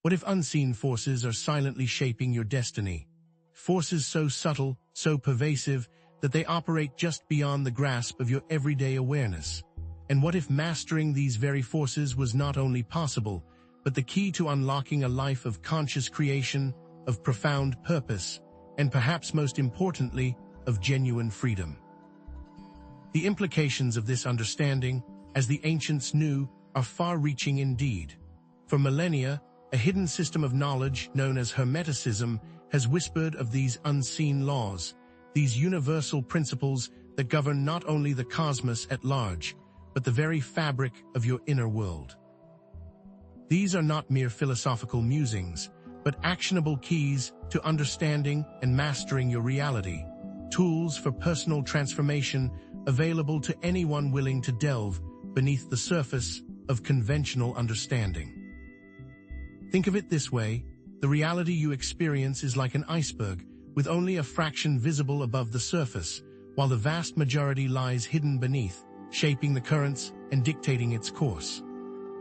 What if unseen forces are silently shaping your destiny? Forces so subtle, so pervasive, that they operate just beyond the grasp of your everyday awareness. And what if mastering these very forces was not only possible, but the key to unlocking a life of conscious creation, of profound purpose, and perhaps most importantly, of genuine freedom? The implications of this understanding, as the ancients knew, are far-reaching indeed. For millennia, a hidden system of knowledge known as Hermeticism has whispered of these unseen laws, these universal principles that govern not only the cosmos at large, but the very fabric of your inner world. These are not mere philosophical musings, but actionable keys to understanding and mastering your reality, tools for personal transformation available to anyone willing to delve beneath the surface of conventional understanding. Think of it this way: the reality you experience is like an iceberg, with only a fraction visible above the surface, while the vast majority lies hidden beneath, shaping the currents and dictating its course.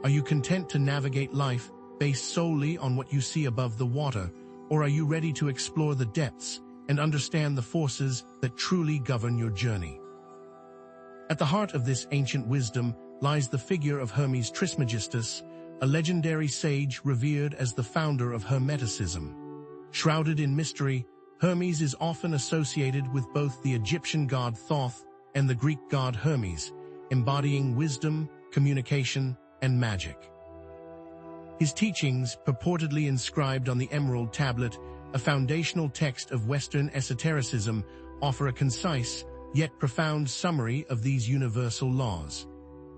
Are you content to navigate life based solely on what you see above the water, or are you ready to explore the depths and understand the forces that truly govern your journey? At the heart of this ancient wisdom lies the figure of Hermes Trismegistus, a legendary sage revered as the founder of Hermeticism. Shrouded in mystery, Hermes is often associated with both the Egyptian god Thoth and the Greek god Hermes, embodying wisdom, communication, and magic. His teachings, purportedly inscribed on the Emerald Tablet, a foundational text of Western esotericism, offer a concise, yet profound summary of these universal laws.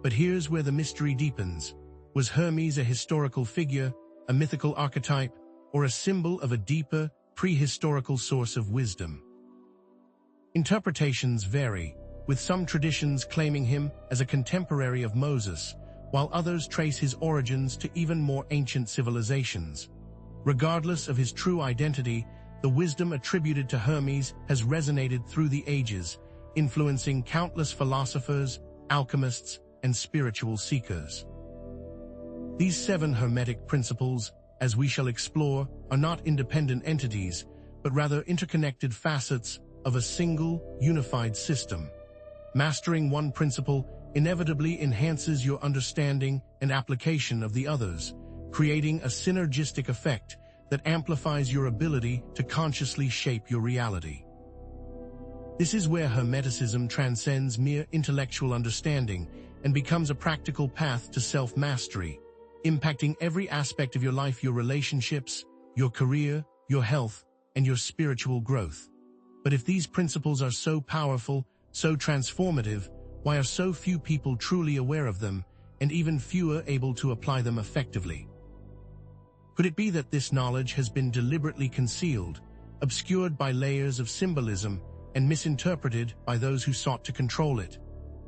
But here's where the mystery deepens. Was Hermes a historical figure, a mythical archetype, or a symbol of a deeper, prehistorical source of wisdom? Interpretations vary, with some traditions claiming him as a contemporary of Moses, while others trace his origins to even more ancient civilizations. Regardless of his true identity, the wisdom attributed to Hermes has resonated through the ages, influencing countless philosophers, alchemists, and spiritual seekers. These 7 Hermetic principles, as we shall explore, are not independent entities, but rather interconnected facets of a single, unified system. Mastering one principle inevitably enhances your understanding and application of the others, creating a synergistic effect that amplifies your ability to consciously shape your reality. This is where Hermeticism transcends mere intellectual understanding and becomes a practical path to self-mastery, impacting every aspect of your life, your relationships, your career, your health, and your spiritual growth. But if these principles are so powerful, so transformative, why are so few people truly aware of them, and even fewer able to apply them effectively? Could it be that this knowledge has been deliberately concealed, obscured by layers of symbolism, and misinterpreted by those who sought to control it?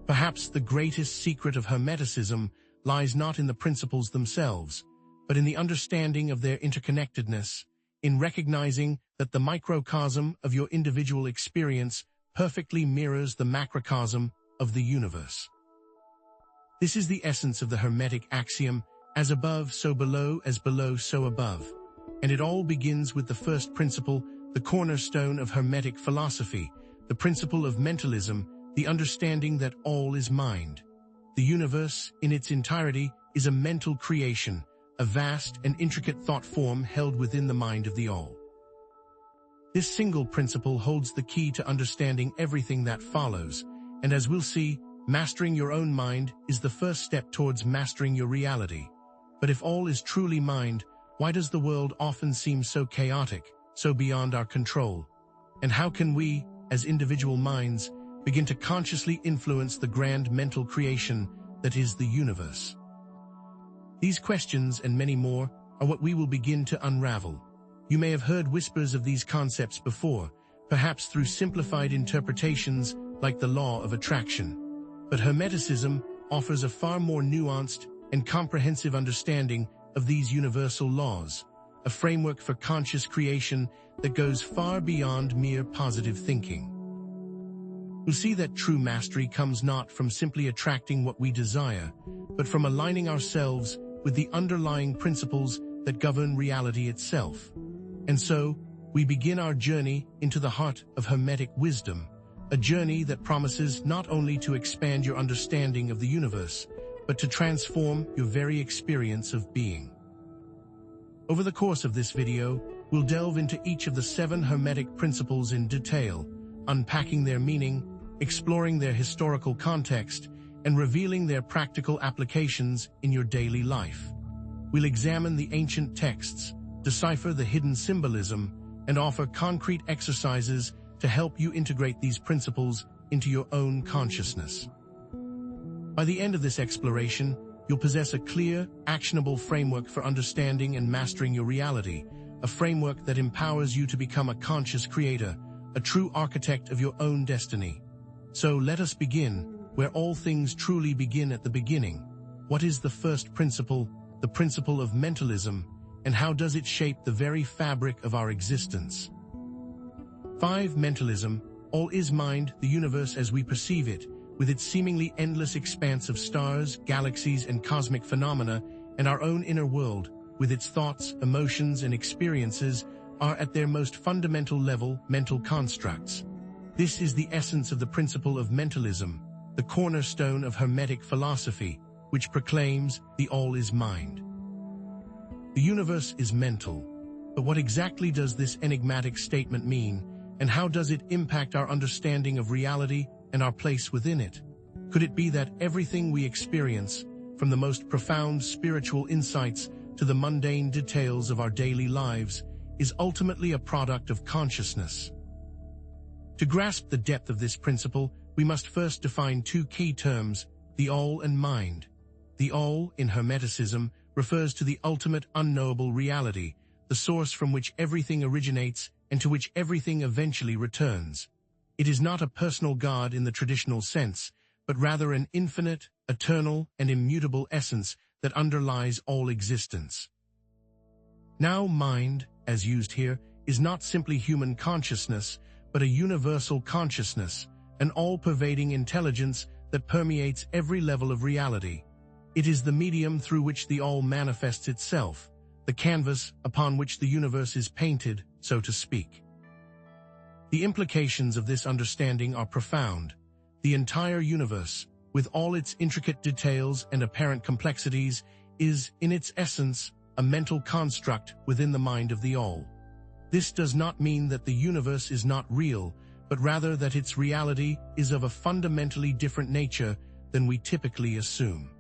Perhaps the greatest secret of Hermeticism lies not in the principles themselves, but in the understanding of their interconnectedness, in recognizing that the microcosm of your individual experience perfectly mirrors the macrocosm of the universe. This is the essence of the Hermetic axiom, as above, so below, as below, so above. And it all begins with the first principle, the cornerstone of Hermetic philosophy, the principle of mentalism, the understanding that all is mind. The universe, in its entirety, is a mental creation, a vast and intricate thought form held within the mind of the all. This single principle holds the key to understanding everything that follows, and as we'll see, mastering your own mind is the first step towards mastering your reality. But if all is truly mind, why does the world often seem so chaotic, so beyond our control? And how can we, as individual minds, begin to consciously influence the grand mental creation that is the universe? These questions and many more are what we will begin to unravel. You may have heard whispers of these concepts before, perhaps through simplified interpretations like the law of attraction. But Hermeticism offers a far more nuanced and comprehensive understanding of these universal laws, a framework for conscious creation that goes far beyond mere positive thinking. We'll see that true mastery comes not from simply attracting what we desire, but from aligning ourselves with the underlying principles that govern reality itself. And so, we begin our journey into the heart of Hermetic wisdom, a journey that promises not only to expand your understanding of the universe, but to transform your very experience of being. Over the course of this video, we'll delve into each of the 7 Hermetic principles in detail, unpacking their meaning, exploring their historical context, and revealing their practical applications in your daily life. We'll examine the ancient texts, decipher the hidden symbolism, and offer concrete exercises to help you integrate these principles into your own consciousness. By the end of this exploration, you'll possess a clear, actionable framework for understanding and mastering your reality, a framework that empowers you to become a conscious creator, a true architect of your own destiny. So let us begin, where all things truly begin at the beginning. What is the first principle, the principle of mentalism, and how does it shape the very fabric of our existence? 5. Mentalism. All is mind, the universe as we perceive it, with its seemingly endless expanse of stars, galaxies, and cosmic phenomena, and our own inner world, with its thoughts, emotions, and experiences, are at their most fundamental level mental constructs. This is the essence of the principle of mentalism, the cornerstone of Hermetic philosophy, which proclaims the all is mind. The universe is mental. But what exactly does this enigmatic statement mean, and how does it impact our understanding of reality and our place within it? Could it be that everything we experience, from the most profound spiritual insights to the mundane details of our daily lives, is ultimately a product of consciousness? To grasp the depth of this principle, we must first define 2 key terms, the all and mind. The all, in Hermeticism, refers to the ultimate unknowable reality, the source from which everything originates and to which everything eventually returns. It is not a personal God in the traditional sense, but rather an infinite, eternal, and immutable essence that underlies all existence. Now, mind, as used here, is not simply human consciousness, but a universal consciousness, an all-pervading intelligence that permeates every level of reality. It is the medium through which the all manifests itself, the canvas upon which the universe is painted, so to speak. The implications of this understanding are profound. The entire universe, with all its intricate details and apparent complexities, is, in its essence, a mental construct within the mind of the all. This does not mean that the universe is not real, but rather that its reality is of a fundamentally different nature than we typically assume.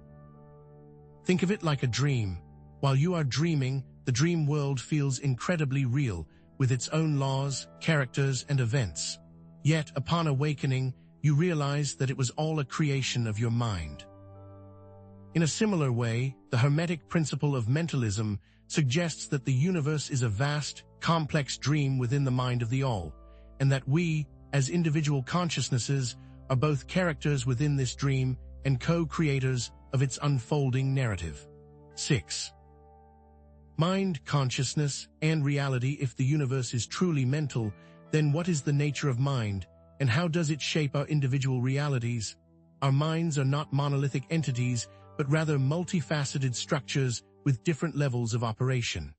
Think of it like a dream. While you are dreaming, the dream world feels incredibly real, with its own laws, characters, and events. Yet, upon awakening, you realize that it was all a creation of your mind. In a similar way, the Hermetic principle of mentalism suggests that the universe is a vast, complex dream within the mind of the all, and that we, as individual consciousnesses, are both characters within this dream and co-creators of its unfolding narrative. 6. Mind, consciousness, and reality. If the universe is truly mental, then what is the nature of mind, and how does it shape our individual realities? Our minds are not monolithic entities, but rather multifaceted structures with different levels of operation.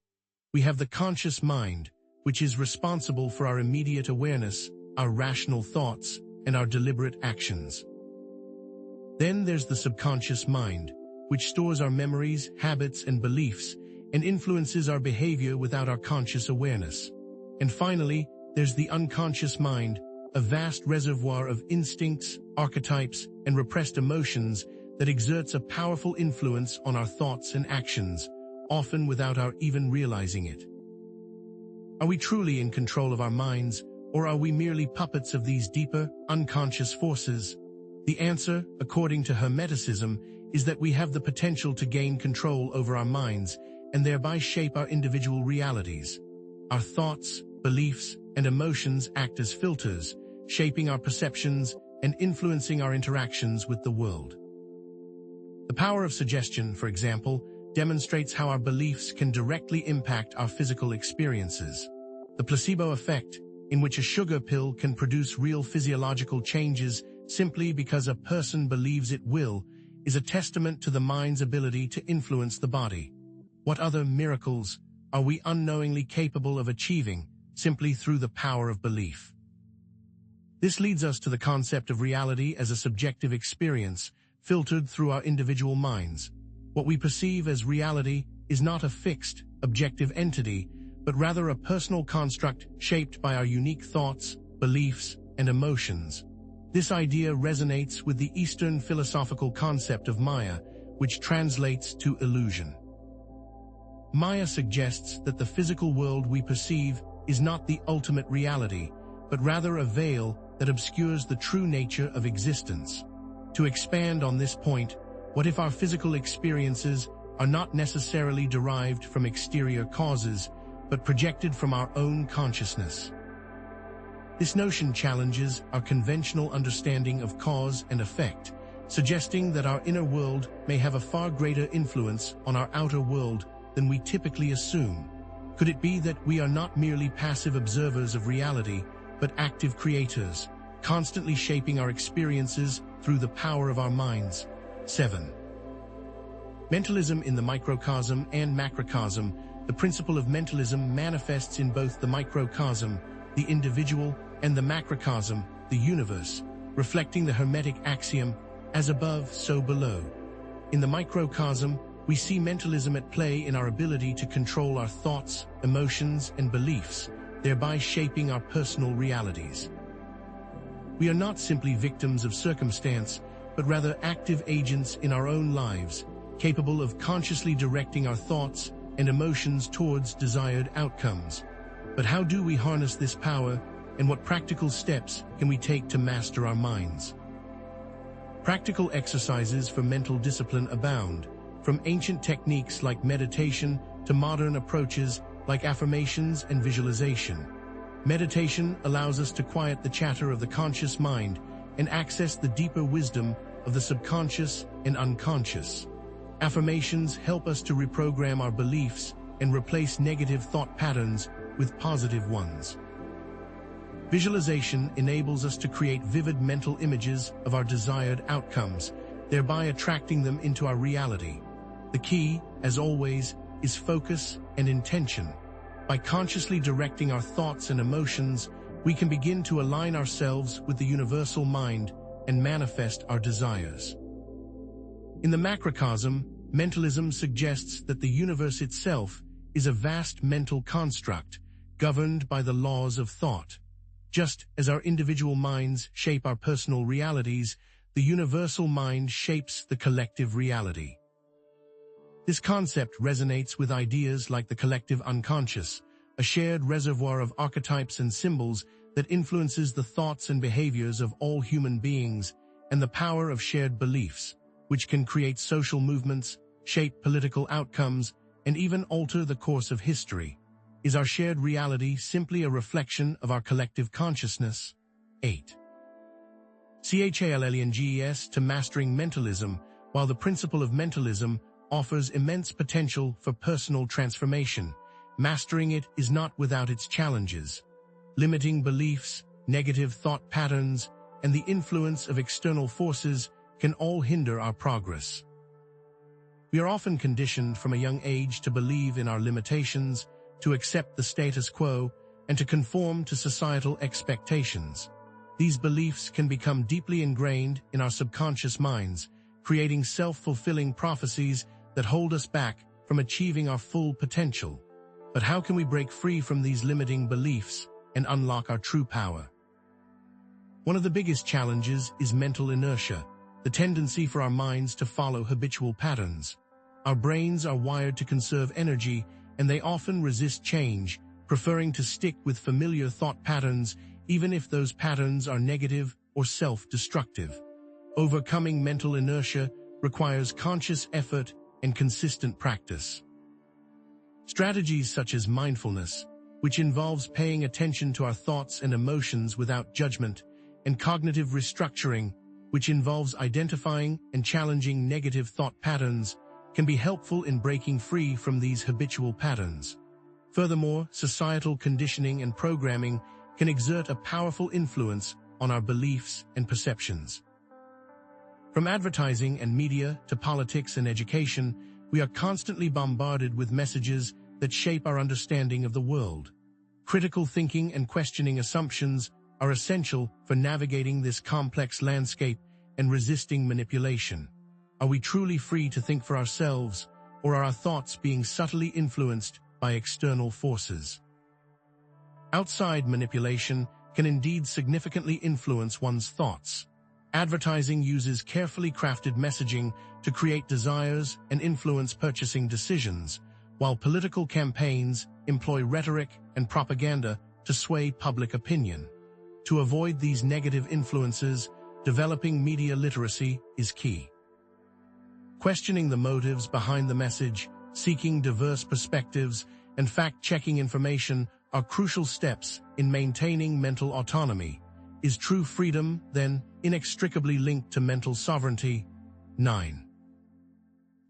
We have the conscious mind, which is responsible for our immediate awareness, our rational thoughts, and our deliberate actions. Then there's the subconscious mind, which stores our memories, habits, and beliefs, and influences our behavior without our conscious awareness. And finally, there's the unconscious mind, a vast reservoir of instincts, archetypes, and repressed emotions that exerts a powerful influence on our thoughts and actions, often without our even realizing it. Are we truly in control of our minds, or are we merely puppets of these deeper, unconscious forces? The answer, according to Hermeticism, is that we have the potential to gain control over our minds and thereby shape our individual realities. Our thoughts, beliefs, and emotions act as filters, shaping our perceptions and influencing our interactions with the world. The power of suggestion, for example, demonstrates how our beliefs can directly impact our physical experiences. The placebo effect, in which a sugar pill can produce real physiological changes simply because a person believes it will, is a testament to the mind's ability to influence the body. What other miracles are we unknowingly capable of achieving simply through the power of belief? This leads us to the concept of reality as a subjective experience filtered through our individual minds. What we perceive as reality is not a fixed, objective entity, but rather a personal construct shaped by our unique thoughts, beliefs, and emotions. This idea resonates with the Eastern philosophical concept of Maya, which translates to illusion. Maya suggests that the physical world we perceive is not the ultimate reality, but rather a veil that obscures the true nature of existence. To expand on this point, what if our physical experiences are not necessarily derived from exterior causes, but projected from our own consciousness? This notion challenges our conventional understanding of cause and effect, suggesting that our inner world may have a far greater influence on our outer world than we typically assume. Could it be that we are not merely passive observers of reality, but active creators, constantly shaping our experiences through the power of our minds? 7. Mentalism in the microcosm and macrocosm. The principle of mentalism manifests in both the microcosm, the individual, and the macrocosm, the universe, reflecting the Hermetic axiom, as above, so below. In the microcosm, we see mentalism at play in our ability to control our thoughts, emotions, and beliefs, thereby shaping our personal realities. We are not simply victims of circumstance, but rather active agents in our own lives, capable of consciously directing our thoughts and emotions towards desired outcomes. But how do we harness this power, and what practical steps can we take to master our minds? Practical exercises for mental discipline abound, from ancient techniques like meditation to modern approaches like affirmations and visualization. Meditation allows us to quiet the chatter of the conscious mind and access the deeper wisdom of the subconscious and unconscious. Affirmations help us to reprogram our beliefs and replace negative thought patterns with positive ones. Visualization enables us to create vivid mental images of our desired outcomes, thereby attracting them into our reality. The key, as always, is focus and intention. By consciously directing our thoughts and emotions, we can begin to align ourselves with the universal mind and manifest our desires. In the macrocosm, mentalism suggests that the universe itself is a vast mental construct governed by the laws of thought. Just as our individual minds shape our personal realities, the universal mind shapes the collective reality. This concept resonates with ideas like the collective unconscious, a shared reservoir of archetypes and symbols that influences the thoughts and behaviors of all human beings, and the power of shared beliefs, which can create social movements, shape political outcomes, and even alter the course of history. Is our shared reality simply a reflection of our collective consciousness? 8. Challenges to mastering mentalism. While the principle of mentalism offers immense potential for personal transformation, mastering it is not without its challenges. Limiting beliefs, negative thought patterns, and the influence of external forces can all hinder our progress. We are often conditioned from a young age to believe in our limitations, to accept the status quo, and to conform to societal expectations. These beliefs can become deeply ingrained in our subconscious minds, creating self-fulfilling prophecies that hold us back from achieving our full potential. But how can we break free from these limiting beliefs and unlock our true power? One of the biggest challenges is mental inertia, the tendency for our minds to follow habitual patterns. Our brains are wired to conserve energy, and they often resist change, preferring to stick with familiar thought patterns even if those patterns are negative or self-destructive. Overcoming mental inertia requires conscious effort and consistent practice. Strategies such as mindfulness, which involves paying attention to our thoughts and emotions without judgment, and cognitive restructuring, which involves identifying and challenging negative thought patterns, can be helpful in breaking free from these habitual patterns. Furthermore, societal conditioning and programming can exert a powerful influence on our beliefs and perceptions. From advertising and media to politics and education, we are constantly bombarded with messages that shape our understanding of the world. Critical thinking and questioning assumptions are essential for navigating this complex landscape and resisting manipulation. Are we truly free to think for ourselves, or are our thoughts being subtly influenced by external forces? Outside manipulation can indeed significantly influence one's thoughts. Advertising uses carefully crafted messaging to create desires and influence purchasing decisions, while political campaigns employ rhetoric and propaganda to sway public opinion. To avoid these negative influences, developing media literacy is key. Questioning the motives behind the message, seeking diverse perspectives, and fact-checking information are crucial steps in maintaining mental autonomy. Is true freedom, then, inextricably linked to mental sovereignty? 9.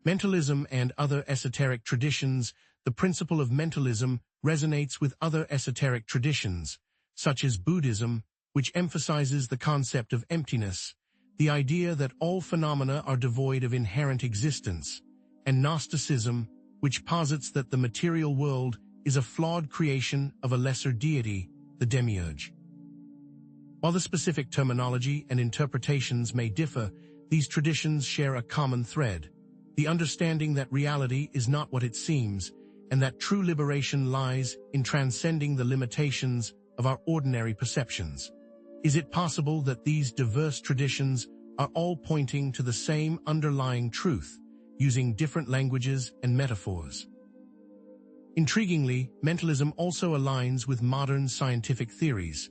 Mentalism and other esoteric traditions. The principle of mentalism resonates with other esoteric traditions, such as Buddhism, which emphasizes the concept of emptiness, the idea that all phenomena are devoid of inherent existence, and Gnosticism, which posits that the material world is a flawed creation of a lesser deity, the demiurge. While the specific terminology and interpretations may differ, these traditions share a common thread: the understanding that reality is not what it seems, and that true liberation lies in transcending the limitations of our ordinary perceptions. Is it possible that these diverse traditions are all pointing to the same underlying truth, using different languages and metaphors? Intriguingly, mentalism also aligns with modern scientific theories.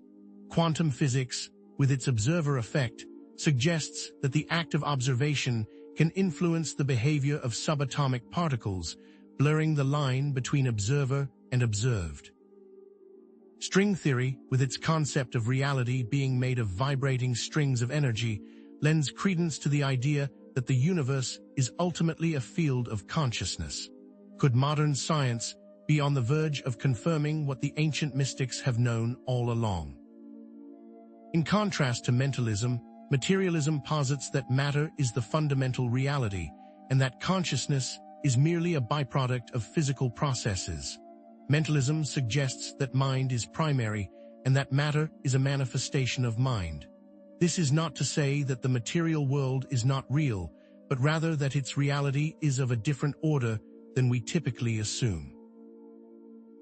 Quantum physics, with its observer effect, suggests that the act of observation can influence the behavior of subatomic particles, blurring the line between observer and observed. String theory, with its concept of reality being made of vibrating strings of energy, lends credence to the idea that the universe is ultimately a field of consciousness. Could modern science be on the verge of confirming what the ancient mystics have known all along? In contrast to mentalism, materialism posits that matter is the fundamental reality, and that consciousness is merely a byproduct of physical processes. Mentalism suggests that mind is primary, and that matter is a manifestation of mind. This is not to say that the material world is not real, but rather that its reality is of a different order than we typically assume.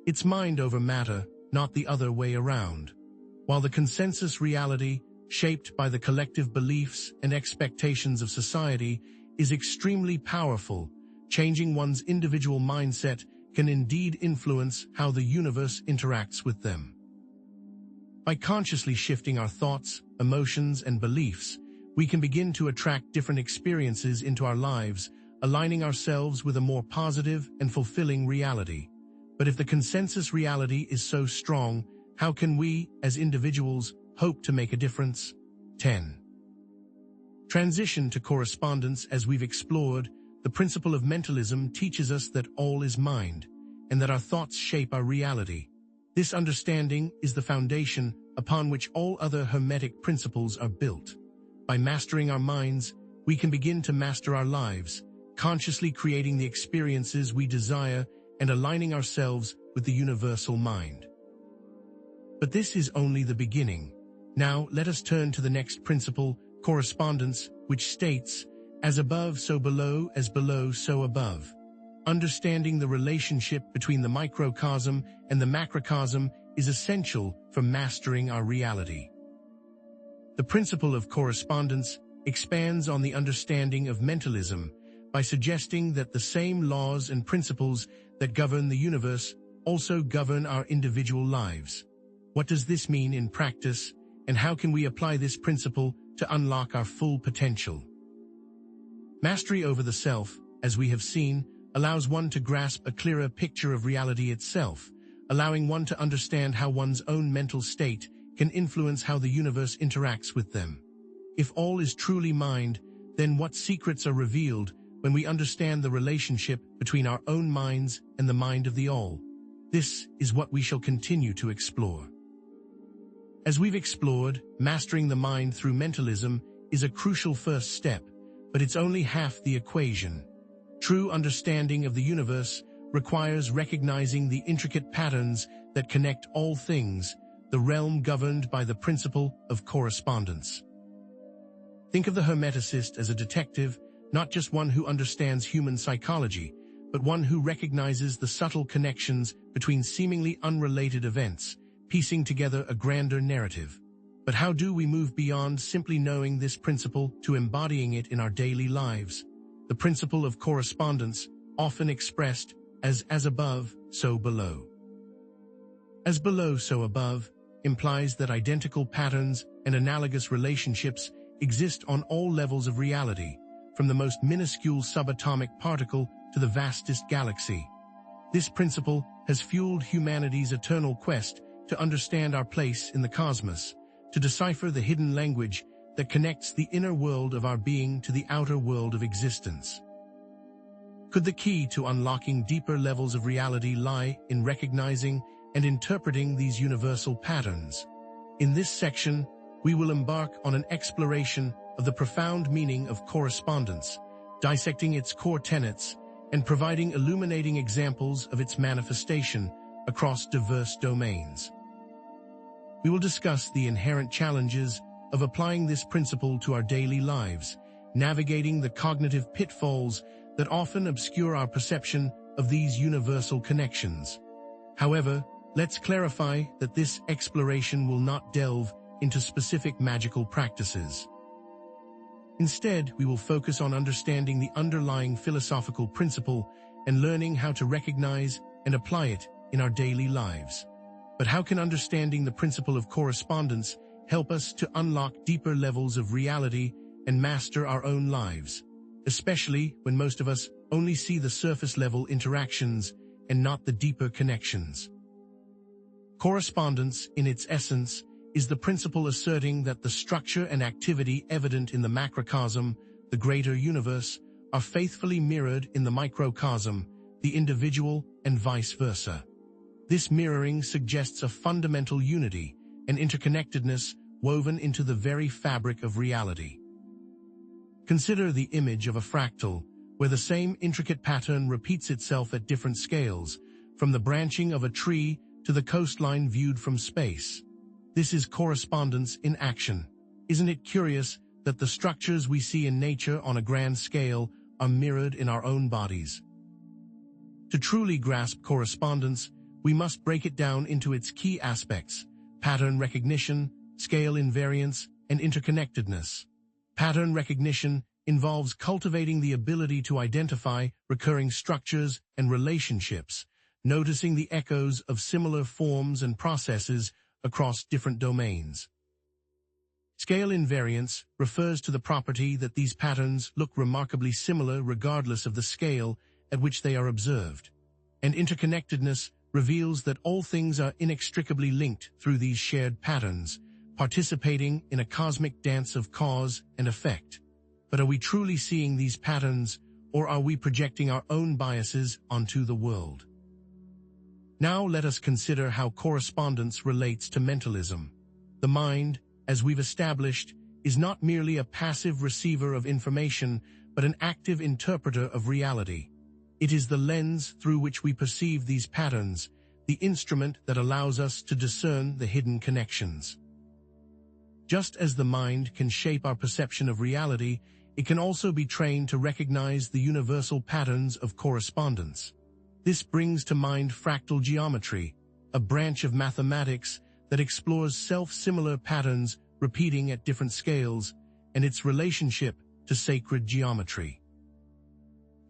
It's mind over matter, not the other way around. While the consensus reality, shaped by the collective beliefs and expectations of society, is extremely powerful, changing one's individual mindset can indeed influence how the universe interacts with them. By consciously shifting our thoughts, emotions, and beliefs, we can begin to attract different experiences into our lives, aligning ourselves with a more positive and fulfilling reality. But if the consensus reality is so strong, how can we, as individuals, hope to make a difference? 10. Transition to correspondence. As we've explored, the principle of mentalism teaches us that all is mind, and that our thoughts shape our reality. This understanding is the foundation upon which all other Hermetic principles are built. By mastering our minds, we can begin to master our lives, consciously creating the experiences we desire and aligning ourselves with the universal mind. But this is only the beginning. Now, let us turn to the next principle, correspondence, which states, "As above, so below, as below, so above." Understanding the relationship between the microcosm and the macrocosm is essential for mastering our reality. The principle of correspondence expands on the understanding of mentalism by suggesting that the same laws and principles that govern the universe also govern our individual lives. What does this mean in practice, and how can we apply this principle to unlock our full potential? Mastery over the self, as we have seen, allows one to grasp a clearer picture of reality itself, allowing one to understand how one's own mental state can influence how the universe interacts with them. If all is truly mind, then what secrets are revealed when we understand the relationship between our own minds and the mind of the all? This is what we shall continue to explore. As we've explored, mastering the mind through mentalism is a crucial first step, but it's only half the equation. True understanding of the universe requires recognizing the intricate patterns that connect all things, the realm governed by the principle of correspondence. Think of the Hermeticist as a detective, not just one who understands human psychology, but one who recognizes the subtle connections between seemingly unrelated events, piecing together a grander narrative. But how do we move beyond simply knowing this principle to embodying it in our daily lives? The principle of correspondence, often expressed as above, so below. As below, so above, implies that identical patterns and analogous relationships exist on all levels of reality, from the most minuscule subatomic particle to the vastest galaxy. This principle has fueled humanity's eternal quest to understand our place in the cosmos, to decipher the hidden language that connects the inner world of our being to the outer world of existence. Could the key to unlocking deeper levels of reality lie in recognizing and interpreting these universal patterns? In this section, we will embark on an exploration of the profound meaning of correspondence, dissecting its core tenets and providing illuminating examples of its manifestation across diverse domains. We will discuss the inherent challenges of applying this principle to our daily lives, navigating the cognitive pitfalls that often obscure our perception of these universal connections. However, let's clarify that this exploration will not delve into specific magical practices. Instead, we will focus on understanding the underlying philosophical principle and learning how to recognize and apply it in our daily lives. But how can understanding the principle of correspondence help us to unlock deeper levels of reality and master our own lives, especially when most of us only see the surface-level interactions and not the deeper connections? Correspondence, in its essence, is the principle asserting that the structure and activity evident in the macrocosm, the greater universe, are faithfully mirrored in the microcosm, the individual, and vice versa. This mirroring suggests a fundamental unity, an interconnectedness woven into the very fabric of reality. Consider the image of a fractal, where the same intricate pattern repeats itself at different scales, from the branching of a tree to the coastline viewed from space. This is correspondence in action. Isn't it curious that the structures we see in nature on a grand scale are mirrored in our own bodies? To truly grasp correspondence, we must break it down into its key aspects: pattern recognition, scale invariance, and interconnectedness. Pattern recognition involves cultivating the ability to identify recurring structures and relationships, noticing the echoes of similar forms and processes across different domains. Scale invariance refers to the property that these patterns look remarkably similar regardless of the scale at which they are observed. And interconnectedness reveals that all things are inextricably linked through these shared patterns, participating in a cosmic dance of cause and effect. But are we truly seeing these patterns, or are we projecting our own biases onto the world? Now let us consider how correspondence relates to mentalism. The mind, as we've established, is not merely a passive receiver of information, but an active interpreter of reality. It is the lens through which we perceive these patterns, the instrument that allows us to discern the hidden connections. Just as the mind can shape our perception of reality, it can also be trained to recognize the universal patterns of correspondence. This brings to mind fractal geometry, a branch of mathematics that explores self-similar patterns repeating at different scales, and its relationship to sacred geometry.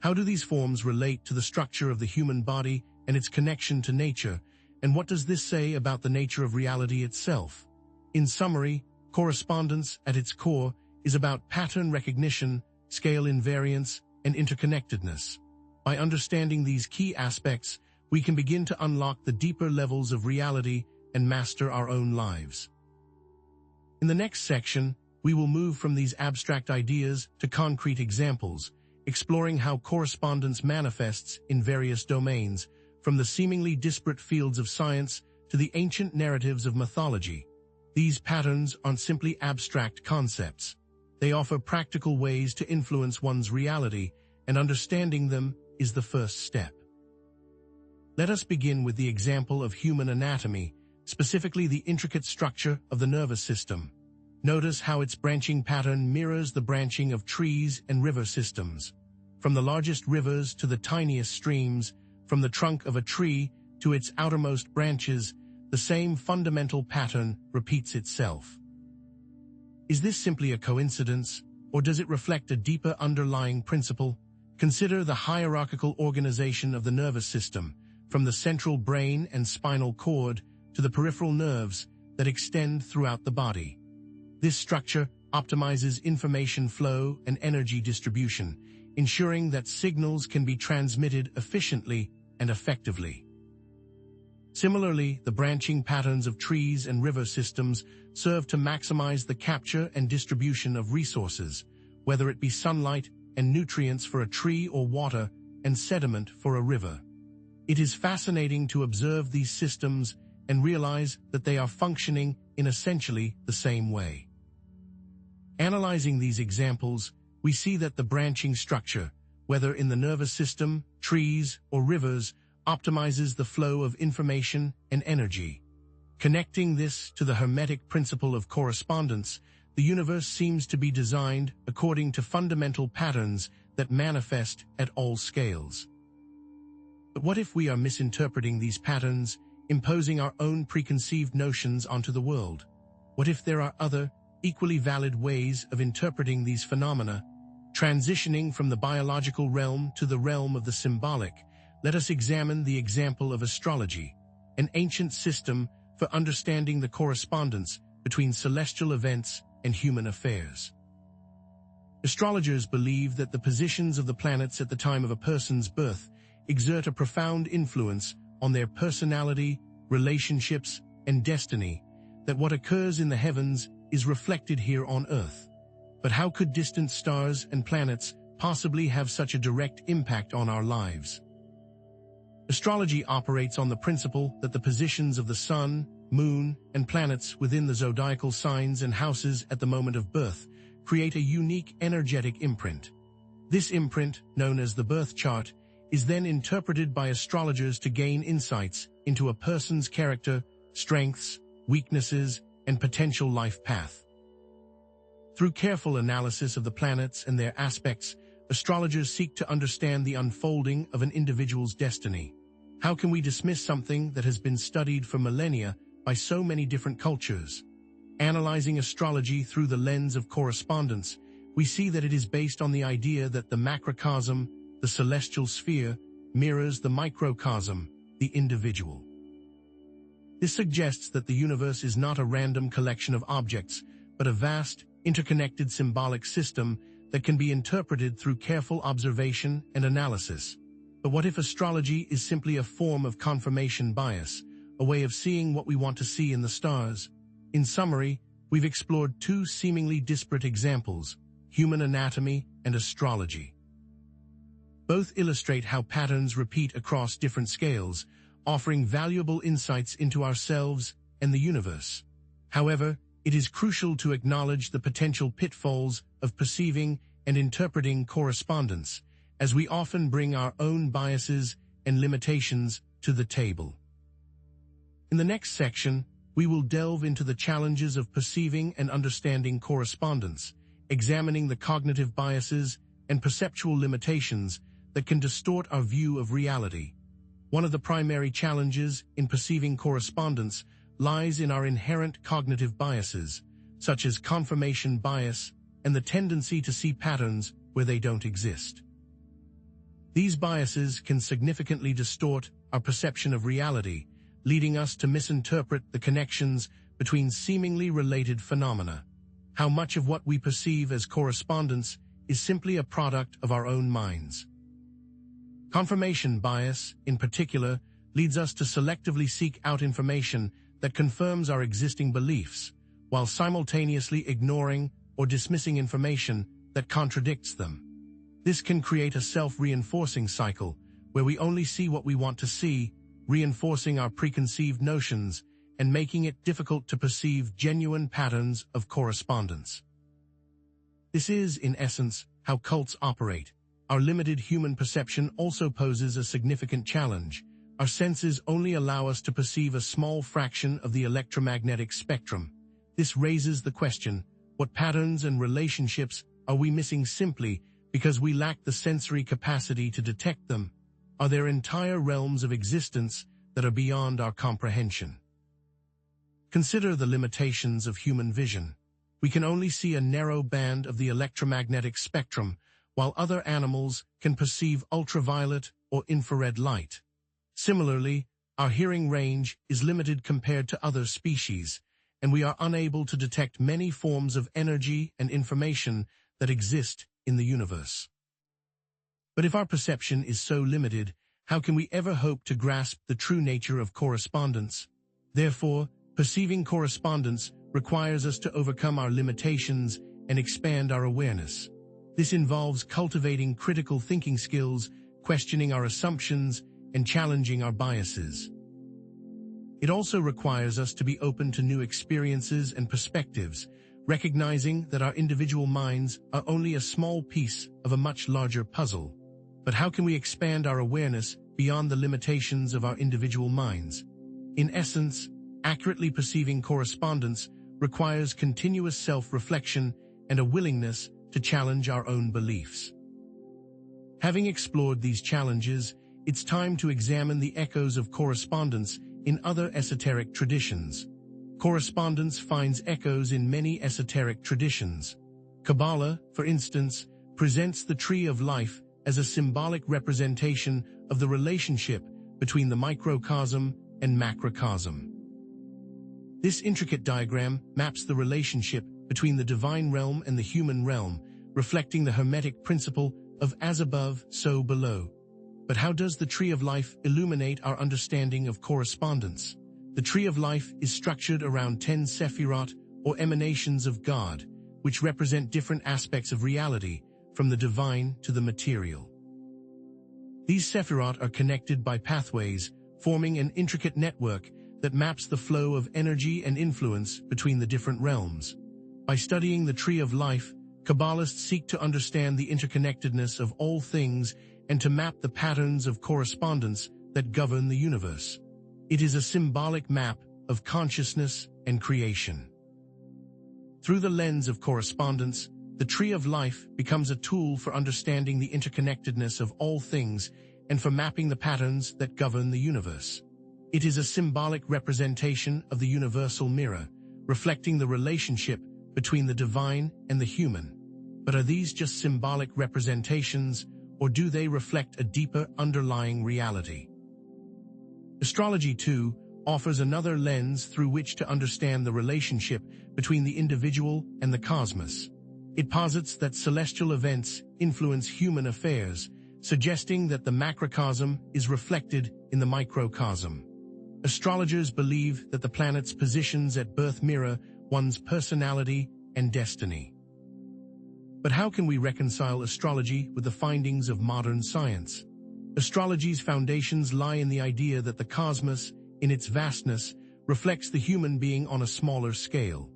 How do these forms relate to the structure of the human body and its connection to nature, and what does this say about the nature of reality itself? In summary, correspondence at its core is about pattern recognition, scale invariance, and interconnectedness. By understanding these key aspects, we can begin to unlock the deeper levels of reality and master our own lives. In the next section, we will move from these abstract ideas to concrete examples, exploring how correspondence manifests in various domains, from the seemingly disparate fields of science to the ancient narratives of mythology. These patterns aren't simply abstract concepts. They offer practical ways to influence one's reality and understanding them is the first step. Let us begin with the example of human anatomy, specifically the intricate structure of the nervous system. Notice how its branching pattern mirrors the branching of trees and river systems. From the largest rivers to the tiniest streams, from the trunk of a tree to its outermost branches, the same fundamental pattern repeats itself. Is this simply a coincidence, or does it reflect a deeper underlying principle? Consider the hierarchical organization of the nervous system, from the central brain and spinal cord to the peripheral nerves that extend throughout the body. This structure optimizes information flow and energy distribution, ensuring that signals can be transmitted efficiently and effectively. Similarly, the branching patterns of trees and river systems serve to maximize the capture and distribution of resources, whether it be sunlight and nutrients for a tree or water and sediment for a river. It is fascinating to observe these systems and realize that they are functioning in essentially the same way. Analyzing these examples, we see that the branching structure, whether in the nervous system, trees, or rivers, optimizes the flow of information and energy. Connecting this to the Hermetic principle of correspondence, the universe seems to be designed according to fundamental patterns that manifest at all scales. But what if we are misinterpreting these patterns, imposing our own preconceived notions onto the world? What if there are other, equally valid ways of interpreting these phenomena? Transitioning from the biological realm to the realm of the symbolic, let us examine the example of astrology, an ancient system for understanding the correspondence between celestial events and human affairs. Astrologers believe that the positions of the planets at the time of a person's birth exert a profound influence on their personality, relationships, and destiny, that what occurs in the heavens is reflected here on Earth. But how could distant stars and planets possibly have such a direct impact on our lives? Astrology operates on the principle that the positions of the sun, moon, and planets within the zodiacal signs and houses at the moment of birth create a unique energetic imprint. This imprint, known as the birth chart, is then interpreted by astrologers to gain insights into a person's character, strengths, weaknesses, and potential life path. Through careful analysis of the planets and their aspects, astrologers seek to understand the unfolding of an individual's destiny. How can we dismiss something that has been studied for millennia by so many different cultures? Analyzing astrology through the lens of correspondence, we see that it is based on the idea that the macrocosm, the celestial sphere, mirrors the microcosm, the individual. This suggests that the universe is not a random collection of objects, but a vast, interconnected symbolic system that can be interpreted through careful observation and analysis. But what if astrology is simply a form of confirmation bias, a way of seeing what we want to see in the stars? In summary, we've explored two seemingly disparate examples, human anatomy and astrology. Both illustrate how patterns repeat across different scales, offering valuable insights into ourselves and the universe. However, it is crucial to acknowledge the potential pitfalls of perceiving and interpreting correspondence, as we often bring our own biases and limitations to the table. In the next section, we will delve into the challenges of perceiving and understanding correspondence, examining the cognitive biases and perceptual limitations that can distort our view of reality. One of the primary challenges in perceiving correspondence lies in our inherent cognitive biases, such as confirmation bias and the tendency to see patterns where they don't exist. These biases can significantly distort our perception of reality, leading us to misinterpret the connections between seemingly related phenomena. How much of what we perceive as correspondence is simply a product of our own minds? Confirmation bias, in particular, leads us to selectively seek out information that confirms our existing beliefs, while simultaneously ignoring or dismissing information that contradicts them. This can create a self-reinforcing cycle, where we only see what we want to see, reinforcing our preconceived notions and making it difficult to perceive genuine patterns of correspondence. This is, in essence, how cults operate, our limited human perception also poses a significant challenge. Our senses only allow us to perceive a small fraction of the electromagnetic spectrum. This raises the question, what patterns and relationships are we missing simply because we lack the sensory capacity to detect them? Are there entire realms of existence that are beyond our comprehension? Consider the limitations of human vision. We can only see a narrow band of the electromagnetic spectrum, while other animals can perceive ultraviolet or infrared light. Similarly, our hearing range is limited compared to other species, and we are unable to detect many forms of energy and information that exist in the universe. But if our perception is so limited, how can we ever hope to grasp the true nature of correspondence? Therefore, perceiving correspondence requires us to overcome our limitations and expand our awareness. This involves cultivating critical thinking skills, questioning our assumptions, and challenging our biases. It also requires us to be open to new experiences and perspectives, recognizing that our individual minds are only a small piece of a much larger puzzle. But how can we expand our awareness beyond the limitations of our individual minds? In essence, accurately perceiving correspondence requires continuous self-reflection and a willingness to challenge our own beliefs. Having explored these challenges, it's time to examine the echoes of correspondence in other esoteric traditions. Correspondence finds echoes in many esoteric traditions. Kabbalah, for instance, presents the tree of life as a symbolic representation of the relationship between the microcosm and macrocosm. This intricate diagram maps the relationship between the divine realm and the human realm, reflecting the Hermetic principle of as above, so below. But how does the Tree of Life illuminate our understanding of correspondence? The Tree of Life is structured around 10 Sephirot, or emanations of God, which represent different aspects of reality, from the divine to the material. These Sephirot are connected by pathways, forming an intricate network that maps the flow of energy and influence between the different realms. By studying the Tree of Life, Kabbalists seek to understand the interconnectedness of all things and to map the patterns of correspondence that govern the universe. It is a symbolic map of consciousness and creation. Through the lens of correspondence, the Tree of Life becomes a tool for understanding the interconnectedness of all things and for mapping the patterns that govern the universe. It is a symbolic representation of the universal mirror, reflecting the relationship between the divine and the human. But are these just symbolic representations, or do they reflect a deeper underlying reality? Astrology, too, offers another lens through which to understand the relationship between the individual and the cosmos. It posits that celestial events influence human affairs, suggesting that the macrocosm is reflected in the microcosm. Astrologers believe that the planet's positions at birth mirror one's personality and destiny. But how can we reconcile astrology with the findings of modern science? Astrology's foundations lie in the idea that the cosmos, in its vastness, reflects the human being on a smaller scale.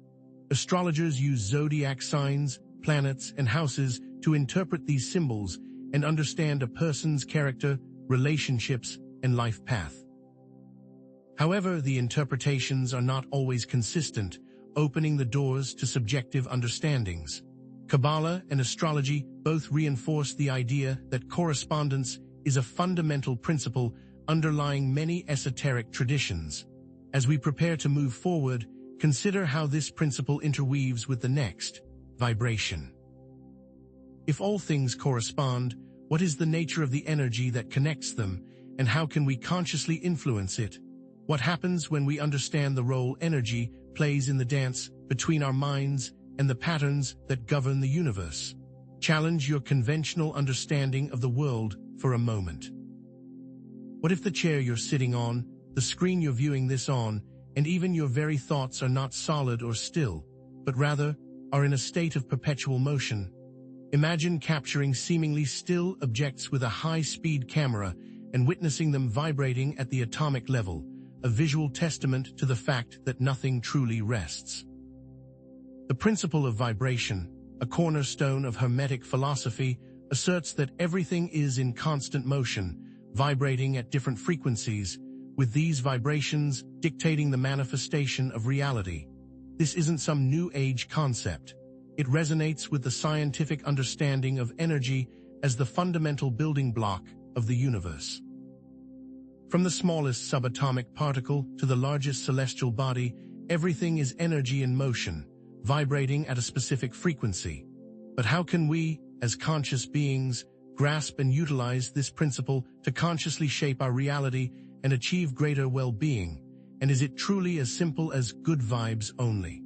Astrologers use zodiac signs, planets, and houses to interpret these symbols and understand a person's character, relationships, and life path. However, the interpretations are not always consistent, opening the doors to subjective understandings. Kabbalah and astrology both reinforce the idea that correspondence is a fundamental principle underlying many esoteric traditions. As we prepare to move forward, consider how this principle interweaves with the next, vibration. If all things correspond, what is the nature of the energy that connects them, and how can we consciously influence it? What happens when we understand the role energy plays in the dance between our minds and the patterns that govern the universe? Challenge your conventional understanding of the world for a moment. What if the chair you're sitting on, the screen you're viewing this on, and even your very thoughts are not solid or still, but rather are in a state of perpetual motion? Imagine capturing seemingly still objects with a high-speed camera and witnessing them vibrating at the atomic level, a visual testament to the fact that nothing truly rests. The principle of vibration, a cornerstone of Hermetic philosophy, asserts that everything is in constant motion, vibrating at different frequencies, with these vibrations dictating the manifestation of reality. This isn't some New Age concept. It resonates with the scientific understanding of energy as the fundamental building block of the universe. From the smallest subatomic particle to the largest celestial body, everything is energy in motion, vibrating at a specific frequency. But how can we, as conscious beings, grasp and utilize this principle to consciously shape our reality and achieve greater well-being? And is it truly as simple as good vibes only?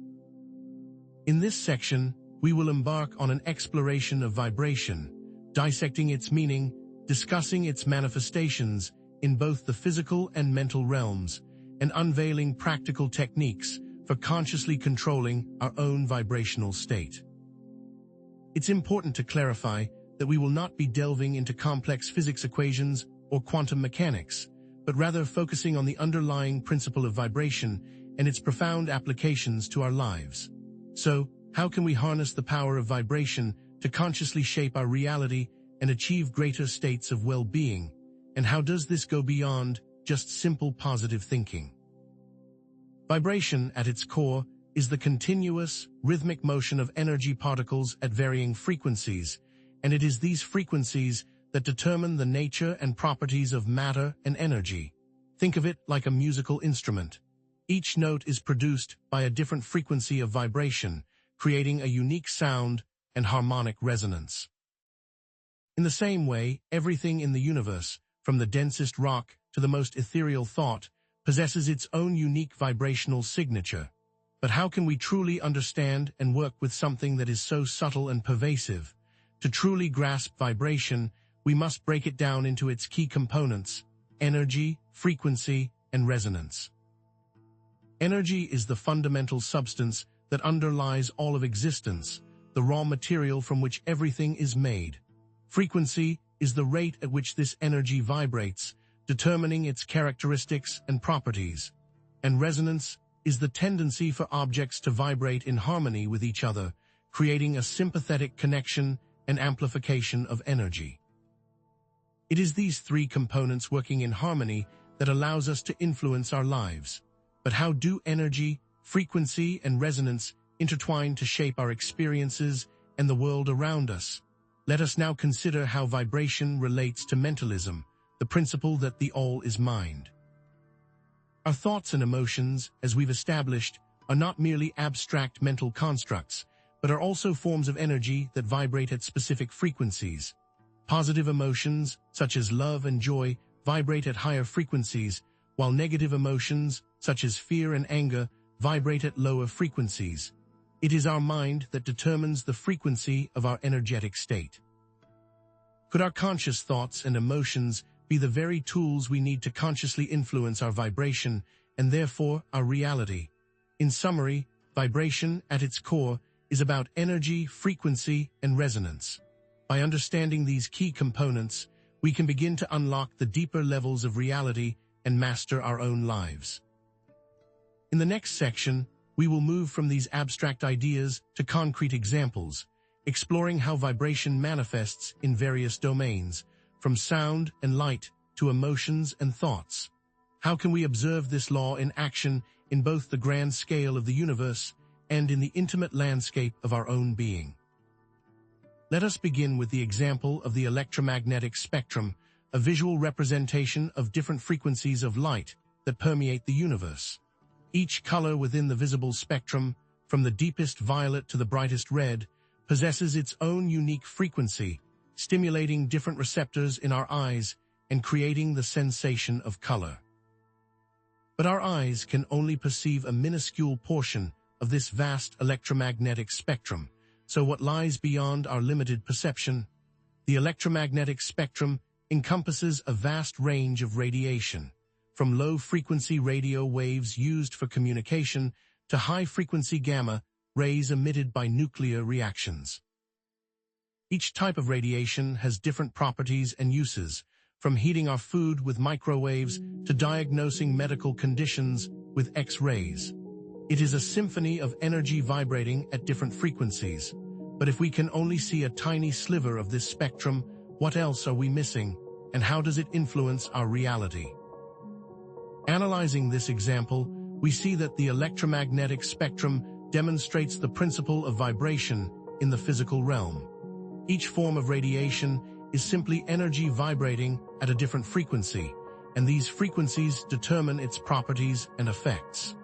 In this section, we will embark on an exploration of vibration, dissecting its meaning, discussing its manifestations in both the physical and mental realms, and unveiling practical techniques for consciously controlling our own vibrational state. It's important to clarify that we will not be delving into complex physics equations or quantum mechanics, but rather focusing on the underlying principle of vibration and its profound applications to our lives. So, how can we harness the power of vibration to consciously shape our reality and achieve greater states of well-being? And how does this go beyond just simple positive thinking? Vibration, at its core, is the continuous, rhythmic motion of energy particles at varying frequencies, and it is these frequencies that determine the nature and properties of matter and energy. Think of it like a musical instrument. Each note is produced by a different frequency of vibration, creating a unique sound and harmonic resonance. In the same way, everything in the universe, from the densest rock to the most ethereal thought, possesses its own unique vibrational signature. But how can we truly understand and work with something that is so subtle and pervasive? To truly grasp vibration, we must break it down into its key components: energy, frequency, and resonance. Energy is the fundamental substance that underlies all of existence, the raw material from which everything is made. Frequency is the rate at which this energy vibrates, determining its characteristics and properties. And resonance is the tendency for objects to vibrate in harmony with each other, creating a sympathetic connection and amplification of energy. It is these three components working in harmony that allows us to influence our lives. But how do energy, frequency, and resonance intertwine to shape our experiences and the world around us? Let us now consider how vibration relates to mentalism, the principle that the all is mind. Our thoughts and emotions, as we've established, are not merely abstract mental constructs, but are also forms of energy that vibrate at specific frequencies. Positive emotions, such as love and joy, vibrate at higher frequencies, while negative emotions, such as fear and anger, vibrate at lower frequencies. It is our mind that determines the frequency of our energetic state. Could our conscious thoughts and emotions be the very tools we need to consciously influence our vibration and therefore our reality? In summary, vibration, at its core, is about energy, frequency, and resonance. By understanding these key components, we can begin to unlock the deeper levels of reality and master our own lives. In the next section, we will move from these abstract ideas to concrete examples, exploring how vibration manifests in various domains, from sound and light to emotions and thoughts. How can we observe this law in action in both the grand scale of the universe and in the intimate landscape of our own being? Let us begin with the example of the electromagnetic spectrum, a visual representation of different frequencies of light that permeate the universe. Each color within the visible spectrum, from the deepest violet to the brightest red, possesses its own unique frequency, stimulating different receptors in our eyes and creating the sensation of color. But our eyes can only perceive a minuscule portion of this vast electromagnetic spectrum, so what lies beyond our limited perception? The electromagnetic spectrum encompasses a vast range of radiation, from low-frequency radio waves used for communication to high-frequency gamma rays emitted by nuclear reactions. Each type of radiation has different properties and uses, from heating our food with microwaves to diagnosing medical conditions with X-rays. It is a symphony of energy vibrating at different frequencies, But if we can only see a tiny sliver of this spectrum, what else are we missing, and how does it influence our reality? Analyzing this example, we see that the electromagnetic spectrum demonstrates the principle of vibration in the physical realm. Each form of radiation is simply energy vibrating at a different frequency, and these frequencies determine its properties and effects.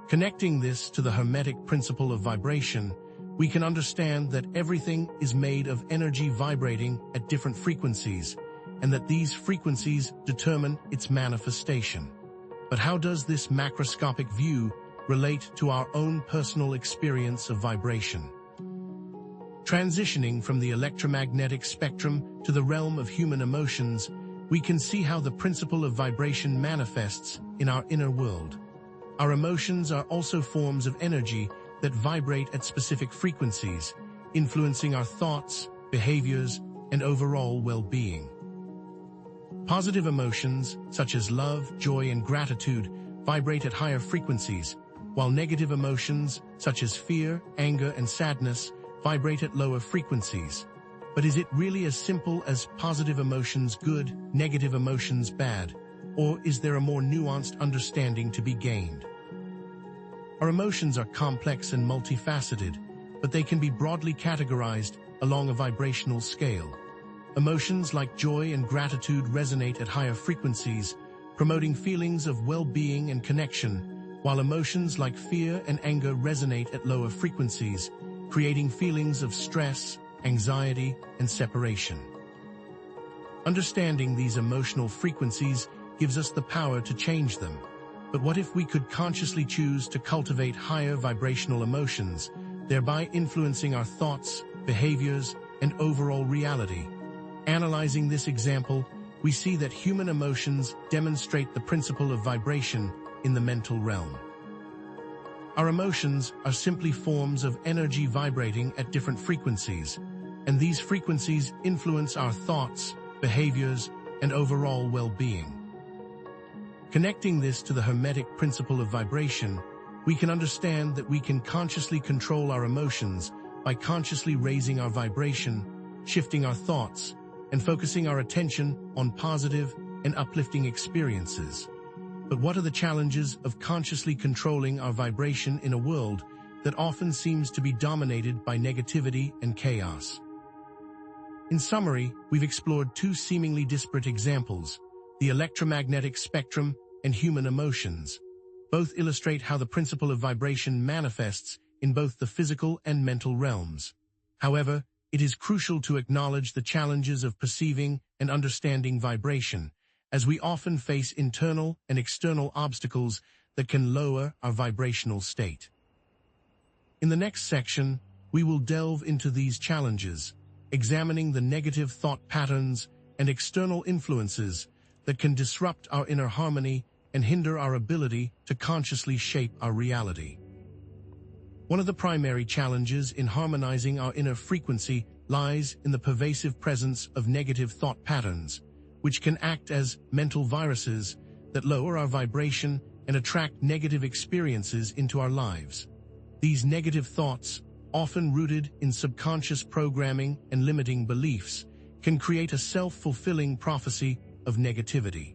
Connecting this to the Hermetic principle of vibration, we can understand that everything is made of energy vibrating at different frequencies, and that these frequencies determine its manifestation. But how does this macroscopic view relate to our own personal experience of vibration? Transitioning from the electromagnetic spectrum to the realm of human emotions, we can see how the principle of vibration manifests in our inner world. Our emotions are also forms of energy that vibrate at specific frequencies, influencing our thoughts, behaviors, and overall well-being. Positive emotions, such as love, joy, and gratitude, vibrate at higher frequencies, while negative emotions, such as fear, anger, and sadness, vibrate at lower frequencies. But is it really as simple as positive emotions good, negative emotions bad, or is there a more nuanced understanding to be gained? Our emotions are complex and multifaceted, but they can be broadly categorized along a vibrational scale. Emotions like joy and gratitude resonate at higher frequencies, promoting feelings of well-being and connection, while emotions like fear and anger resonate at lower frequencies, creating feelings of stress, anxiety, and separation. Understanding these emotional frequencies gives us the power to change them. But what if we could consciously choose to cultivate higher vibrational emotions, thereby influencing our thoughts, behaviors, and overall reality? Analyzing this example, we see that human emotions demonstrate the principle of vibration in the mental realm. Our emotions are simply forms of energy vibrating at different frequencies, and these frequencies influence our thoughts, behaviors, and overall well-being. Connecting this to the Hermetic principle of vibration, we can understand that we can consciously control our emotions by consciously raising our vibration, shifting our thoughts, and focusing our attention on positive and uplifting experiences. But what are the challenges of consciously controlling our vibration in a world that often seems to be dominated by negativity and chaos? In summary, we've explored two seemingly disparate examples, the electromagnetic spectrum and human emotions. Both illustrate how the principle of vibration manifests in both the physical and mental realms. However, it is crucial to acknowledge the challenges of perceiving and understanding vibration, as we often face internal and external obstacles that can lower our vibrational state. In the next section, we will delve into these challenges, examining the negative thought patterns and external influences that can disrupt our inner harmony and hinder our ability to consciously shape our reality. One of the primary challenges in harmonizing our inner frequency lies in the pervasive presence of negative thought patterns, which can act as mental viruses that lower our vibration and attract negative experiences into our lives. These negative thoughts, often rooted in subconscious programming and limiting beliefs, can create a self-fulfilling prophecy of negativity.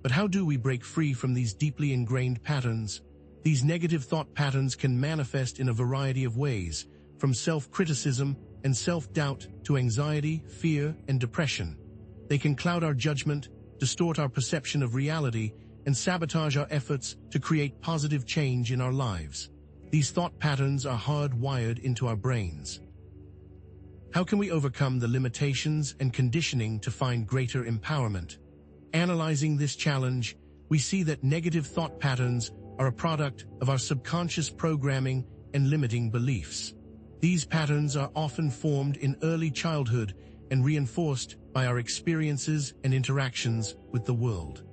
But how do we break free from these deeply ingrained patterns? These negative thought patterns can manifest in a variety of ways, from self-criticism and self-doubt to anxiety, fear, and depression. They can cloud our judgment, distort our perception of reality, and sabotage our efforts to create positive change in our lives. These thought patterns are hardwired into our brains. How can we overcome the limitations and conditioning to find greater empowerment? Analyzing this challenge, we see that negative thought patterns are a product of our subconscious programming and limiting beliefs. These patterns are often formed in early childhood and reinforced by our experiences and interactions with the world.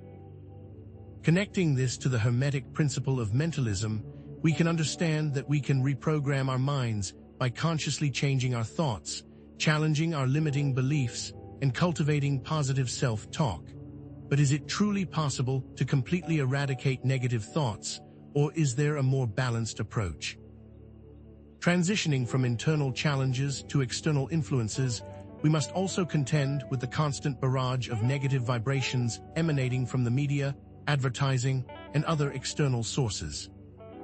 Connecting this to the Hermetic principle of mentalism, we can understand that we can reprogram our minds by consciously changing our thoughts, challenging our limiting beliefs, and cultivating positive self-talk. But is it truly possible to completely eradicate negative thoughts, or is there a more balanced approach? Transitioning from internal challenges to external influences, we must also contend with the constant barrage of negative vibrations emanating from the media, advertising, and other external sources.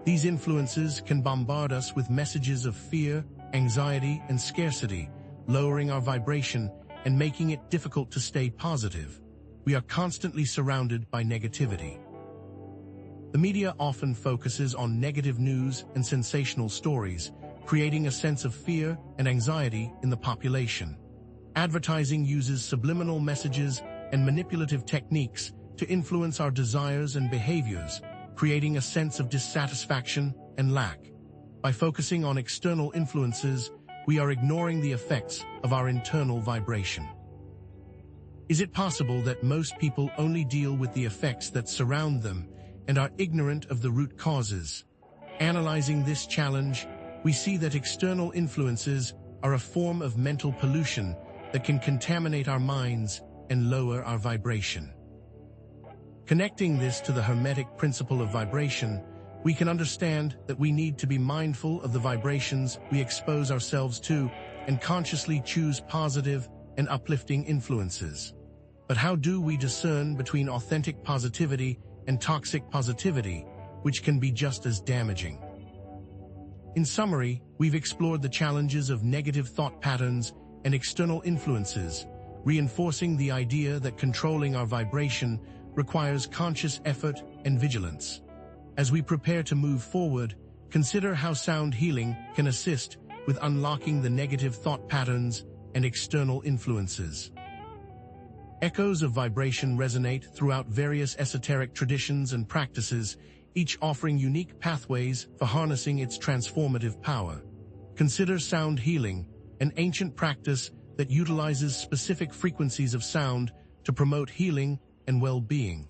These influences can bombard us with messages of fear, anxiety, and scarcity, lowering our vibration and making it difficult to stay positive. We are constantly surrounded by negativity. The media often focuses on negative news and sensational stories, creating a sense of fear and anxiety in the population. Advertising uses subliminal messages and manipulative techniques to influence our desires and behaviors, creating a sense of dissatisfaction and lack. By focusing on external influences, we are ignoring the effects of our internal vibration. Is it possible that most people only deal with the effects that surround them and are ignorant of the root causes? Analyzing this challenge, we see that external influences are a form of mental pollution that can contaminate our minds and lower our vibration. Connecting this to the Hermetic principle of vibration, we can understand that we need to be mindful of the vibrations we expose ourselves to and consciously choose positive and uplifting influences. But how do we discern between authentic positivity and toxic positivity, which can be just as damaging? In summary, we've explored the challenges of negative thought patterns and external influences, reinforcing the idea that controlling our vibration requires conscious effort and vigilance. As we prepare to move forward, consider how sound healing can assist with unlocking the negative thought patterns and external influences. Echoes of vibration resonate throughout various esoteric traditions and practices, each offering unique pathways for harnessing its transformative power. Consider sound healing, an ancient practice that utilizes specific frequencies of sound to promote healing and well-being.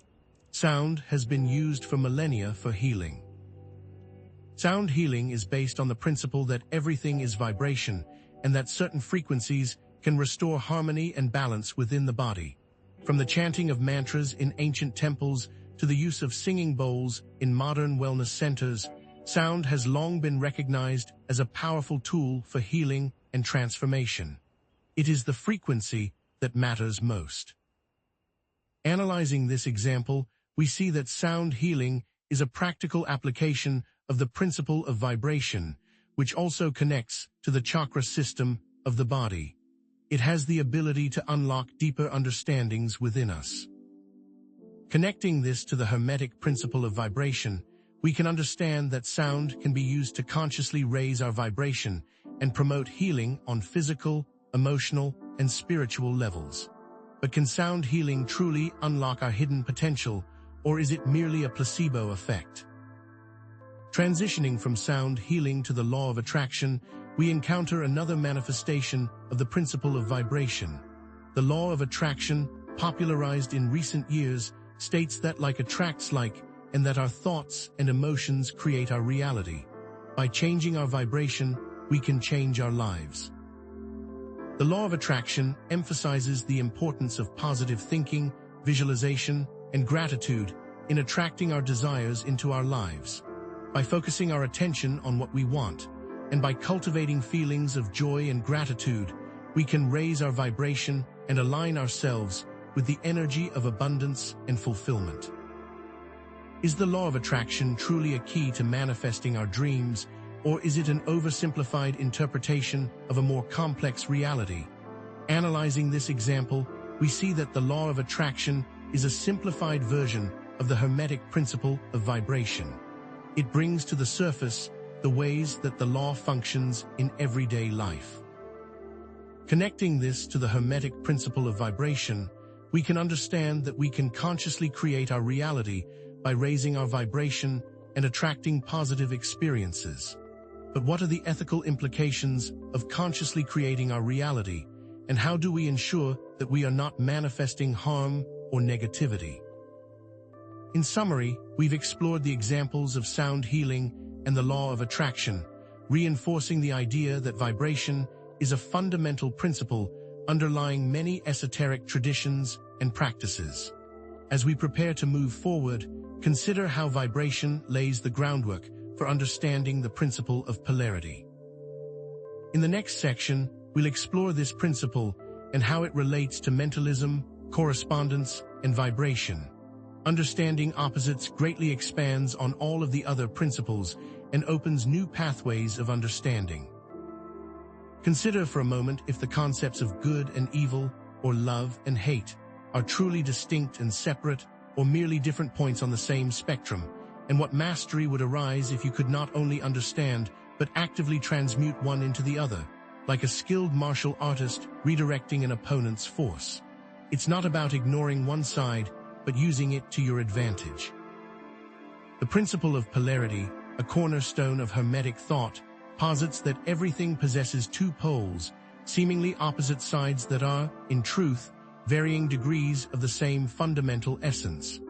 Sound has been used for millennia for healing. Sound healing is based on the principle that everything is vibration and that certain frequencies can restore harmony and balance within the body. From the chanting of mantras in ancient temples to the use of singing bowls in modern wellness centers, sound has long been recognized as a powerful tool for healing and transformation. It is the frequency that matters most. Analyzing this example, we see that sound healing is a practical application of the principle of vibration, which also connects to the chakra system of the body. It has the ability to unlock deeper understandings within us. Connecting this to the Hermetic principle of vibration, we can understand that sound can be used to consciously raise our vibration and promote healing on physical, emotional, and spiritual levels. But can sound healing truly unlock our hidden potential, or is it merely a placebo effect? Transitioning from sound healing to the law of attraction, we encounter another manifestation of the principle of vibration. The law of attraction, popularized in recent years, states that like attracts like, and that our thoughts and emotions create our reality. By changing our vibration, we can change our lives. The law of attraction emphasizes the importance of positive thinking, visualization, and gratitude in attracting our desires into our lives. By focusing our attention on what we want, and by cultivating feelings of joy and gratitude, we can raise our vibration and align ourselves with the energy of abundance and fulfillment. Is the law of attraction truly a key to manifesting our dreams, or is it an oversimplified interpretation of a more complex reality? Analyzing this example, we see that the law of attraction is a simplified version of the Hermetic principle of vibration. It brings to the surface the ways that the law functions in everyday life. Connecting this to the Hermetic principle of vibration, we can understand that we can consciously create our reality by raising our vibration and attracting positive experiences. But what are the ethical implications of consciously creating our reality, and how do we ensure that we are not manifesting harm or negativity? In summary, we've explored the examples of sound healing and the law of attraction, reinforcing the idea that vibration is a fundamental principle underlying many esoteric traditions and practices. As we prepare to move forward, consider how vibration lays the groundwork for understanding the principle of polarity. In the next section, we'll explore this principle and how it relates to mentalism, correspondence, and vibration. Understanding opposites greatly expands on all of the other principles and opens new pathways of understanding. Consider for a moment if the concepts of good and evil, or love and hate, are truly distinct and separate, or merely different points on the same spectrum, and what mastery would arise if you could not only understand, but actively transmute one into the other, like a skilled martial artist redirecting an opponent's force. It's not about ignoring one side, but using it to your advantage. The principle of polarity, a cornerstone of Hermetic thought, posits that everything possesses two poles, seemingly opposite sides that are, in truth, varying degrees of the same fundamental essence.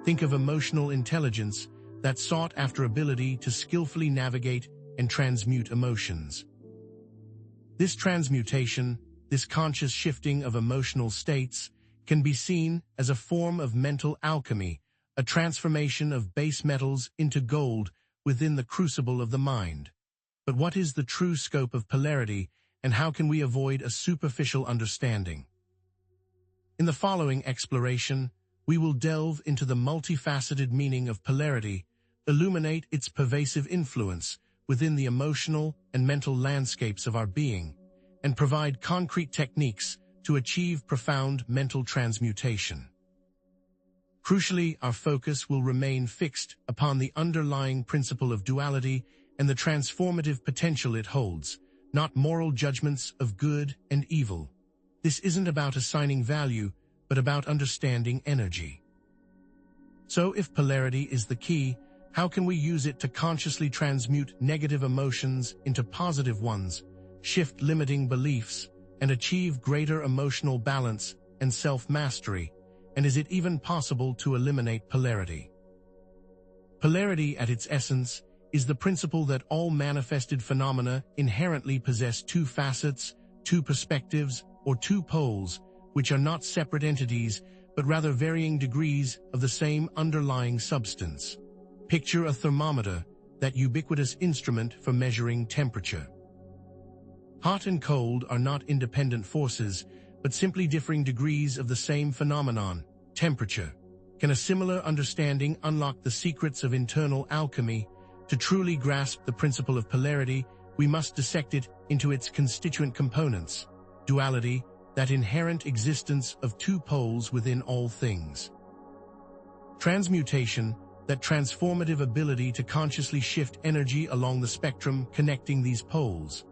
Think of emotional intelligence, that sought-after ability to skillfully navigate and transmute emotions. This transmutation, this conscious shifting of emotional states, can be seen as a form of mental alchemy, a transformation of base metals into gold within the crucible of the mind. But what is the true scope of polarity, and how can we avoid a superficial understanding? In the following exploration, we will delve into the multifaceted meaning of polarity, illuminate its pervasive influence within the emotional and mental landscapes of our being, and provide concrete techniques to achieve profound mental transmutation. Crucially, our focus will remain fixed upon the underlying principle of duality and the transformative potential it holds, not moral judgments of good and evil. This isn't about assigning value, but about understanding energy. So if polarity is the key, how can we use it to consciously transmute negative emotions into positive ones, shift limiting beliefs, and achieve greater emotional balance and self-mastery? And is it even possible to eliminate polarity? Polarity, at its essence, is the principle that all manifested phenomena inherently possess two facets, two perspectives, or two poles, which are not separate entities, but rather varying degrees of the same underlying substance. Picture a thermometer, that ubiquitous instrument for measuring temperature. Hot and cold are not independent forces, but simply differing degrees of the same phenomenon, temperature. Can a similar understanding unlock the secrets of internal alchemy? To truly grasp the principle of polarity, we must dissect it into its constituent components. Duality, that inherent existence of two poles within all things. Transmutation, that transformative ability to consciously shift energy along the spectrum connecting these poles.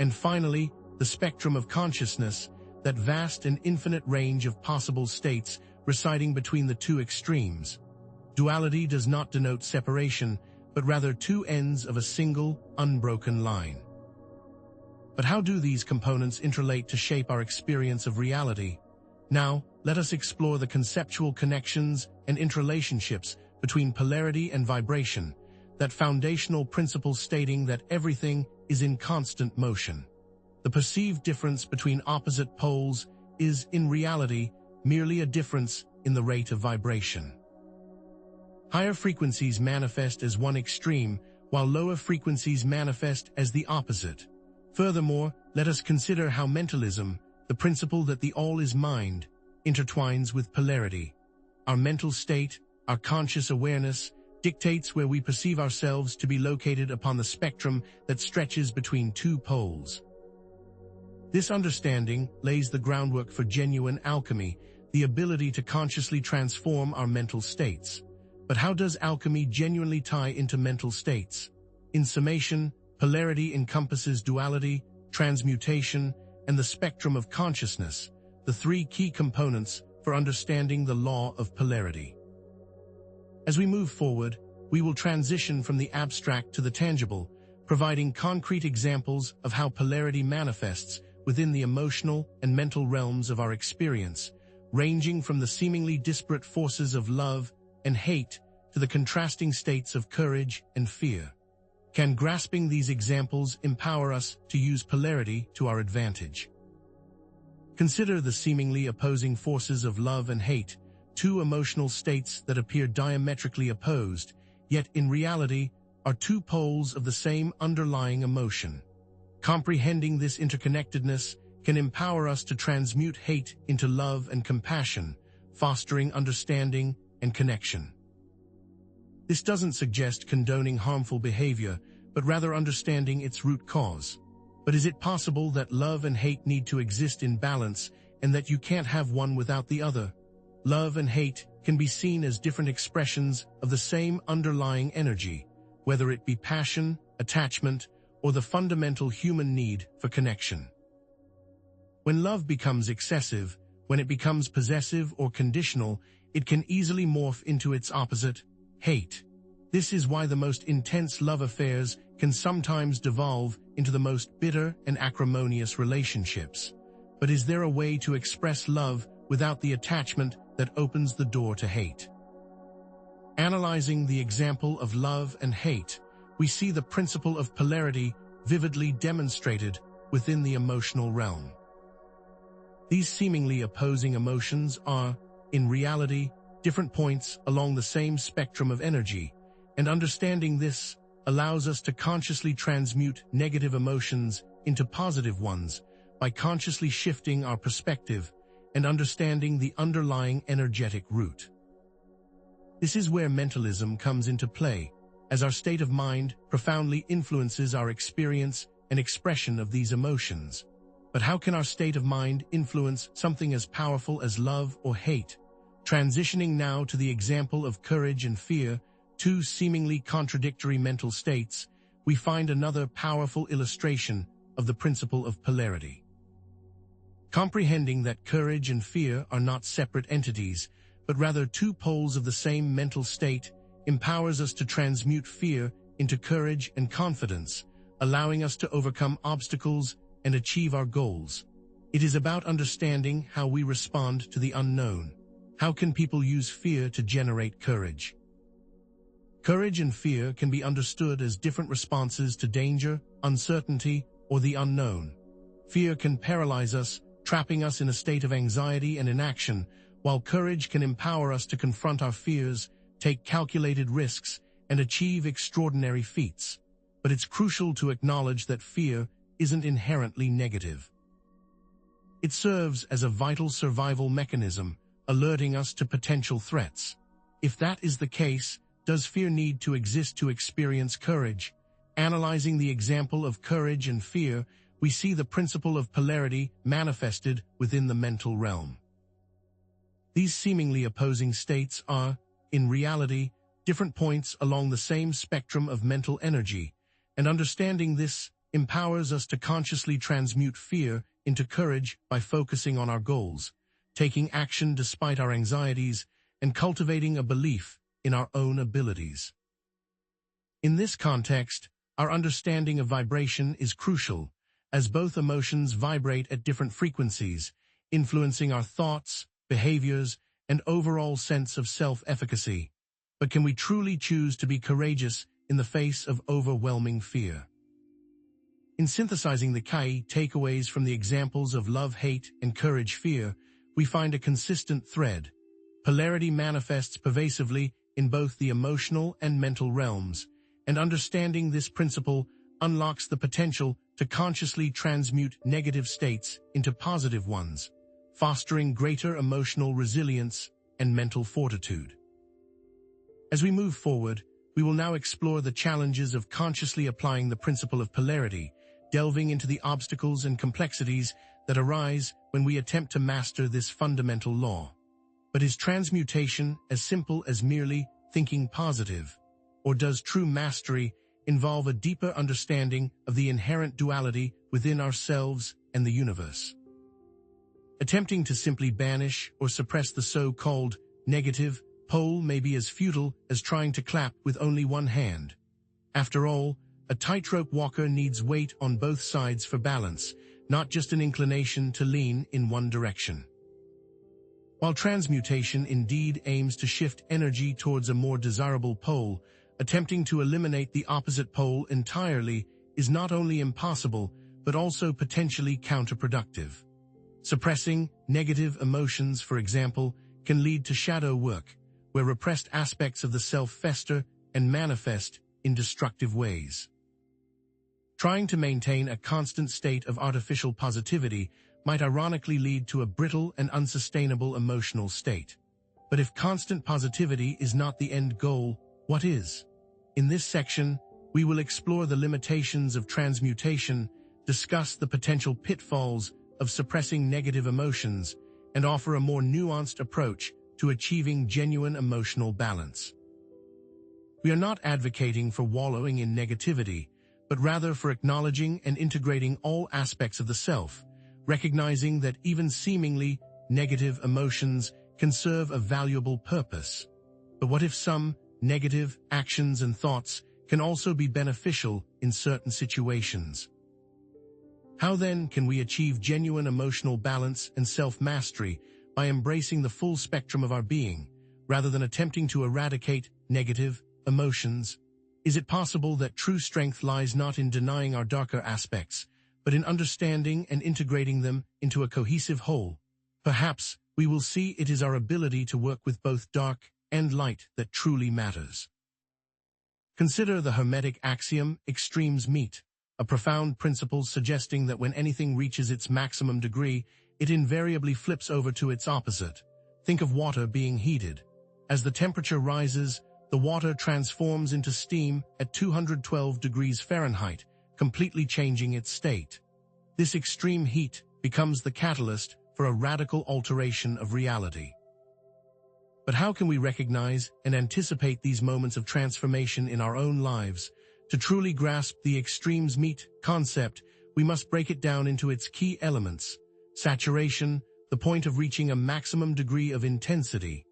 And finally, the spectrum of consciousness, that vast and infinite range of possible states residing between the two extremes. Duality does not denote separation, but rather two ends of a single, unbroken line. But how do these components interrelate to shape our experience of reality? Now, let us explore the conceptual connections and interrelationships between polarity and vibration, that foundational principle stating that everything is in constant motion. The perceived difference between opposite poles is, in reality, merely a difference in the rate of vibration. Higher frequencies manifest as one extreme, while lower frequencies manifest as the opposite. Furthermore, let us consider how mentalism, the principle that the all is mind, intertwines with polarity. Our mental state, our conscious awareness, dictates where we perceive ourselves to be located upon the spectrum that stretches between two poles. This understanding lays the groundwork for genuine alchemy, the ability to consciously transform our mental states. But how does alchemy genuinely tie into mental states? In summation, polarity encompasses duality, transmutation, and the spectrum of consciousness, the three key components for understanding the law of polarity. As we move forward, we will transition from the abstract to the tangible, providing concrete examples of how polarity manifests within the emotional and mental realms of our experience, ranging from the seemingly disparate forces of love and hate to the contrasting states of courage and fear. Can grasping these examples empower us to use polarity to our advantage? Consider the seemingly opposing forces of love and hate, two emotional states that appear diametrically opposed, yet in reality are two poles of the same underlying emotion. Comprehending this interconnectedness can empower us to transmute hate into love and compassion, fostering understanding and connection. This doesn't suggest condoning harmful behavior, but rather understanding its root cause. But is it possible that love and hate need to exist in balance, and that you can't have one without the other? Love and hate can be seen as different expressions of the same underlying energy, whether it be passion, attachment, or the fundamental human need for connection. When love becomes excessive, when it becomes possessive or conditional, it can easily morph into its opposite, hate. This is why the most intense love affairs can sometimes devolve into the most bitter and acrimonious relationships. But is there a way to express love without the attachment that opens the door to hate? Analyzing the example of love and hate, we see the principle of polarity vividly demonstrated within the emotional realm. These seemingly opposing emotions are, in reality, different points along the same spectrum of energy, and understanding this allows us to consciously transmute negative emotions into positive ones by consciously shifting our perspective and understanding the underlying energetic root. This is where mentalism comes into play, as our state of mind profoundly influences our experience and expression of these emotions. But how can our state of mind influence something as powerful as love or hate? Transitioning now to the example of courage and fear, two seemingly contradictory mental states, we find another powerful illustration of the principle of polarity. Comprehending that courage and fear are not separate entities, but rather two poles of the same mental state, empowers us to transmute fear into courage and confidence, allowing us to overcome obstacles and achieve our goals. It is about understanding how we respond to the unknown. How can people use fear to generate courage? Courage and fear can be understood as different responses to danger, uncertainty, or the unknown. Fear can paralyze us, trapping us in a state of anxiety and inaction, while courage can empower us to confront our fears, take calculated risks, and achieve extraordinary feats. But it's crucial to acknowledge that fear isn't inherently negative. It serves as a vital survival mechanism, alerting us to potential threats. If that is the case, does fear need to exist to experience courage? Analyzing the example of courage and fear, we see the principle of polarity manifested within the mental realm. These seemingly opposing states are, in reality, different points along the same spectrum of mental energy, and understanding this empowers us to consciously transmute fear into courage by focusing on our goals, taking action despite our anxieties, and cultivating a belief in our own abilities. In this context, our understanding of vibration is crucial, as both emotions vibrate at different frequencies, influencing our thoughts, behaviors, and overall sense of self-efficacy. But can we truly choose to be courageous in the face of overwhelming fear? In synthesizing the key takeaways from the examples of love, hate, and courage, fear, we find a consistent thread. Polarity manifests pervasively in both the emotional and mental realms, and understanding this principle unlocks the potential to consciously transmute negative states into positive ones, fostering greater emotional resilience and mental fortitude. As we move forward, we will now explore the challenges of consciously applying the principle of polarity, delving into the obstacles and complexities that arise when we attempt to master this fundamental law. But is transmutation as simple as merely thinking positive? Or does true mastery involve a deeper understanding of the inherent duality within ourselves and the universe? Attempting to simply banish or suppress the so-called negative pole may be as futile as trying to clap with only one hand. After all, a tightrope walker needs weight on both sides for balance, not just an inclination to lean in one direction. While transmutation indeed aims to shift energy towards a more desirable pole, attempting to eliminate the opposite pole entirely is not only impossible, but also potentially counterproductive. Suppressing negative emotions, for example, can lead to shadow work, where repressed aspects of the self fester and manifest in destructive ways. Trying to maintain a constant state of artificial positivity might ironically lead to a brittle and unsustainable emotional state. But if constant positivity is not the end goal, what is? In this section, we will explore the limitations of transmutation, discuss the potential pitfalls of suppressing negative emotions, and offer a more nuanced approach to achieving genuine emotional balance. We are not advocating for wallowing in negativity, but rather for acknowledging and integrating all aspects of the self, recognizing that even seemingly negative emotions can serve a valuable purpose. But what if some negative actions and thoughts can also be beneficial in certain situations? How then can we achieve genuine emotional balance and self-mastery by embracing the full spectrum of our being, rather than attempting to eradicate negative emotions? Is it possible that true strength lies not in denying our darker aspects, but in understanding and integrating them into a cohesive whole? Perhaps we will see it is our ability to work with both dark and light that truly matters. Consider the Hermetic axiom, extremes meet, a profound principle suggesting that when anything reaches its maximum degree, it invariably flips over to its opposite. Think of water being heated. As the temperature rises, the water transforms into steam at 212 degrees Fahrenheit, completely changing its state. This extreme heat becomes the catalyst for a radical alteration of reality. But how can we recognize and anticipate these moments of transformation in our own lives? To truly grasp the extremes meet concept, we must break it down into its key elements: saturation, the point of reaching a maximum degree of intensity;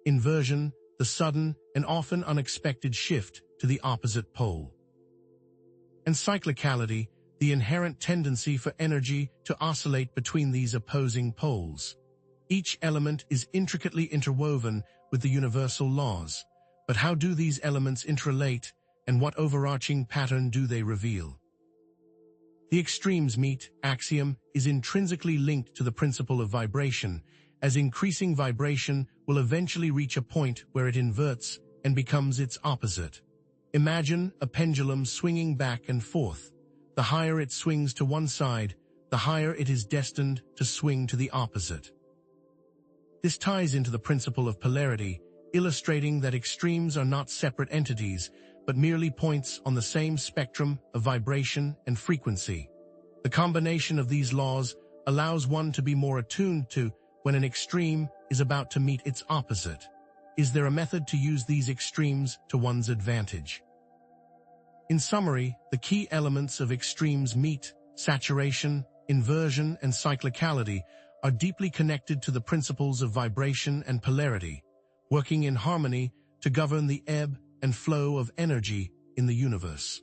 inversion, the sudden and often unexpected shift to the opposite pole; and cyclicality, the inherent tendency for energy to oscillate between these opposing poles. Each element is intricately interwoven with the universal laws. But how do these elements interrelate, and what overarching pattern do they reveal? The extremes meet axiom is intrinsically linked to the principle of vibration, as increasing vibration will eventually reach a point where it inverts and becomes its opposite. Imagine a pendulum swinging back and forth. The higher it swings to one side, the higher it is destined to swing to the opposite. This ties into the principle of polarity, illustrating that extremes are not separate entities, but merely points on the same spectrum of vibration and frequency. The combination of these laws allows one to be more attuned to when an extreme is about to meet its opposite. Is there a method to use these extremes to one's advantage? In summary, the key elements of extremes meet, saturation, inversion, and cyclicality, are deeply connected to the principles of vibration and polarity, working in harmony to govern the ebb and flow of energy in the universe.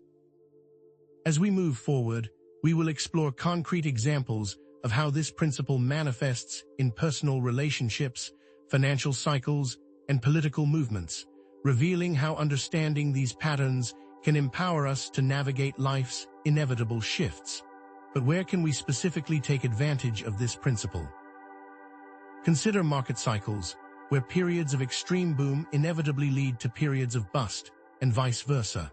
As we move forward, we will explore concrete examples of how this principle manifests in personal relationships, financial cycles, and political movements, revealing how understanding these patterns can empower us to navigate life's inevitable shifts. But where can we specifically take advantage of this principle? Consider market cycles, where periods of extreme boom inevitably lead to periods of bust, and vice versa.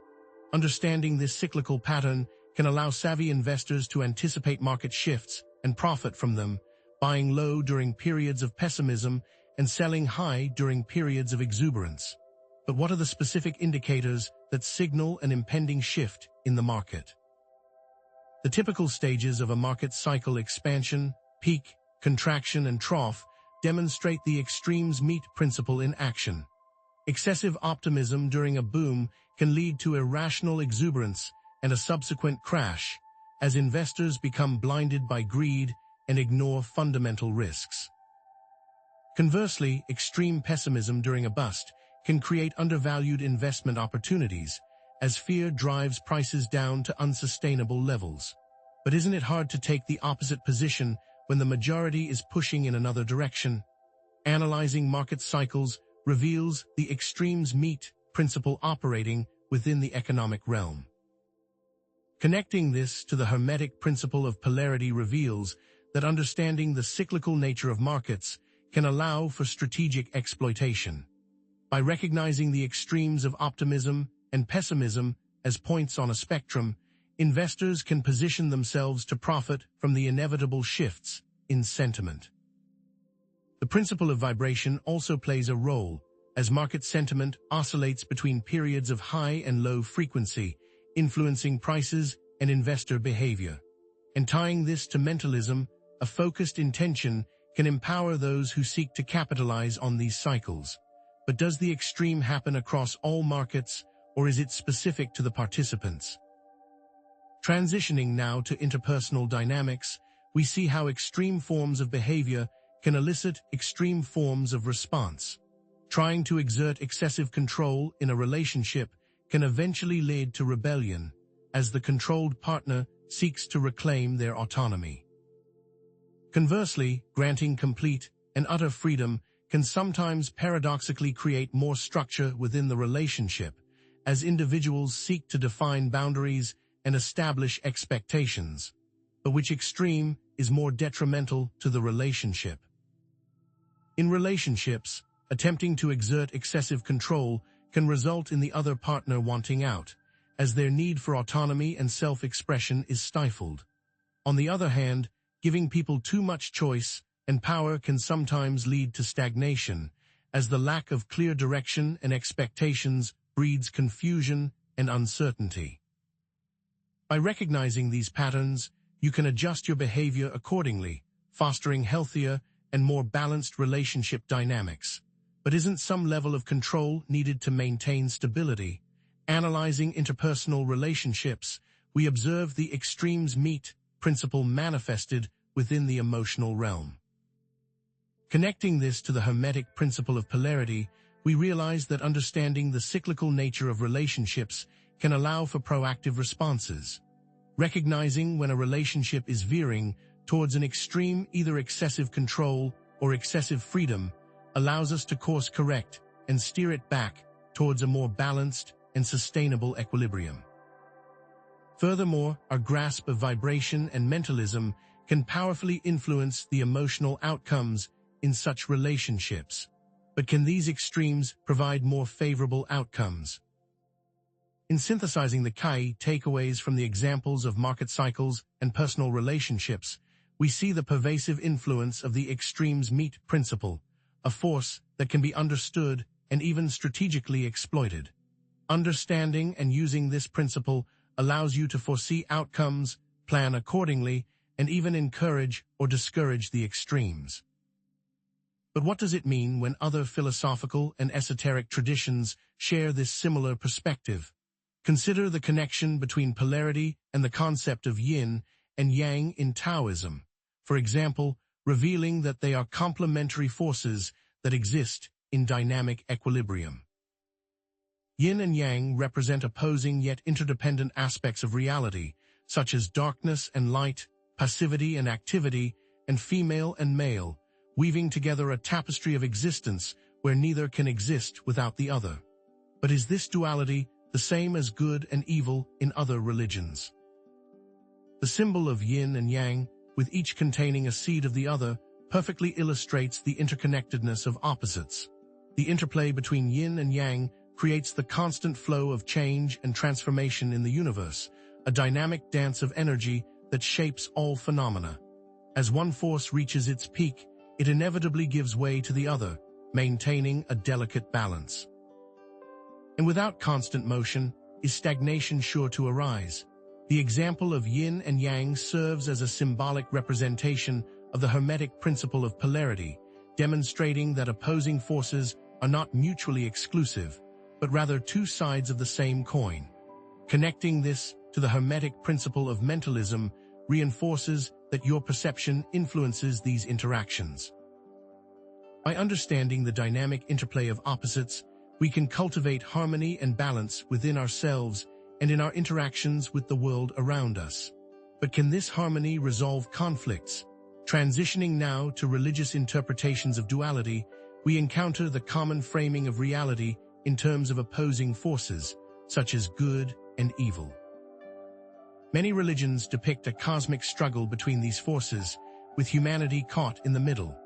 Understanding this cyclical pattern can allow savvy investors to anticipate market shifts and profit from them, buying low during periods of pessimism and selling high during periods of exuberance. But what are the specific indicators that signal an impending shift in the market? The typical stages of a market cycle: expansion, peak, contraction, and trough, demonstrate the extremes meet principle in action. Excessive optimism during a boom can lead to irrational exuberance and a subsequent crash, as investors become blinded by greed and ignore fundamental risks. Conversely, extreme pessimism during a bust can create undervalued investment opportunities, as fear drives prices down to unsustainable levels. But isn't it hard to take the opposite position when the majority is pushing in another direction? Analyzing market cycles reveals the extremes meet principle operating within the economic realm. Connecting this to the Hermetic principle of polarity reveals that understanding the cyclical nature of markets can allow for strategic exploitation. By recognizing the extremes of optimism and pessimism as points on a spectrum, investors can position themselves to profit from the inevitable shifts in sentiment. The principle of vibration also plays a role, as market sentiment oscillates between periods of high and low frequency, influencing prices and investor behavior. And tying this to mentalism, a focused intention can empower those who seek to capitalize on these cycles. But does the extreme happen across all markets, or is it specific to the participants? Transitioning now to interpersonal dynamics, we see how extreme forms of behavior can elicit extreme forms of response. Trying to exert excessive control in a relationship can eventually lead to rebellion, as the controlled partner seeks to reclaim their autonomy. Conversely, granting complete and utter freedom can sometimes paradoxically create more structure within the relationship, as individuals seek to define boundaries and establish expectations. But which extreme is more detrimental to the relationship? In relationships, attempting to exert excessive control can result in the other partner wanting out, as their need for autonomy and self-expression is stifled. On the other hand, giving people too much choice and power can sometimes lead to stagnation, as the lack of clear direction and expectations breeds confusion and uncertainty. By recognizing these patterns, you can adjust your behavior accordingly, fostering healthier and more balanced relationship dynamics. But isn't some level of control needed to maintain stability? Analyzing interpersonal relationships, we observe the extremes meet principle manifested within the emotional realm. Connecting this to the Hermetic principle of polarity, we realize that understanding the cyclical nature of relationships can allow for proactive responses. Recognizing when a relationship is veering towards an extreme, either excessive control or excessive freedom, allows us to course correct and steer it back towards a more balanced and sustainable equilibrium. Furthermore, our grasp of vibration and mentalism can powerfully influence the emotional outcomes in such relationships. But can these extremes provide more favorable outcomes? In synthesizing the key takeaways from the examples of market cycles and personal relationships, we see the pervasive influence of the extremes meet principle, a force that can be understood and even strategically exploited. Understanding and using this principle allows you to foresee outcomes, plan accordingly, and even encourage or discourage the extremes. But what does it mean when other philosophical and esoteric traditions share this similar perspective? Consider the connection between polarity and the concept of yin and yang in Taoism, for example, revealing that they are complementary forces that exist in dynamic equilibrium. Yin and yang represent opposing yet interdependent aspects of reality, such as darkness and light, passivity and activity, and female and male, weaving together a tapestry of existence where neither can exist without the other. But is this duality the same as good and evil in other religions? The symbol of yin and yang, with each containing a seed of the other, perfectly illustrates the interconnectedness of opposites. The interplay between yin and yang creates the constant flow of change and transformation in the universe, a dynamic dance of energy that shapes all phenomena. As one force reaches its peak, it inevitably gives way to the other, maintaining a delicate balance. And without constant motion, is stagnation sure to arise? The example of yin and yang serves as a symbolic representation of the Hermetic principle of polarity, demonstrating that opposing forces are not mutually exclusive, but rather two sides of the same coin. Connecting this to the Hermetic principle of mentalism reinforces that your perception influences these interactions. By understanding the dynamic interplay of opposites, we can cultivate harmony and balance within ourselves and in our interactions with the world around us. But can this harmony resolve conflicts? Transitioning now to religious interpretations of duality, we encounter the common framing of reality in terms of opposing forces, such as good and evil. Many religions depict a cosmic struggle between these forces, with humanity caught in the middle.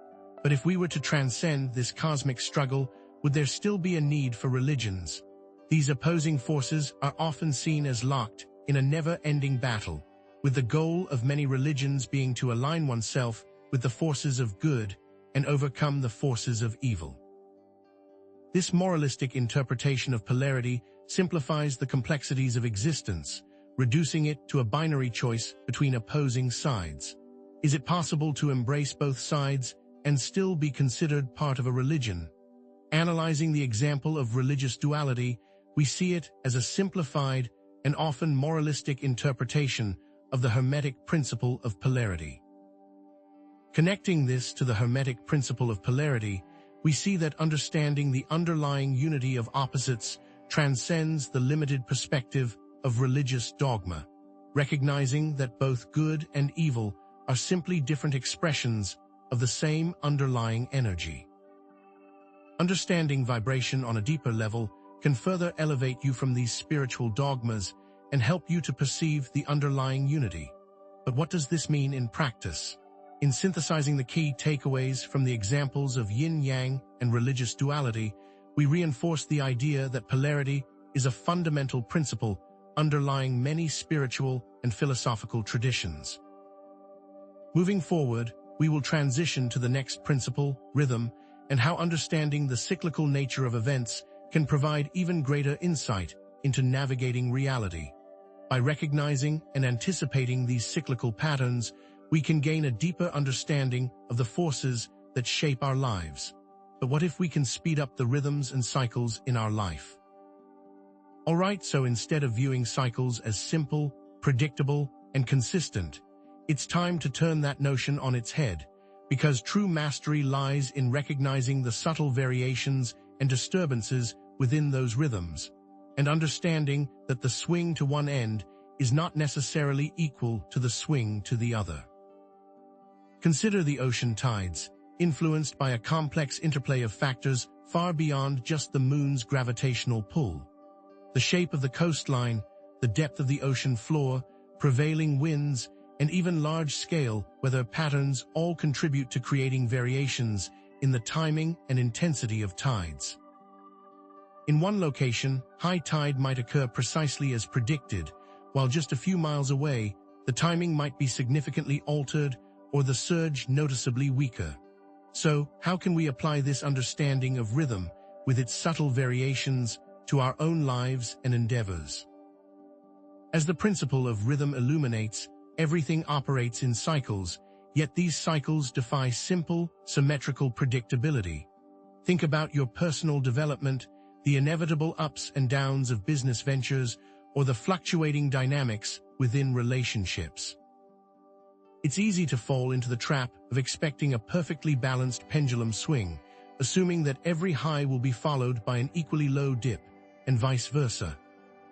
But if we were to transcend this cosmic struggle, would there still be a need for religions? These opposing forces are often seen as locked in a never-ending battle, with the goal of many religions being to align oneself with the forces of good and overcome the forces of evil. This moralistic interpretation of polarity simplifies the complexities of existence, reducing it to a binary choice between opposing sides. Is it possible to embrace both sides and still be considered part of a religion? Analyzing the example of religious duality, we see it as a simplified and often moralistic interpretation of the Hermetic principle of polarity. Connecting this to the Hermetic principle of polarity, we see that understanding the underlying unity of opposites transcends the limited perspective of religious dogma, recognizing that both good and evil are simply different expressions of the same underlying energy. Understanding vibration on a deeper level can further elevate you from these spiritual dogmas and help you to perceive the underlying unity. But what does this mean in practice? In synthesizing the key takeaways from the examples of yin-yang and religious duality, we reinforce the idea that polarity is a fundamental principle underlying many spiritual and philosophical traditions. Moving forward, we will transition to the next principle, rhythm, and how understanding the cyclical nature of events can provide even greater insight into navigating reality. By recognizing and anticipating these cyclical patterns, we can gain a deeper understanding of the forces that shape our lives. But what if we can speed up the rhythms and cycles in our life? Alright, so instead of viewing cycles as simple, predictable, and consistent, it's time to turn that notion on its head, because true mastery lies in recognizing the subtle variations and disturbances within those rhythms, and understanding that the swing to one end is not necessarily equal to the swing to the other. Consider the ocean tides, influenced by a complex interplay of factors far beyond just the moon's gravitational pull. The shape of the coastline, the depth of the ocean floor, prevailing winds, and even large-scale weather patterns all contribute to creating variations in the timing and intensity of tides. In one location, high tide might occur precisely as predicted, while just a few miles away, the timing might be significantly altered or the surge noticeably weaker. So, how can we apply this understanding of rhythm with its subtle variations to our own lives and endeavors? As the principle of rhythm illuminates, everything operates in cycles, yet these cycles defy simple, symmetrical predictability. Think about your personal development, the inevitable ups and downs of business ventures, or the fluctuating dynamics within relationships. It's easy to fall into the trap of expecting a perfectly balanced pendulum swing, assuming that every high will be followed by an equally low dip, and vice versa.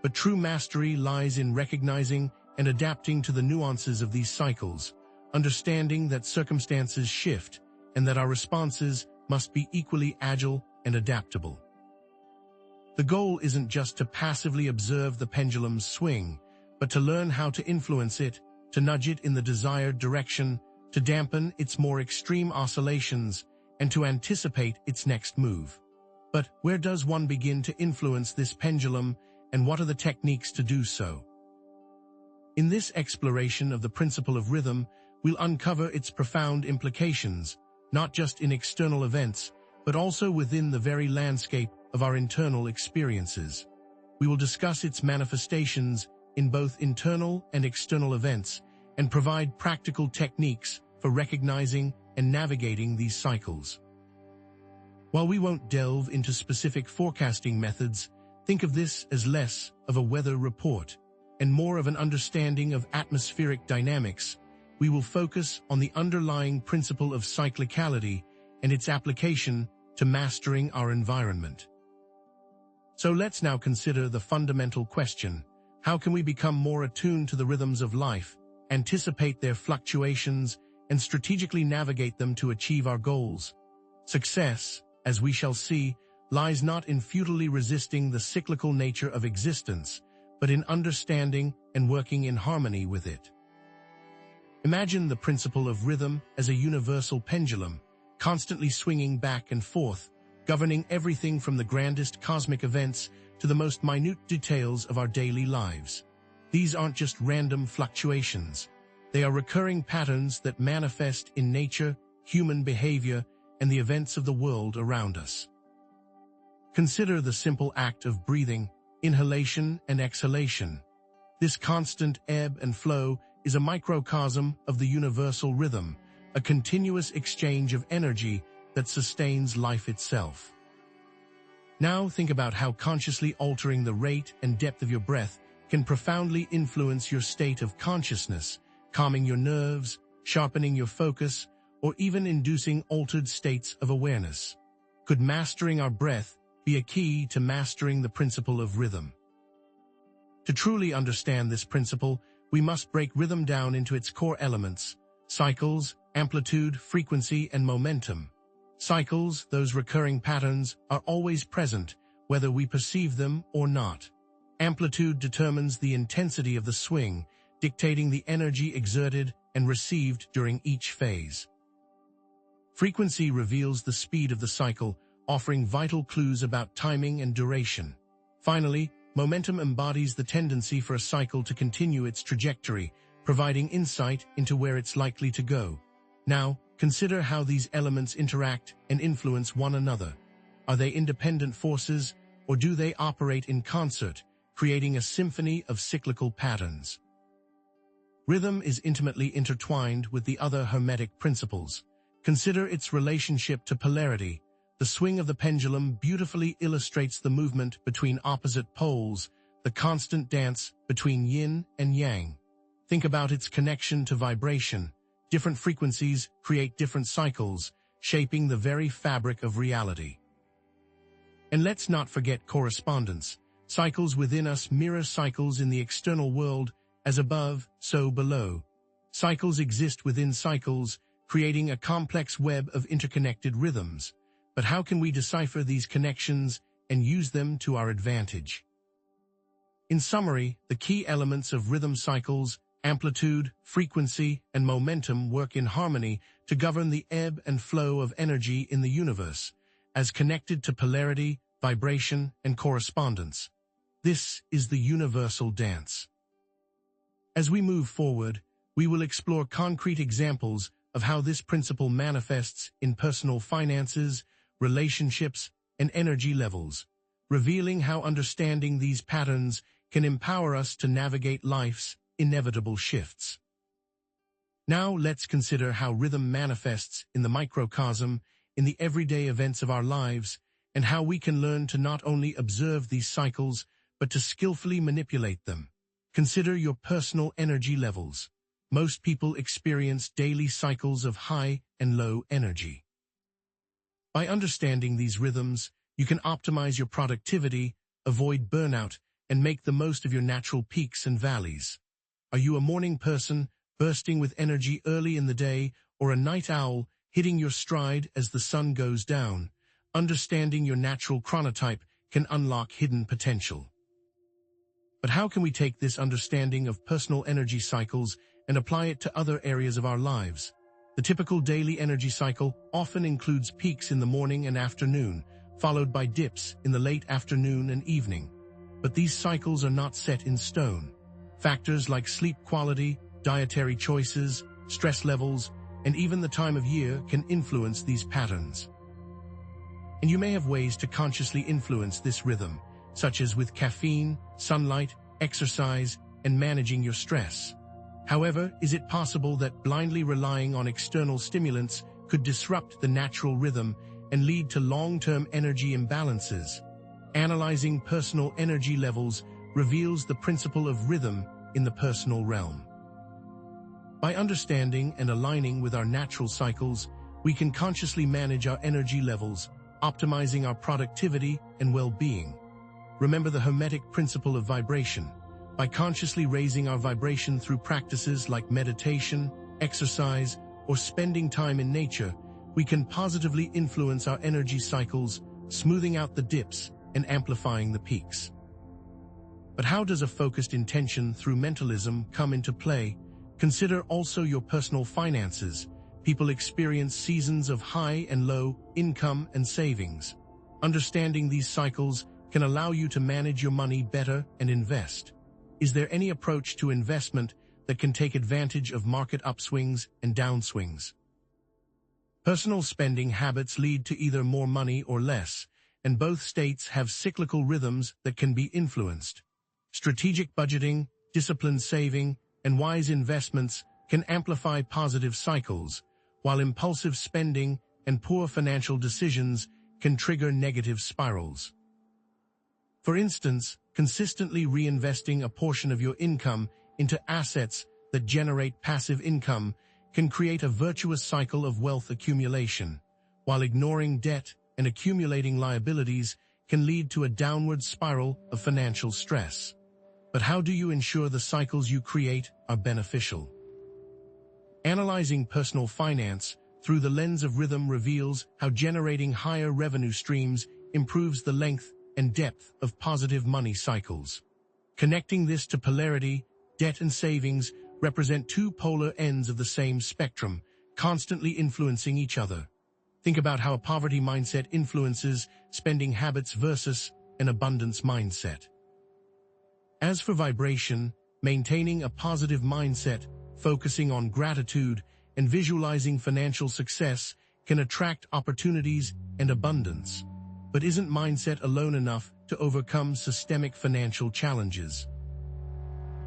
But true mastery lies in recognizing and adapting to the nuances of these cycles, understanding that circumstances shift and that our responses must be equally agile and adaptable. The goal isn't just to passively observe the pendulum's swing, but to learn how to influence it, to nudge it in the desired direction, to dampen its more extreme oscillations, and to anticipate its next move. But where does one begin to influence this pendulum, and what are the techniques to do so? In this exploration of the principle of rhythm, we'll uncover its profound implications, not just in external events, but also within the very landscape of our internal experiences. We will discuss its manifestations in both internal and external events, and provide practical techniques for recognizing and navigating these cycles. While we won't delve into specific forecasting methods, think of this as less of a weather report and more of an understanding of atmospheric dynamics. We will focus on the underlying principle of cyclicality and its application to mastering our environment. So let's now consider the fundamental question: how can we become more attuned to the rhythms of life, anticipate their fluctuations, and strategically navigate them to achieve our goals? Success, as we shall see, lies not in futilely resisting the cyclical nature of existence, but in understanding and working in harmony with it. Imagine the principle of rhythm as a universal pendulum, constantly swinging back and forth, governing everything from the grandest cosmic events to the most minute details of our daily lives. These aren't just random fluctuations. They are recurring patterns that manifest in nature, human behavior, and the events of the world around us. Consider the simple act of breathing, inhalation and exhalation. This constant ebb and flow is a microcosm of the universal rhythm, a continuous exchange of energy that sustains life itself. Now think about how consciously altering the rate and depth of your breath can profoundly influence your state of consciousness, calming your nerves, sharpening your focus, or even inducing altered states of awareness. Could mastering our breath be a key to mastering the principle of rhythm? To truly understand this principle, we must break rhythm down into its core elements: cycles, amplitude, frequency, and momentum. Cycles, those recurring patterns, are always present, whether we perceive them or not. Amplitude determines the intensity of the swing, dictating the energy exerted and received during each phase. Frequency reveals the speed of the cycle, offering vital clues about timing and duration. Finally, momentum embodies the tendency for a cycle to continue its trajectory, providing insight into where it's likely to go. Now, consider how these elements interact and influence one another. Are they independent forces, or do they operate in concert, creating a symphony of cyclical patterns? Rhythm is intimately intertwined with the other Hermetic principles. Consider its relationship to polarity. The swing of the pendulum beautifully illustrates the movement between opposite poles, the constant dance between yin and yang. Think about its connection to vibration. Different frequencies create different cycles, shaping the very fabric of reality. And let's not forget correspondence. Cycles within us mirror cycles in the external world, as above, so below. Cycles exist within cycles, creating a complex web of interconnected rhythms. But how can we decipher these connections and use them to our advantage? In summary, the key elements of rhythm cycles, amplitude, frequency, and momentum work in harmony to govern the ebb and flow of energy in the universe, as connected to polarity, vibration, and correspondence. This is the universal dance. As we move forward, we will explore concrete examples of how this principle manifests in personal finances, relationships, and energy levels, revealing how understanding these patterns can empower us to navigate life's inevitable shifts. Now let's consider how rhythm manifests in the microcosm, in the everyday events of our lives, and how we can learn to not only observe these cycles, but to skillfully manipulate them. Consider your personal energy levels. Most people experience daily cycles of high and low energy. By understanding these rhythms, you can optimize your productivity, avoid burnout, and make the most of your natural peaks and valleys. Are you a morning person, bursting with energy early in the day, or a night owl, hitting your stride as the sun goes down? Understanding your natural chronotype can unlock hidden potential. But how can we take this understanding of personal energy cycles and apply it to other areas of our lives? The typical daily energy cycle often includes peaks in the morning and afternoon, followed by dips in the late afternoon and evening. But these cycles are not set in stone. Factors like sleep quality, dietary choices, stress levels, and even the time of year can influence these patterns. And you may have ways to consciously influence this rhythm, such as with caffeine, sunlight, exercise, and managing your stress. However, is it possible that blindly relying on external stimulants could disrupt the natural rhythm and lead to long-term energy imbalances? Analyzing personal energy levels reveals the principle of rhythm in the personal realm. By understanding and aligning with our natural cycles, we can consciously manage our energy levels, optimizing our productivity and well-being. Remember the Hermetic principle of vibration. By consciously raising our vibration through practices like meditation, exercise, or spending time in nature, we can positively influence our energy cycles, smoothing out the dips and amplifying the peaks. But how does a focused intention through mentalism come into play? Consider also your personal finances. People experience seasons of high and low income and savings. Understanding these cycles can allow you to manage your money better and invest. Is there any approach to investment that can take advantage of market upswings and downswings? Personal spending habits lead to either more money or less, and both states have cyclical rhythms that can be influenced. Strategic budgeting, disciplined saving, and wise investments can amplify positive cycles, while impulsive spending and poor financial decisions can trigger negative spirals. For instance, consistently reinvesting a portion of your income into assets that generate passive income can create a virtuous cycle of wealth accumulation, while ignoring debt and accumulating liabilities can lead to a downward spiral of financial stress. But how do you ensure the cycles you create are beneficial? Analyzing personal finance through the lens of rhythm reveals how generating higher revenue streams improves the length and depth of positive money cycles. Connecting this to polarity, debt and savings represent two polar ends of the same spectrum, constantly influencing each other. Think about how a poverty mindset influences spending habits versus an abundance mindset. As for vibration, maintaining a positive mindset, focusing on gratitude, and visualizing financial success can attract opportunities and abundance. But isn't mindset alone enough to overcome systemic financial challenges?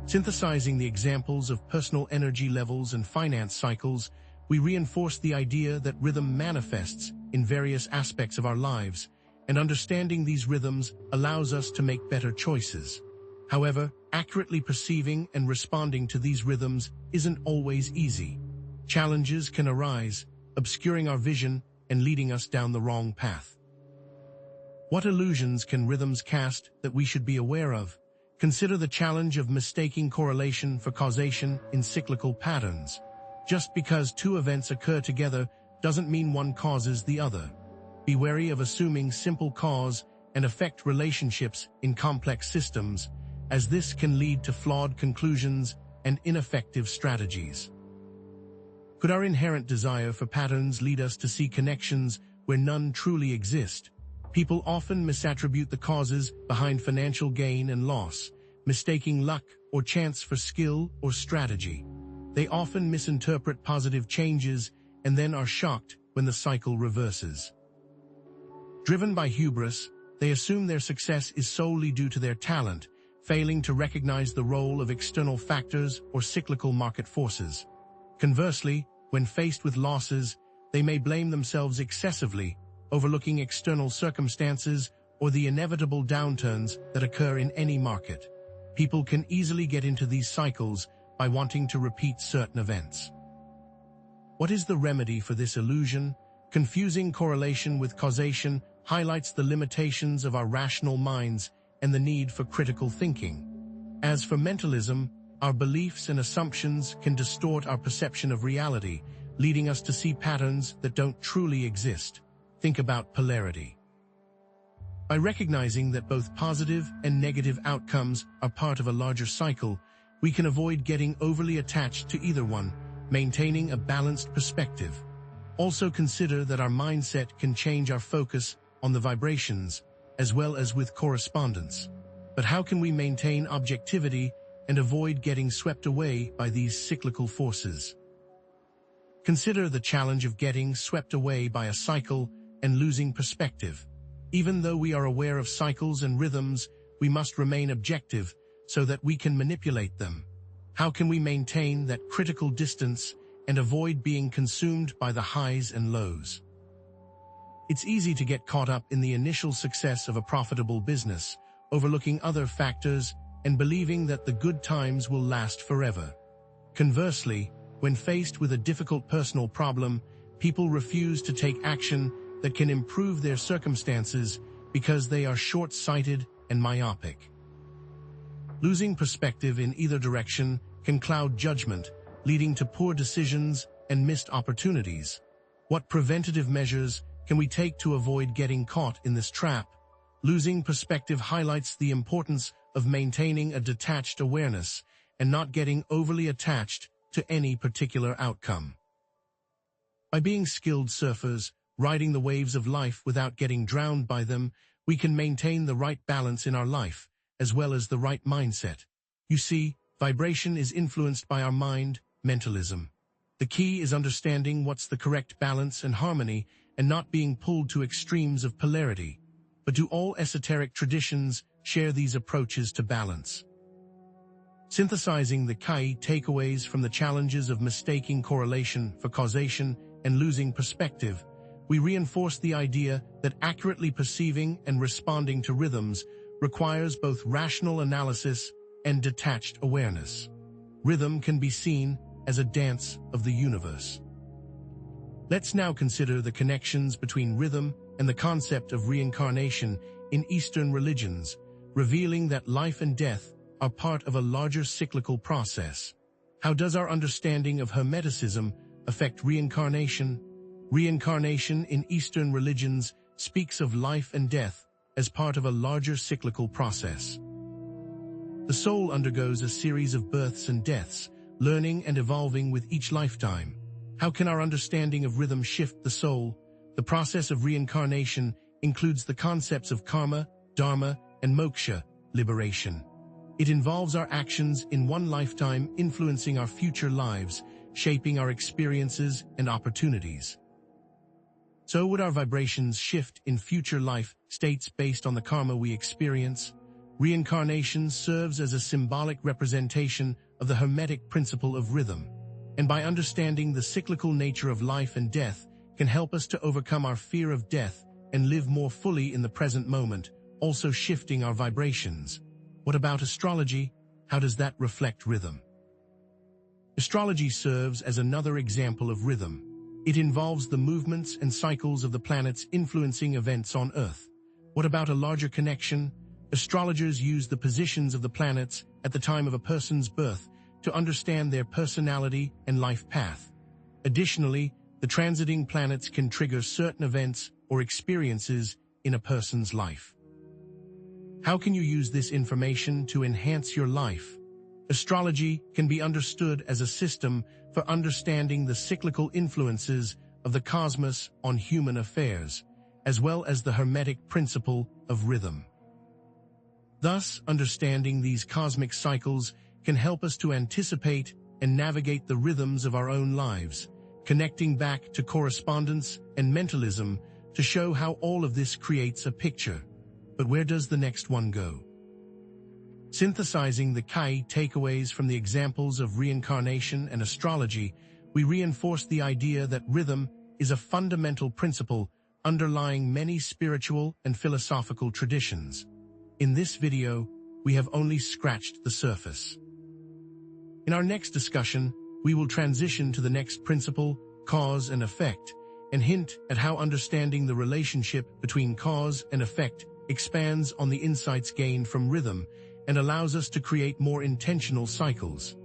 Synthesizing the examples of personal energy levels and finance cycles, we reinforce the idea that rhythm manifests in various aspects of our lives, and understanding these rhythms allows us to make better choices. However, accurately perceiving and responding to these rhythms isn't always easy. Challenges can arise, obscuring our vision and leading us down the wrong path. What illusions can rhythms cast that we should be aware of? Consider the challenge of mistaking correlation for causation in cyclical patterns. Just because two events occur together doesn't mean one causes the other. Be wary of assuming simple cause and effect relationships in complex systems, as this can lead to flawed conclusions and ineffective strategies. Could our inherent desire for patterns lead us to see connections where none truly exist? People often misattribute the causes behind financial gain and loss, mistaking luck or chance for skill or strategy. They often misinterpret positive changes and then are shocked when the cycle reverses. Driven by hubris, they assume their success is solely due to their talent, failing to recognize the role of external factors or cyclical market forces. Conversely, when faced with losses, they may blame themselves excessively, overlooking external circumstances or the inevitable downturns that occur in any market. People can easily get into these cycles by wanting to repeat certain events. What is the remedy for this illusion? Confusing correlation with causation highlights the limitations of our rational minds and the need for critical thinking. As for mentalism, our beliefs and assumptions can distort our perception of reality, leading us to see patterns that don't truly exist. Think about polarity. By recognizing that both positive and negative outcomes are part of a larger cycle, we can avoid getting overly attached to either one, maintaining a balanced perspective. Also consider that our mindset can change our focus on the vibrations, as well as with correspondence. But how can we maintain objectivity and avoid getting swept away by these cyclical forces? Consider the challenge of getting swept away by a cycle and losing perspective. Even though we are aware of cycles and rhythms, we must remain objective so that we can manipulate them. How can we maintain that critical distance and avoid being consumed by the highs and lows? It's easy to get caught up in the initial success of a profitable business, overlooking other factors and believing that the good times will last forever. Conversely, when faced with a difficult personal problem, people refuse to take action that can improve their circumstances because they are short-sighted and myopic. Losing perspective in either direction can cloud judgment, leading to poor decisions and missed opportunities. What preventative measures can we take to avoid getting caught in this trap? Losing perspective highlights the importance of maintaining a detached awareness and not getting overly attached to any particular outcome. By being skilled surfers, riding the waves of life without getting drowned by them, we can maintain the right balance in our life, as well as the right mindset. You see, vibration is influenced by our mind, mentalism. The key is understanding what's the correct balance and harmony and not being pulled to extremes of polarity. But do all esoteric traditions share these approaches to balance? Synthesizing the key takeaways from the challenges of mistaking correlation for causation and losing perspective, we reinforce the idea that accurately perceiving and responding to rhythms requires both rational analysis and detached awareness. Rhythm can be seen as a dance of the universe. Let's now consider the connections between rhythm and the concept of reincarnation in Eastern religions, revealing that life and death are part of a larger cyclical process. How does our understanding of Hermeticism affect reincarnation? Reincarnation in Eastern religions speaks of life and death as part of a larger cyclical process. The soul undergoes a series of births and deaths, learning and evolving with each lifetime. How can our understanding of rhythm shift the soul? The process of reincarnation includes the concepts of karma, dharma, and moksha, liberation. It involves our actions in one lifetime influencing our future lives, shaping our experiences and opportunities. So would our vibrations shift in future life states based on the karma we experience? Reincarnation serves as a symbolic representation of the Hermetic principle of rhythm, and by understanding the cyclical nature of life and death can help us to overcome our fear of death and live more fully in the present moment, also shifting our vibrations. What about astrology? How does that reflect rhythm? Astrology serves as another example of rhythm. It involves the movements and cycles of the planets influencing events on Earth. What about a larger connection? Astrologers use the positions of the planets at the time of a person's birth to understand their personality and life path. Additionally, the transiting planets can trigger certain events or experiences in a person's life. How can you use this information to enhance your life? Astrology can be understood as a system for understanding the cyclical influences of the cosmos on human affairs, as well as the Hermetic principle of rhythm. Thus, understanding these cosmic cycles can help us to anticipate and navigate the rhythms of our own lives, connecting back to correspondence and mentalism to show how all of this creates a picture. But where does the next one go? Synthesizing the key takeaways from the examples of reincarnation and astrology, we reinforce the idea that rhythm is a fundamental principle underlying many spiritual and philosophical traditions. In this video, we have only scratched the surface. In our next discussion, we will transition to the next principle, cause and effect, and hint at how understanding the relationship between cause and effect expands on the insights gained from rhythm and allows us to create more intentional cycles.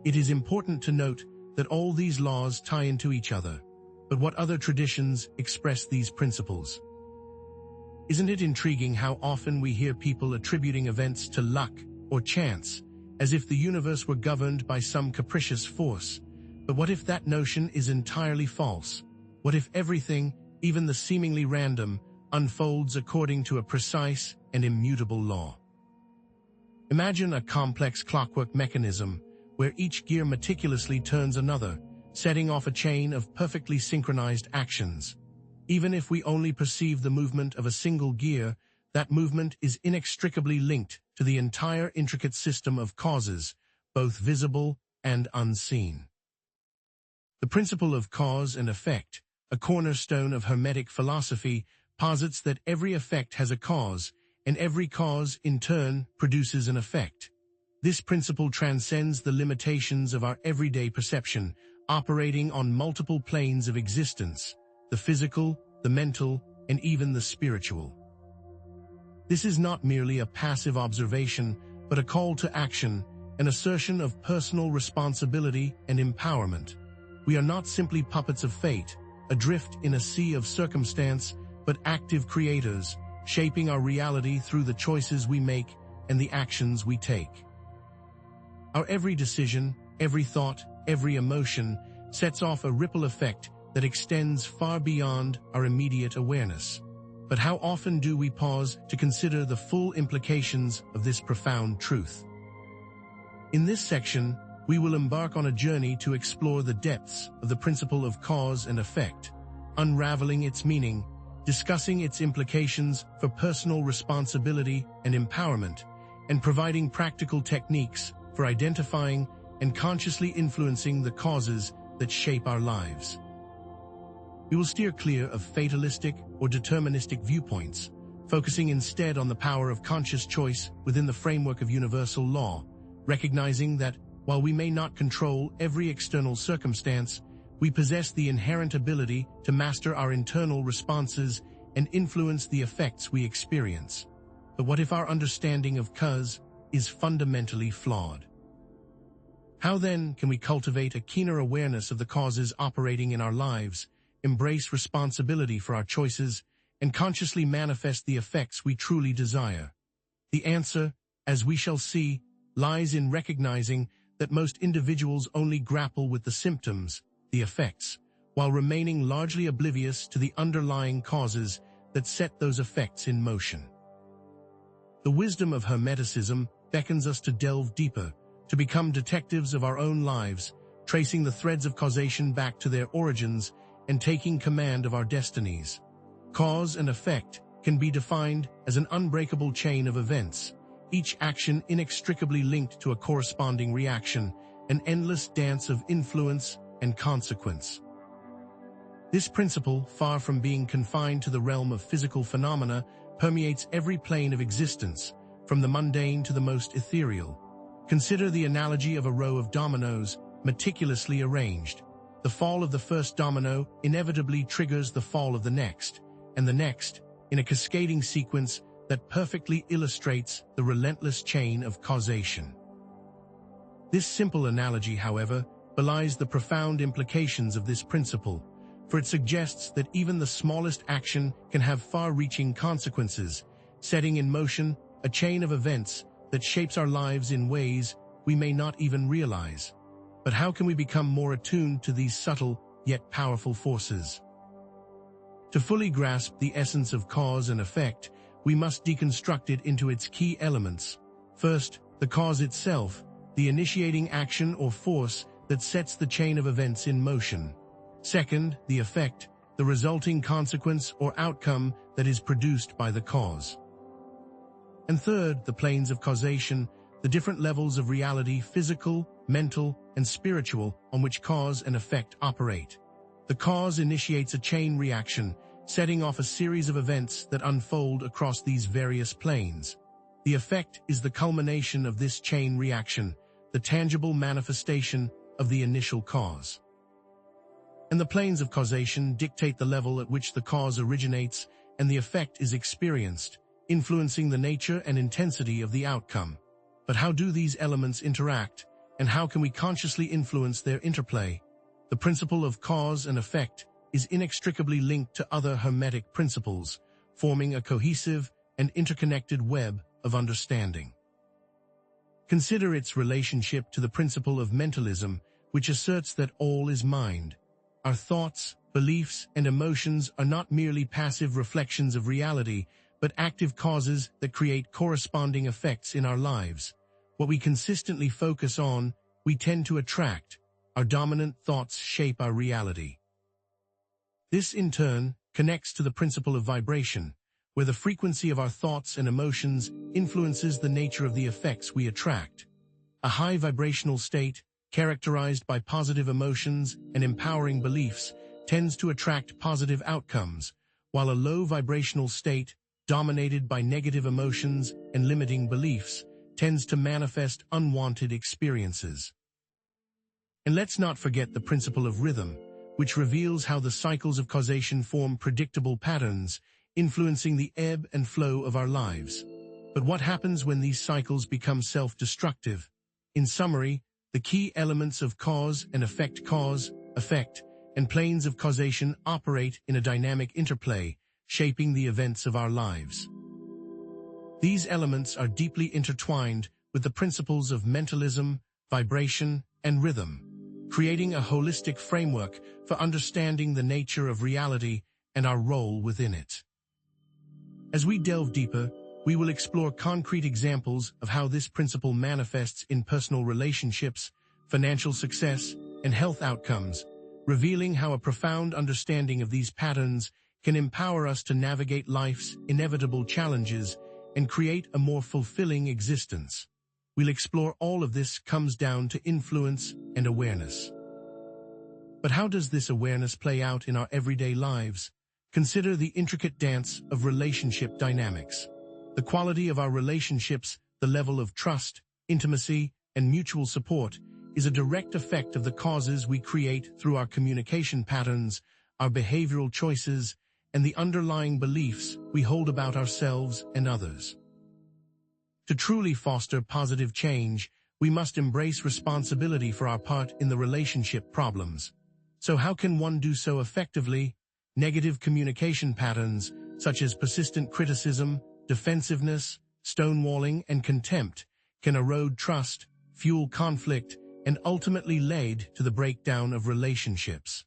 It is important to note that all these laws tie into each other. But what other traditions express these principles? Isn't it intriguing how often we hear people attributing events to luck or chance, as if the universe were governed by some capricious force? But what if that notion is entirely false? What if everything, even the seemingly random, unfolds according to a precise and immutable law? Imagine a complex clockwork mechanism where each gear meticulously turns another, setting off a chain of perfectly synchronized actions. Even if we only perceive the movement of a single gear, that movement is inextricably linked to the entire intricate system of causes, both visible and unseen. The principle of cause and effect, a cornerstone of Hermetic philosophy, posits that every effect has a cause, and every cause, in turn, produces an effect. This principle transcends the limitations of our everyday perception, operating on multiple planes of existence: the physical, the mental, and even the spiritual. This is not merely a passive observation, but a call to action, an assertion of personal responsibility and empowerment. We are not simply puppets of fate, adrift in a sea of circumstance, but active creators, shaping our reality through the choices we make and the actions we take. Our every decision, every thought, every emotion sets off a ripple effect that extends far beyond our immediate awareness. But how often do we pause to consider the full implications of this profound truth? In this section, we will embark on a journey to explore the depths of the principle of cause and effect, unraveling its meaning, discussing its implications for personal responsibility and empowerment, and providing practical techniques for identifying and consciously influencing the causes that shape our lives. We will steer clear of fatalistic or deterministic viewpoints, focusing instead on the power of conscious choice within the framework of universal law, recognizing that while we may not control every external circumstance, we possess the inherent ability to master our internal responses and influence the effects we experience. But what if our understanding of cause is fundamentally flawed? How then can we cultivate a keener awareness of the causes operating in our lives, embrace responsibility for our choices, and consciously manifest the effects we truly desire? The answer, as we shall see, lies in recognizing that most individuals only grapple with the symptoms, the effects, while remaining largely oblivious to the underlying causes that set those effects in motion. The wisdom of Hermeticism beckons us to delve deeper, to become detectives of our own lives, tracing the threads of causation back to their origins and taking command of our destinies. Cause and effect can be defined as an unbreakable chain of events, each action inextricably linked to a corresponding reaction, an endless dance of influence and consequence. This principle, far from being confined to the realm of physical phenomena, permeates every plane of existence, from the mundane to the most ethereal. Consider the analogy of a row of dominoes, meticulously arranged. The fall of the first domino inevitably triggers the fall of the next, and the next, in a cascading sequence that perfectly illustrates the relentless chain of causation. This simple analogy, however, belies the profound implications of this principle, for it suggests that even the smallest action can have far-reaching consequences, setting in motion a chain of events that shapes our lives in ways we may not even realize. But how can we become more attuned to these subtle yet powerful forces? To fully grasp the essence of cause and effect, we must deconstruct it into its key elements. First, the cause itself, the initiating action or force that sets the chain of events in motion. Second, the effect, the resulting consequence or outcome that is produced by the cause. And third, the planes of causation, the different levels of reality, physical, mental, and spiritual, on which cause and effect operate. The cause initiates a chain reaction, setting off a series of events that unfold across these various planes. The effect is the culmination of this chain reaction, the tangible manifestation of the initial cause. And the planes of causation dictate the level at which the cause originates and the effect is experienced, influencing the nature and intensity of the outcome. But how do these elements interact, and how can we consciously influence their interplay? The principle of cause and effect is inextricably linked to other Hermetic principles, forming a cohesive and interconnected web of understanding. Consider its relationship to the principle of mentalism, which asserts that all is mind. Our thoughts, beliefs, and emotions are not merely passive reflections of reality, but active causes that create corresponding effects in our lives. What we consistently focus on, we tend to attract. Our dominant thoughts shape our reality. This, in turn, connects to the principle of vibration, where the frequency of our thoughts and emotions influences the nature of the effects we attract. A high vibrational state, characterized by positive emotions and empowering beliefs, tends to attract positive outcomes, while a low vibrational state, dominated by negative emotions and limiting beliefs, tends to manifest unwanted experiences. And let's not forget the principle of rhythm, which reveals how the cycles of causation form predictable patterns, influencing the ebb and flow of our lives. But what happens when these cycles become self-destructive? In summary, the key elements of cause and effect, cause, effect, and planes of causation operate in a dynamic interplay, shaping the events of our lives. These elements are deeply intertwined with the principles of mentalism, vibration, and rhythm, creating a holistic framework for understanding the nature of reality and our role within it. As we delve deeper, we will explore concrete examples of how this principle manifests in personal relationships, financial success, and health outcomes, revealing how a profound understanding of these patterns can empower us to navigate life's inevitable challenges and create a more fulfilling existence. We'll explore all of this comes down to influence and awareness. But how does this awareness play out in our everyday lives? Consider the intricate dance of relationship dynamics. The quality of our relationships, the level of trust, intimacy, and mutual support is a direct effect of the causes we create through our communication patterns, our behavioral choices, and the underlying beliefs we hold about ourselves and others. To truly foster positive change, we must embrace responsibility for our part in the relationship problems. So how can one do so effectively? Negative communication patterns, such as persistent criticism, defensiveness, stonewalling, and contempt, can erode trust, fuel conflict, and ultimately lead to the breakdown of relationships.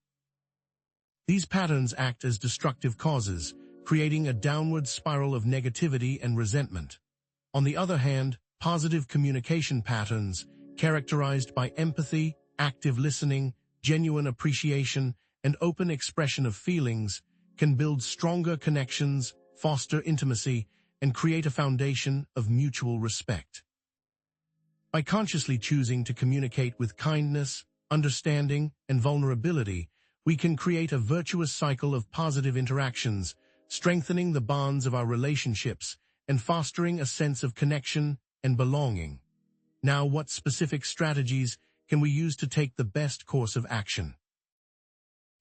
These patterns act as destructive causes, creating a downward spiral of negativity and resentment. On the other hand, positive communication patterns, characterized by empathy, active listening, genuine appreciation, and open expression of feelings, can build stronger connections, foster intimacy, and create a foundation of mutual respect. By consciously choosing to communicate with kindness, understanding, and vulnerability, we can create a virtuous cycle of positive interactions, strengthening the bonds of our relationships and fostering a sense of connection and belonging. Now, what specific strategies can we use to take the best course of action?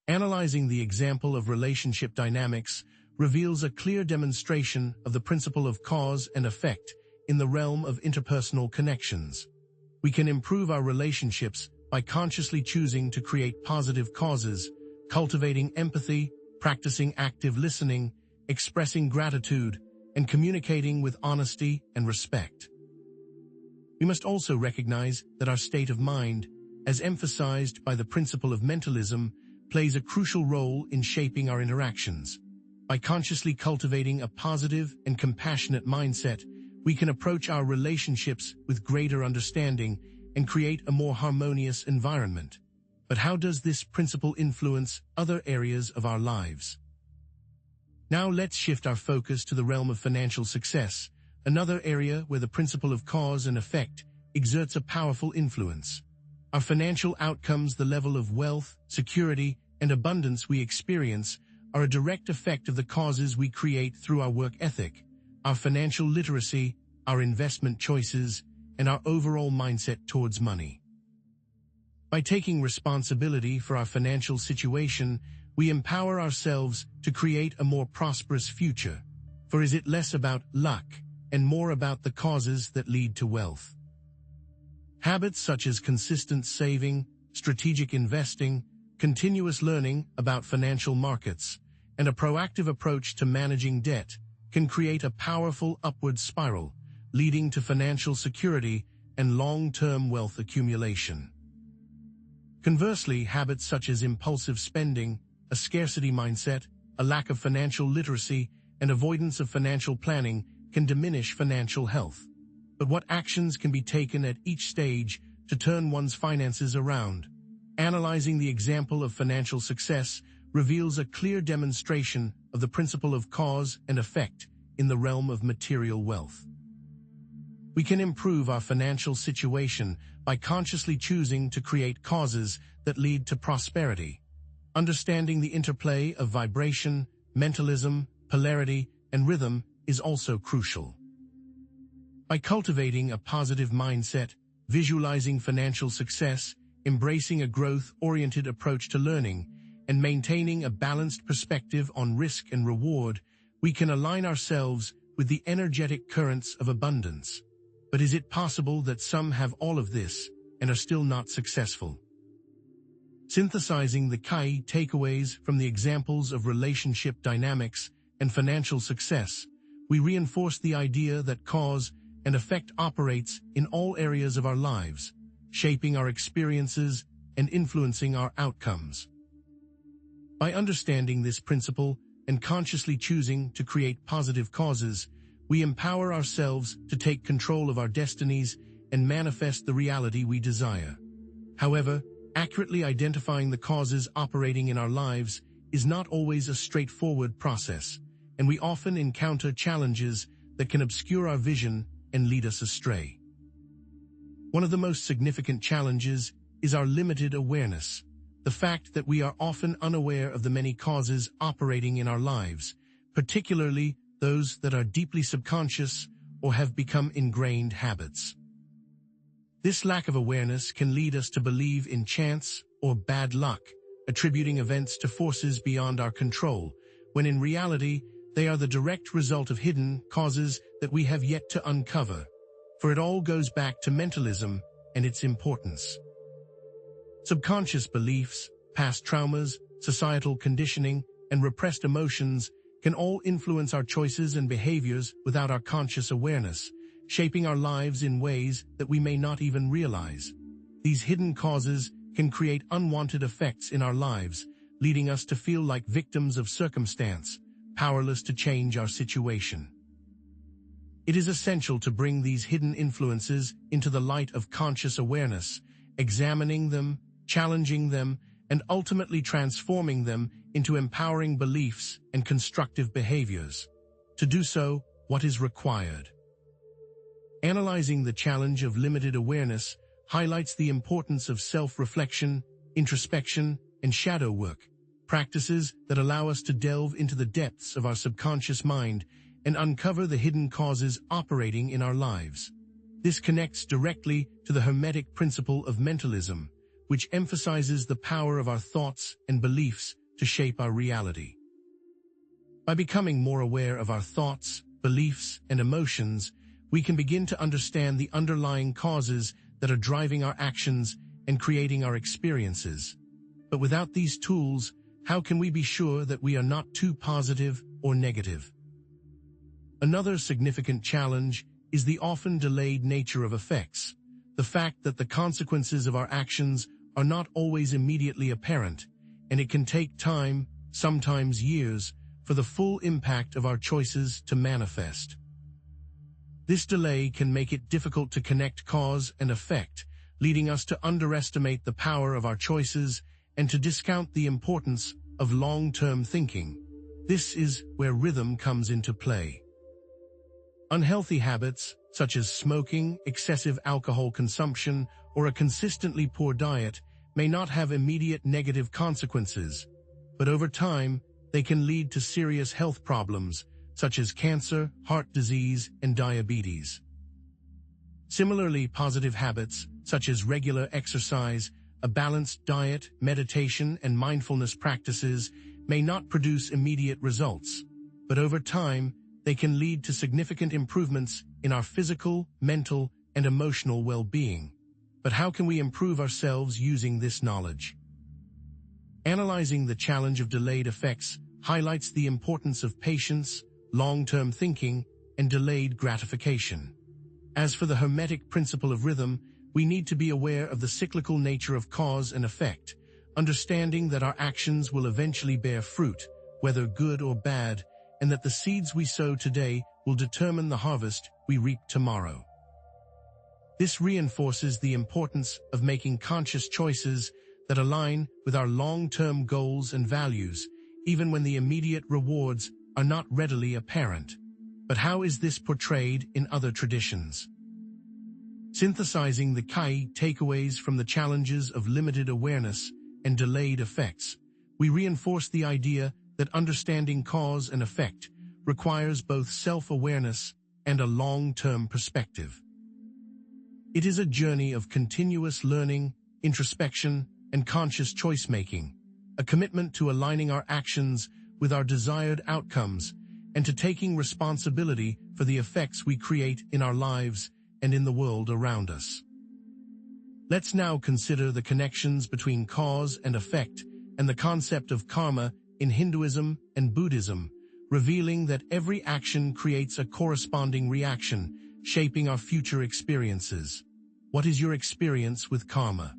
Analyzing the example of relationship dynamics reveals a clear demonstration of the principle of cause and effect in the realm of interpersonal connections. We can improve our relationships by consciously choosing to create positive causes, cultivating empathy, practicing active listening, expressing gratitude, and communicating with honesty and respect. We must also recognize that our state of mind, as emphasized by the principle of mentalism, plays a crucial role in shaping our interactions. By consciously cultivating a positive and compassionate mindset, we can approach our relationships with greater understanding and create a more harmonious environment. But how does this principle influence other areas of our lives? Now let's shift our focus to the realm of financial success, another area where the principle of cause and effect exerts a powerful influence. Our financial outcomes, the level of wealth, security, and abundance we experience, are a direct effect of the causes we create through our work ethic, our financial literacy, our investment choices, and our overall mindset towards money. By taking responsibility for our financial situation, we empower ourselves to create a more prosperous future. For is it less about luck and more about the causes that lead to wealth? Habits such as consistent saving, strategic investing, continuous learning about financial markets, and a proactive approach to managing debt can create a powerful upward spiral, leading to financial security and long-term wealth accumulation. Conversely, habits such as impulsive spending, a scarcity mindset, a lack of financial literacy, and avoidance of financial planning can diminish financial health. But what actions can be taken at each stage to turn one's finances around? Analyzing the example of financial success reveals a clear demonstration of the principle of cause and effect in the realm of material wealth. We can improve our financial situation by consciously choosing to create causes that lead to prosperity. Understanding the interplay of vibration, mentalism, polarity, and rhythm is also crucial. By cultivating a positive mindset, visualizing financial success, embracing a growth-oriented approach to learning, and maintaining a balanced perspective on risk and reward, we can align ourselves with the energetic currents of abundance. But is it possible that some have all of this and are still not successful? Synthesizing the key takeaways from the examples of relationship dynamics and financial success, we reinforce the idea that cause and effect operates in all areas of our lives, shaping our experiences and influencing our outcomes. By understanding this principle and consciously choosing to create positive causes, we empower ourselves to take control of our destinies and manifest the reality we desire. However, accurately identifying the causes operating in our lives is not always a straightforward process, and we often encounter challenges that can obscure our vision and lead us astray. One of the most significant challenges is our limited awareness, the fact that we are often unaware of the many causes operating in our lives, particularly those that are deeply subconscious or have become ingrained habits. This lack of awareness can lead us to believe in chance or bad luck, attributing events to forces beyond our control, when in reality, they are the direct result of hidden causes that we have yet to uncover. For it all goes back to mentalism and its importance. Subconscious beliefs, past traumas, societal conditioning, and repressed emotions can all influence our choices and behaviors without our conscious awareness, shaping our lives in ways that we may not even realize. These hidden causes can create unwanted effects in our lives, leading us to feel like victims of circumstance, powerless to change our situation. It is essential to bring these hidden influences into the light of conscious awareness, examining them, challenging them, and ultimately transforming them into empowering beliefs and constructive behaviors. To do so, what is required? Analyzing the challenge of limited awareness highlights the importance of self-reflection, introspection, and shadow work, practices that allow us to delve into the depths of our subconscious mind and uncover the hidden causes operating in our lives. This connects directly to the Hermetic principle of mentalism, which emphasizes the power of our thoughts and beliefs to shape our reality. By becoming more aware of our thoughts, beliefs, and emotions, we can begin to understand the underlying causes that are driving our actions and creating our experiences. But without these tools, how can we be sure that we are not too positive or negative? Another significant challenge is the often delayed nature of effects, the fact that the consequences of our actions are not always immediately apparent, and it can take time, sometimes years, for the full impact of our choices to manifest. This delay can make it difficult to connect cause and effect, leading us to underestimate the power of our choices and to discount the importance of long-term thinking. This is where rhythm comes into play. Unhealthy habits, such as smoking, excessive alcohol consumption, or a consistently poor diet, may not have immediate negative consequences, but over time, they can lead to serious health problems, such as cancer, heart disease, and diabetes. Similarly, positive habits, such as regular exercise, a balanced diet, meditation, and mindfulness practices, may not produce immediate results, but over time, they can lead to significant improvements in our physical, mental, and emotional well-being. But how can we improve ourselves using this knowledge? Analyzing the challenge of delayed effects highlights the importance of patience, long-term thinking, and delayed gratification. As for the Hermetic principle of rhythm, we need to be aware of the cyclical nature of cause and effect, understanding that our actions will eventually bear fruit, whether good or bad, and that the seeds we sow today will determine the harvest we reap tomorrow. This reinforces the importance of making conscious choices that align with our long-term goals and values, even when the immediate rewards are not readily apparent. But how is this portrayed in other traditions? Synthesizing the key takeaways from the challenges of limited awareness and delayed effects, we reinforce the idea that understanding cause and effect requires both self-awareness and a long-term perspective. It is a journey of continuous learning, introspection, and conscious choice-making, a commitment to aligning our actions with our desired outcomes and to taking responsibility for the effects we create in our lives and in the world around us. Let's now consider the connections between cause and effect and the concept of karma in Hinduism and Buddhism, revealing that every action creates a corresponding reaction, shaping our future experiences. What is your experience with karma?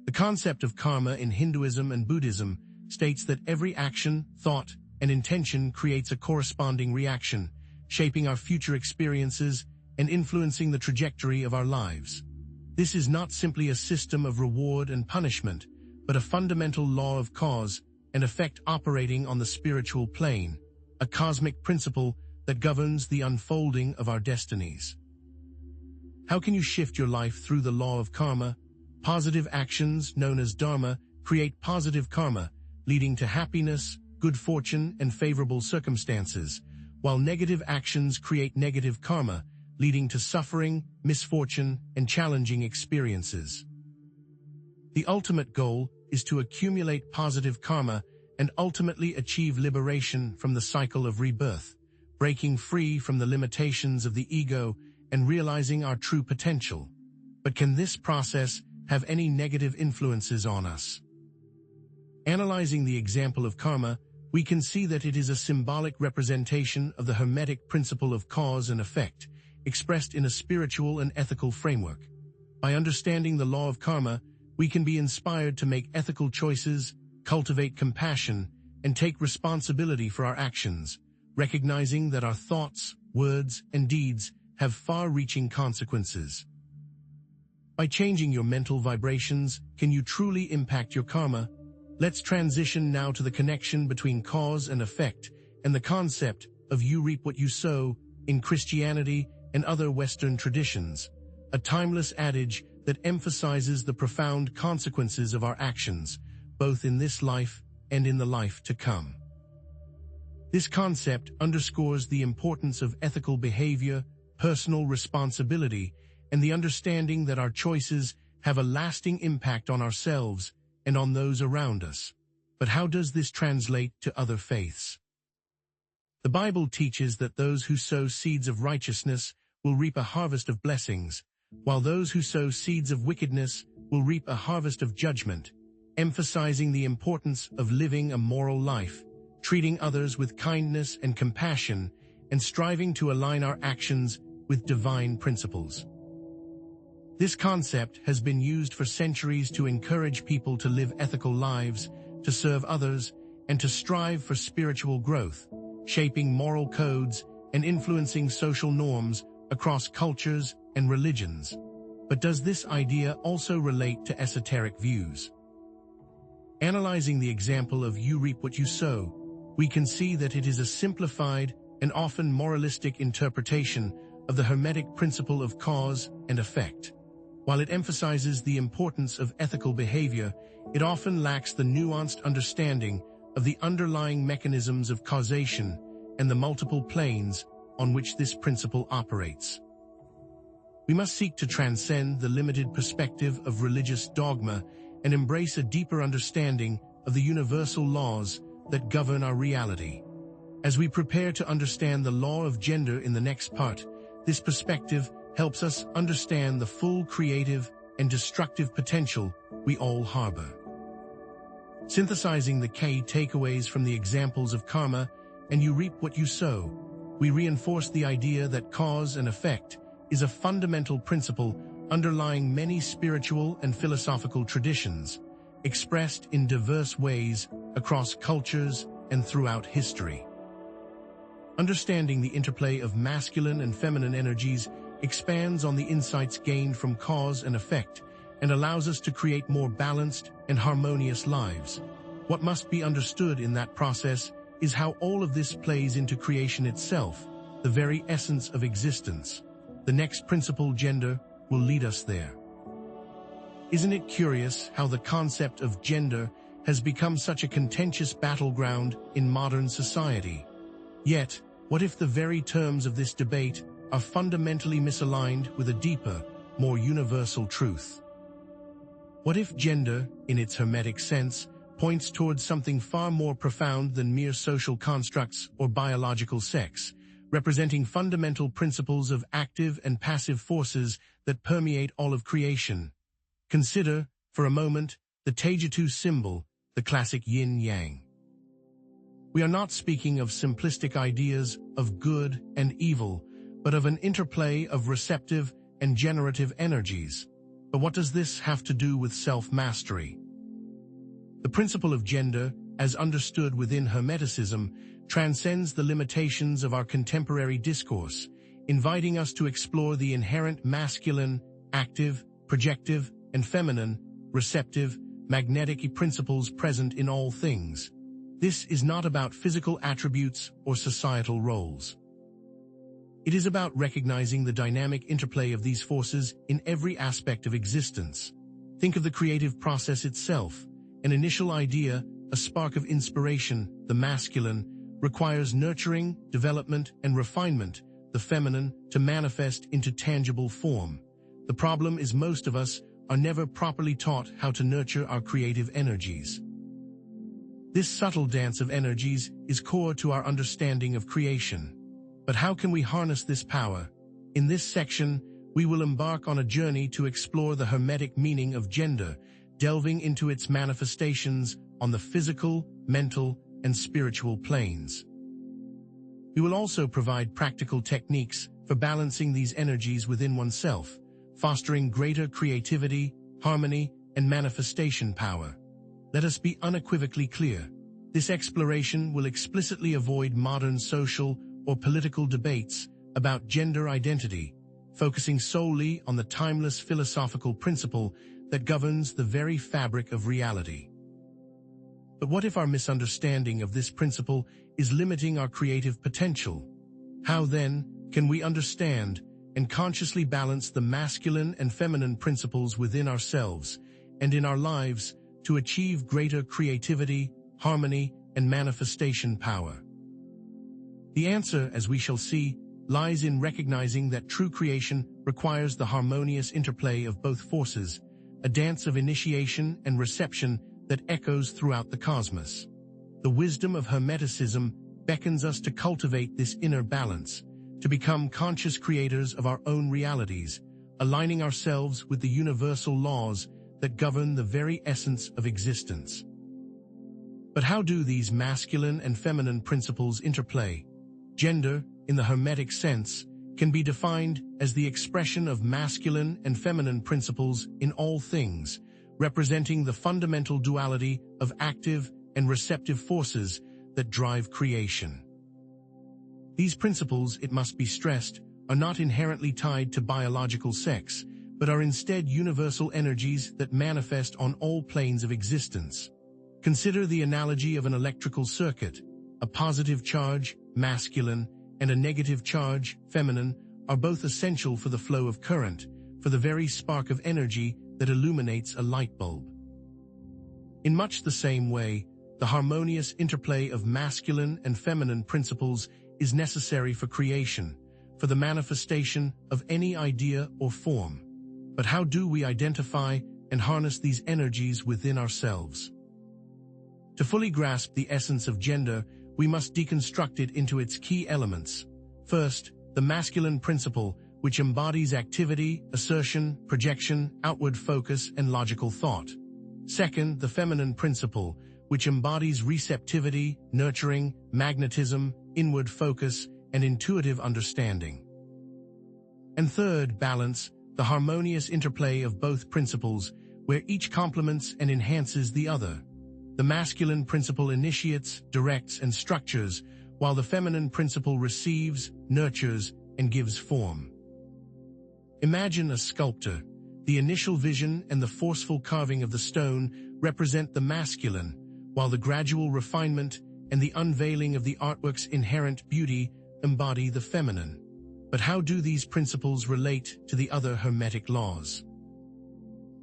The concept of karma in Hinduism and Buddhism states that every action, thought, and intention creates a corresponding reaction, shaping our future experiences and influencing the trajectory of our lives. This is not simply a system of reward and punishment, but a fundamental law of cause and effect operating on the spiritual plane, a cosmic principle that governs the unfolding of our destinies. How can you shift your life through the law of karma? Positive actions, known as dharma, create positive karma, leading to happiness, good fortune, and favorable circumstances, while negative actions create negative karma, leading to suffering, misfortune, and challenging experiences. The ultimate goal is to accumulate positive karma and ultimately achieve liberation from the cycle of rebirth, breaking free from the limitations of the ego and realizing our true potential. But can this process have any negative influences on us? Analyzing the example of karma, we can see that it is a symbolic representation of the Hermetic principle of cause and effect, expressed in a spiritual and ethical framework. By understanding the law of karma, we can be inspired to make ethical choices, cultivate compassion, and take responsibility for our actions, recognizing that our thoughts, words, and deeds have far-reaching consequences. By changing your mental vibrations, can you truly impact your karma? Let's transition now to the connection between cause and effect and the concept of you reap what you sow in Christianity and other Western traditions, a timeless adage that emphasizes the profound consequences of our actions, both in this life and in the life to come. This concept underscores the importance of ethical behavior, personal responsibility, and the understanding that our choices have a lasting impact on ourselves and on those around us. But how does this translate to other faiths? The Bible teaches that those who sow seeds of righteousness will reap a harvest of blessings, while those who sow seeds of wickedness will reap a harvest of judgment, emphasizing the importance of living a moral life, treating others with kindness and compassion, and striving to align our actions with divine principles. This concept has been used for centuries to encourage people to live ethical lives, to serve others, and to strive for spiritual growth, shaping moral codes and influencing social norms across cultures and religions. But does this idea also relate to esoteric views? Analyzing the example of you reap what you sow, we can see that it is a simplified and often moralistic interpretation of the Hermetic principle of cause and effect. While it emphasizes the importance of ethical behavior, it often lacks the nuanced understanding of the underlying mechanisms of causation and the multiple planes on which this principle operates. We must seek to transcend the limited perspective of religious dogma and embrace a deeper understanding of the universal laws that govern our reality. As we prepare to understand the law of gender in the next part, this perspective helps us understand the full creative and destructive potential we all harbor. Synthesizing the key takeaways from the examples of karma and you reap what you sow, we reinforce the idea that cause and effect is a fundamental principle underlying many spiritual and philosophical traditions, expressed in diverse ways across cultures and throughout history. Understanding the interplay of masculine and feminine energies expands on the insights gained from cause and effect and allows us to create more balanced and harmonious lives. What must be understood in that process is how all of this plays into creation itself, the very essence of existence. The next principle, gender, will lead us there. Isn't it curious how the concept of gender has become such a contentious battleground in modern society? Yet, what if the very terms of this debate are fundamentally misaligned with a deeper, more universal truth? What if gender, in its Hermetic sense, points towards something far more profound than mere social constructs or biological sex, representing fundamental principles of active and passive forces that permeate all of creation? Consider, for a moment, the Taijutsu symbol, the classic yin-yang. We are not speaking of simplistic ideas of good and evil, but of an interplay of receptive and generative energies. But what does this have to do with self-mastery? The principle of gender, as understood within Hermeticism, transcends the limitations of our contemporary discourse, inviting us to explore the inherent masculine, active, projective, and feminine, receptive, magnetic principles present in all things. This is not about physical attributes or societal roles. It is about recognizing the dynamic interplay of these forces in every aspect of existence. Think of the creative process itself. An initial idea, a spark of inspiration, the masculine, requires nurturing, development, and refinement, the feminine, to manifest into tangible form. The problem is most of us are never properly taught how to nurture our creative energies. This subtle dance of energies is core to our understanding of creation. But how can we harness this power? In this section, we will embark on a journey to explore the hermetic meaning of gender, delving into its manifestations on the physical, mental, and spiritual planes. We will also provide practical techniques for balancing these energies within oneself, fostering greater creativity, harmony, and manifestation power. Let us be unequivocally clear. This exploration will explicitly avoid modern social or political debates about gender identity, focusing solely on the timeless philosophical principle that governs the very fabric of reality. But what if our misunderstanding of this principle is limiting our creative potential? How then can we understand and consciously balance the masculine and feminine principles within ourselves and in our lives to achieve greater creativity, harmony, and manifestation power? The answer, as we shall see, lies in recognizing that true creation requires the harmonious interplay of both forces, a dance of initiation and reception that echoes throughout the cosmos. The wisdom of Hermeticism beckons us to cultivate this inner balance, to become conscious creators of our own realities, aligning ourselves with the universal laws that govern the very essence of existence. But how do these masculine and feminine principles interplay? Gender, in the Hermetic sense, can be defined as the expression of masculine and feminine principles in all things, representing the fundamental duality of active and receptive forces that drive creation. These principles, it must be stressed, are not inherently tied to biological sex, but are instead universal energies that manifest on all planes of existence. Consider the analogy of an electrical circuit. A positive charge, masculine, and a negative charge, feminine, are both essential for the flow of current, for the very spark of energy that illuminates a light bulb. In much the same way, the harmonious interplay of masculine and feminine principles is necessary for creation, for the manifestation of any idea or form. But how do we identify and harness these energies within ourselves? To fully grasp the essence of gender, we must deconstruct it into its key elements. First, the masculine principle, which embodies activity, assertion, projection, outward focus, and logical thought. Second, the feminine principle, which embodies receptivity, nurturing, magnetism, inward focus, and intuitive understanding. And third, balance, the harmonious interplay of both principles, where each complements and enhances the other. The masculine principle initiates, directs, and structures, while the feminine principle receives, nurtures, and gives form. Imagine a sculptor. The initial vision and the forceful carving of the stone represent the masculine, while the gradual refinement and the unveiling of the artwork's inherent beauty embody the feminine. But how do these principles relate to the other Hermetic laws?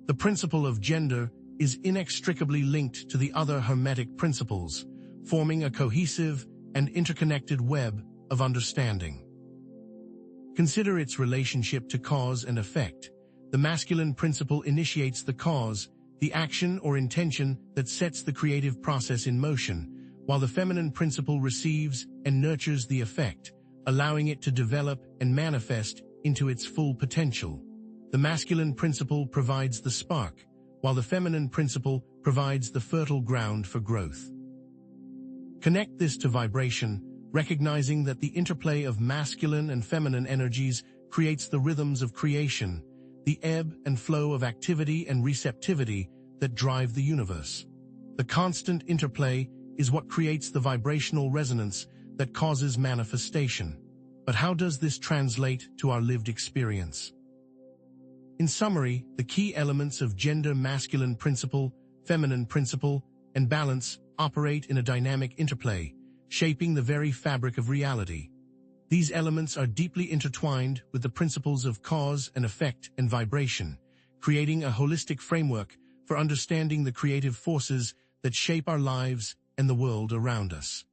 The principle of gender is inextricably linked to the other Hermetic principles, forming a cohesive and interconnected web of understanding. Consider its relationship to cause and effect. The masculine principle initiates the cause, the action or intention that sets the creative process in motion, while the feminine principle receives and nurtures the effect, allowing it to develop and manifest into its full potential. The masculine principle provides the spark, while the feminine principle provides the fertile ground for growth. Connect this to vibration, recognizing that the interplay of masculine and feminine energies creates the rhythms of creation, the ebb and flow of activity and receptivity that drive the universe. The constant interplay is what creates the vibrational resonance that causes manifestation. But how does this translate to our lived experience? In summary, the key elements of gender masculine principle, feminine principle, and balance operate in a dynamic interplay, shaping the very fabric of reality. These elements are deeply intertwined with the principles of cause and effect and vibration, creating a holistic framework for understanding the creative forces that shape our lives and the world around us.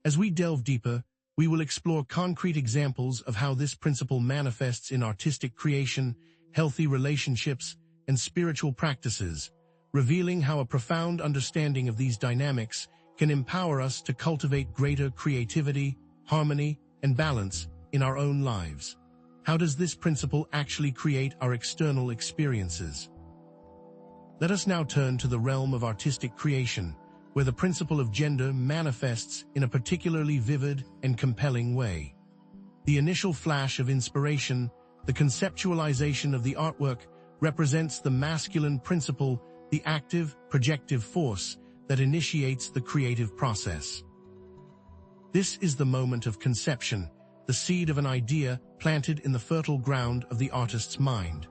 As we delve deeper, we will explore concrete examples of how this principle manifests in artistic creation, healthy relationships, and spiritual practices, revealing how a profound understanding of these dynamics can empower us to cultivate greater creativity, harmony, and balance in our own lives. How does this principle actually create our external experiences? Let us now turn to the realm of artistic creation, where the principle of gender manifests in a particularly vivid and compelling way. The initial flash of inspiration, the conceptualization of the artwork, represents the masculine principle, the active, projective force that initiates the creative process. This is the moment of conception, the seed of an idea planted in the fertile ground of the artist's mind.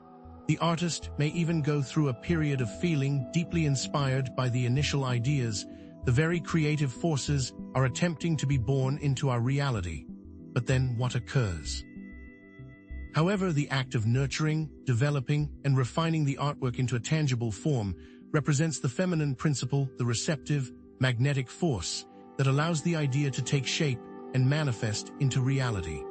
The artist may even go through a period of feeling deeply inspired by the initial ideas. The very creative forces are attempting to be born into our reality. But then what occurs? However, the act of nurturing, developing, and refining the artwork into a tangible form represents the feminine principle, the receptive, magnetic force that allows the idea to take shape and manifest into reality.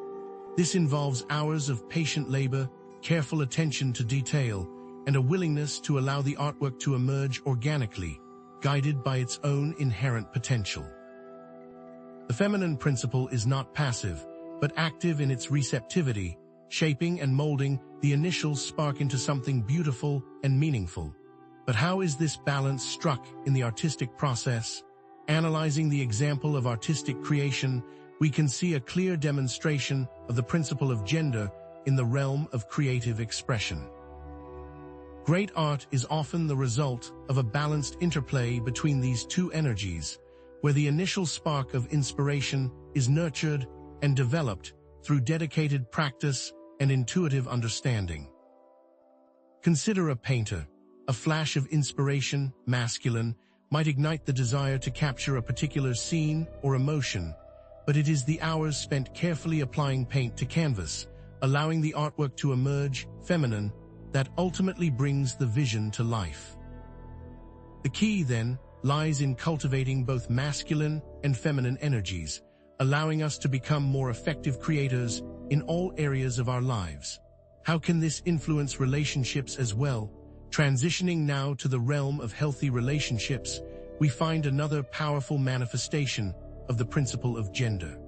This involves hours of patient labor, careful attention to detail, and a willingness to allow the artwork to emerge organically, guided by its own inherent potential. The feminine principle is not passive, but active in its receptivity, shaping and molding the initial spark into something beautiful and meaningful. But how is this balance struck in the artistic process? Analyzing the example of artistic creation, we can see a clear demonstration of the principle of gender in the realm of creative expression. Great art is often the result of a balanced interplay between these two energies, where the initial spark of inspiration is nurtured and developed through dedicated practice and intuitive understanding. Consider a painter. A flash of inspiration, masculine, might ignite the desire to capture a particular scene or emotion, but it is the hours spent carefully applying paint to canvas, allowing the artwork to emerge, feminine, that ultimately brings the vision to life. The key, then, lies in cultivating both masculine and feminine energies, allowing us to become more effective creators in all areas of our lives. How can this influence relationships as well? Transitioning now to the realm of healthy relationships, we find another powerful manifestation of the principle of gender.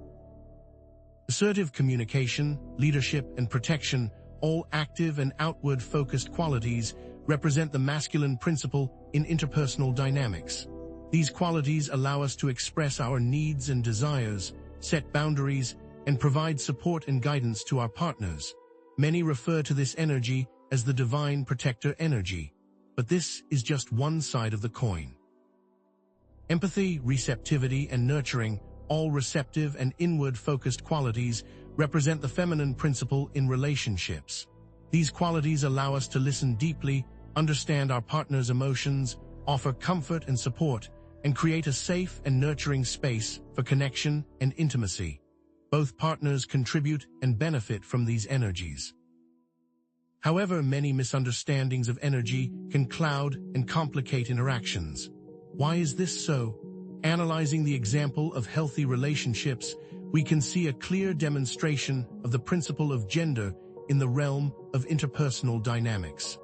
Assertive communication, leadership, and protection, all active and outward-focused qualities, represent the masculine principle in interpersonal dynamics. These qualities allow us to express our needs and desires, set boundaries, and provide support and guidance to our partners. Many refer to this energy as the divine protector energy, but this is just one side of the coin. Empathy, receptivity, and nurturing, all receptive and inward-focused qualities, represent the feminine principle in relationships. These qualities allow us to listen deeply, understand our partner's emotions, offer comfort and support, and create a safe and nurturing space for connection and intimacy. Both partners contribute and benefit from these energies. However, many misunderstandings of energy can cloud and complicate interactions. Why is this so? Analyzing the example of healthy relationships, we can see a clear demonstration of the principle of gender in the realm of interpersonal dynamics.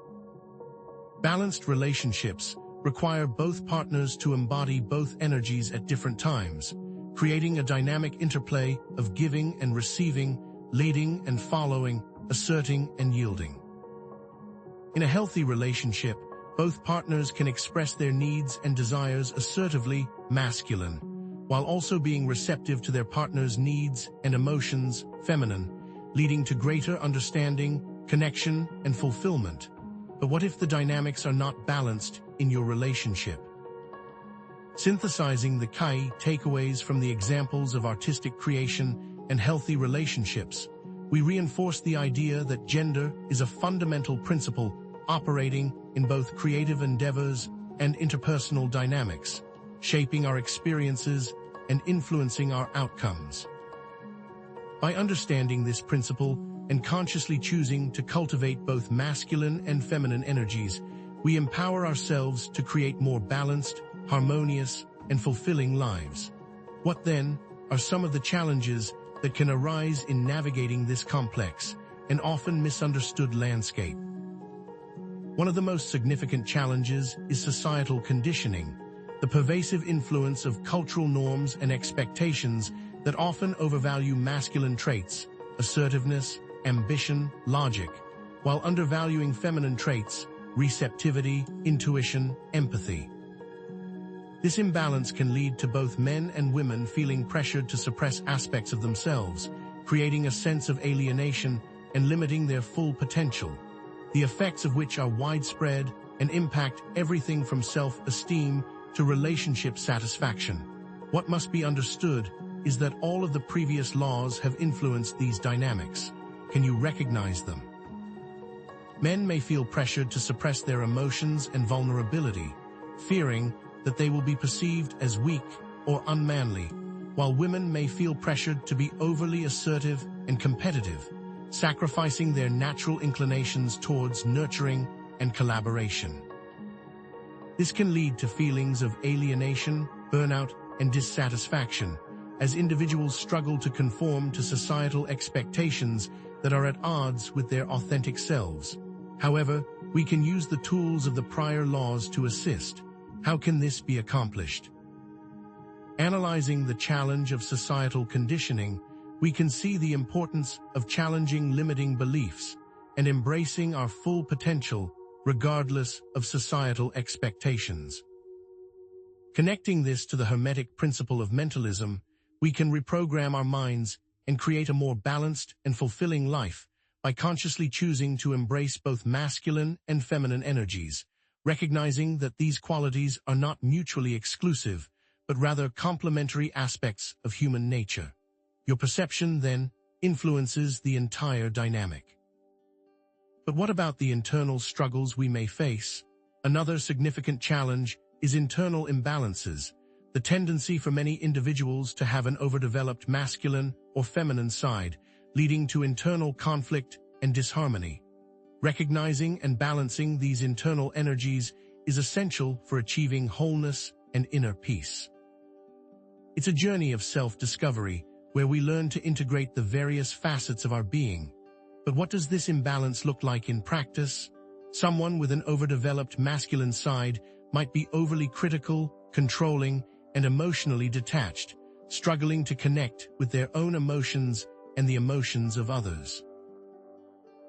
Balanced relationships require both partners to embody both energies at different times, creating a dynamic interplay of giving and receiving, leading and following, asserting and yielding. In a healthy relationship, both partners can express their needs and desires assertively, masculine, while also being receptive to their partner's needs and emotions, feminine, leading to greater understanding, connection, and fulfillment. But what if the dynamics are not balanced in your relationship? Synthesizing the key takeaways from the examples of artistic creation and healthy relationships, we reinforce the idea that gender is a fundamental principle operating in both creative endeavors and interpersonal dynamics, shaping our experiences and influencing our outcomes. By understanding this principle and consciously choosing to cultivate both masculine and feminine energies, we empower ourselves to create more balanced, harmonious, and fulfilling lives. What then are some of the challenges that can arise in navigating this complex and often misunderstood landscape? One of the most significant challenges is societal conditioning, the pervasive influence of cultural norms and expectations that often overvalue masculine traits, assertiveness, ambition, logic, while undervaluing feminine traits, receptivity, intuition, empathy. This imbalance can lead to both men and women feeling pressured to suppress aspects of themselves, creating a sense of alienation and limiting their full potential, the effects of which are widespread and impact everything from self-esteem to relationship satisfaction. What must be understood is that all of the previous laws have influenced these dynamics. Can you recognize them? Men may feel pressured to suppress their emotions and vulnerability, fearing that they will be perceived as weak or unmanly, while women may feel pressured to be overly assertive and competitive, sacrificing their natural inclinations towards nurturing and collaboration. This can lead to feelings of alienation, burnout, and dissatisfaction, as individuals struggle to conform to societal expectations that are at odds with their authentic selves. However, we can use the tools of the prior laws to assist. How can this be accomplished? Analyzing the challenge of societal conditioning, we can see the importance of challenging limiting beliefs and embracing our full potential regardless of societal expectations. Connecting this to the Hermetic principle of mentalism, we can reprogram our minds and create a more balanced and fulfilling life by consciously choosing to embrace both masculine and feminine energies, recognizing that these qualities are not mutually exclusive, but rather complementary aspects of human nature. Your perception, then, influences the entire dynamic. But what about the internal struggles we may face? Another significant challenge is internal imbalances, the tendency for many individuals to have an overdeveloped masculine or feminine side, leading to internal conflict and disharmony. Recognizing and balancing these internal energies is essential for achieving wholeness and inner peace. It's a journey of self-discovery where we learn to integrate the various facets of our being. But what does this imbalance look like in practice? Someone with an overdeveloped masculine side might be overly critical, controlling, and emotionally detached, struggling to connect with their own emotions and the emotions of others.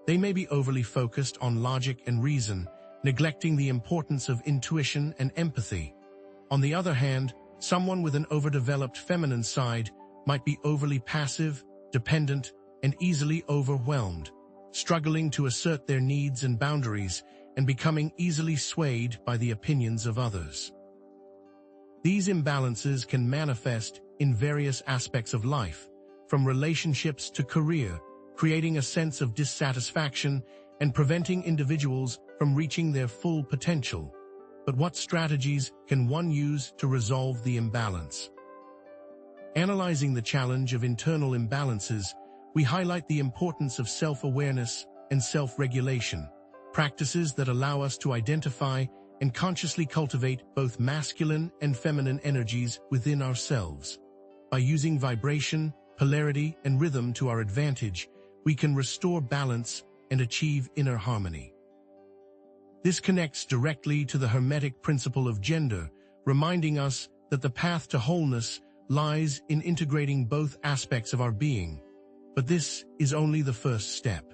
They may be overly focused on logic and reason, neglecting the importance of intuition and empathy. On the other hand, someone with an overdeveloped feminine side might be overly passive, dependent, and easily overwhelmed, struggling to assert their needs and boundaries and becoming easily swayed by the opinions of others. These imbalances can manifest in various aspects of life, from relationships to career, creating a sense of dissatisfaction and preventing individuals from reaching their full potential. But what strategies can one use to resolve the imbalance? Analyzing the challenge of internal imbalances, we highlight the importance of self-awareness and self-regulation, practices that allow us to identify and consciously cultivate both masculine and feminine energies within ourselves. By using vibration, polarity, and rhythm to our advantage, we can restore balance and achieve inner harmony. This connects directly to the Hermetic principle of gender, reminding us that the path to wholeness lies in integrating both aspects of our being. But this is only the first step.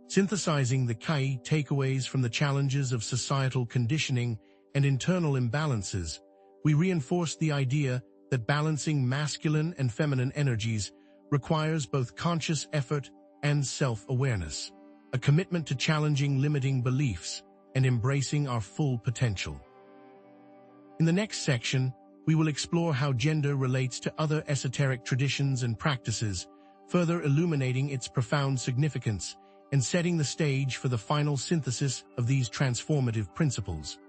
Synthesizing the key takeaways from the challenges of societal conditioning and internal imbalances, we reinforce the idea that balancing masculine and feminine energies requires both conscious effort and self-awareness, a commitment to challenging limiting beliefs and embracing our full potential. In the next section, we will explore how gender relates to other esoteric traditions and practices, further illuminating its profound significance and setting the stage for the final synthesis of these transformative principles.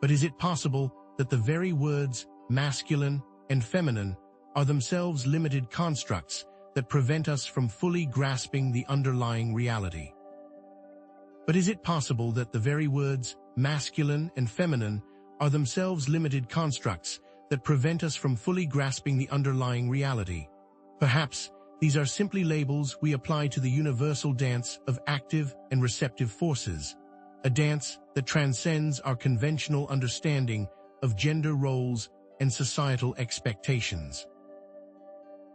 But is it possible that the very words masculine and feminine are themselves limited constructs that prevent us from fully grasping the underlying reality? But is it possible that the very words masculine and feminine are themselves limited constructs that prevent us from fully grasping the underlying reality? Perhaps these are simply labels we apply to the universal dance of active and receptive forces, a dance that transcends our conventional understanding of gender roles and societal expectations.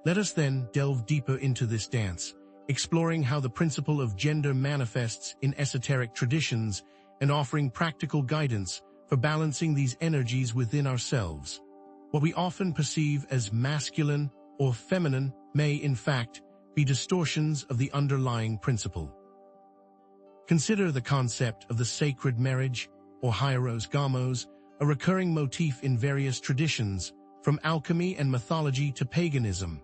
Let us then delve deeper into this dance, exploring how the principle of gender manifests in esoteric traditions and offering practical guidance for balancing these energies within ourselves. What we often perceive as masculine or feminine may, in fact, be distortions of the underlying principle. Consider the concept of the sacred marriage, or hieros gamos, a recurring motif in various traditions, from alchemy and mythology to paganism.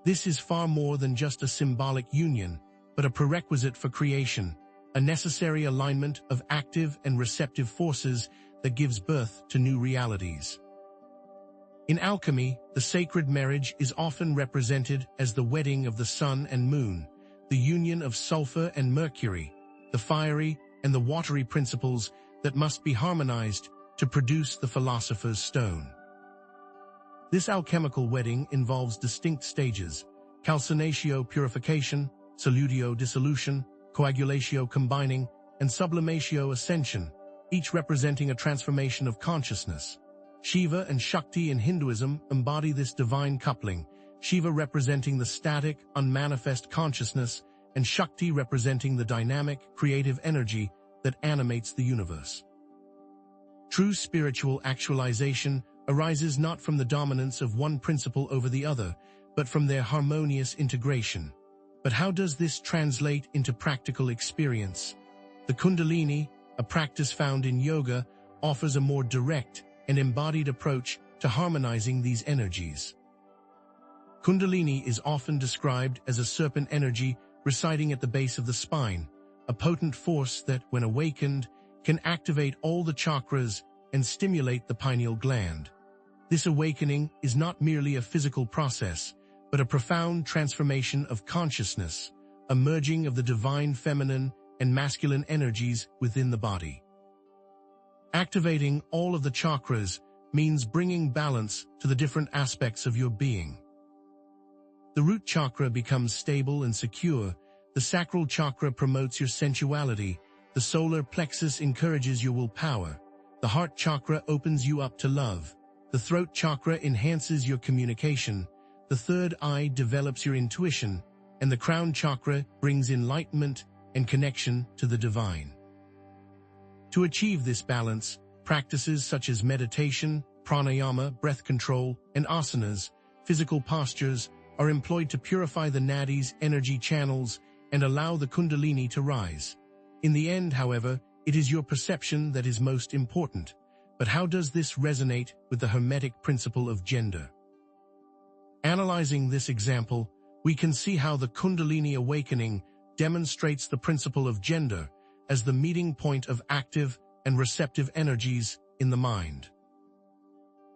This is far more than just a symbolic union, but a prerequisite for creation, a necessary alignment of active and receptive forces that gives birth to new realities. In alchemy, the sacred marriage is often represented as the wedding of the sun and moon, the union of sulfur and mercury, the fiery and the watery principles that must be harmonized to produce the philosopher's stone. This alchemical wedding involves distinct stages: calcinatio purification, solutio dissolution, coagulatio combining, and sublimatio ascension, each representing a transformation of consciousness. Shiva and Shakti in Hinduism embody this divine coupling, Shiva representing the static, unmanifest consciousness, and Shakti representing the dynamic, creative energy that animates the universe. True spiritual actualization arises not from the dominance of one principle over the other, but from their harmonious integration. But how does this translate into practical experience? The Kundalini, a practice found in yoga, offers a more direct and embodied approach to harmonizing these energies. Kundalini is often described as a serpent energy residing at the base of the spine, a potent force that, when awakened, can activate all the chakras and stimulate the pineal gland. This awakening is not merely a physical process, but a profound transformation of consciousness, a merging of the divine feminine and masculine energies within the body. Activating all of the chakras means bringing balance to the different aspects of your being. The root chakra becomes stable and secure, the sacral chakra promotes your sensuality, the solar plexus encourages your willpower, the heart chakra opens you up to love, the throat chakra enhances your communication, the third eye develops your intuition, and the crown chakra brings enlightenment and connection to the divine. To achieve this balance, practices such as meditation, pranayama, breath control, and asanas, physical postures, are employed to purify the nadi's energy channels and allow the kundalini to rise. In the end, however, it is your perception that is most important. But how does this resonate with the Hermetic principle of gender? Analyzing this example, we can see how the kundalini awakening demonstrates the principle of gender as the meeting point of active and receptive energies in the mind.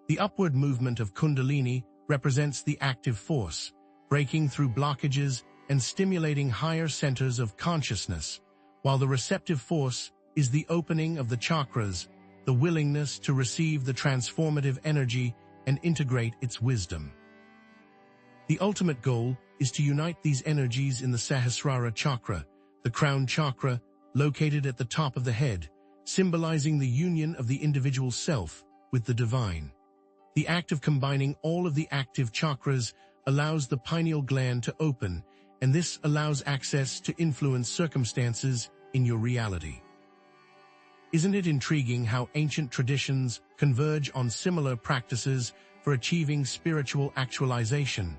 The upward movement of kundalini represents the active force, breaking through blockages and stimulating higher centers of consciousness, while the receptive force is the opening of the chakras, the willingness to receive the transformative energy and integrate its wisdom. The ultimate goal is to unite these energies in the Sahasrara chakra, the crown chakra, located at the top of the head, symbolizing the union of the individual self with the divine. The act of combining all of the active chakras allows the pineal gland to open, and this allows access to influence circumstances in your reality. Isn't it intriguing how ancient traditions converge on similar practices for achieving spiritual actualization?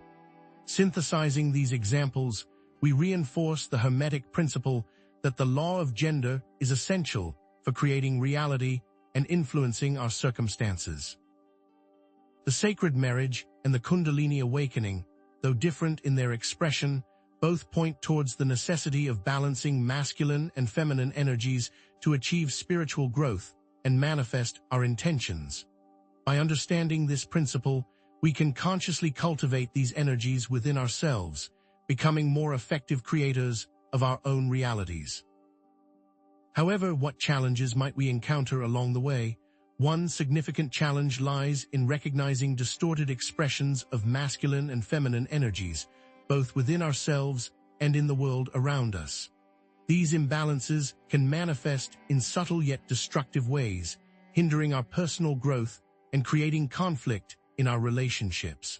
Synthesizing these examples, we reinforce the Hermetic principle that the law of gender is essential for creating reality and influencing our circumstances. The sacred marriage and the Kundalini awakening, though different in their expression, both point towards the necessity of balancing masculine and feminine energies to achieve spiritual growth and manifest our intentions. By understanding this principle, we can consciously cultivate these energies within ourselves, becoming more effective creators of our own realities. However, what challenges might we encounter along the way? One significant challenge lies in recognizing distorted expressions of masculine and feminine energies, both within ourselves and in the world around us. These imbalances can manifest in subtle yet destructive ways, hindering our personal growth and creating conflict in our relationships.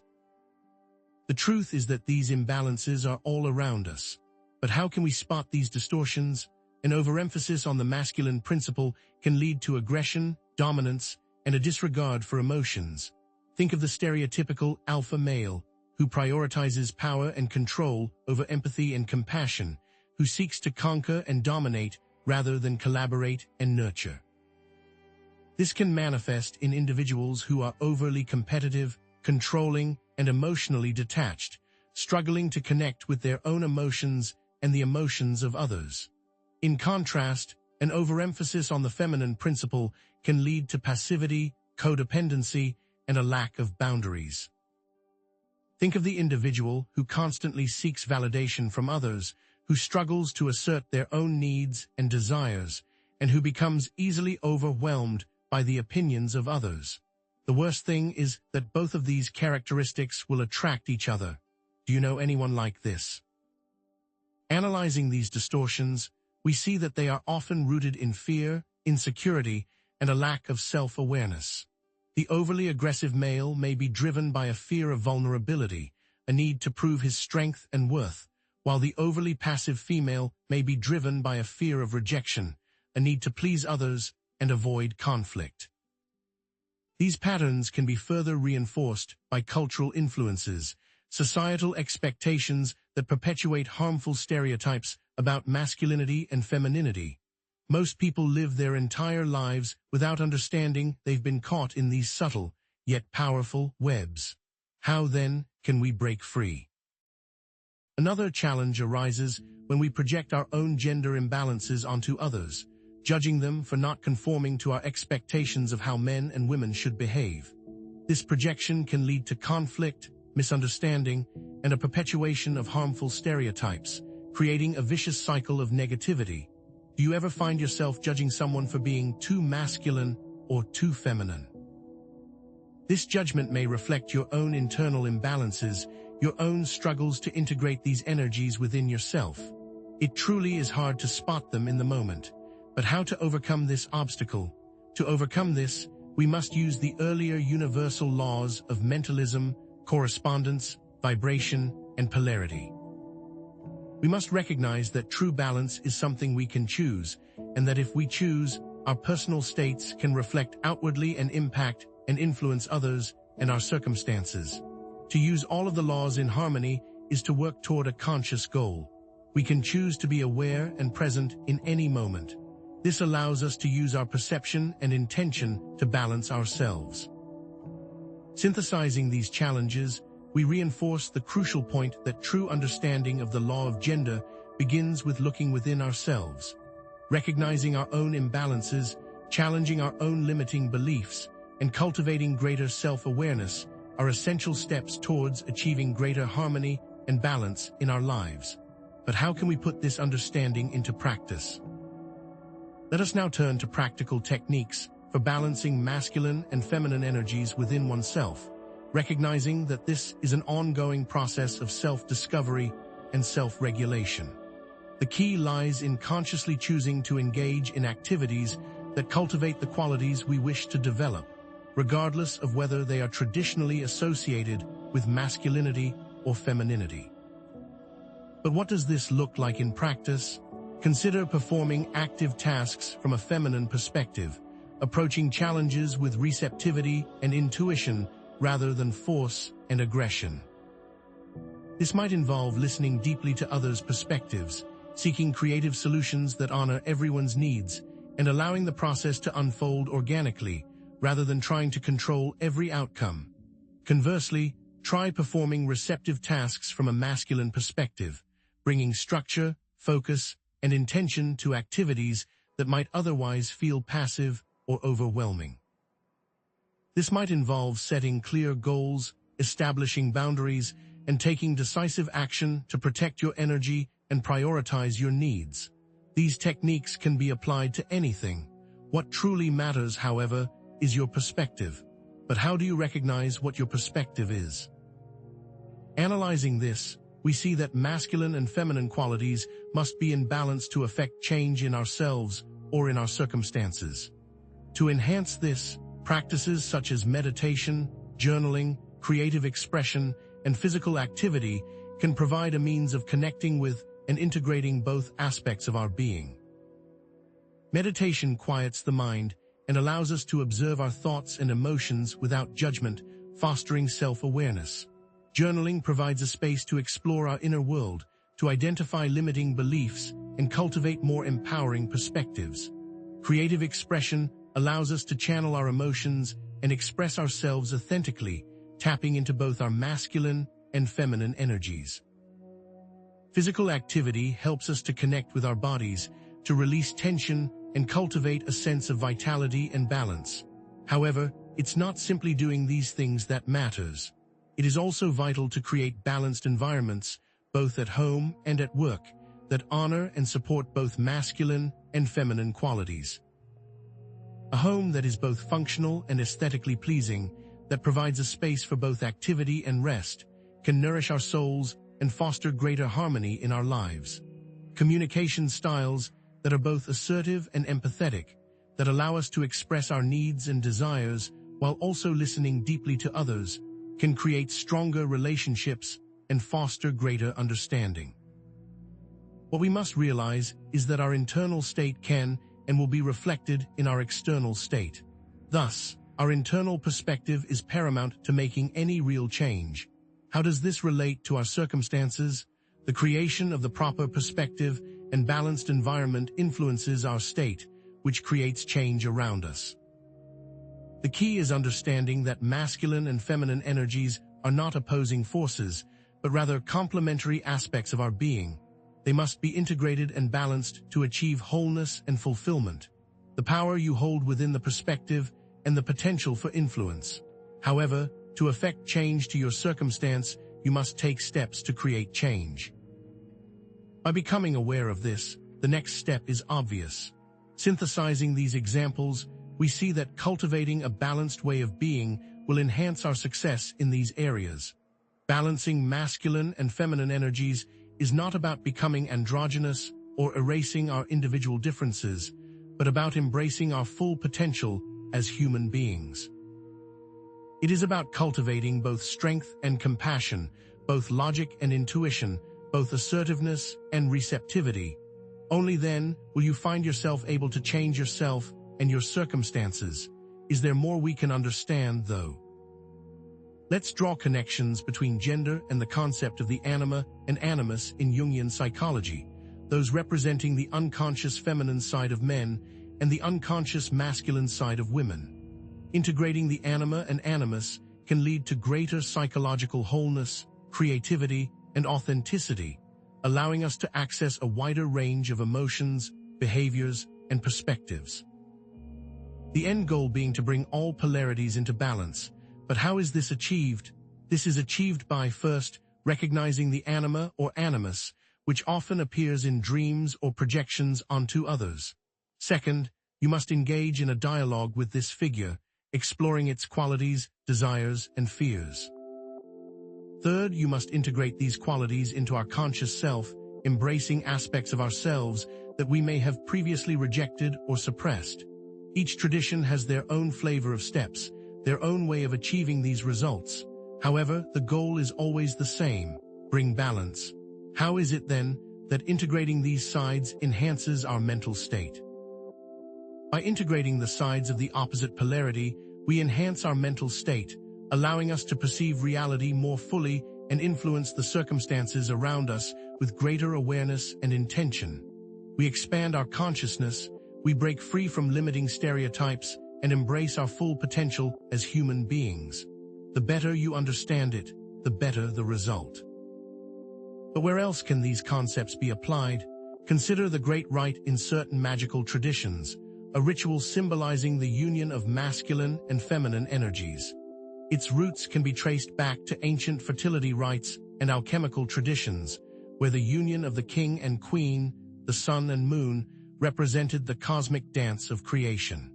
The truth is that these imbalances are all around us. But how can we spot these distortions? An overemphasis on the masculine principle can lead to aggression, dominance, and a disregard for emotions. Think of the stereotypical alpha male, who prioritizes power and control over empathy and compassion, who seeks to conquer and dominate rather than collaborate and nurture. This can manifest in individuals who are overly competitive, controlling, and emotionally detached, struggling to connect with their own emotions and the emotions of others. In contrast, an overemphasis on the feminine principle can lead to passivity, codependency, and a lack of boundaries. Think of the individual who constantly seeks validation from others, who struggles to assert their own needs and desires, and who becomes easily overwhelmed by the opinions of others. The worst thing is that both of these characteristics will attract each other. Do you know anyone like this? Analyzing these distortions, we see that they are often rooted in fear, insecurity, and a lack of self-awareness. The overly aggressive male may be driven by a fear of vulnerability, a need to prove his strength and worth, while the overly passive female may be driven by a fear of rejection, a need to please others and avoid conflict. These patterns can be further reinforced by cultural influences, societal expectations that perpetuate harmful stereotypes about masculinity and femininity. Most people live their entire lives without understanding they've been caught in these subtle, yet powerful, webs. How, then, can we break free? Another challenge arises when we project our own gender imbalances onto others, judging them for not conforming to our expectations of how men and women should behave. This projection can lead to conflict, misunderstanding, and a perpetuation of harmful stereotypes, creating a vicious cycle of negativity. Do you ever find yourself judging someone for being too masculine or too feminine? This judgment may reflect your own internal imbalances, your own struggles to integrate these energies within yourself. It truly is hard to spot them in the moment. But how to overcome this obstacle? To overcome this, we must use the earlier universal laws of mentalism, correspondence, vibration, and polarity. We must recognize that true balance is something we can choose, and that if we choose, our personal states can reflect outwardly and impact and influence others and our circumstances. To use all of the laws in harmony is to work toward a conscious goal. We can choose to be aware and present in any moment. This allows us to use our perception and intention to balance ourselves. Synthesizing these challenges, we reinforce the crucial point that true understanding of the law of gender begins with looking within ourselves. Recognizing our own imbalances, challenging our own limiting beliefs, and cultivating greater self-awareness are essential steps towards achieving greater harmony and balance in our lives. But how can we put this understanding into practice? Let us now turn to practical techniques for balancing masculine and feminine energies within oneself, recognizing that this is an ongoing process of self-discovery and self-regulation. The key lies in consciously choosing to engage in activities that cultivate the qualities we wish to develop, regardless of whether they are traditionally associated with masculinity or femininity. But what does this look like in practice? Consider performing active tasks from a feminine perspective, approaching challenges with receptivity and intuition rather than force and aggression. This might involve listening deeply to others' perspectives, seeking creative solutions that honor everyone's needs, and allowing the process to unfold organically rather than trying to control every outcome. Conversely, try performing receptive tasks from a masculine perspective, bringing structure, focus, and intention to activities that might otherwise feel passive or overwhelming. This might involve setting clear goals, establishing boundaries, and taking decisive action to protect your energy and prioritize your needs. These techniques can be applied to anything. What truly matters, however, is your perspective. But how do you recognize what your perspective is? Analyzing this, we see that masculine and feminine qualities must be in balance to affect change in ourselves or in our circumstances. To enhance this, practices such as meditation, journaling, creative expression, and physical activity can provide a means of connecting with and integrating both aspects of our being. Meditation quiets the mind and allows us to observe our thoughts and emotions without judgment, fostering self-awareness. Journaling provides a space to explore our inner world, to identify limiting beliefs, and cultivate more empowering perspectives. Creative expression allows us to channel our emotions and express ourselves authentically, tapping into both our masculine and feminine energies. Physical activity helps us to connect with our bodies, to release tension and cultivate a sense of vitality and balance. However, it's not simply doing these things that matters. It is also vital to create balanced environments, both at home and at work, that honor and support both masculine and feminine qualities. A home that is both functional and aesthetically pleasing, that provides a space for both activity and rest, can nourish our souls and foster greater harmony in our lives. Communication styles that are both assertive and empathetic, that allow us to express our needs and desires while also listening deeply to others, can create stronger relationships and foster greater understanding. What we must realize is that our internal state can and will be reflected in our external state. Thus, our internal perspective is paramount to making any real change. How does this relate to our circumstances? The creation of the proper perspective and balanced environment influences our state, which creates change around us. The key is understanding that masculine and feminine energies are not opposing forces, but rather complementary aspects of our being. They must be integrated and balanced to achieve wholeness and fulfillment. The power you hold within the perspective and the potential for influence. However, to effect change to your circumstance, you must take steps to create change. By becoming aware of this, the next step is obvious. Synthesizing these examples, we see that cultivating a balanced way of being will enhance our success in these areas. Balancing masculine and feminine energies is not about becoming androgynous or erasing our individual differences, but about embracing our full potential as human beings. It is about cultivating both strength and compassion, both logic and intuition, both assertiveness and receptivity. Only then will you find yourself able to change yourself and your circumstances. Is there more we can understand, though? Let's draw connections between gender and the concept of the anima and animus in Jungian psychology, those representing the unconscious feminine side of men and the unconscious masculine side of women. Integrating the anima and animus can lead to greater psychological wholeness, creativity, and authenticity, allowing us to access a wider range of emotions, behaviors, and perspectives. The end goal being to bring all polarities into balance. But how is this achieved? This is achieved by, first, recognizing the anima or animus, which often appears in dreams or projections onto others. Second, you must engage in a dialogue with this figure, exploring its qualities, desires, and fears. Third, you must integrate these qualities into our conscious self, embracing aspects of ourselves that we may have previously rejected or suppressed. Each tradition has their own flavor of steps, their own way of achieving these results. However, the goal is always the same: bring balance. How is it then that integrating these sides enhances our mental state? By integrating the sides of the opposite polarity, we enhance our mental state, allowing us to perceive reality more fully and influence the circumstances around us with greater awareness and intention. We expand our consciousness, we break free from limiting stereotypes, and embrace our full potential as human beings. The better you understand it, the better the result. But where else can these concepts be applied? Consider the great rite in certain magical traditions, a ritual symbolizing the union of masculine and feminine energies. Its roots can be traced back to ancient fertility rites and alchemical traditions, where the union of the king and queen, the sun and moon, represented the cosmic dance of creation.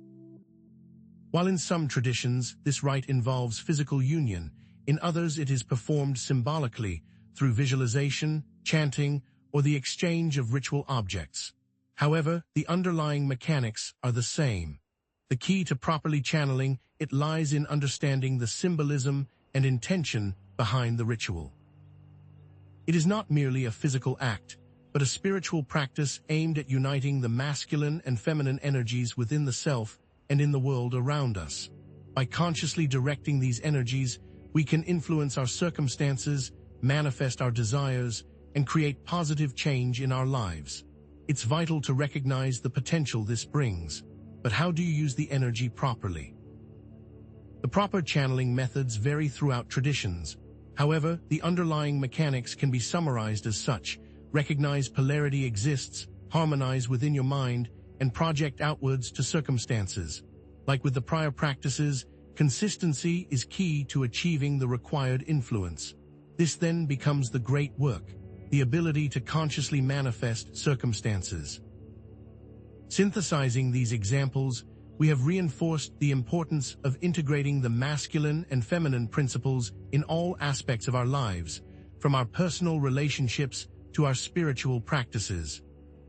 While in some traditions this rite involves physical union, in others it is performed symbolically through visualization, chanting, or the exchange of ritual objects. However, the underlying mechanics are the same. The key to properly channeling it lies in understanding the symbolism and intention behind the ritual. It is not merely a physical act, but a spiritual practice aimed at uniting the masculine and feminine energies within the self and in the world around us. By consciously directing these energies, we can influence our circumstances, manifest our desires, and create positive change in our lives. It's vital to recognize the potential this brings, but how do you use the energy properly? The proper channeling methods vary throughout traditions. However, the underlying mechanics can be summarized as such. Recognize polarity exists, harmonize within your mind, and project outwards to circumstances. Like with the prior practices, consistency is key to achieving the required influence. This then becomes the great work, the ability to consciously manifest circumstances. Synthesizing these examples, we have reinforced the importance of integrating the masculine and feminine principles in all aspects of our lives, from our personal relationships to our spiritual practices.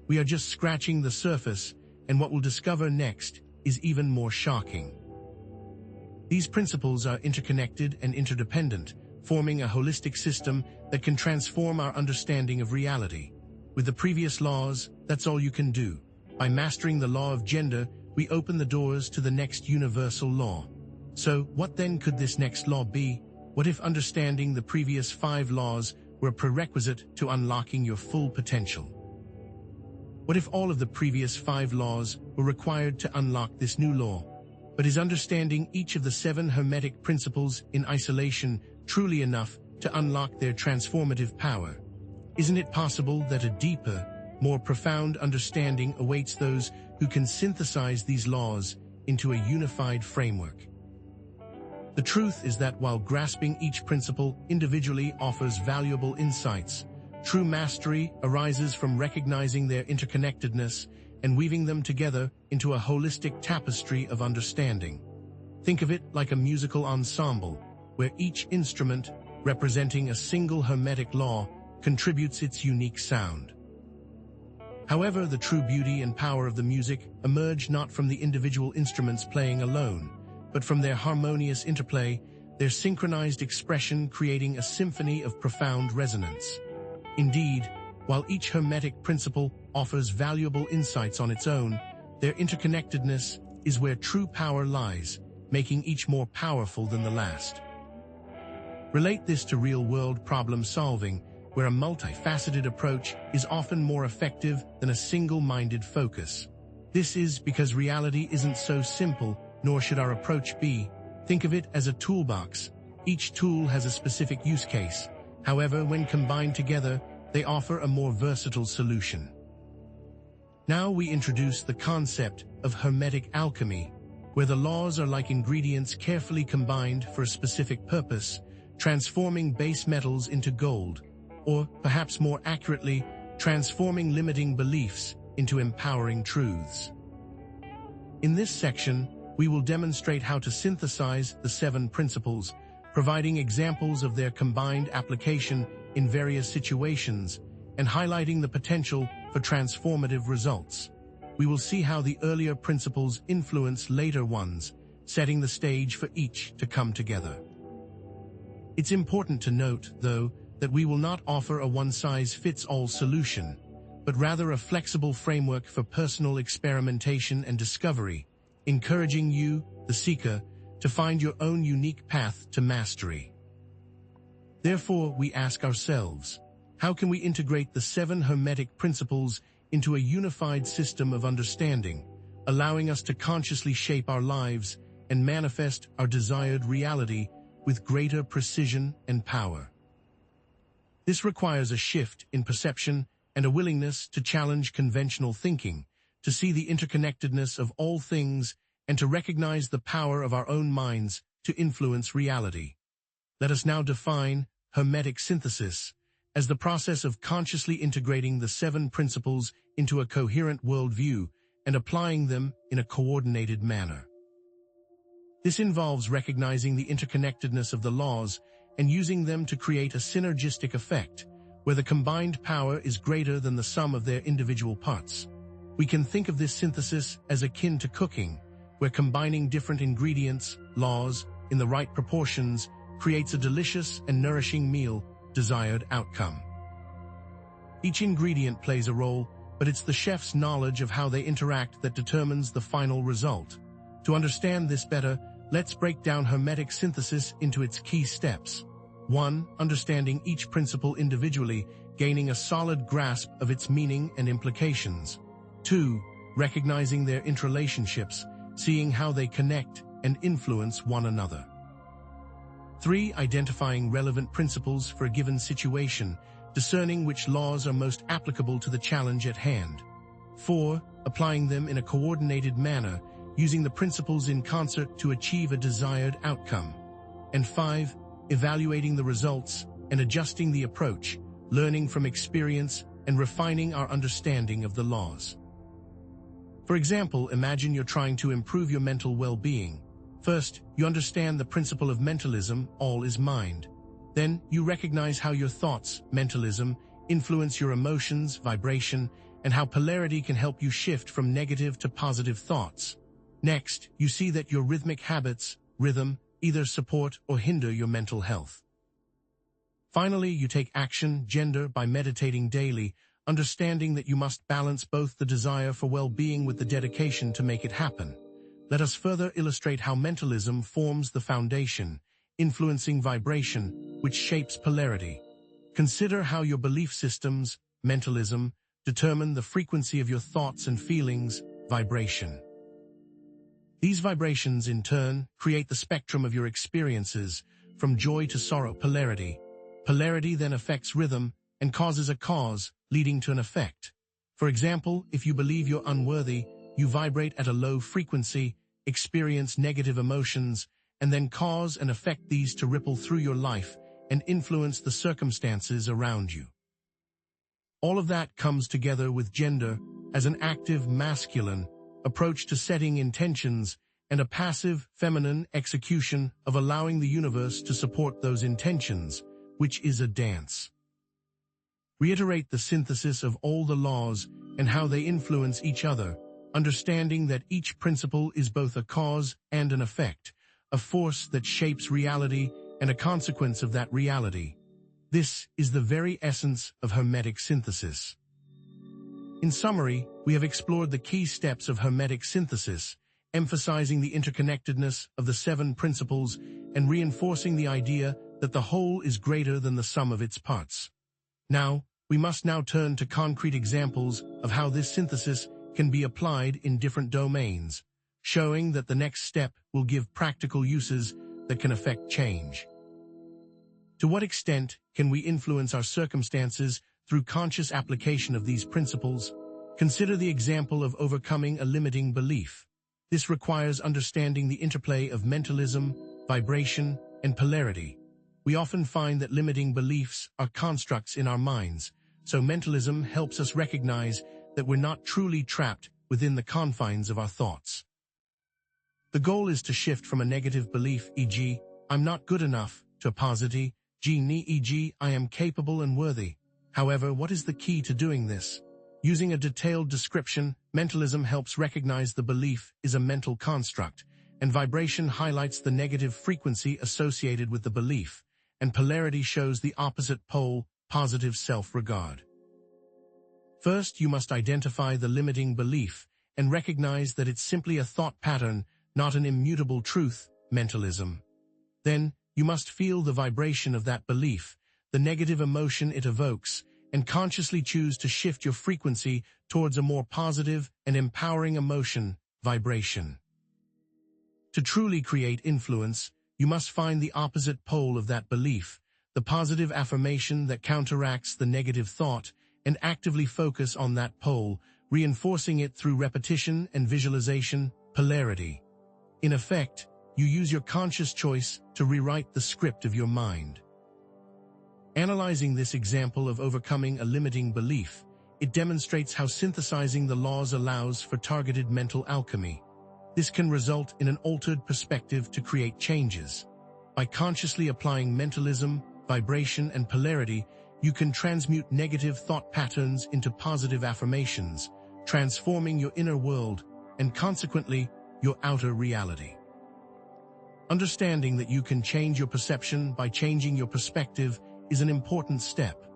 We are just scratching the surface, and what we'll discover next is even more shocking. These principles are interconnected and interdependent, forming a holistic system that can transform our understanding of reality. With the previous laws, that's all you can do. By mastering the law of gender, we open the doors to the next universal law. So, what then could this next law be? What if understanding the previous 5 laws were a prerequisite to unlocking your full potential? What if all of the previous 5 laws were required to unlock this new law? But is understanding each of the 7 Hermetic principles in isolation truly enough to unlock their transformative power? Isn't it possible that a deeper, more profound understanding awaits those who can synthesize these laws into a unified framework? The truth is that while grasping each principle individually offers valuable insights, true mastery arises from recognizing their interconnectedness and weaving them together into a holistic tapestry of understanding. Think of it like a musical ensemble, where each instrument, representing a single Hermetic law, contributes its unique sound. However, the true beauty and power of the music emerge not from the individual instruments playing alone, but from their harmonious interplay, their synchronized expression creating a symphony of profound resonance. Indeed, while each Hermetic principle offers valuable insights on its own, their interconnectedness is where true power lies, making each more powerful than the last. Relate this to real-world problem-solving, where a multifaceted approach is often more effective than a single-minded focus. This is because reality isn't so simple, nor should our approach be. Think of it as a toolbox. Each tool has a specific use case. However, when combined together, they offer a more versatile solution. Now we introduce the concept of Hermetic alchemy, where the laws are like ingredients carefully combined for a specific purpose, transforming base metals into gold, or perhaps more accurately, transforming limiting beliefs into empowering truths. In this section, we will demonstrate how to synthesize the 7 principles, providing examples of their combined application in various situations and highlighting the potential for transformative results. We will see how the earlier principles influence later ones, setting the stage for each to come together. It's important to note, though, that we will not offer a one-size-fits-all solution, but rather a flexible framework for personal experimentation and discovery, encouraging you, the seeker, to find your own unique path to mastery. Therefore, we ask ourselves, how can we integrate the 7 Hermetic principles into a unified system of understanding, allowing us to consciously shape our lives and manifest our desired reality with greater precision and power. This requires a shift in perception and a willingness to challenge conventional thinking, to see the interconnectedness of all things, and to recognize the power of our own minds to influence reality. Let us now define hermetic synthesis as the process of consciously integrating the 7 principles into a coherent worldview and applying them in a coordinated manner. This involves recognizing the interconnectedness of the laws and using them to create a synergistic effect, where the combined power is greater than the sum of their individual parts. We can think of this synthesis as akin to cooking, where combining different ingredients, laws, in the right proportions, creates a delicious and nourishing meal, desired outcome. Each ingredient plays a role, but it's the chef's knowledge of how they interact that determines the final result. To understand this better, let's break down hermetic synthesis into its key steps. 1. Understanding each principle individually, gaining a solid grasp of its meaning and implications. 2. Recognizing their interrelationships, seeing how they connect and influence one another. 3. Identifying relevant principles for a given situation, discerning which laws are most applicable to the challenge at hand. 4. Applying them in a coordinated manner, using the principles in concert to achieve a desired outcome. And 5. Evaluating the results and adjusting the approach, learning from experience and refining our understanding of the laws. For example, imagine you're trying to improve your mental well-being. First, you understand the principle of mentalism, all is mind. Then, you recognize how your thoughts, mentalism, influence your emotions, vibration, and how polarity can help you shift from negative to positive thoughts. Next, you see that your rhythmic habits, rhythm, either support or hinder your mental health. Finally, you take action, gender, by meditating daily, understanding that you must balance both the desire for well-being with the dedication to make it happen. Let us further illustrate how mentalism forms the foundation, influencing vibration, which shapes polarity. Consider how your belief systems, mentalism, determine the frequency of your thoughts and feelings, vibration. These vibrations, in turn, create the spectrum of your experiences, from joy to sorrow, polarity. Polarity then affects rhythm and causes a cause, leading to an effect. For example, if you believe you're unworthy, you vibrate at a low frequency, experience negative emotions, and then cause and affect these to ripple through your life and influence the circumstances around you. All of that comes together with gender as an active masculine approach to setting intentions and a passive feminine execution of allowing the universe to support those intentions, which is a dance. Reiterate the synthesis of all the laws and how they influence each other, understanding that each principle is both a cause and an effect, a force that shapes reality and a consequence of that reality. This is the very essence of hermetic synthesis. In summary, we have explored the key steps of hermetic synthesis, emphasizing the interconnectedness of the 7 principles and reinforcing the idea that the whole is greater than the sum of its parts. We must now turn to concrete examples of how this synthesis can be applied in different domains, showing that the next step will give practical uses that can affect change. To what extent can we influence our circumstances through conscious application of these principles? Consider the example of overcoming a limiting belief. This requires understanding the interplay of mentalism, vibration, and polarity. We often find that limiting beliefs are constructs in our minds, so mentalism helps us recognize that we're not truly trapped within the confines of our thoughts. The goal is to shift from a negative belief, e.g., I'm not good enough, to a positive, e.g., I am capable and worthy. However, what is the key to doing this? Using a detailed description, mentalism helps recognize the belief is a mental construct, and vibration highlights the negative frequency associated with the belief, and polarity shows the opposite pole, positive self-regard. First, you must identify the limiting belief and recognize that it's simply a thought pattern, not an immutable truth, mentalism. Then, you must feel the vibration of that belief, the negative emotion it evokes, and consciously choose to shift your frequency towards a more positive and empowering emotion, vibration. To truly create influence, you must find the opposite pole of that belief, the positive affirmation that counteracts the negative thought, and actively focus on that pole, reinforcing it through repetition and visualization, polarity. In effect, you use your conscious choice to rewrite the script of your mind. Analyzing this example of overcoming a limiting belief, it demonstrates how synthesizing the laws allows for targeted mental alchemy. This can result in an altered perspective to create changes. By consciously applying mentalism, vibration, and polarity, you can transmute negative thought patterns into positive affirmations, transforming your inner world and consequently your outer reality. Understanding that you can change your perception by changing your perspective is an important step.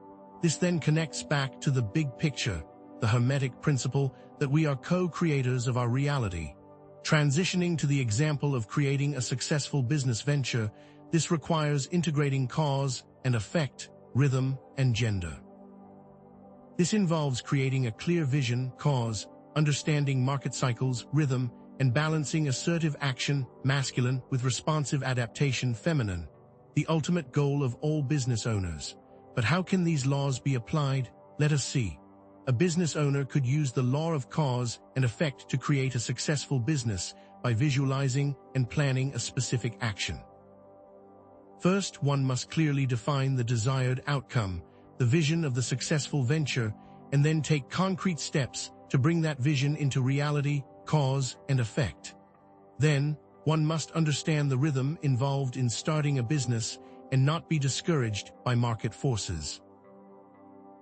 This then connects back to the big picture, the Hermetic principle that we are co-creators of our reality. Transitioning to the example of creating a successful business venture, this requires integrating cause and effect, rhythm, and gender. This involves creating a clear vision, cause, understanding market cycles, rhythm, and balancing assertive action, masculine, with responsive adaptation, feminine, the ultimate goal of all business owners. But how can these laws be applied? Let us see. A business owner could use the law of cause and effect to create a successful business by visualizing and planning a specific action. First, one must clearly define the desired outcome, the vision of the successful venture, and then take concrete steps to bring that vision into reality, cause, and effect. Then, one must understand the rhythm involved in starting a business and not be discouraged by market forces.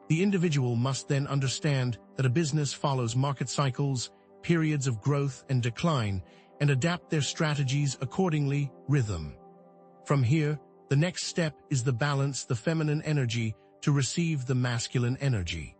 The individual must then understand that a business follows market cycles, periods of growth and decline, and adapt their strategies accordingly, rhythm. From here, the next step is to balance the feminine energy to receive the masculine energy.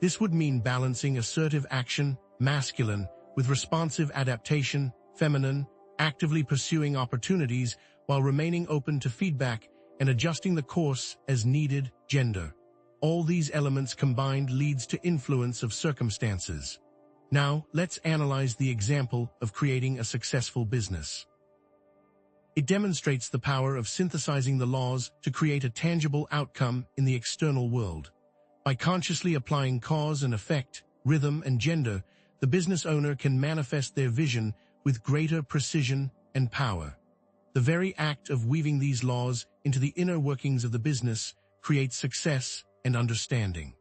This would mean balancing assertive action, masculine, with responsive adaptation, feminine, actively pursuing opportunities while remaining open to feedback and adjusting the course as needed, gender. All these elements combined leads to influence of circumstances. Now, let's analyze the example of creating a successful business. It demonstrates the power of synthesizing the laws to create a tangible outcome in the external world. By consciously applying cause and effect, rhythm, and gender, the business owner can manifest their vision with greater precision and power. The very act of weaving these laws into the inner workings of the business creates success and understanding.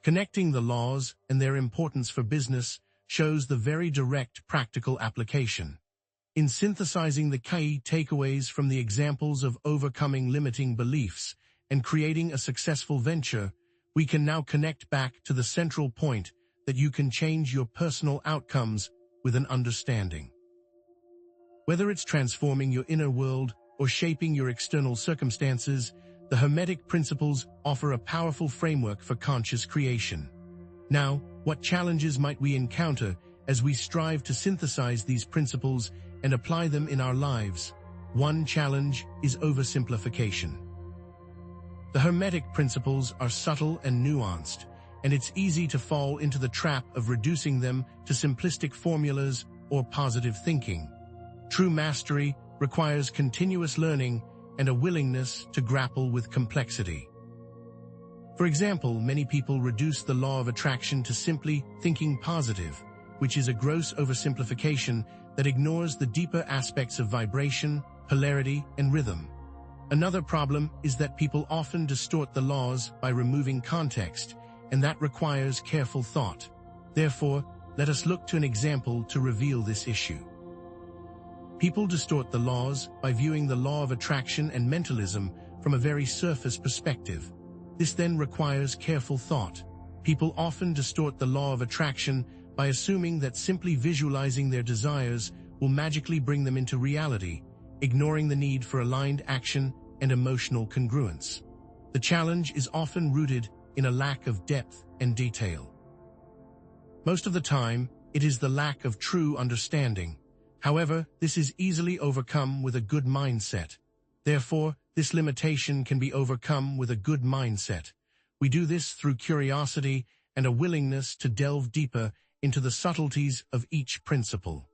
Connecting the laws and their importance for business shows the very direct practical application. In synthesizing the key takeaways from the examples of overcoming limiting beliefs and creating a successful venture, we can now connect back to the central point that you can change your personal outcomes with an understanding. Whether it's transforming your inner world or shaping your external circumstances, the Hermetic principles offer a powerful framework for conscious creation. Now, what challenges might we encounter as we strive to synthesize these principles and apply them in our lives? One challenge is oversimplification. The Hermetic principles are subtle and nuanced, and it's easy to fall into the trap of reducing them to simplistic formulas or positive thinking. True mastery requires continuous learning and a willingness to grapple with complexity. For example, many people reduce the law of attraction to simply thinking positive, which is a gross oversimplification that ignores the deeper aspects of vibration, polarity, and rhythm. Another problem is that people often distort the laws by removing context, and that requires careful thought. Therefore, let us look to an example to reveal this issue. People distort the laws by viewing the law of attraction and mentalism from a very surface perspective. This then requires careful thought. People often distort the law of attraction by assuming that simply visualizing their desires will magically bring them into reality, ignoring the need for aligned action and emotional congruence. The challenge is often rooted in a lack of depth and detail. Most of the time, it is the lack of true understanding. However, this is easily overcome with a good mindset. Therefore, this limitation can be overcome with a good mindset. We do this through curiosity and a willingness to delve deeper into the subtleties of each principle.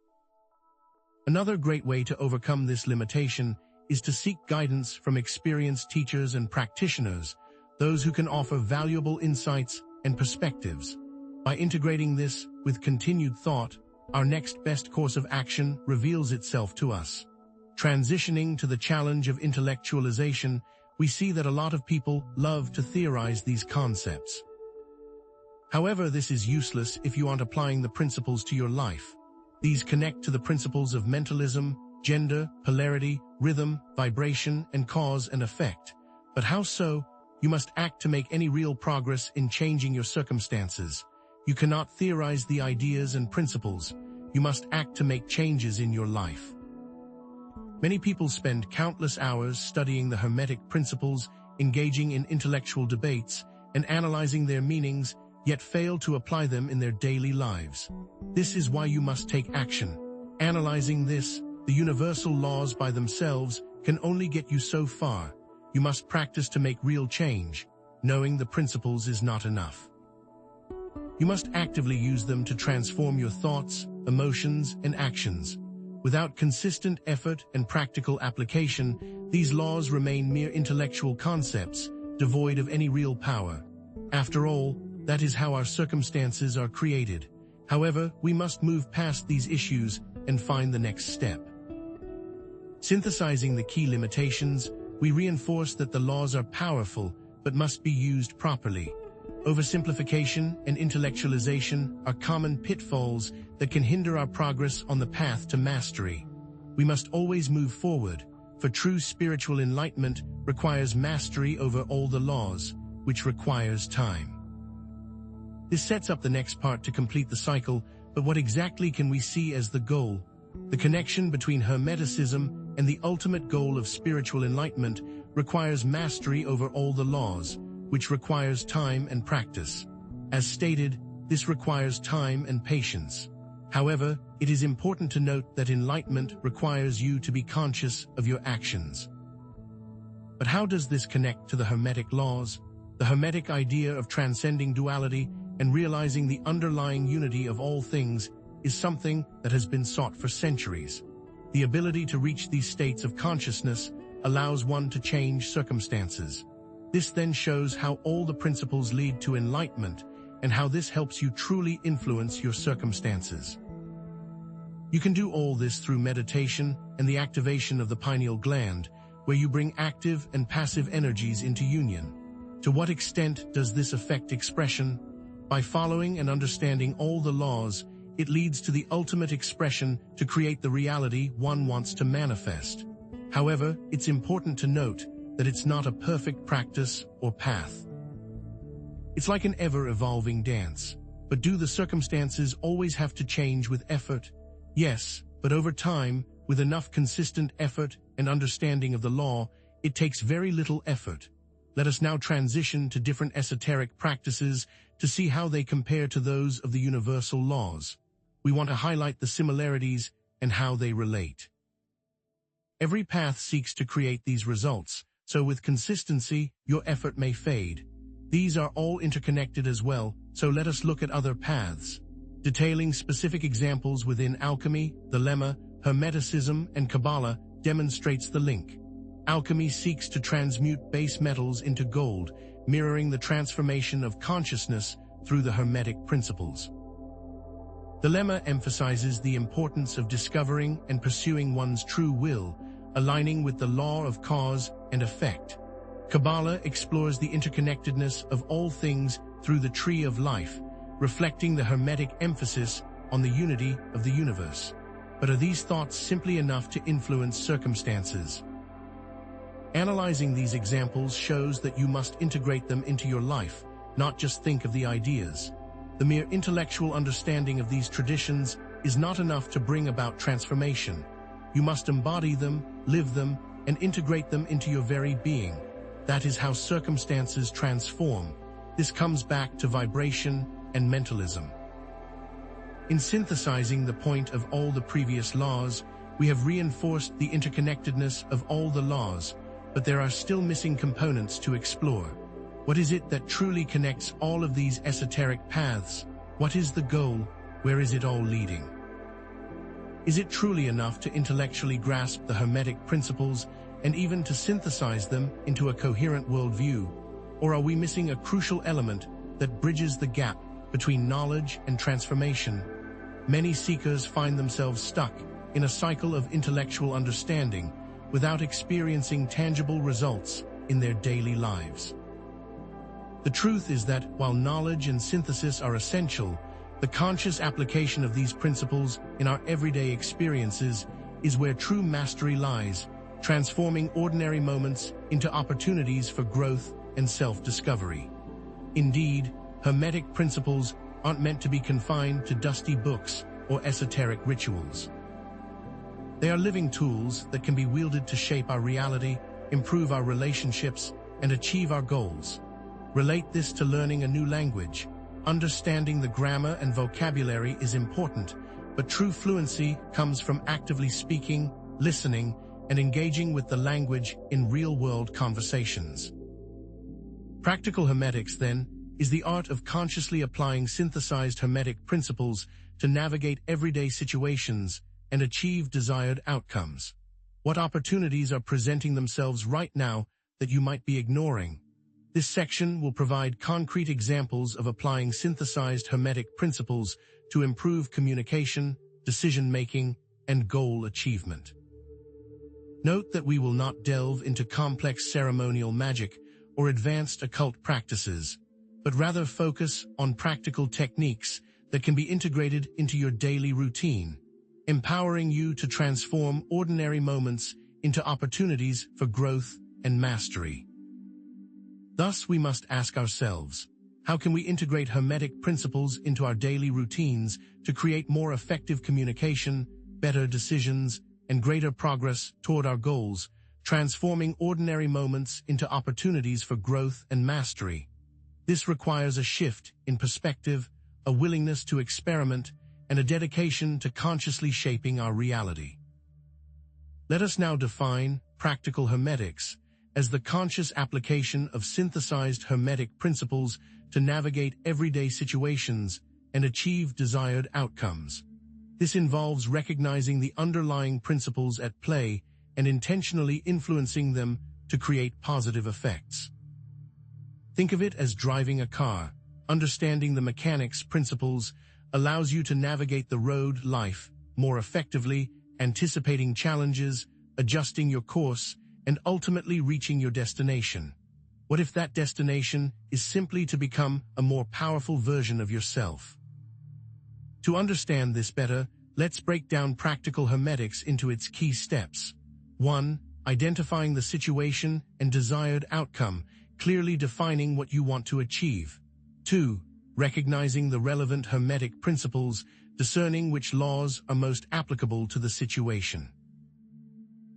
Another great way to overcome this limitation is to seek guidance from experienced teachers and practitioners, those who can offer valuable insights and perspectives. By integrating this with continued thought, our next best course of action reveals itself to us. Transitioning to the challenge of intellectualization, we see that a lot of people love to theorize these concepts. However, this is useless if you aren't applying the principles to your life. These connect to the principles of mentalism, gender, polarity, rhythm, vibration, and cause and effect. But how so? You must act to make any real progress in changing your circumstances. You cannot theorize the ideas and principles. You must act to make changes in your life. Many people spend countless hours studying the Hermetic principles, engaging in intellectual debates, and analyzing their meanings, yet fail to apply them in their daily lives. This is why you must take action. Analyzing this, the universal laws by themselves can only get you so far. You must practice to make real change. Knowing the principles is not enough. You must actively use them to transform your thoughts, emotions, and actions. Without consistent effort and practical application, these laws remain mere intellectual concepts, devoid of any real power. After all, that is how our circumstances are created. However, we must move past these issues and find the next step. Synthesizing the key limitations, we reinforce that the laws are powerful but must be used properly. Oversimplification and intellectualization are common pitfalls that can hinder our progress on the path to mastery. We must always move forward, for true spiritual enlightenment requires mastery over all the laws, which requires time. This sets up the next part to complete the cycle, but what exactly can we see as the goal? The connection between Hermeticism and the ultimate goal of spiritual enlightenment requires mastery over all the laws, which requires time and practice. As stated, this requires time and patience. However, it is important to note that enlightenment requires you to be conscious of your actions. But how does this connect to the Hermetic laws? The Hermetic idea of transcending duality and realizing the underlying unity of all things is something that has been sought for centuries. The ability to reach these states of consciousness allows one to change circumstances. This then shows how all the principles lead to enlightenment and how this helps you truly influence your circumstances. You can do all this through meditation and the activation of the pineal gland, where you bring active and passive energies into union. To what extent does this affect expression? By following and understanding all the laws, it leads to the ultimate expression to create the reality one wants to manifest. However, it's important to note that it's not a perfect practice or path. It's like an ever-evolving dance. But do the circumstances always have to change with effort? Yes, but over time, with enough consistent effort and understanding of the law, it takes very little effort. Let us now transition to different esoteric practices to see how they compare to those of the universal laws. We want to highlight the similarities and how they relate. Every path seeks to create these results, so with consistency, your effort may fade. These are all interconnected as well, so let us look at other paths. Detailing specific examples within alchemy, the lemma, Hermeticism, and Kabbalah demonstrates the link. Alchemy seeks to transmute base metals into gold, mirroring the transformation of consciousness through the Hermetic principles. The lemma emphasizes the importance of discovering and pursuing one's true will, aligning with the law of cause and effect. Kabbalah explores the interconnectedness of all things through the tree of life, reflecting the Hermetic emphasis on the unity of the universe. But are these thoughts simply enough to influence circumstances? Analyzing these examples shows that you must integrate them into your life, not just think of the ideas. The mere intellectual understanding of these traditions is not enough to bring about transformation. You must embody them, live them, and integrate them into your very being. That is how circumstances transform. This comes back to vibration and mentalism. In synthesizing the point of all the previous laws, we have reinforced the interconnectedness of all the laws, but there are still missing components to explore. What is it that truly connects all of these esoteric paths? What is the goal? Where is it all leading? Is it truly enough to intellectually grasp the Hermetic principles and even to synthesize them into a coherent worldview? Or are we missing a crucial element that bridges the gap between knowledge and transformation? Many seekers find themselves stuck in a cycle of intellectual understanding without experiencing tangible results in their daily lives. The truth is that while knowledge and synthesis are essential, the conscious application of these principles in our everyday experiences is where true mastery lies, transforming ordinary moments into opportunities for growth and self-discovery. Indeed, Hermetic principles aren't meant to be confined to dusty books or esoteric rituals. They are living tools that can be wielded to shape our reality, improve our relationships, and achieve our goals. Relate this to learning a new language. Understanding the grammar and vocabulary is important, but true fluency comes from actively speaking, listening, and engaging with the language in real-world conversations. Practical Hermetics, then, is the art of consciously applying synthesized Hermetic principles to navigate everyday situations and achieve desired outcomes. What opportunities are presenting themselves right now that you might be ignoring? This section will provide concrete examples of applying synthesized Hermetic principles to improve communication, decision-making, and goal achievement. Note that we will not delve into complex ceremonial magic or advanced occult practices, but rather focus on practical techniques that can be integrated into your daily routine, empowering you to transform ordinary moments into opportunities for growth and mastery. Thus, we must ask ourselves, how can we integrate Hermetic principles into our daily routines to create more effective communication, better decisions, and greater progress toward our goals, transforming ordinary moments into opportunities for growth and mastery? This requires a shift in perspective, a willingness to experiment, and a dedication to consciously shaping our reality. Let us now define practical Hermetics as the conscious application of synthesized Hermetic principles to navigate everyday situations and achieve desired outcomes. This involves recognizing the underlying principles at play and intentionally influencing them to create positive effects. Think of it as driving a car. Understanding the mechanics principles allows you to navigate the road life more effectively, anticipating challenges, adjusting your course, and ultimately reaching your destination. What if that destination is simply to become a more powerful version of yourself? To understand this better, let's break down practical Hermetics into its key steps. 1. Identifying the situation and desired outcome, clearly defining what you want to achieve. 2. Recognizing the relevant Hermetic principles, discerning which laws are most applicable to the situation.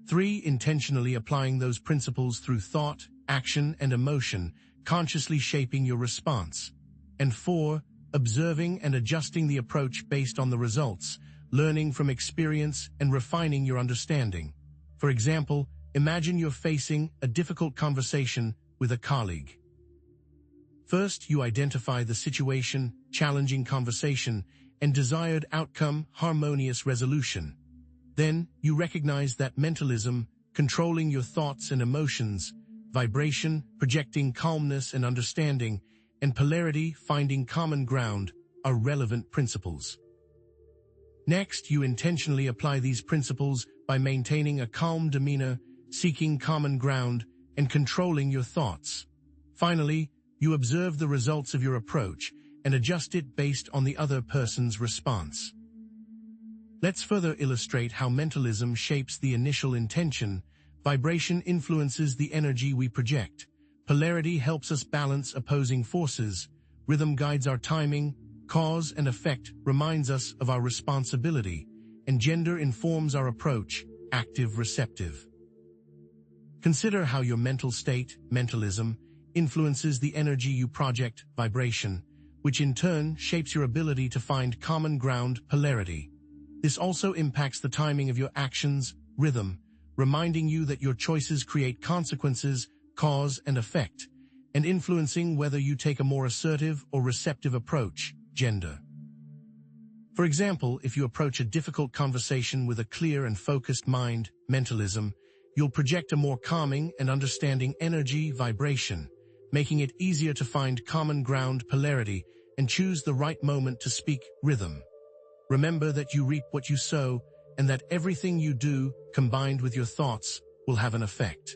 3. Intentionally applying those principles through thought, action, and emotion, consciously shaping your response. And 4. Observing and adjusting the approach based on the results, learning from experience and refining your understanding. For example, imagine you're facing a difficult conversation with a colleague. First, you identify the situation, challenging conversation, and desired outcome, harmonious resolution. Then, you recognize that mentalism, controlling your thoughts and emotions, vibration, projecting calmness and understanding, and polarity, finding common ground, are relevant principles. Next, you intentionally apply these principles by maintaining a calm demeanor, seeking common ground, and controlling your thoughts. Finally, you observe the results of your approach and adjust it based on the other person's response. Let's further illustrate how mentalism shapes the initial intention. Vibration influences the energy we project. Polarity helps us balance opposing forces. Rhythm guides our timing. Cause and effect reminds us of our responsibility. And gender informs our approach, active-receptive. Consider how your mental state, mentalism, influences the energy you project, vibration, which in turn shapes your ability to find common ground, polarity. This also impacts the timing of your actions, rhythm, reminding you that your choices create consequences, cause and effect, and influencing whether you take a more assertive or receptive approach, gender. For example, if you approach a difficult conversation with a clear and focused mind, mentalism, you'll project a more calming and understanding energy vibration, making it easier to find common ground polarity and choose the right moment to speak rhythm. Remember that you reap what you sow, and that everything you do, combined with your thoughts, will have an effect.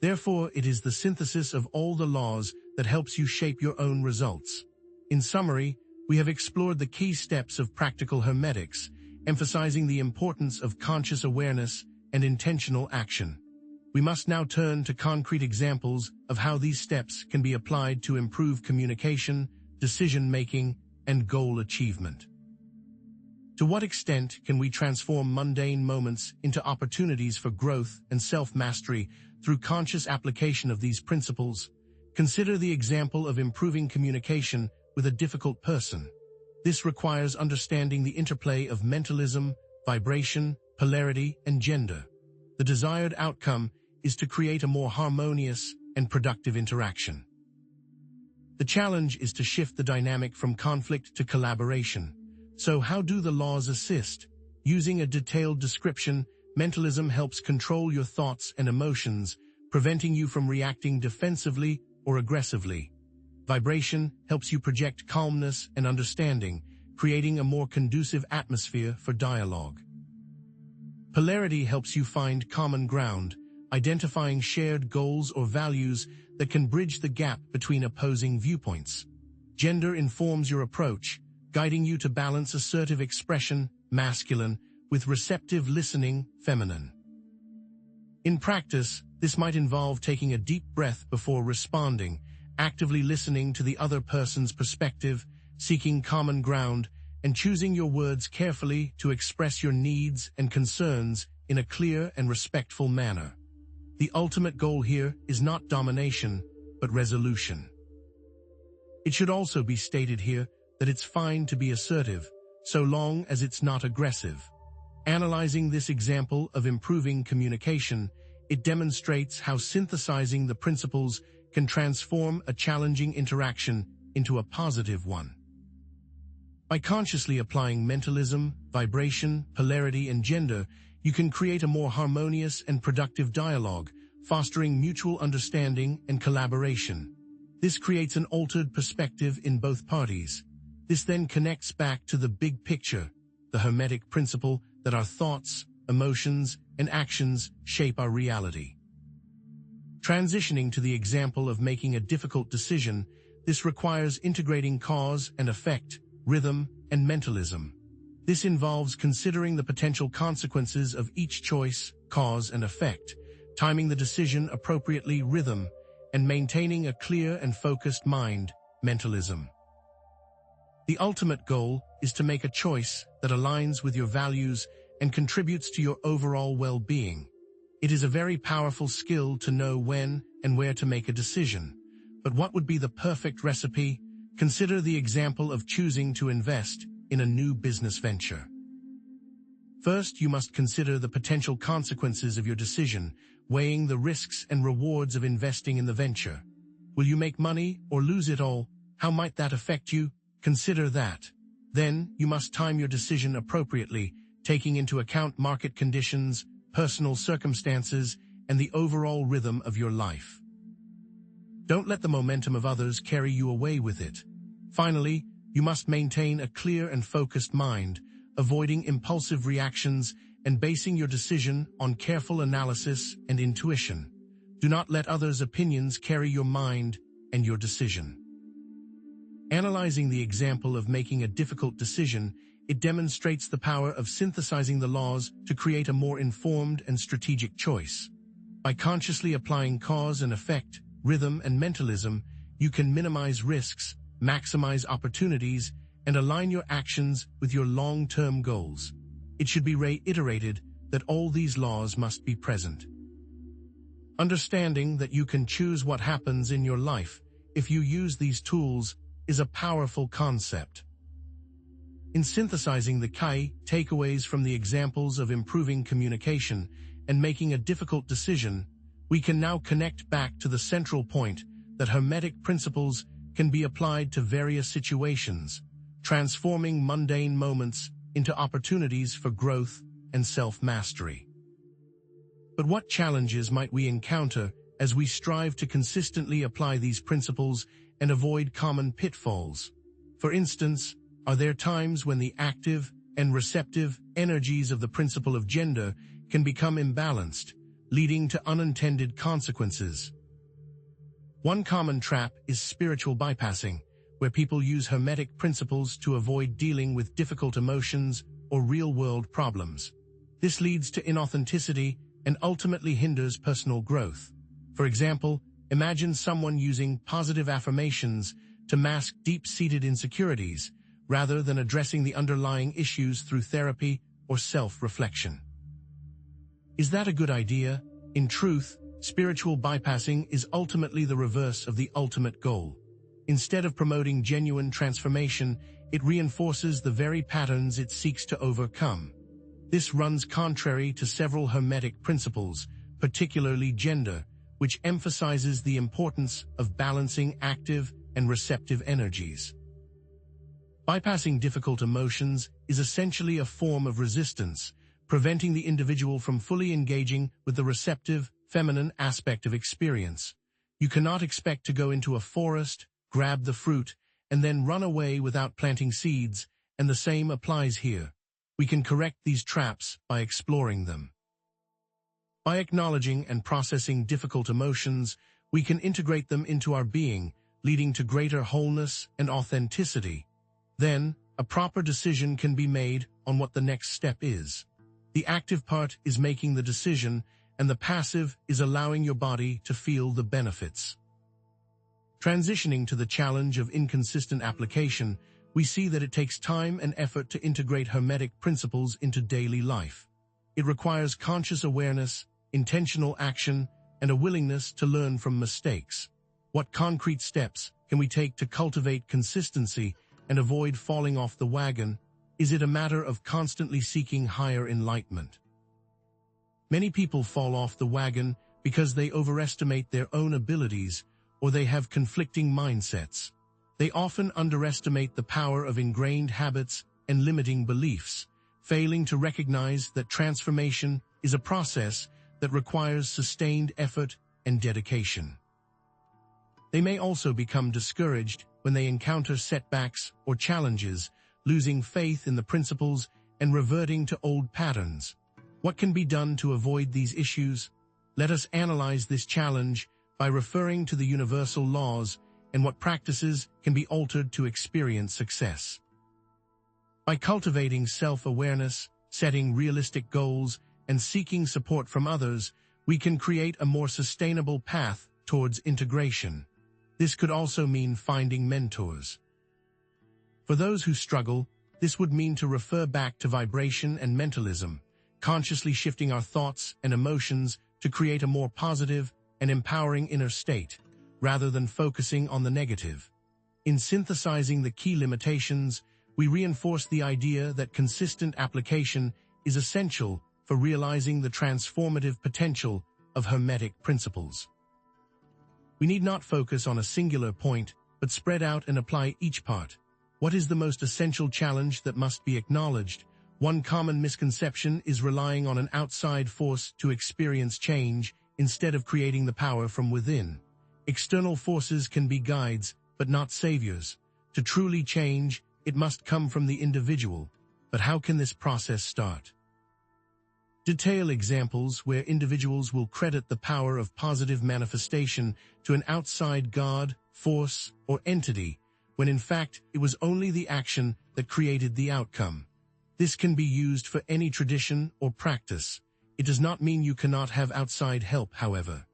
Therefore, it is the synthesis of all the laws that helps you shape your own results. In summary, we have explored the key steps of practical hermetics, emphasizing the importance of conscious awareness and intentional action. We must now turn to concrete examples of how these steps can be applied to improve communication, decision-making, and goal achievement. To what extent can we transform mundane moments into opportunities for growth and self-mastery through conscious application of these principles? Consider the example of improving communication with a difficult person. This requires understanding the interplay of mentalism, vibration, polarity, and gender. The desired outcome is to create a more harmonious and productive interaction. The challenge is to shift the dynamic from conflict to collaboration. So how do the laws assist? Using a detailed description, mentalism helps control your thoughts and emotions, preventing you from reacting defensively or aggressively. Vibration helps you project calmness and understanding, creating a more conducive atmosphere for dialogue. Polarity helps you find common ground, identifying shared goals or values that can bridge the gap between opposing viewpoints. Gender informs your approach, guiding you to balance assertive expression, masculine, with receptive listening, feminine. In practice, this might involve taking a deep breath before responding, actively listening to the other person's perspective, seeking common ground, and choosing your words carefully to express your needs and concerns in a clear and respectful manner. The ultimate goal here is not domination, but resolution. It should also be stated here that it's fine to be assertive, so long as it's not aggressive. Analyzing this example of improving communication, it demonstrates how synthesizing the principles can transform a challenging interaction into a positive one. By consciously applying mentalism, vibration, polarity, and gender, you can create a more harmonious and productive dialogue, fostering mutual understanding and collaboration. This creates an altered perspective in both parties. This then connects back to the big picture, the Hermetic principle that our thoughts, emotions, and actions shape our reality. Transitioning to the example of making a difficult decision, this requires integrating cause and effect, rhythm, and mentalism. This involves considering the potential consequences of each choice, cause and effect, timing the decision appropriately, rhythm, and maintaining a clear and focused mind, mentalism. The ultimate goal is to make a choice that aligns with your values and contributes to your overall well-being. It is a very powerful skill to know when and where to make a decision. But what would be the perfect recipe? Consider the example of choosing to invest in a new business venture. First, you must consider the potential consequences of your decision, weighing the risks and rewards of investing in the venture. Will you make money or lose it all? How might that affect you? Consider that. Then, you must time your decision appropriately, taking into account market conditions, personal circumstances, and the overall rhythm of your life. Don't let the momentum of others carry you away with it. Finally, you must maintain a clear and focused mind, avoiding impulsive reactions and basing your decision on careful analysis and intuition. Do not let others' opinions carry your mind and your decision. Analyzing the example of making a difficult decision, it demonstrates the power of synthesizing the laws to create a more informed and strategic choice. By consciously applying cause and effect, rhythm and mentalism, you can minimize risks, maximize opportunities, and align your actions with your long-term goals. It should be reiterated that all these laws must be present. Understanding that you can choose what happens in your life if you use these tools is a powerful concept. In synthesizing the key takeaways from the examples of improving communication and making a difficult decision, we can now connect back to the central point that Hermetic principles can be applied to various situations, transforming mundane moments into opportunities for growth and self-mastery. But what challenges might we encounter as we strive to consistently apply these principles and avoid common pitfalls? For instance, are there times when the active and receptive energies of the principle of gender can become imbalanced, leading to unintended consequences? One common trap is spiritual bypassing, where people use hermetic principles to avoid dealing with difficult emotions or real-world problems. This leads to inauthenticity and ultimately hinders personal growth. For example, imagine someone using positive affirmations to mask deep-seated insecurities, rather than addressing the underlying issues through therapy or self-reflection. Is that a good idea? In truth, spiritual bypassing is ultimately the reverse of the ultimate goal. Instead of promoting genuine transformation, it reinforces the very patterns it seeks to overcome. This runs contrary to several hermetic principles, particularly gender, which emphasizes the importance of balancing active and receptive energies. Bypassing difficult emotions is essentially a form of resistance, preventing the individual from fully engaging with the receptive, feminine aspect of experience. You cannot expect to go into a forest, grab the fruit, and then run away without planting seeds, and the same applies here. We can correct these traps by exploring them. By acknowledging and processing difficult emotions, we can integrate them into our being, leading to greater wholeness and authenticity. Then, a proper decision can be made on what the next step is. The active part is making the decision, and the passive is allowing your body to feel the benefits. Transitioning to the challenge of inconsistent application, we see that it takes time and effort to integrate hermetic principles into daily life. It requires conscious awareness, intentional action, and a willingness to learn from mistakes. What concrete steps can we take to cultivate consistency and avoid falling off the wagon? Is it a matter of constantly seeking higher enlightenment? Many people fall off the wagon because they overestimate their own abilities or they have conflicting mindsets. They often underestimate the power of ingrained habits and limiting beliefs, failing to recognize that transformation is a process that requires sustained effort and dedication. They may also become discouraged when they encounter setbacks or challenges, losing faith in the principles and reverting to old patterns. What can be done to avoid these issues? Let us analyze this challenge by referring to the universal laws and what practices can be altered to experience success. By cultivating self-awareness, setting realistic goals, and seeking support from others, we can create a more sustainable path towards integration. This could also mean finding mentors. For those who struggle, this would mean to refer back to vibration and mentalism, consciously shifting our thoughts and emotions to create a more positive and empowering inner state, rather than focusing on the negative. In synthesizing the key limitations, we reinforce the idea that consistent application is essential for realizing the transformative potential of hermetic principles. We need not focus on a singular point, but spread out and apply each part. What is the most essential challenge that must be acknowledged? One common misconception is relying on an outside force to experience change instead of creating the power from within. External forces can be guides, but not saviors. To truly change, it must come from the individual. But how can this process start? Detail examples where individuals will credit the power of positive manifestation to an outside god, force, or entity, when in fact it was only the action that created the outcome. This can be used for any tradition or practice. It does not mean you cannot have outside help, however.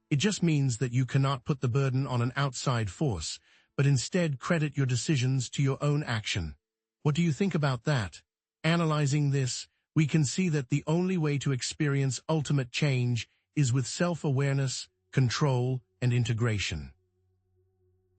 It just means that you cannot put the burden on an outside force, but instead credit your decisions to your own action. What do you think about that? Analyzing this, we can see that the only way to experience ultimate change is with self-awareness, control, and integration.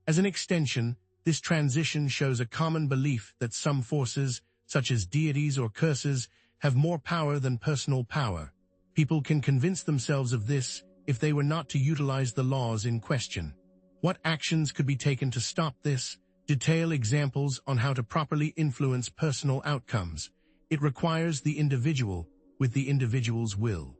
As an extension, this transition shows a common belief that some forces, such as deities or curses, have more power than personal power. People can convince themselves of this if they were not to utilize the laws in question. What actions could be taken to stop this? detail examples on how to properly influence personal outcomes. It requires the individual with the individual's will.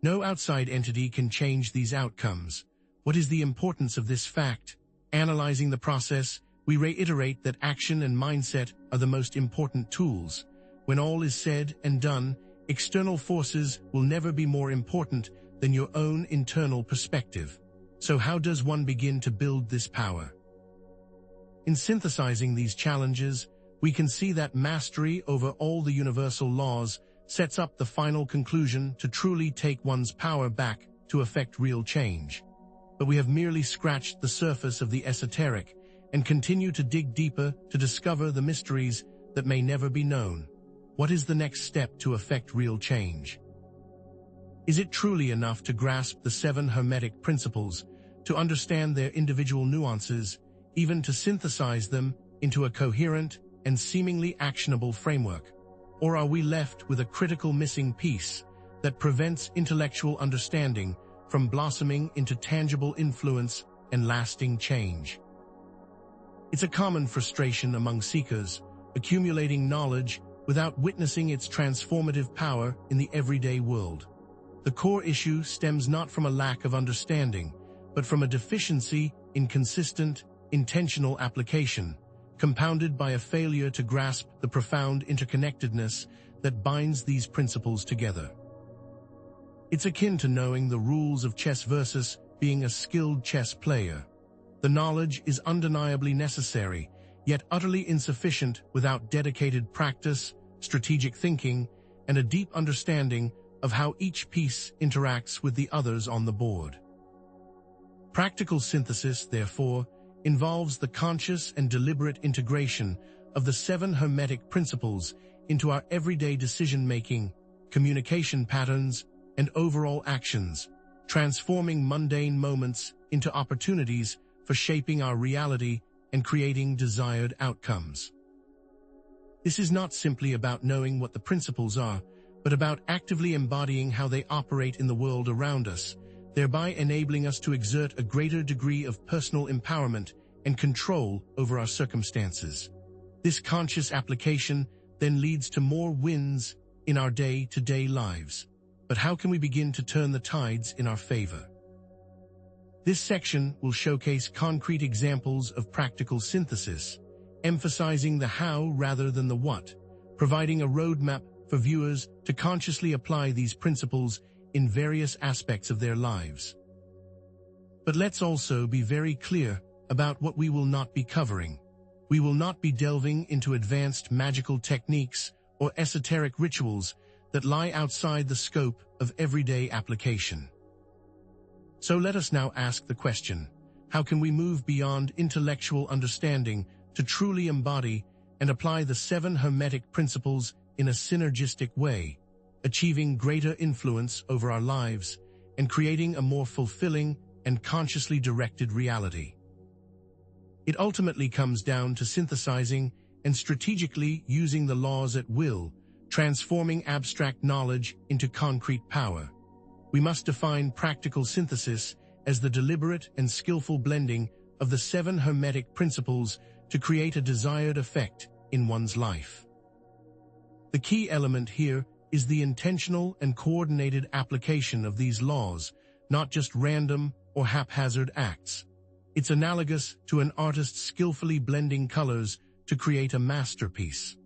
No outside entity can change these outcomes. What is the importance of this fact? Analyzing the process, we reiterate that action and mindset are the most important tools. When all is said and done, external forces will never be more important than your own internal perspective. So how does one begin to build this power? In synthesizing these challenges, we can see that mastery over all the universal laws sets up the final conclusion to truly take one's power back to effect real change. But we have merely scratched the surface of the esoteric and continue to dig deeper to discover the mysteries that may never be known. What is the next step to effect real change? Is it truly enough to grasp the 7 Hermetic principles, to understand their individual nuances, even to synthesize them into a coherent and seemingly actionable framework? Or are we left with a critical missing piece that prevents intellectual understanding from blossoming into tangible influence and lasting change? It's a common frustration among seekers, accumulating knowledge without witnessing its transformative power in the everyday world. The core issue stems not from a lack of understanding, but from a deficiency in consistent, intentional application, compounded by a failure to grasp the profound interconnectedness that binds these principles together. It's akin to knowing the rules of chess versus being a skilled chess player. The knowledge is undeniably necessary, yet utterly insufficient without dedicated practice, strategic thinking, and a deep understanding of how each piece interacts with the others on the board. Practical synthesis, therefore, involves the conscious and deliberate integration of the 7 Hermetic principles into our everyday decision-making, communication patterns, and overall actions, transforming mundane moments into opportunities for shaping our reality and creating desired outcomes. This is not simply about knowing what the principles are, but about actively embodying how they operate in the world around us, thereby enabling us to exert a greater degree of personal empowerment and control over our circumstances. This conscious application then leads to more wins in our day-to-day lives. But how can we begin to turn the tides in our favor? This section will showcase concrete examples of practical synthesis, emphasizing the how rather than the what, providing a roadmap for viewers to consciously apply these principles in various aspects of their lives. But let's also be very clear about what we will not be covering. We will not be delving into advanced magical techniques or esoteric rituals that lie outside the scope of everyday application. So let us now ask the question, how can we move beyond intellectual understanding to truly embody and apply the 7 Hermetic principles in a synergistic way, achieving greater influence over our lives and creating a more fulfilling and consciously directed reality? It ultimately comes down to synthesizing and strategically using the laws at will, transforming abstract knowledge into concrete power. We must define practical synthesis as the deliberate and skillful blending of the 7 Hermetic principles to create a desired effect in one's life. The key element here is the intentional and coordinated application of these laws, not just random or haphazard acts. It's analogous to an artist skillfully blending colors to create a masterpiece.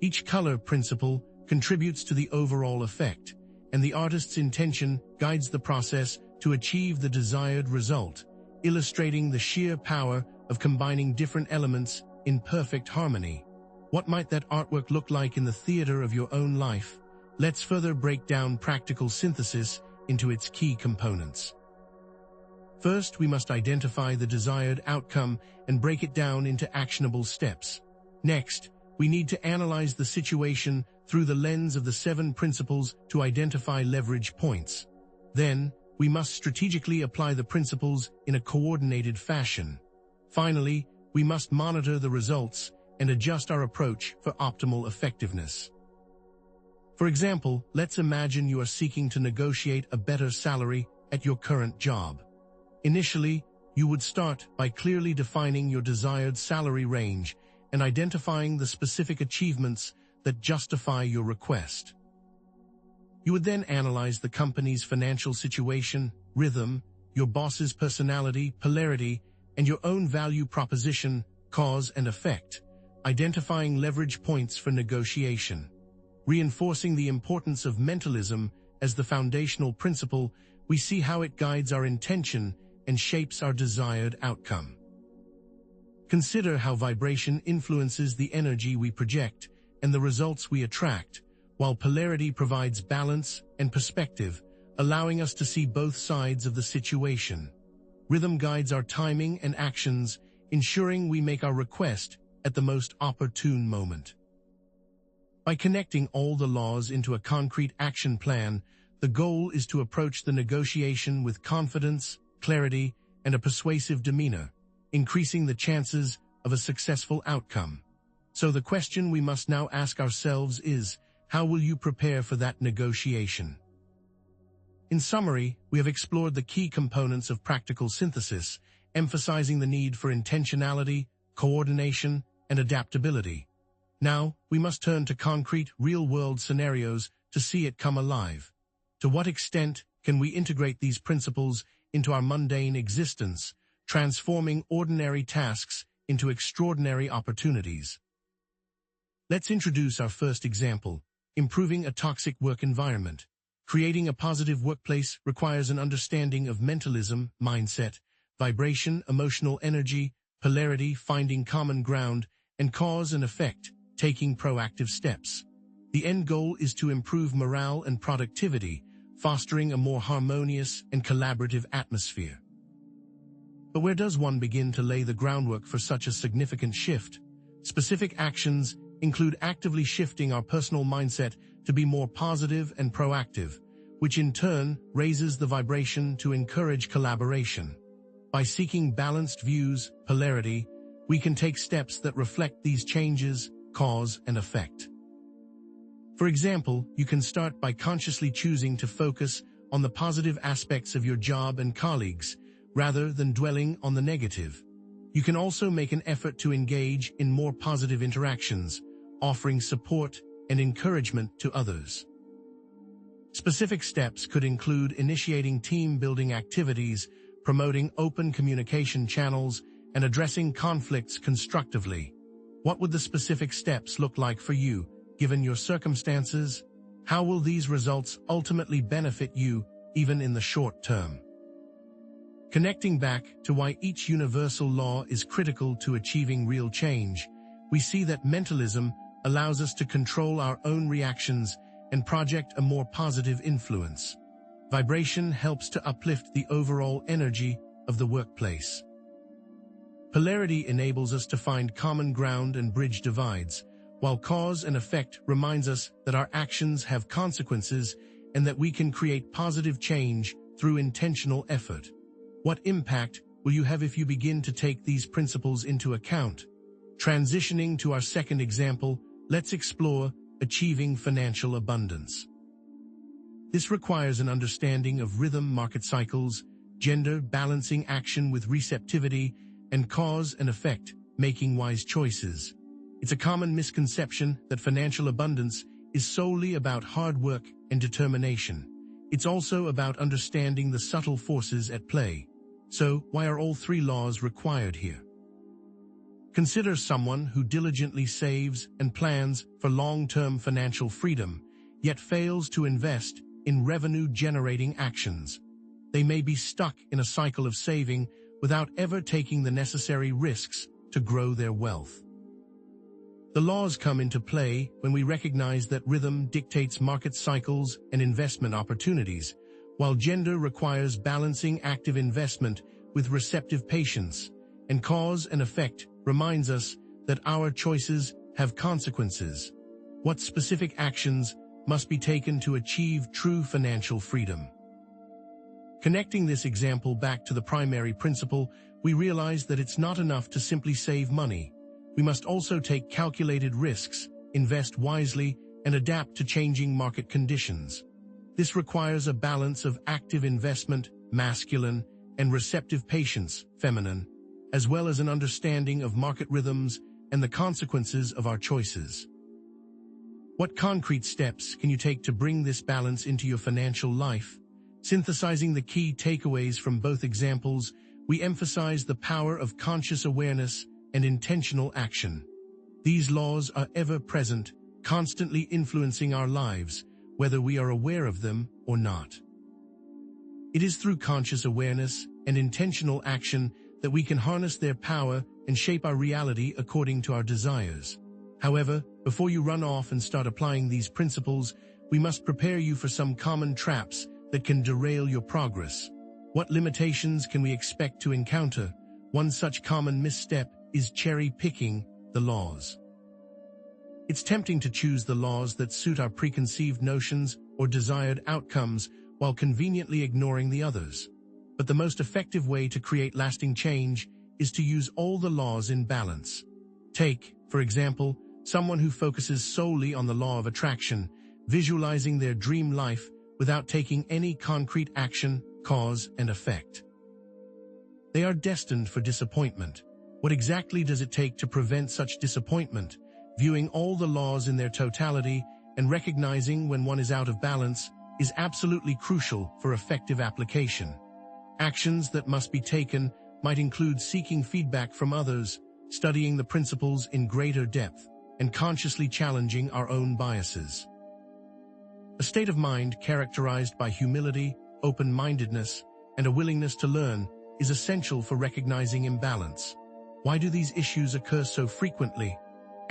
Each color principle contributes to the overall effect, and the artist's intention guides the process to achieve the desired result, illustrating the sheer power of combining different elements in perfect harmony. What might that artwork look like in the theater of your own life? Let's further break down practical synthesis into its key components. First, we must identify the desired outcome and break it down into actionable steps. Next, we need to analyze the situation through the lens of the 7 principles to identify leverage points. Then, we must strategically apply the principles in a coordinated fashion. Finally, we must monitor the results and adjust our approach for optimal effectiveness. For example, let's imagine you are seeking to negotiate a better salary at your current job. Initially, You would start by clearly defining your desired salary range and identifying the specific achievements that justify your request. You would then analyze the company's financial situation, rhythm, your boss's personality, polarity, and your own value proposition, cause and effect, identifying leverage points for negotiation. Reinforcing the importance of mentalism as the foundational principle, we see how it guides our intention and shapes our desired outcome. Consider how vibration influences the energy we project and the results we attract, while polarity provides balance and perspective, allowing us to see both sides of the situation. Rhythm guides our timing and actions, ensuring we make our request at the most opportune moment. By connecting all the laws into a concrete action plan, the goal is to approach the negotiation with confidence, clarity, and a persuasive demeanor, increasing the chances of a successful outcome. So the question we must now ask ourselves is, how will you prepare for that negotiation? In summary, we have explored the key components of practical synthesis, emphasizing the need for intentionality, coordination, and adaptability. Now, we must turn to concrete, real-world scenarios to see it come alive. To what extent can we integrate these principles into our mundane existence, transforming ordinary tasks into extraordinary opportunities? Let's introduce our first example, improving a toxic work environment. Creating a positive workplace requires an understanding of mentalism, mindset, vibration, emotional energy, polarity, finding common ground, and cause and effect, taking proactive steps. The end goal is to improve morale and productivity, fostering a more harmonious and collaborative atmosphere. But where does one begin to lay the groundwork for such a significant shift? Specific actions include actively shifting our personal mindset to be more positive and proactive, which in turn raises the vibration to encourage collaboration. By seeking balanced views, polarity, we can take steps that reflect these changes, cause and effect. For example, you can start by consciously choosing to focus on the positive aspects of your job and colleagues, rather than dwelling on the negative. You can also make an effort to engage in more positive interactions, offering support and encouragement to others. Specific steps could include initiating team-building activities, promoting open communication channels, and addressing conflicts constructively. What would the specific steps look like for you, given your circumstances? How will these results ultimately benefit you, even in the short term? Connecting back to why each universal law is critical to achieving real change, we see that mentalism allows us to control our own reactions and project a more positive influence. Vibration helps to uplift the overall energy of the workplace. Polarity enables us to find common ground and bridge divides, while cause and effect reminds us that our actions have consequences and that we can create positive change through intentional effort. What impact will you have if you begin to take these principles into account? Transitioning to our second example, let's explore achieving financial abundance. This requires an understanding of rhythm, market cycles, gender, balancing action with receptivity, and cause and effect, making wise choices. It's a common misconception that financial abundance is solely about hard work and determination. It's also about understanding the subtle forces at play. So, why are all three laws required here? Consider someone who diligently saves and plans for long-term financial freedom, yet fails to invest in revenue-generating actions. They may be stuck in a cycle of saving without ever taking the necessary risks to grow their wealth. The laws come into play when we recognize that rhythm dictates market cycles and investment opportunities, while gender requires balancing active investment with receptive patience, and cause and effect reminds us that our choices have consequences. What specific actions must be taken to achieve true financial freedom? Connecting this example back to the primary principle, we realize that it's not enough to simply save money. We must also take calculated risks, invest wisely, and adapt to changing market conditions. This requires a balance of active investment, masculine, and receptive patience, feminine, as well as an understanding of market rhythms and the consequences of our choices. What concrete steps can you take to bring this balance into your financial life? Synthesizing the key takeaways from both examples, we emphasize the power of conscious awareness and intentional action. These laws are ever present, constantly influencing our lives, whether we are aware of them or not. It is through conscious awareness and intentional action that we can harness their power and shape our reality according to our desires. However, before you run off and start applying these principles, we must prepare you for some common traps that can derail your progress. What limitations can we expect to encounter? One such common misstep is cherry-picking the laws. It's tempting to choose the laws that suit our preconceived notions or desired outcomes while conveniently ignoring the others. But the most effective way to create lasting change is to use all the laws in balance. Take, for example, someone who focuses solely on the law of attraction, visualizing their dream life without taking any concrete action, cause, and effect. They are destined for disappointment. What exactly does it take to prevent such disappointment? Viewing all the laws in their totality and recognizing when one is out of balance is absolutely crucial for effective application. Actions that must be taken might include seeking feedback from others, studying the principles in greater depth, and consciously challenging our own biases. A state of mind characterized by humility, open-mindedness, and a willingness to learn is essential for recognizing imbalance. Why do these issues occur so frequently?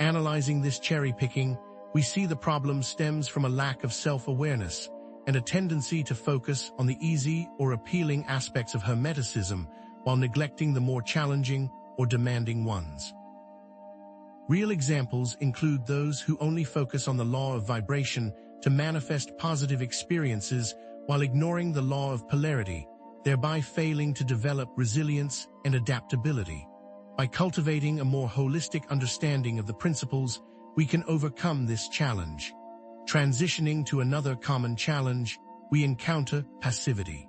Analyzing this cherry-picking, we see the problem stems from a lack of self-awareness and a tendency to focus on the easy or appealing aspects of Hermeticism while neglecting the more challenging or demanding ones. Real examples include those who only focus on the law of vibration to manifest positive experiences while ignoring the law of polarity, thereby failing to develop resilience and adaptability. By cultivating a more holistic understanding of the principles, we can overcome this challenge. Transitioning to another common challenge, we encounter passivity.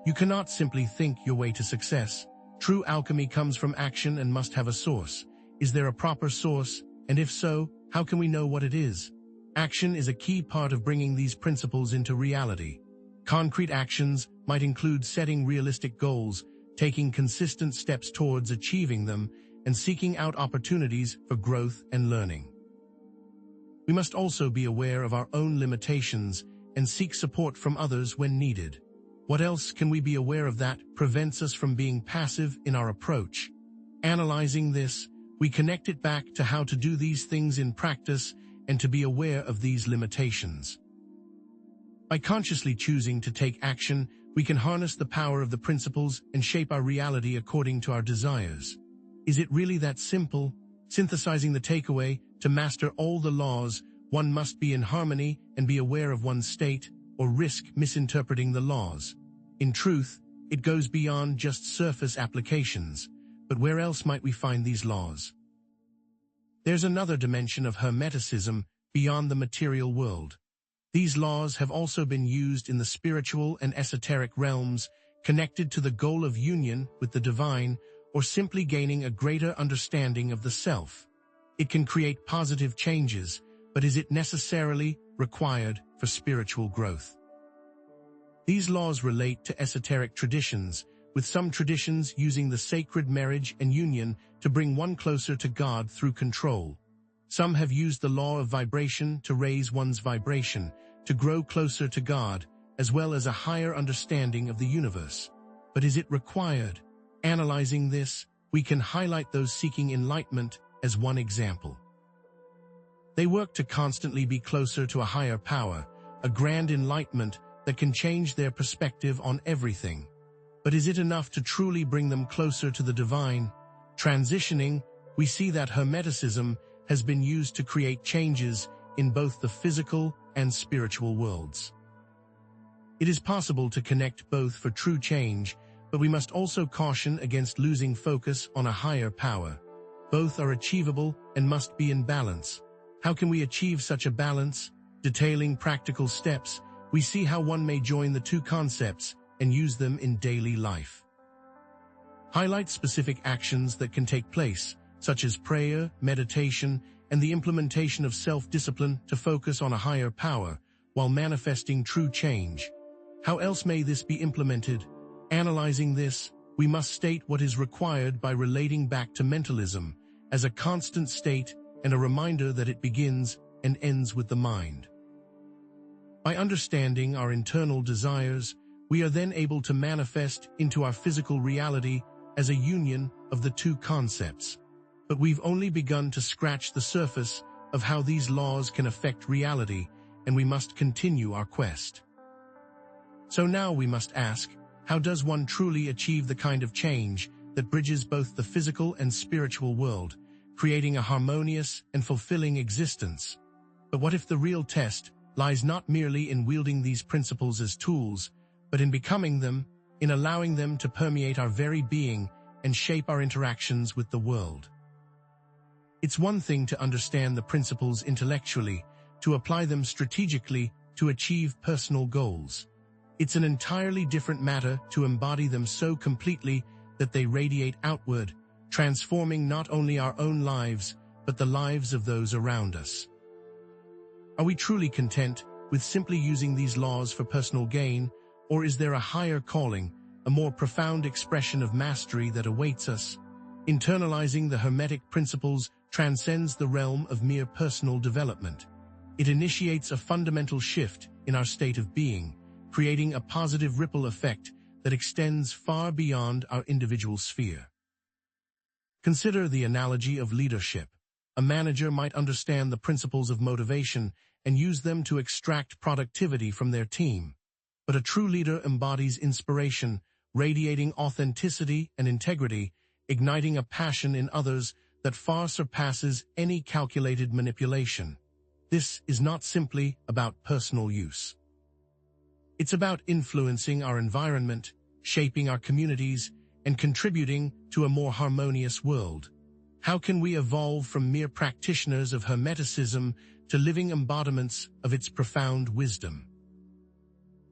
You cannot simply think your way to success. True alchemy comes from action and must have a source. Is there a proper source? And if so, how can we know what it is? Action is a key part of bringing these principles into reality. Concrete actions might include setting realistic goals, taking consistent steps towards achieving them, and seeking out opportunities for growth and learning. We must also be aware of our own limitations and seek support from others when needed. What else can we be aware of that prevents us from being passive in our approach? Analyzing this, we connect it back to how to do these things in practice and to be aware of these limitations. By consciously choosing to take action, we can harness the power of the principles and shape our reality according to our desires. Is it really that simple? Synthesizing the takeaway, to master all the laws, one must be in harmony and be aware of one's state, or risk misinterpreting the laws. In truth, it goes beyond just surface applications. But where else might we find these laws? There's another dimension of Hermeticism beyond the material world. These laws have also been used in the spiritual and esoteric realms, connected to the goal of union with the divine, or simply gaining a greater understanding of the self. It can create positive changes, but is it necessarily required for spiritual growth? These laws relate to esoteric traditions, with some traditions using the sacred marriage and union to bring one closer to God through control. Some have used the law of vibration to raise one's vibration, to grow closer to God, as well as a higher understanding of the universe. But is it required? Analyzing this, we can highlight those seeking enlightenment as one example. They work to constantly be closer to a higher power, a grand enlightenment that can change their perspective on everything. But is it enough to truly bring them closer to the divine? Transitioning, we see that Hermeticism has been used to create changes in both the physical and spiritual worlds. It is possible to connect both for true change, but we must also caution against losing focus on a higher power. Both are achievable and must be in balance. How can we achieve such a balance? Detailing practical steps, we see how one may join the two concepts, and use them in daily life. Highlight specific actions that can take place, such as prayer, meditation, and the implementation of self-discipline to focus on a higher power while manifesting true change. How else may this be implemented? Analyzing this, we must state what is required by relating back to mentalism as a constant state and a reminder that it begins and ends with the mind. By understanding our internal desires, we are then able to manifest into our physical reality as a union of the two concepts. But we've only begun to scratch the surface of how these laws can affect reality, and we must continue our quest. So now we must ask, how does one truly achieve the kind of change that bridges both the physical and spiritual world, creating a harmonious and fulfilling existence? But what if the real test lies not merely in wielding these principles as tools, but in becoming them, in allowing them to permeate our very being and shape our interactions with the world? It's one thing to understand the principles intellectually, to apply them strategically to achieve personal goals. It's an entirely different matter to embody them so completely that they radiate outward, transforming not only our own lives, but the lives of those around us. Are we truly content with simply using these laws for personal gain, or is there a higher calling, a more profound expression of mastery that awaits us? Internalizing the Hermetic principles transcends the realm of mere personal development. It initiates a fundamental shift in our state of being, creating a positive ripple effect that extends far beyond our individual sphere. Consider the analogy of leadership. A manager might understand the principles of motivation and use them to extract productivity from their team. But a true leader embodies inspiration, radiating authenticity and integrity, igniting a passion in others that far surpasses any calculated manipulation. This is not simply about personal use. It's about influencing our environment, shaping our communities, and contributing to a more harmonious world. How can we evolve from mere practitioners of Hermeticism to living embodiments of its profound wisdom?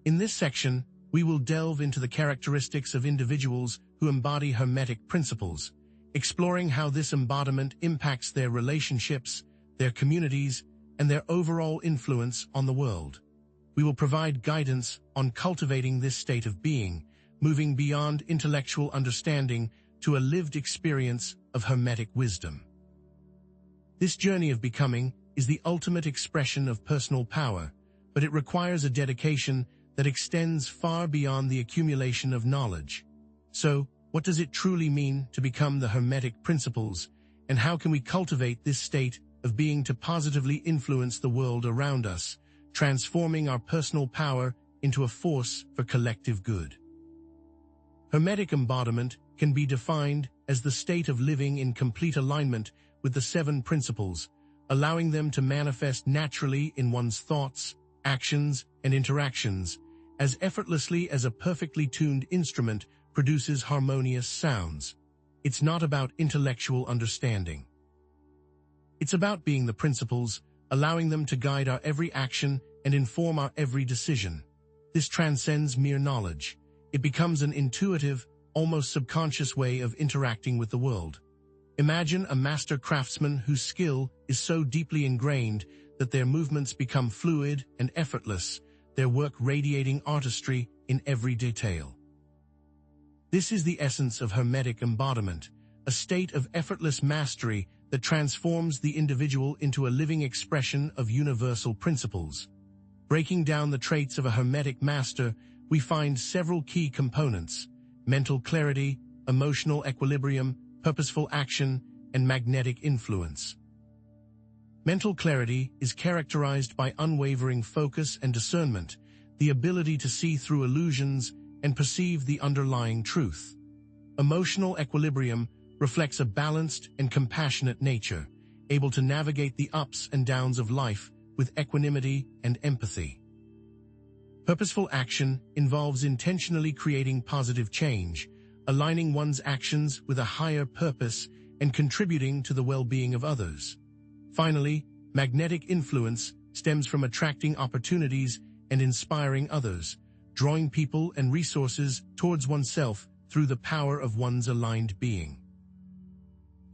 In this section, we will delve into the characteristics of individuals who embody Hermetic principles, exploring how this embodiment impacts their relationships, their communities, and their overall influence on the world. We will provide guidance on cultivating this state of being, moving beyond intellectual understanding to a lived experience of Hermetic wisdom. This journey of becoming is the ultimate expression of personal power, but it requires a dedication that extends far beyond the accumulation of knowledge. So, what does it truly mean to become the Hermetic principles, and how can we cultivate this state of being to positively influence the world around us, transforming our personal power into a force for collective good? Hermetic embodiment can be defined as the state of living in complete alignment with the 7 principles, allowing them to manifest naturally in one's thoughts, actions, and interactions, as effortlessly as a perfectly tuned instrument produces harmonious sounds. It's not about intellectual understanding. It's about being the principles, allowing them to guide our every action and inform our every decision. This transcends mere knowledge. It becomes an intuitive, almost subconscious way of interacting with the world. Imagine a master craftsman whose skill is so deeply ingrained that their movements become fluid and effortless, their work radiating artistry in every detail. This is the essence of Hermetic embodiment, a state of effortless mastery that transforms the individual into a living expression of universal principles. Breaking down the traits of a Hermetic master, we find several key components: mental clarity, emotional equilibrium, purposeful action, and magnetic influence. Mental clarity is characterized by unwavering focus and discernment, the ability to see through illusions and perceive the underlying truth. Emotional equilibrium reflects a balanced and compassionate nature, able to navigate the ups and downs of life with equanimity and empathy. Purposeful action involves intentionally creating positive change, aligning one's actions with a higher purpose and contributing to the well-being of others. Finally, magnetic influence stems from attracting opportunities and inspiring others, drawing people and resources towards oneself through the power of one's aligned being.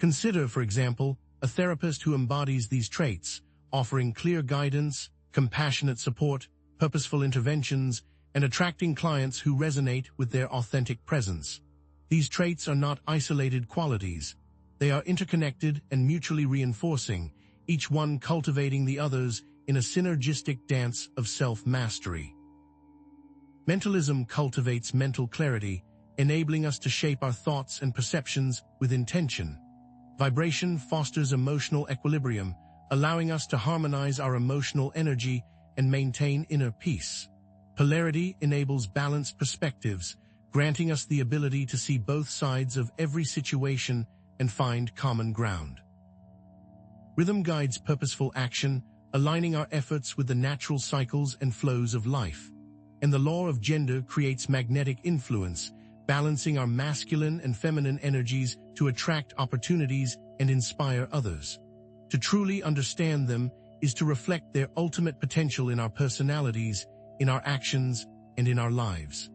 Consider, for example, a therapist who embodies these traits, offering clear guidance, compassionate support, purposeful interventions, and attracting clients who resonate with their authentic presence. These traits are not isolated qualities. They are interconnected and mutually reinforcing, each one cultivating the others in a synergistic dance of self-mastery. Mentalism cultivates mental clarity, enabling us to shape our thoughts and perceptions with intention. Vibration fosters emotional equilibrium, allowing us to harmonize our emotional energy and maintain inner peace. Polarity enables balanced perspectives, granting us the ability to see both sides of every situation and find common ground. Rhythm guides purposeful action, aligning our efforts with the natural cycles and flows of life. And the law of gender creates magnetic influence, balancing our masculine and feminine energies to attract opportunities and inspire others. To truly understand them is to reflect their ultimate potential in our personalities, in our actions, and in our lives.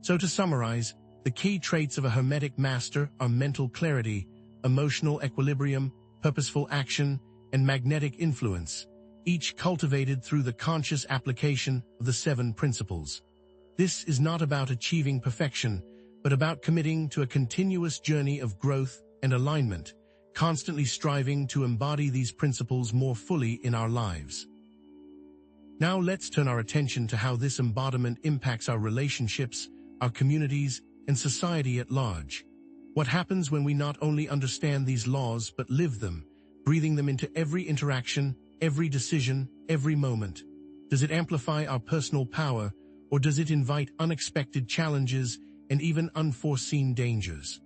So to summarize, the key traits of a Hermetic master are mental clarity, emotional equilibrium, purposeful action, and magnetic influence, each cultivated through the conscious application of the 7 principles. This is not about achieving perfection, but about committing to a continuous journey of growth and alignment, constantly striving to embody these principles more fully in our lives. Now let's turn our attention to how this embodiment impacts our relationships, our communities, and society at large. What happens when we not only understand these laws but live them, breathing them into every interaction, every decision, every moment? Does it amplify our personal power, or does it invite unexpected challenges and even unforeseen dangers?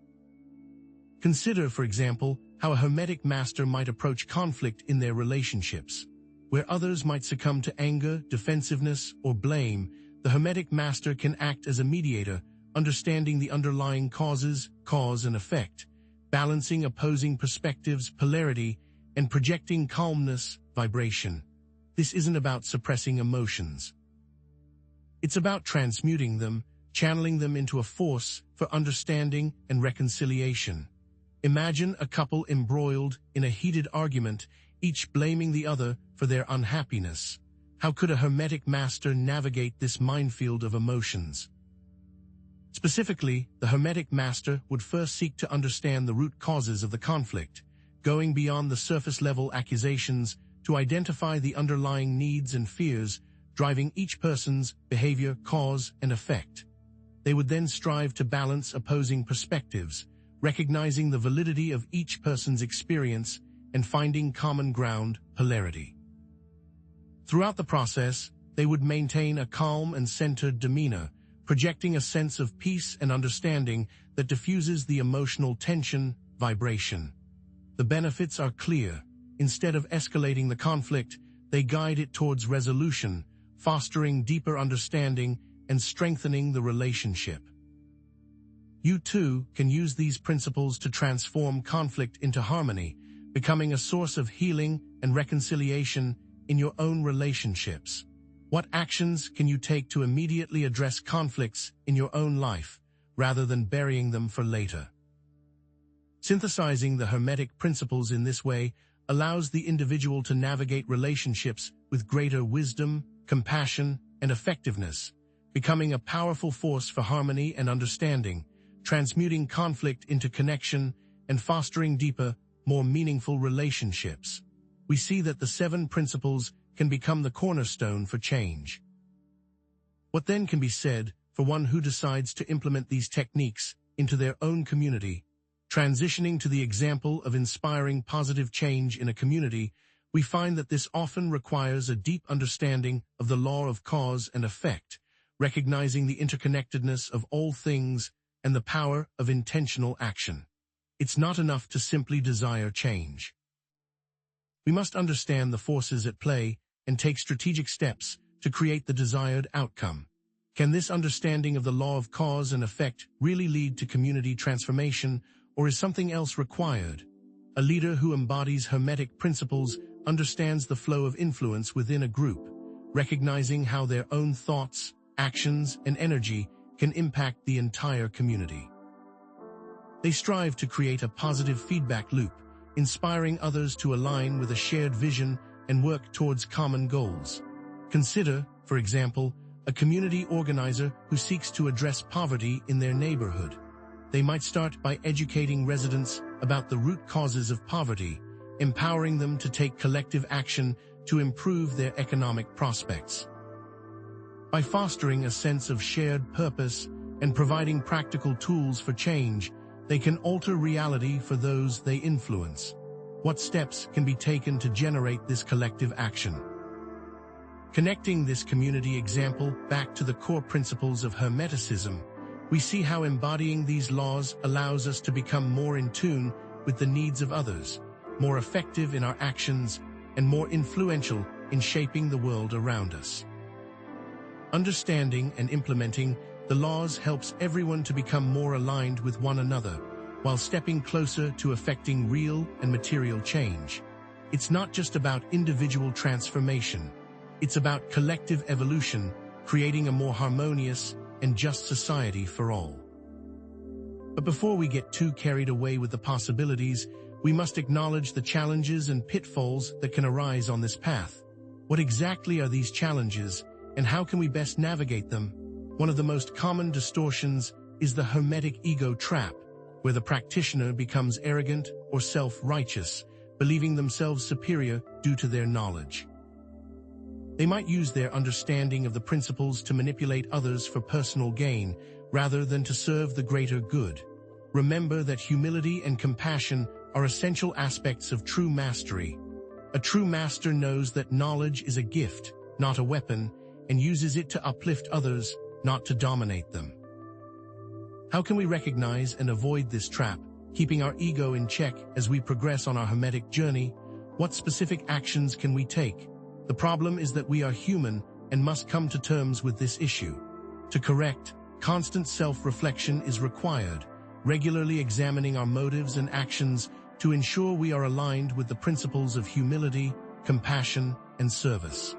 Consider, for example, how a Hermetic master might approach conflict in their relationships. Where others might succumb to anger, defensiveness, or blame, the Hermetic master can act as a mediator, understanding the underlying causes, cause and effect, balancing opposing perspectives, polarity, and projecting calmness, vibration. This isn't about suppressing emotions. It's about transmuting them, channeling them into a force for understanding and reconciliation. Imagine a couple embroiled in a heated argument, each blaming the other for their unhappiness. How could a Hermetic master navigate this minefield of emotions? Specifically, the Hermetic master would first seek to understand the root causes of the conflict, going beyond the surface-level accusations to identify the underlying needs and fears driving each person's behavior, cause, and effect. They would then strive to balance opposing perspectives, recognizing the validity of each person's experience and finding common ground, polarity. Throughout the process, they would maintain a calm and centered demeanor, projecting a sense of peace and understanding that diffuses the emotional tension, vibration. The benefits are clear. Instead of escalating the conflict, they guide it towards resolution, fostering deeper understanding and strengthening the relationship. You too can use these principles to transform conflict into harmony, becoming a source of healing and reconciliation in your own relationships. What actions can you take to immediately address conflicts in your own life, rather than burying them for later? Synthesizing the Hermetic principles in this way allows the individual to navigate relationships with greater wisdom, compassion, and effectiveness, becoming a powerful force for harmony and understanding, transmuting conflict into connection and fostering deeper, more meaningful relationships. We see that the 7 principles can become the cornerstone for change. What then can be said for one who decides to implement these techniques into their own community? Transitioning to the example of inspiring positive change in a community, we find that this often requires a deep understanding of the law of cause and effect, recognizing the interconnectedness of all things and the power of intentional action. It's not enough to simply desire change. We must understand the forces at play and take strategic steps to create the desired outcome. Can this understanding of the law of cause and effect really lead to community transformation, or is something else required? A leader who embodies Hermetic principles understands the flow of influence within a group, recognizing how their own thoughts, actions, and energy can impact the entire community. They strive to create a positive feedback loop, inspiring others to align with a shared vision and work towards common goals. Consider, for example, a community organizer who seeks to address poverty in their neighborhood. They might start by educating residents about the root causes of poverty, empowering them to take collective action to improve their economic prospects. By fostering a sense of shared purpose and providing practical tools for change, they can alter reality for those they influence. What steps can be taken to generate this collective action? Connecting this community example back to the core principles of Hermeticism, we see how embodying these laws allows us to become more in tune with the needs of others, more effective in our actions, and more influential in shaping the world around us. Understanding and implementing the laws helps everyone to become more aligned with one another, while stepping closer to effecting real and material change. It's not just about individual transformation. It's about collective evolution, creating a more harmonious and just society for all. But before we get too carried away with the possibilities, we must acknowledge the challenges and pitfalls that can arise on this path. What exactly are these challenges, and how can we best navigate them? One of the most common distortions is the hermetic ego trap, where the practitioner becomes arrogant or self-righteous, believing themselves superior due to their knowledge. They might use their understanding of the principles to manipulate others for personal gain, rather than to serve the greater good. Remember that humility and compassion are essential aspects of true mastery. A true master knows that knowledge is a gift, not a weapon, and uses it to uplift others, not to dominate them. How can we recognize and avoid this trap, keeping our ego in check as we progress on our hermetic journey? What specific actions can we take? The problem is that we are human and must come to terms with this issue. To correct, constant self-reflection is required, regularly examining our motives and actions to ensure we are aligned with the principles of humility, compassion, and service.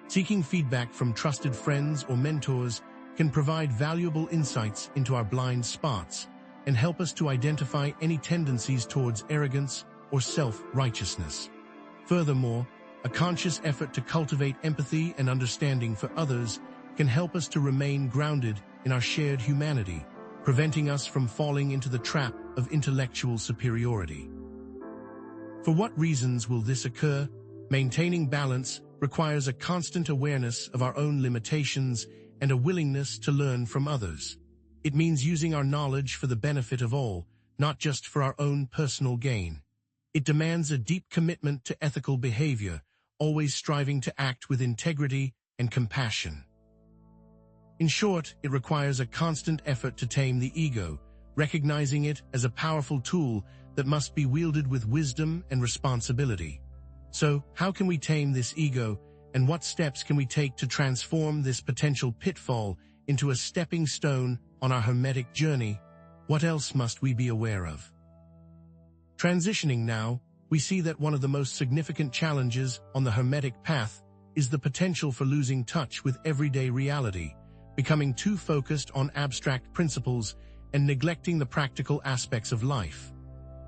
Seeking feedback from trusted friends or mentors can provide valuable insights into our blind spots and help us to identify any tendencies towards arrogance or self-righteousness. Furthermore, a conscious effort to cultivate empathy and understanding for others can help us to remain grounded in our shared humanity, preventing us from falling into the trap of intellectual superiority. For what reasons will this occur? Maintaining balance requires a constant awareness of our own limitations and a willingness to learn from others. It means using our knowledge for the benefit of all, not just for our own personal gain. It demands a deep commitment to ethical behavior, always striving to act with integrity and compassion. In short, it requires a constant effort to tame the ego, recognizing it as a powerful tool that must be wielded with wisdom and responsibility. So, how can we tame this ego, and what steps can we take to transform this potential pitfall into a stepping stone on our hermetic journey? What else must we be aware of? Transitioning now, we see that one of the most significant challenges on the hermetic path is the potential for losing touch with everyday reality, becoming too focused on abstract principles and neglecting the practical aspects of life.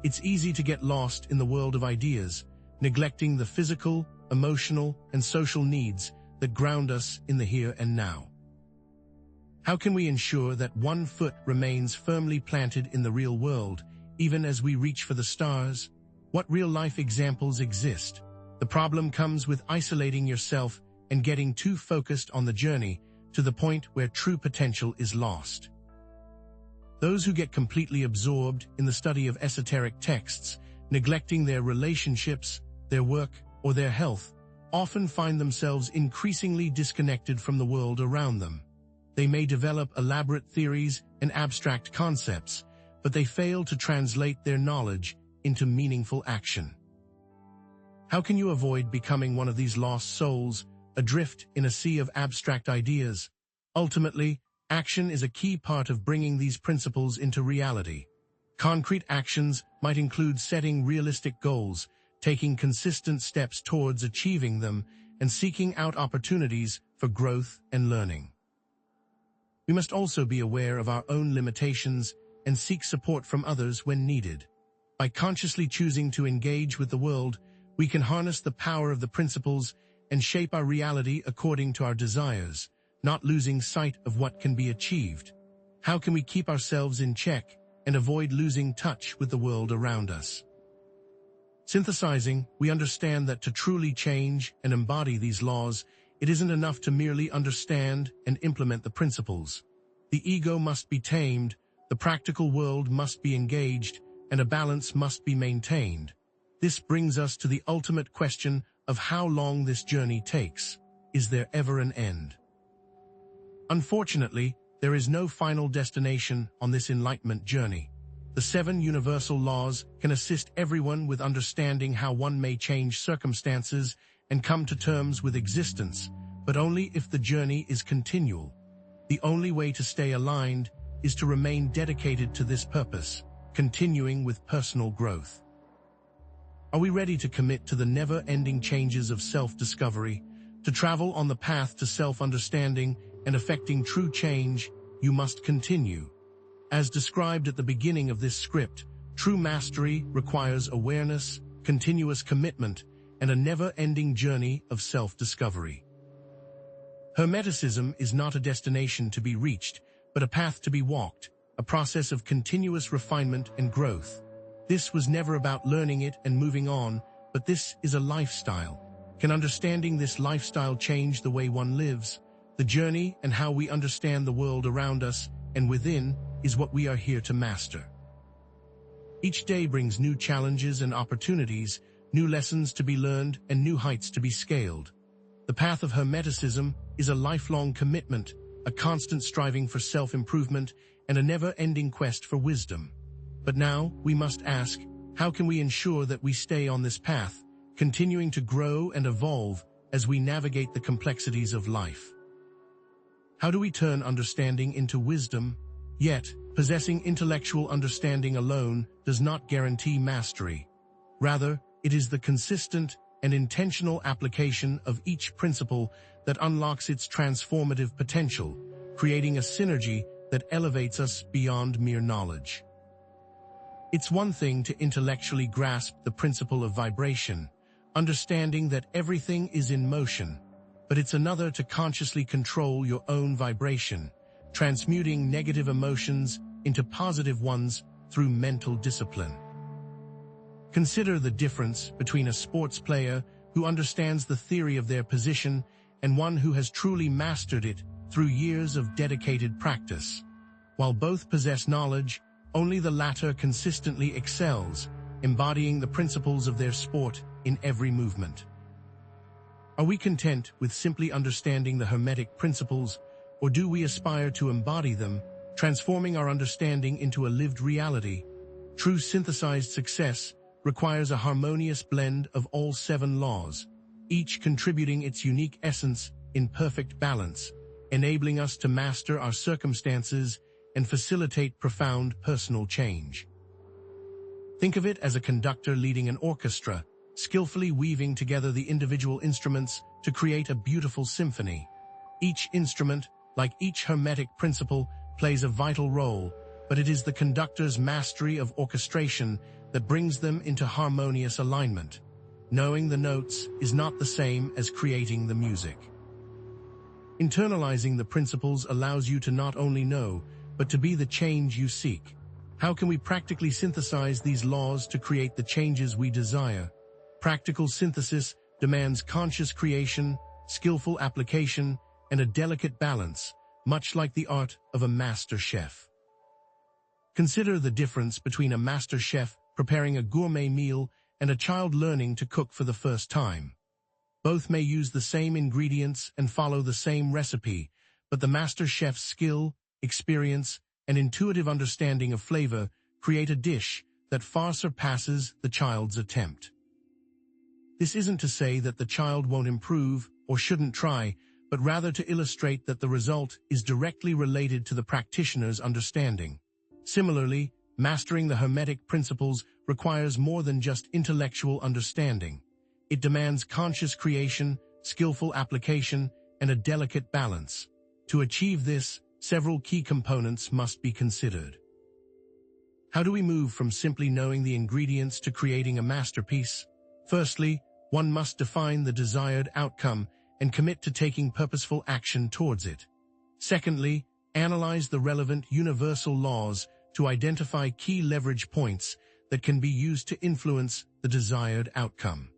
It's easy to get lost in the world of ideas, neglecting the physical, emotional, and social needs that ground us in the here and now. How can we ensure that one foot remains firmly planted in the real world, even as we reach for the stars? What real-life examples exist? The problem comes with isolating yourself and getting too focused on the journey to the point where true potential is lost. Those who get completely absorbed in the study of esoteric texts, neglecting their relationships, their work, or their health, often find themselves increasingly disconnected from the world around them. They may develop elaborate theories and abstract concepts, but they fail to translate their knowledge into meaningful action. How can you avoid becoming one of these lost souls, adrift in a sea of abstract ideas? Ultimately, action is a key part of bringing these principles into reality. Concrete actions might include setting realistic goals, taking consistent steps towards achieving them, and seeking out opportunities for growth and learning. We must also be aware of our own limitations and seek support from others when needed. By consciously choosing to engage with the world, we can harness the power of the principles and shape our reality according to our desires, not losing sight of what can be achieved. How can we keep ourselves in check and avoid losing touch with the world around us? Synthesizing, we understand that to truly change and embody these laws, it isn't enough to merely understand and implement the principles. The ego must be tamed, the practical world must be engaged, and a balance must be maintained. This brings us to the ultimate question of how long this journey takes. Is there ever an end? Unfortunately, there is no final destination on this enlightenment journey. The 7 universal laws can assist everyone with understanding how one may change circumstances and come to terms with existence, but only if the journey is continual. The only way to stay aligned is to remain dedicated to this purpose, continuing with personal growth. Are we ready to commit to the never-ending changes of self-discovery? To travel on the path to self-understanding and effecting true change, you must continue. As described at the beginning of this script, true mastery requires awareness, continuous commitment, and a never-ending journey of self-discovery. Hermeticism is not a destination to be reached, but a path to be walked, a process of continuous refinement and growth. This was never about learning it and moving on, but this is a lifestyle. Can understanding this lifestyle change the way one lives? The journey and how we understand the world around us and within is what we are here to master. Each day brings new challenges and opportunities, new lessons to be learned and new heights to be scaled. The path of Hermeticism is a lifelong commitment, a constant striving for self-improvement, and a never-ending quest for wisdom. But now, we must ask, how can we ensure that we stay on this path, continuing to grow and evolve as we navigate the complexities of life? How do we turn understanding into wisdom? Yet, possessing intellectual understanding alone does not guarantee mastery. Rather, it is the consistent and intentional application of each principle that unlocks its transformative potential, creating a synergy that elevates us beyond mere knowledge. It's one thing to intellectually grasp the principle of vibration, understanding that everything is in motion, but it's another to consciously control your own vibration, transmuting negative emotions into positive ones through mental discipline. Consider the difference between a sports player who understands the theory of their position and one who has truly mastered it through years of dedicated practice. While both possess knowledge, only the latter consistently excels, embodying the principles of their sport in every movement. Are we content with simply understanding the Hermetic principles, or do we aspire to embody them, transforming our understanding into a lived reality? True synthesized success requires a harmonious blend of all 7 laws, each contributing its unique essence in perfect balance, enabling us to master our circumstances and facilitate profound personal change. Think of it as a conductor leading an orchestra, skillfully weaving together the individual instruments to create a beautiful symphony. Each instrument, like each Hermetic principle, plays a vital role, but it is the conductor's mastery of orchestration that brings them into harmonious alignment. Knowing the notes is not the same as creating the music. Internalizing the principles allows you to not only know, but to be the change you seek. How can we practically synthesize these laws to create the changes we desire? Practical synthesis demands conscious creation, skillful application, and a delicate balance, much like the art of a master chef. Consider the difference between a master chef preparing a gourmet meal and a child learning to cook for the first time. Both may use the same ingredients and follow the same recipe, but the master chef's skill, experience, and intuitive understanding of flavor create a dish that far surpasses the child's attempt. This isn't to say that the child won't improve or shouldn't try, but rather to illustrate that the result is directly related to the practitioner's understanding. Similarly, mastering the Hermetic principles requires more than just intellectual understanding. It demands conscious creation, skillful application, and a delicate balance. To achieve this, several key components must be considered. How do we move from simply knowing the ingredients to creating a masterpiece? Firstly, one must define the desired outcome and commit to taking purposeful action towards it. Secondly, analyze the relevant universal laws to identify key leverage points that can be used to influence the desired outcome.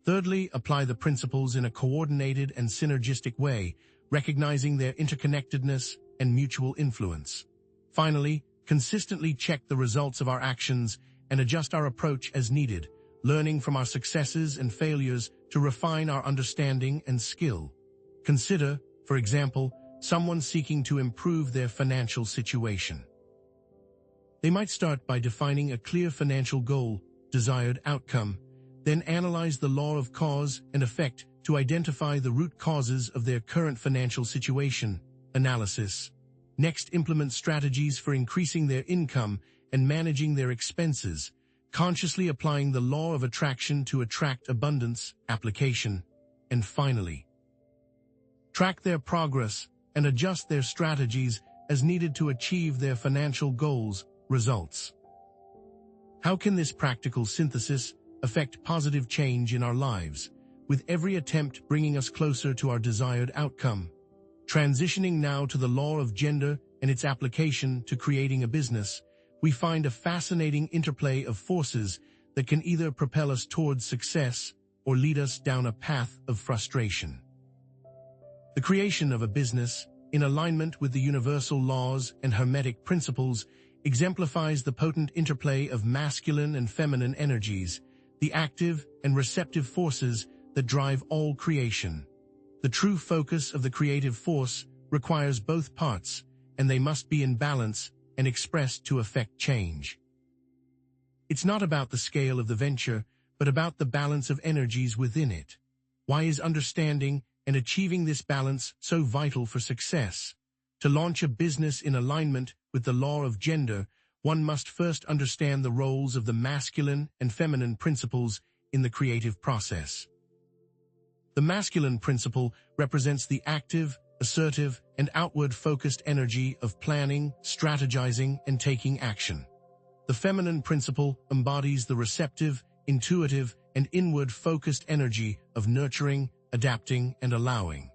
Thirdly, apply the principles in a coordinated and synergistic way, recognizing their interconnectedness and mutual influence. Finally, consistently check the results of our actions and adjust our approach as needed, learning from our successes and failures to refine our understanding and skill. Consider, for example, someone seeking to improve their financial situation. They might start by defining a clear financial goal, desired outcome, then analyze the law of cause and effect to identify the root causes of their current financial situation, analysis. Next, implement strategies for increasing their income and managing their expenses, consciously applying the law of attraction to attract abundance, application. And finally, track their progress and adjust their strategies as needed to achieve their financial goals, results. How can this practical synthesis affect positive change in our lives, with every attempt bringing us closer to our desired outcome? Transitioning now to the law of gender and its application to creating a business, we find a fascinating interplay of forces that can either propel us towards success or lead us down a path of frustration. The creation of a business, in alignment with the universal laws and hermetic principles, exemplifies the potent interplay of masculine and feminine energies, the active and receptive forces that drive all creation. The true focus of the creative force requires both parts, and they must be in balance and expressed to effect change. It's not about the scale of the venture, but about the balance of energies within it. Why is understanding and achieving this balance so vital for success? To launch a business in alignment with the law of gender, one must first understand the roles of the masculine and feminine principles in the creative process. The masculine principle represents the active, assertive, and outward-focused energy of planning, strategizing, and taking action. The feminine principle embodies the receptive, intuitive, and inward-focused energy of nurturing, adapting, and allowing.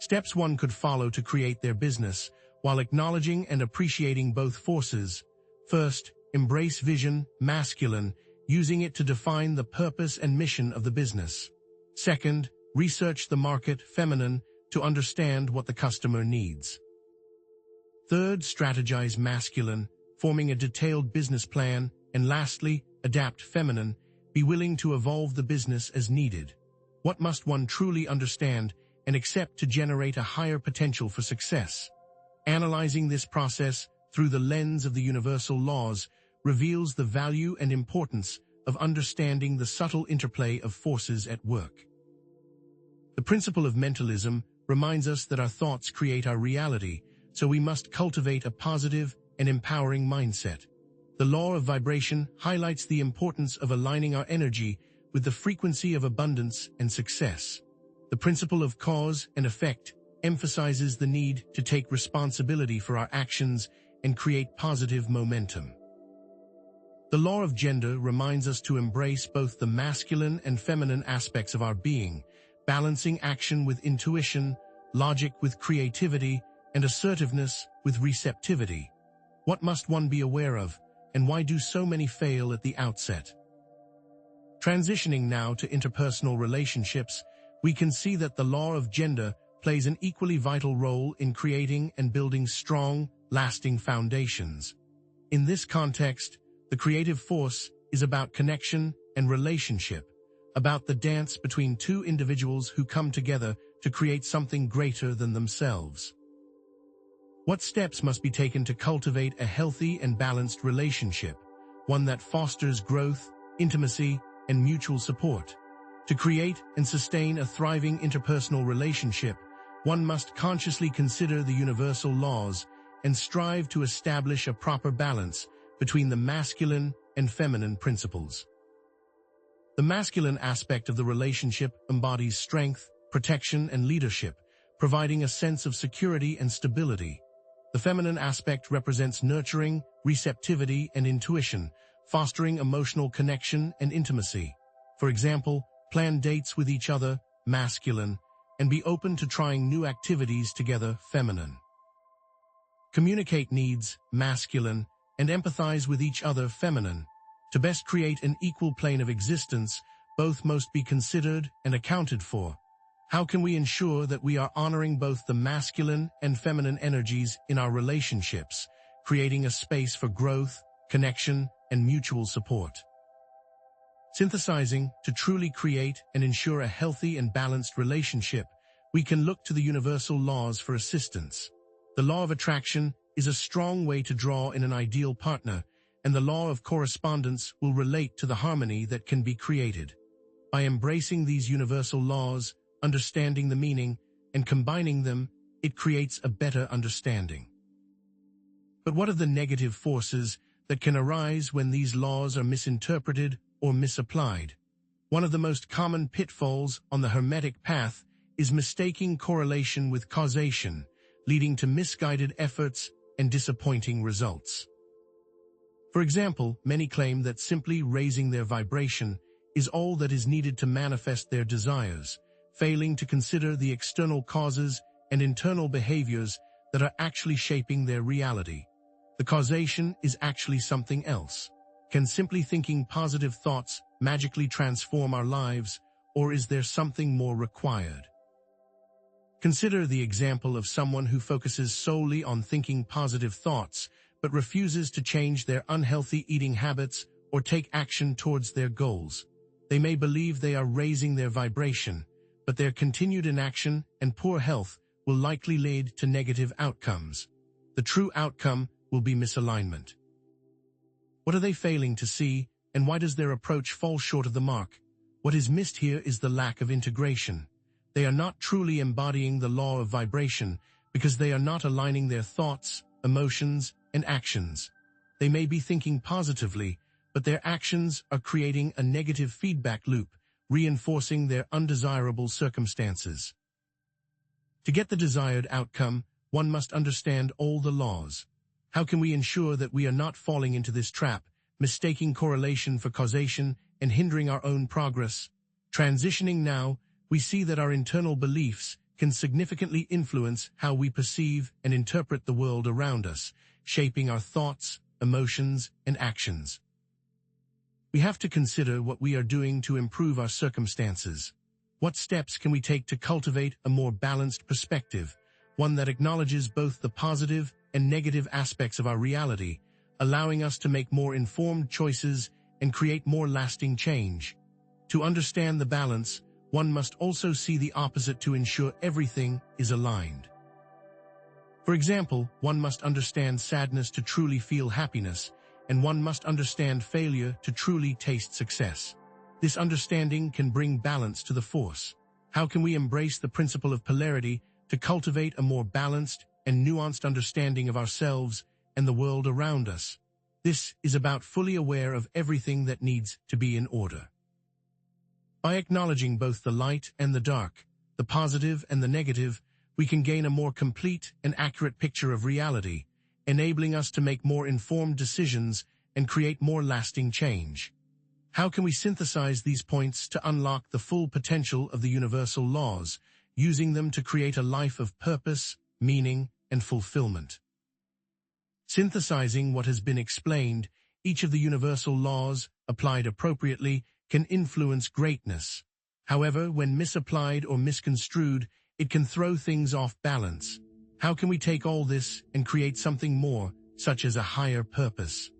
Steps one could follow to create their business, while acknowledging and appreciating both forces. First, embrace vision, masculine, using it to define the purpose and mission of the business. Second, research the market, feminine, to understand what the customer needs. Third, strategize, masculine, forming a detailed business plan. And lastly, adapt, feminine, be willing to evolve the business as needed. What must one truly understand and accept to generate a higher potential for success? Analyzing this process through the lens of the universal laws reveals the value and importance of understanding the subtle interplay of forces at work. The principle of mentalism reminds us that our thoughts create our reality, so we must cultivate a positive and empowering mindset. The law of vibration highlights the importance of aligning our energy with the frequency of abundance and success. The principle of cause and effect emphasizes the need to take responsibility for our actions and create positive momentum. The law of gender reminds us to embrace both the masculine and feminine aspects of our being, balancing action with intuition, logic with creativity, and assertiveness with receptivity. What must one be aware of, and why do so many fail at the outset? Transitioning now to interpersonal relationships, we can see that the law of gender plays an equally vital role in creating and building strong, lasting foundations. In this context, the creative force is about connection and relationship, about the dance between two individuals who come together to create something greater than themselves. What steps must be taken to cultivate a healthy and balanced relationship, one that fosters growth, intimacy, and mutual support? To create and sustain a thriving interpersonal relationship, one must consciously consider the universal laws and strive to establish a proper balance between the masculine and feminine principles. The masculine aspect of the relationship embodies strength, protection, and leadership, providing a sense of security and stability. The feminine aspect represents nurturing, receptivity, and intuition, fostering emotional connection and intimacy. For example, plan dates with each other, masculine, and be open to trying new activities together, feminine. Communicate needs, masculine, and empathize with each other, feminine. To best create an equal plane of existence, both must be considered and accounted for. How can we ensure that we are honoring both the masculine and feminine energies in our relationships, creating a space for growth, connection, and mutual support? Synthesizing, to truly create and ensure a healthy and balanced relationship, we can look to the universal laws for assistance. The law of attraction is a strong way to draw in an ideal partner, and the law of correspondence will relate to the harmony that can be created. By embracing these universal laws, understanding the meaning, and combining them, it creates a better understanding. But what are the negative forces that can arise when these laws are misinterpreted or misapplied? One of the most common pitfalls on the Hermetic path is mistaking correlation with causation, leading to misguided efforts and disappointing results. For example, many claim that simply raising their vibration is all that is needed to manifest their desires, failing to consider the external causes and internal behaviors that are actually shaping their reality. The causation is actually something else. Can simply thinking positive thoughts magically transform our lives, or is there something more required? Consider the example of someone who focuses solely on thinking positive thoughts, but refuses to change their unhealthy eating habits or take action towards their goals. They may believe they are raising their vibration, but their continued inaction and poor health will likely lead to negative outcomes. The true outcome will be misalignment. What are they failing to see, and why does their approach fall short of the mark? What is missed here is the lack of integration. They are not truly embodying the law of vibration because they are not aligning their thoughts, emotions, and actions. They may be thinking positively, but their actions are creating a negative feedback loop, reinforcing their undesirable circumstances. To get the desired outcome, one must understand all the laws. How can we ensure that we are not falling into this trap, mistaking correlation for causation and hindering our own progress? Transitioning now, we see that our internal beliefs can significantly influence how we perceive and interpret the world around us, shaping our thoughts, emotions, and actions. We have to consider what we are doing to improve our circumstances. What steps can we take to cultivate a more balanced perspective, one that acknowledges both the positive and negative aspects of our reality, allowing us to make more informed choices and create more lasting change? To understand the balance, one must also see the opposite to ensure everything is aligned. For example, one must understand sadness to truly feel happiness, and one must understand failure to truly taste success. This understanding can bring balance to the force. How can we embrace the principle of polarity to cultivate a more balanced and nuanced understanding of ourselves and the world around us? This is about fully aware of everything that needs to be in order. By acknowledging both the light and the dark, the positive and the negative, we can gain a more complete and accurate picture of reality, enabling us to make more informed decisions and create more lasting change. How can we synthesize these points to unlock the full potential of the universal laws, using them to create a life of purpose, meaning, and fulfillment? Synthesizing what has been explained, each of the universal laws, applied appropriately, can influence greatness. However, when misapplied or misconstrued, it can throw things off balance. How can we take all this and create something more, such as a higher purpose?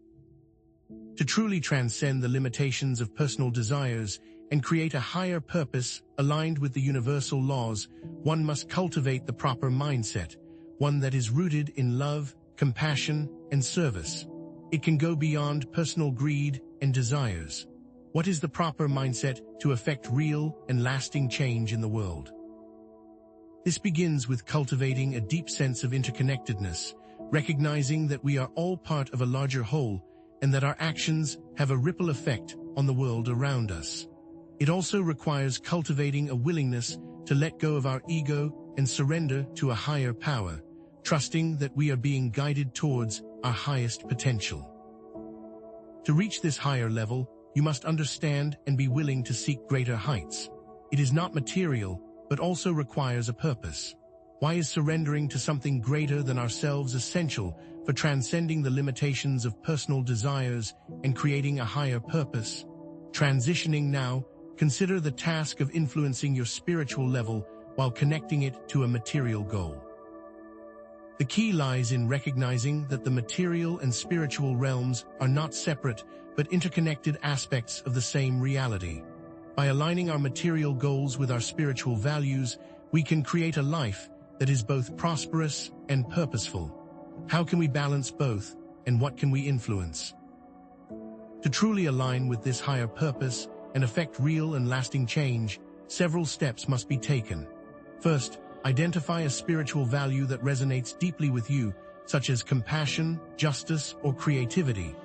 To truly transcend the limitations of personal desires and create a higher purpose aligned with the universal laws, one must cultivate the proper mindset, one that is rooted in love, compassion, and service. It can go beyond personal greed and desires. What is the proper mindset to effect real and lasting change in the world? This begins with cultivating a deep sense of interconnectedness, recognizing that we are all part of a larger whole and that our actions have a ripple effect on the world around us. It also requires cultivating a willingness to let go of our ego and surrender to a higher power, trusting that we are being guided towards our highest potential. To reach this higher level, you must understand and be willing to seek greater heights. It is not material, but also requires a purpose. Why is surrendering to something greater than ourselves essential for transcending the limitations of personal desires and creating a higher purpose? Transitioning now, consider the task of influencing your spiritual level while connecting it to a material goal. The key lies in recognizing that the material and spiritual realms are not separate but interconnected aspects of the same reality. By aligning our material goals with our spiritual values, we can create a life that is both prosperous and purposeful. How can we balance both, and what can we influence? To truly align with this higher purpose and affect real and lasting change, several steps must be taken. First, identify a spiritual value that resonates deeply with you, such as compassion, justice, or creativity.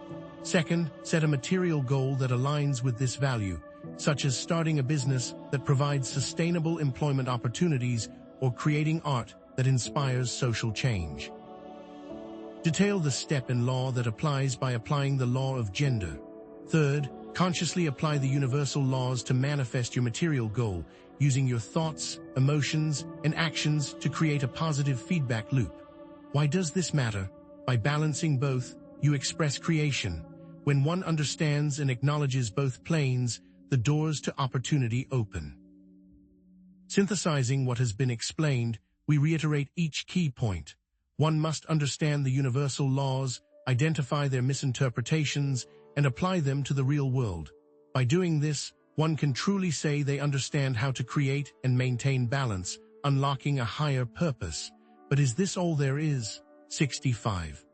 Second, set a material goal that aligns with this value, such as starting a business that provides sustainable employment opportunities or creating art that inspires social change. Detail the step in law that applies by applying the law of gender. Third, consciously apply the universal laws to manifest your material goal, using your thoughts, emotions, and actions to create a positive feedback loop. Why does this matter? By balancing both, you express creation. When one understands and acknowledges both planes, the doors to opportunity open. Synthesizing what has been explained, we reiterate each key point. One must understand the universal laws, identify their misinterpretations, and apply them to the real world. By doing this, one can truly say they understand how to create and maintain balance, unlocking a higher purpose. But is this all there is? 65.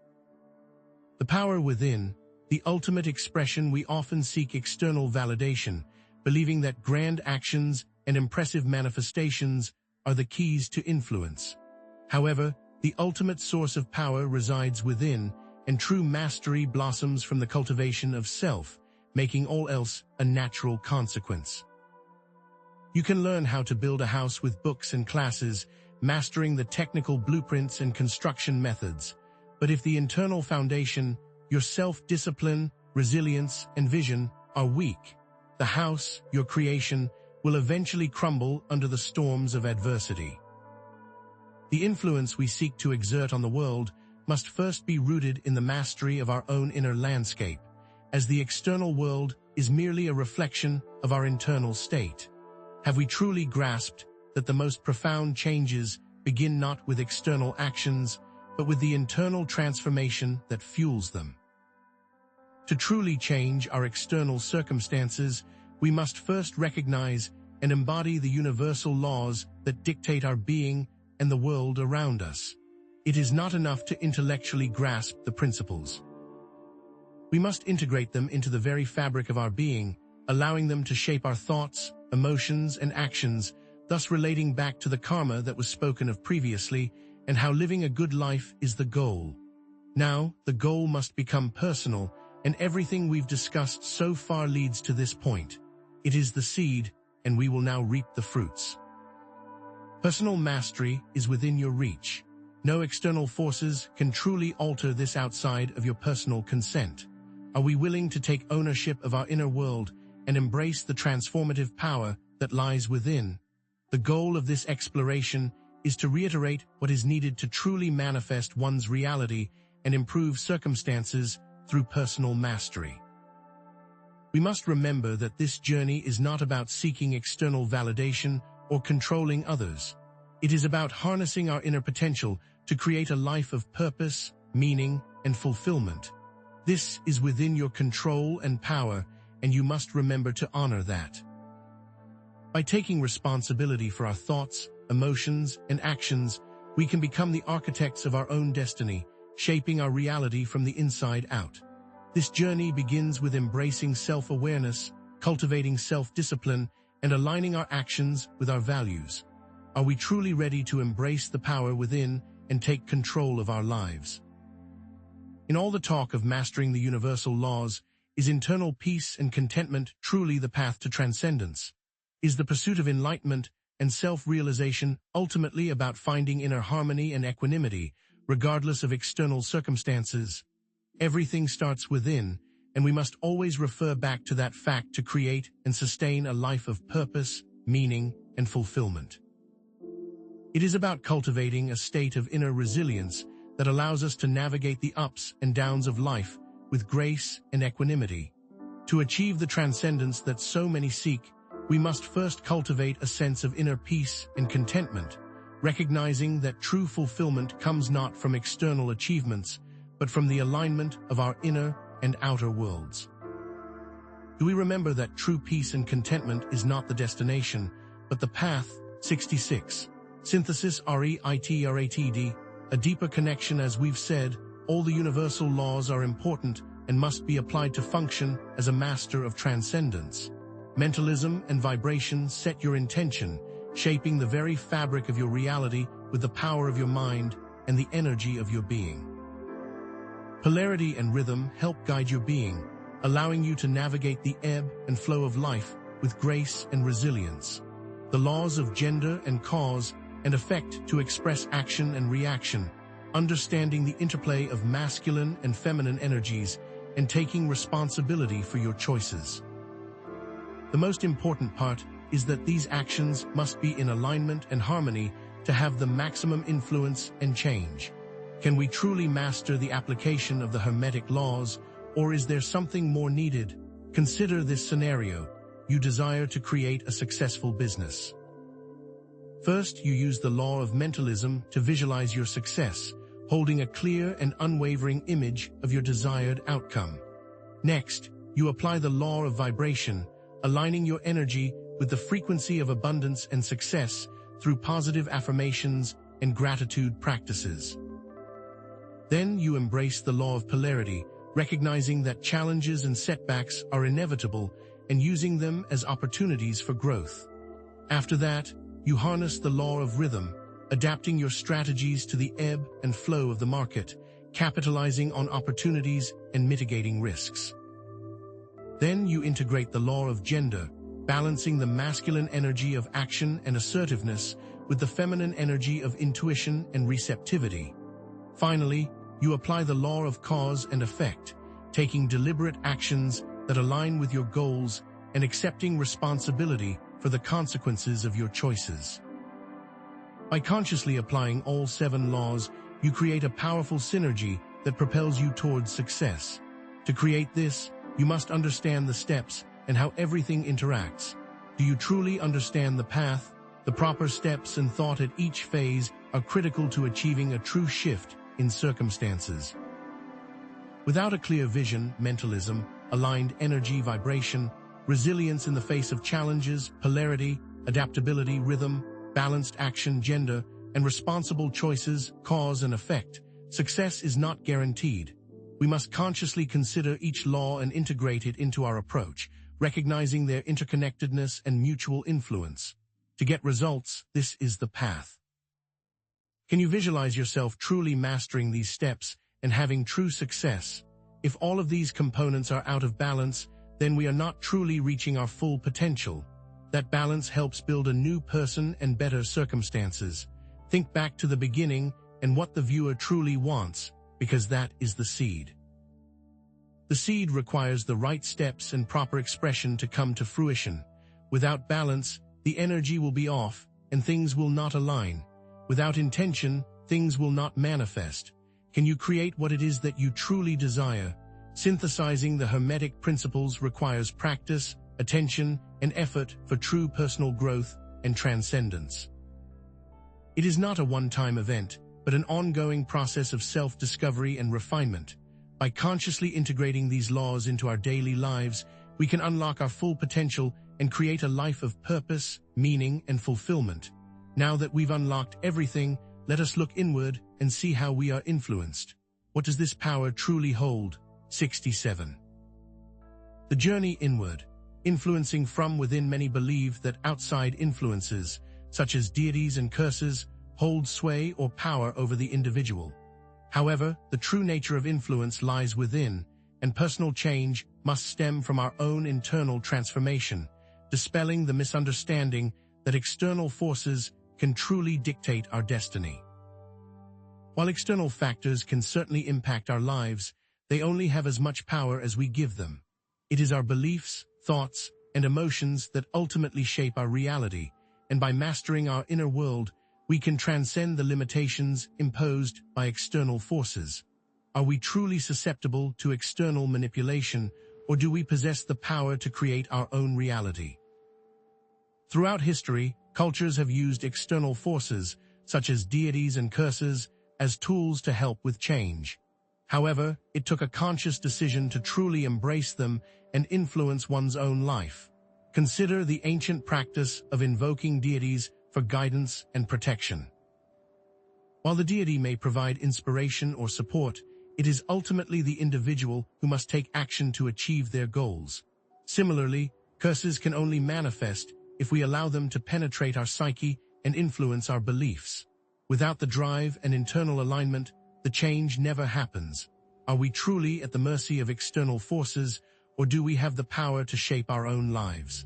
The power within, the ultimate expression. We often seek external validation, believing that grand actions and impressive manifestations are the keys to influence. However, the ultimate source of power resides within, and true mastery blossoms from the cultivation of self, making all else a natural consequence. You can learn how to build a house with books and classes, mastering the technical blueprints and construction methods. But if the internal foundation, your self-discipline, resilience, and vision, are weak, the house, your creation, will eventually crumble under the storms of adversity. The influence we seek to exert on the world must first be rooted in the mastery of our own inner landscape, as the external world is merely a reflection of our internal state. Have we truly grasped that the most profound changes begin not with external actions, but with the internal transformation that fuels them? To truly change our external circumstances, we must first recognize and embody the universal laws that dictate our being and the world around us. It is not enough to intellectually grasp the principles. We must integrate them into the very fabric of our being, allowing them to shape our thoughts, emotions, and actions, thus relating back to the karma that was spoken of previously and how living a good life is the goal. Now, the goal must become personal, and everything we've discussed so far leads to this point. It is the seed, and we will now reap the fruits. Personal mastery is within your reach. No external forces can truly alter this outside of your personal consent. Are we willing to take ownership of our inner world and embrace the transformative power that lies within? The goal of this exploration is to reiterate what is needed to truly manifest one's reality and improve circumstances through personal mastery. We must remember that this journey is not about seeking external validation or controlling others. It is about harnessing our inner potential to create a life of purpose, meaning, and fulfillment. This is within your control and power, and you must remember to honor that. By taking responsibility for our thoughts, emotions, and actions, we can become the architects of our own destiny, shaping our reality from the inside out. This journey begins with embracing self-awareness, cultivating self-discipline, and aligning our actions with our values. Are we truly ready to embrace the power within and take control of our lives? In all the talk of mastering the universal laws, is internal peace and contentment truly the path to transcendence? Is the pursuit of enlightenment and self-realization, ultimately about finding inner harmony and equanimity, regardless of external circumstances. Everything starts within, and we must always refer back to that fact to create and sustain a life of purpose, meaning, and fulfillment. It is about cultivating a state of inner resilience that allows us to navigate the ups and downs of life with grace and equanimity. To achieve the transcendence that so many seek, we must first cultivate a sense of inner peace and contentment, recognizing that true fulfillment comes not from external achievements, but from the alignment of our inner and outer worlds. Do we remember that true peace and contentment is not the destination, but the path? 66. Synthesis REITRATD, a deeper connection. As we've said, all the universal laws are important and must be applied to function as a master of transcendence. Mentalism and vibration set your intention, shaping the very fabric of your reality with the power of your mind and the energy of your being. Polarity and rhythm help guide your being, allowing you to navigate the ebb and flow of life with grace and resilience. The laws of gender and cause and effect to express action and reaction, understanding the interplay of masculine and feminine energies, and taking responsibility for your choices. The most important part is that these actions must be in alignment and harmony to have the maximum influence and change. Can we truly master the application of the Hermetic laws, or is there something more needed? Consider this scenario. You desire to create a successful business. First, you use the law of mentalism to visualize your success, holding a clear and unwavering image of your desired outcome. Next, you apply the law of vibration, aligning your energy with the frequency of abundance and success through positive affirmations and gratitude practices. Then you embrace the law of polarity, recognizing that challenges and setbacks are inevitable and using them as opportunities for growth. After that, you harness the law of rhythm, adapting your strategies to the ebb and flow of the market, capitalizing on opportunities and mitigating risks. Then you integrate the law of gender, balancing the masculine energy of action and assertiveness with the feminine energy of intuition and receptivity. Finally, you apply the law of cause and effect, taking deliberate actions that align with your goals and accepting responsibility for the consequences of your choices. By consciously applying all 7 laws, you create a powerful synergy that propels you towards success. To create this, you must understand the steps and how everything interacts. Do you truly understand the path? The proper steps and thought at each phase are critical to achieving a true shift in circumstances. Without a clear vision, mentalism, aligned energy, vibration, resilience in the face of challenges, polarity, adaptability, rhythm, balanced action, gender, and responsible choices, cause and effect, success is not guaranteed. We must consciously consider each law and integrate it into our approach, recognizing their interconnectedness and mutual influence. To get results, this is the path. Can you visualize yourself truly mastering these steps and having true success? If all of these components are out of balance, then we are not truly reaching our full potential. That balance helps build a new person and better circumstances. Think back to the beginning and what the viewer truly wants, because that is the seed. The seed requires the right steps and proper expression to come to fruition. Without balance, the energy will be off and things will not align. Without intention, things will not manifest. Can you create what it is that you truly desire? Synthesizing the Hermetic principles requires practice, attention, and effort for true personal growth and transcendence. It is not a one-time event, but an ongoing process of self-discovery and refinement. By consciously integrating these laws into our daily lives, we can unlock our full potential and create a life of purpose, meaning, and fulfillment. Now that we've unlocked everything, let us look inward and see how we are influenced. What does this power truly hold? 67. The journey inward. Influencing from within. Many believe that outside influences, such as deities and curses, hold sway or power over the individual. However, the true nature of influence lies within, and personal change must stem from our own internal transformation, dispelling the misunderstanding that external forces can truly dictate our destiny. While external factors can certainly impact our lives, they only have as much power as we give them. It is our beliefs, thoughts, and emotions that ultimately shape our reality, and by mastering our inner world, we can transcend the limitations imposed by external forces. Are we truly susceptible to external manipulation, or do we possess the power to create our own reality? Throughout history, cultures have used external forces, such as deities and curses, as tools to help with change. However, it took a conscious decision to truly embrace them and influence one's own life. Consider the ancient practice of invoking deities for guidance and protection. While the deity may provide inspiration or support, it is ultimately the individual who must take action to achieve their goals. Similarly, curses can only manifest if we allow them to penetrate our psyche and influence our beliefs. Without the drive and internal alignment, the change never happens. Are we truly at the mercy of external forces, or do we have the power to shape our own lives?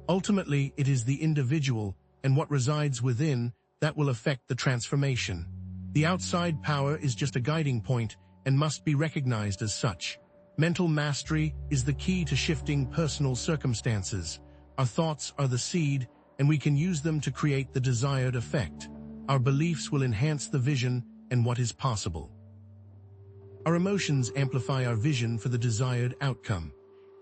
Ultimately, it is the individual and what resides within that will affect the transformation. The outside power is just a guiding point and must be recognized as such. Mental mastery is the key to shifting personal circumstances. Our thoughts are the seed, and we can use them to create the desired effect. Our beliefs will enhance the vision and what is possible. Our emotions amplify our vision for the desired outcome.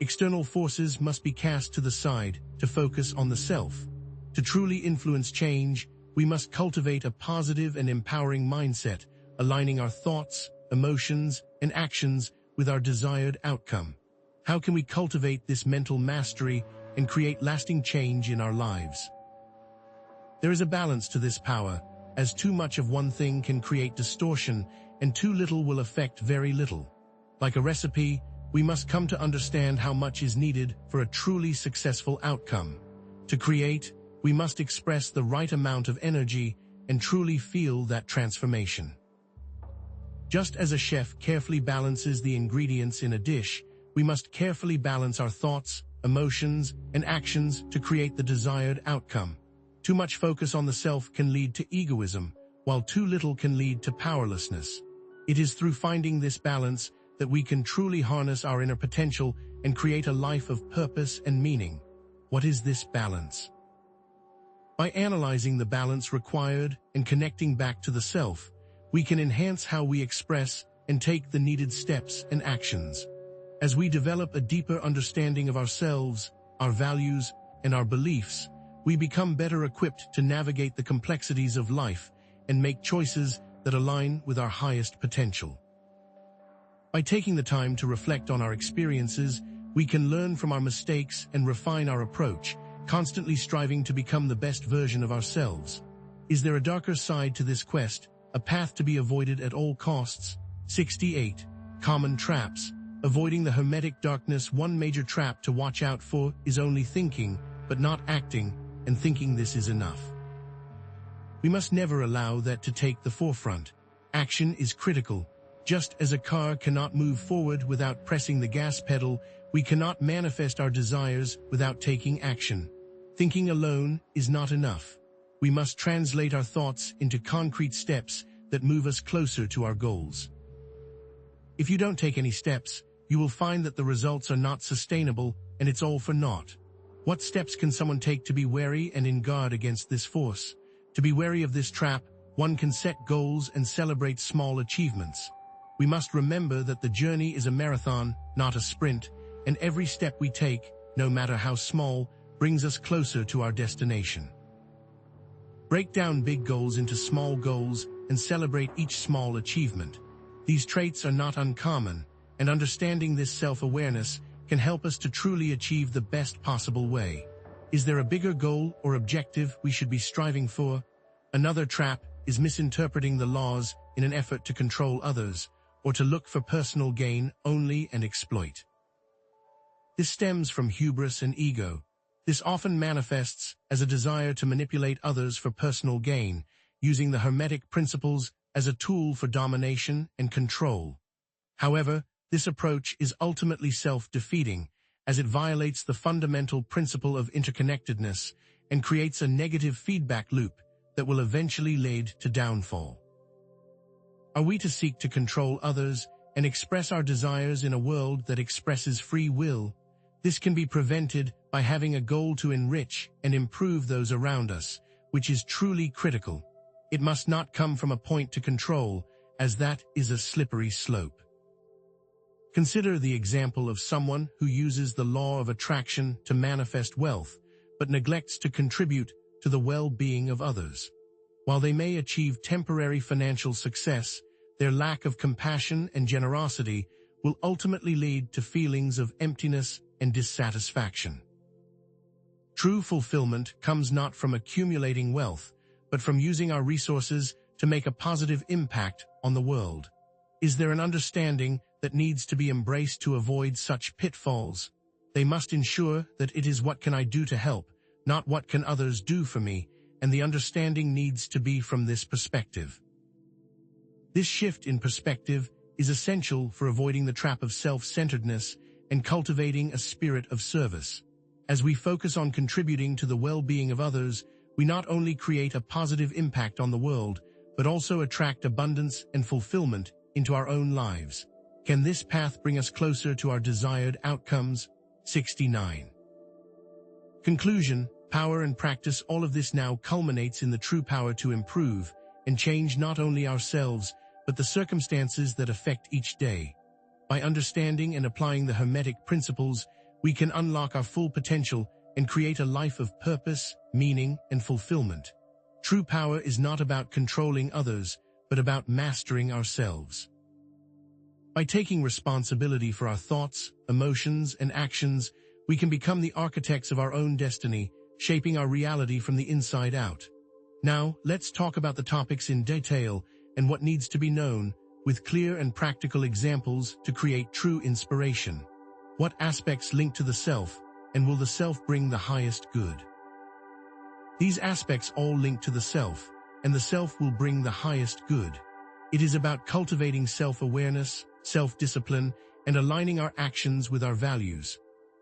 External forces must be cast to the side to focus on the self. To truly influence change, we must cultivate a positive and empowering mindset, aligning our thoughts, emotions, and actions with our desired outcome. How can we cultivate this mental mastery and create lasting change in our lives? There is a balance to this power, as too much of one thing can create distortion, and too little will affect very little. Like a recipe, we must come to understand how much is needed for a truly successful outcome. To create, we must express the right amount of energy and truly feel that transformation. Just as a chef carefully balances the ingredients in a dish, we must carefully balance our thoughts, emotions, and actions to create the desired outcome. Too much focus on the self can lead to egoism, while too little can lead to powerlessness. It is through finding this balance that we can truly harness our inner potential and create a life of purpose and meaning. What is this balance? By analyzing the balance required and connecting back to the self, we can enhance how we express and take the needed steps and actions. As we develop a deeper understanding of ourselves, our values, and our beliefs, we become better equipped to navigate the complexities of life and make choices that align with our highest potential. By taking the time to reflect on our experiences, we can learn from our mistakes and refine our approach, constantly striving to become the best version of ourselves. Is there a darker side to this quest, a path to be avoided at all costs? 68. Common traps. Avoiding the hermetic darkness. One major trap to watch out for is only thinking, but not acting, and thinking this is enough. We must never allow that to take the forefront. Action is critical. Just as a car cannot move forward without pressing the gas pedal, we cannot manifest our desires without taking action. Thinking alone is not enough. We must translate our thoughts into concrete steps that move us closer to our goals. If you don't take any steps, you will find that the results are not sustainable and it's all for naught. What steps can someone take to be wary and in guard against this force? To be wary of this trap, one can set goals and celebrate small achievements. We must remember that the journey is a marathon, not a sprint, and every step we take, no matter how small, brings us closer to our destination. Break down big goals into small goals and celebrate each small achievement. These traits are not uncommon, and understanding this self-awareness can help us to truly achieve the best possible way. Is there a bigger goal or objective we should be striving for? Another trap is misinterpreting the laws in an effort to control others, or to look for personal gain only and exploit. This stems from hubris and ego. This often manifests as a desire to manipulate others for personal gain, using the Hermetic principles as a tool for domination and control. However, this approach is ultimately self-defeating, as it violates the fundamental principle of interconnectedness and creates a negative feedback loop that will eventually lead to downfall. Are we to seek to control others and express our desires in a world that expresses free will? This can be prevented by having a goal to enrich and improve those around us, which is truly critical. It must not come from a point to control, as that is a slippery slope. Consider the example of someone who uses the law of attraction to manifest wealth, but neglects to contribute to the well-being of others. While they may achieve temporary financial success, their lack of compassion and generosity will ultimately lead to feelings of emptiness and dissatisfaction. True fulfillment comes not from accumulating wealth, but from using our resources to make a positive impact on the world. Is there an understanding that needs to be embraced to avoid such pitfalls? They must ensure that it is what can I do to help, not what can others do for me, and the understanding needs to be from this perspective. This shift in perspective is essential for avoiding the trap of self-centeredness and cultivating a spirit of service. As we focus on contributing to the well-being of others, we not only create a positive impact on the world, but also attract abundance and fulfillment into our own lives. Can this path bring us closer to our desired outcomes? 69. Conclusion, power and practice. All of this now culminates in the true power to improve and change not only ourselves, but the circumstances that affect each day. By understanding and applying the Hermetic principles, we can unlock our full potential and create a life of purpose, meaning, and fulfillment. True power is not about controlling others, but about mastering ourselves. By taking responsibility for our thoughts, emotions, and actions, we can become the architects of our own destiny, shaping our reality from the inside out. Now, let's talk about the topics in detail and what needs to be known, with clear and practical examples to create true inspiration. What aspects link to the self, and will the self bring the highest good? These aspects all link to the self, and the self will bring the highest good. It is about cultivating self-awareness, self-discipline, and aligning our actions with our values.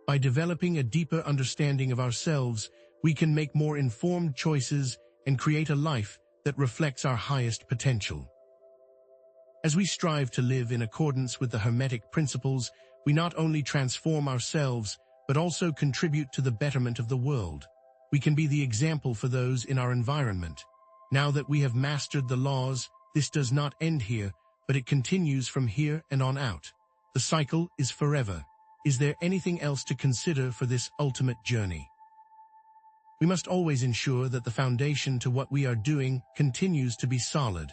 By developing a deeper understanding of ourselves, we can make more informed choices and create a life that reflects our highest potential. As we strive to live in accordance with the Hermetic principles, we not only transform ourselves, but also contribute to the betterment of the world. We can be the example for those in our environment. Now that we have mastered the laws, this does not end here, but it continues from here and on out. The cycle is forever. Is there anything else to consider for this ultimate journey? We must always ensure that the foundation to what we are doing continues to be solid.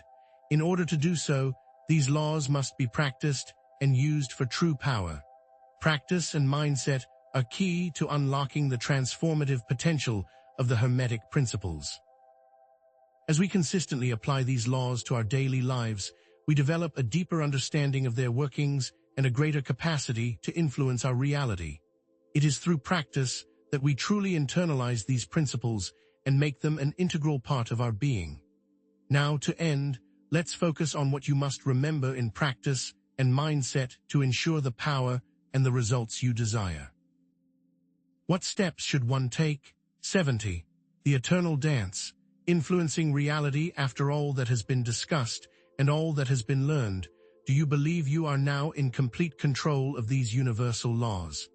In order to do so, these laws must be practiced and used for true power. Practice and mindset are key to unlocking the transformative potential of the Hermetic principles. As we consistently apply these laws to our daily lives, we develop a deeper understanding of their workings and a greater capacity to influence our reality. It is through practice that we truly internalize these principles and make them an integral part of our being. Now, to end, let's focus on what you must remember in practice and mindset to ensure the power and the results you desire. What steps should one take? 70. The eternal dance, influencing reality. After all that has been discussed and all that has been learned, do you believe you are now in complete control of these universal laws?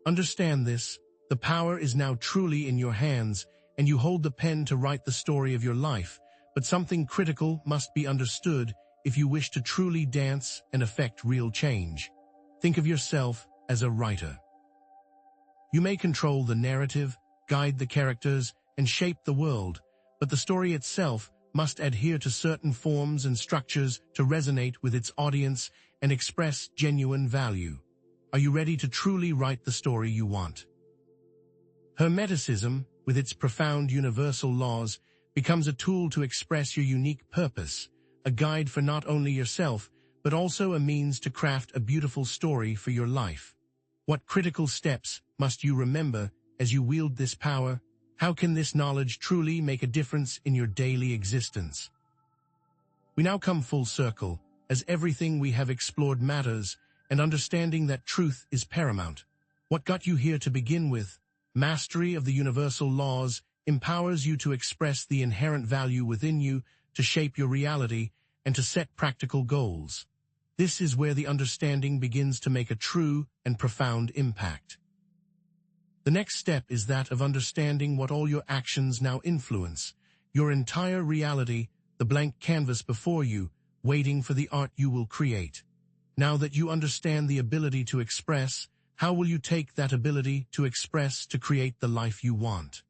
Understand this, the power is now truly in your hands, and you hold the pen to write the story of your life, but something critical must be understood if you wish to truly dance and affect real change. Think of yourself as a writer. You may control the narrative, guide the characters, and shape the world, but the story itself must adhere to certain forms and structures to resonate with its audience and express genuine value. Are you ready to truly write the story you want? Hermeticism, with its profound universal laws, becomes a tool to express your unique purpose, a guide for not only yourself, but also a means to craft a beautiful story for your life. What critical steps must you remember as you wield this power? How can this knowledge truly make a difference in your daily existence? We now come full circle, as everything we have explored matters, and understanding that truth is paramount. What got you here to begin with? mastery of the universal laws empowers you to express the inherent value within you, to shape your reality, and to set practical goals. This is where the understanding begins to make a true and profound impact. The next step is that of understanding what all your actions now influence, your entire reality, the blank canvas before you, waiting for the art you will create. Now that you understand the ability to express, how will you take that ability to express to create the life you want?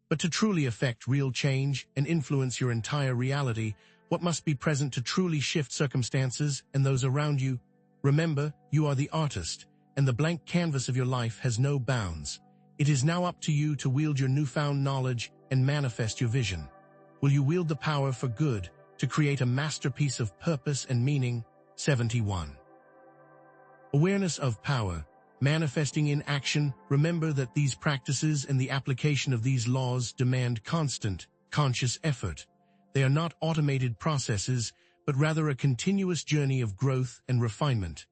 But to truly affect real change and influence your entire reality, what must be present to truly shift circumstances and those around you? Remember, you are the artist, and the blank canvas of your life has no bounds. It is now up to you to wield your newfound knowledge and manifest your vision. Will you wield the power for good, to create a masterpiece of purpose and meaning? 71. Awareness of power. Manifesting in action. Remember that these practices and the application of these laws demand constant, conscious effort. They are not automated processes, but rather a continuous journey of growth and refinement.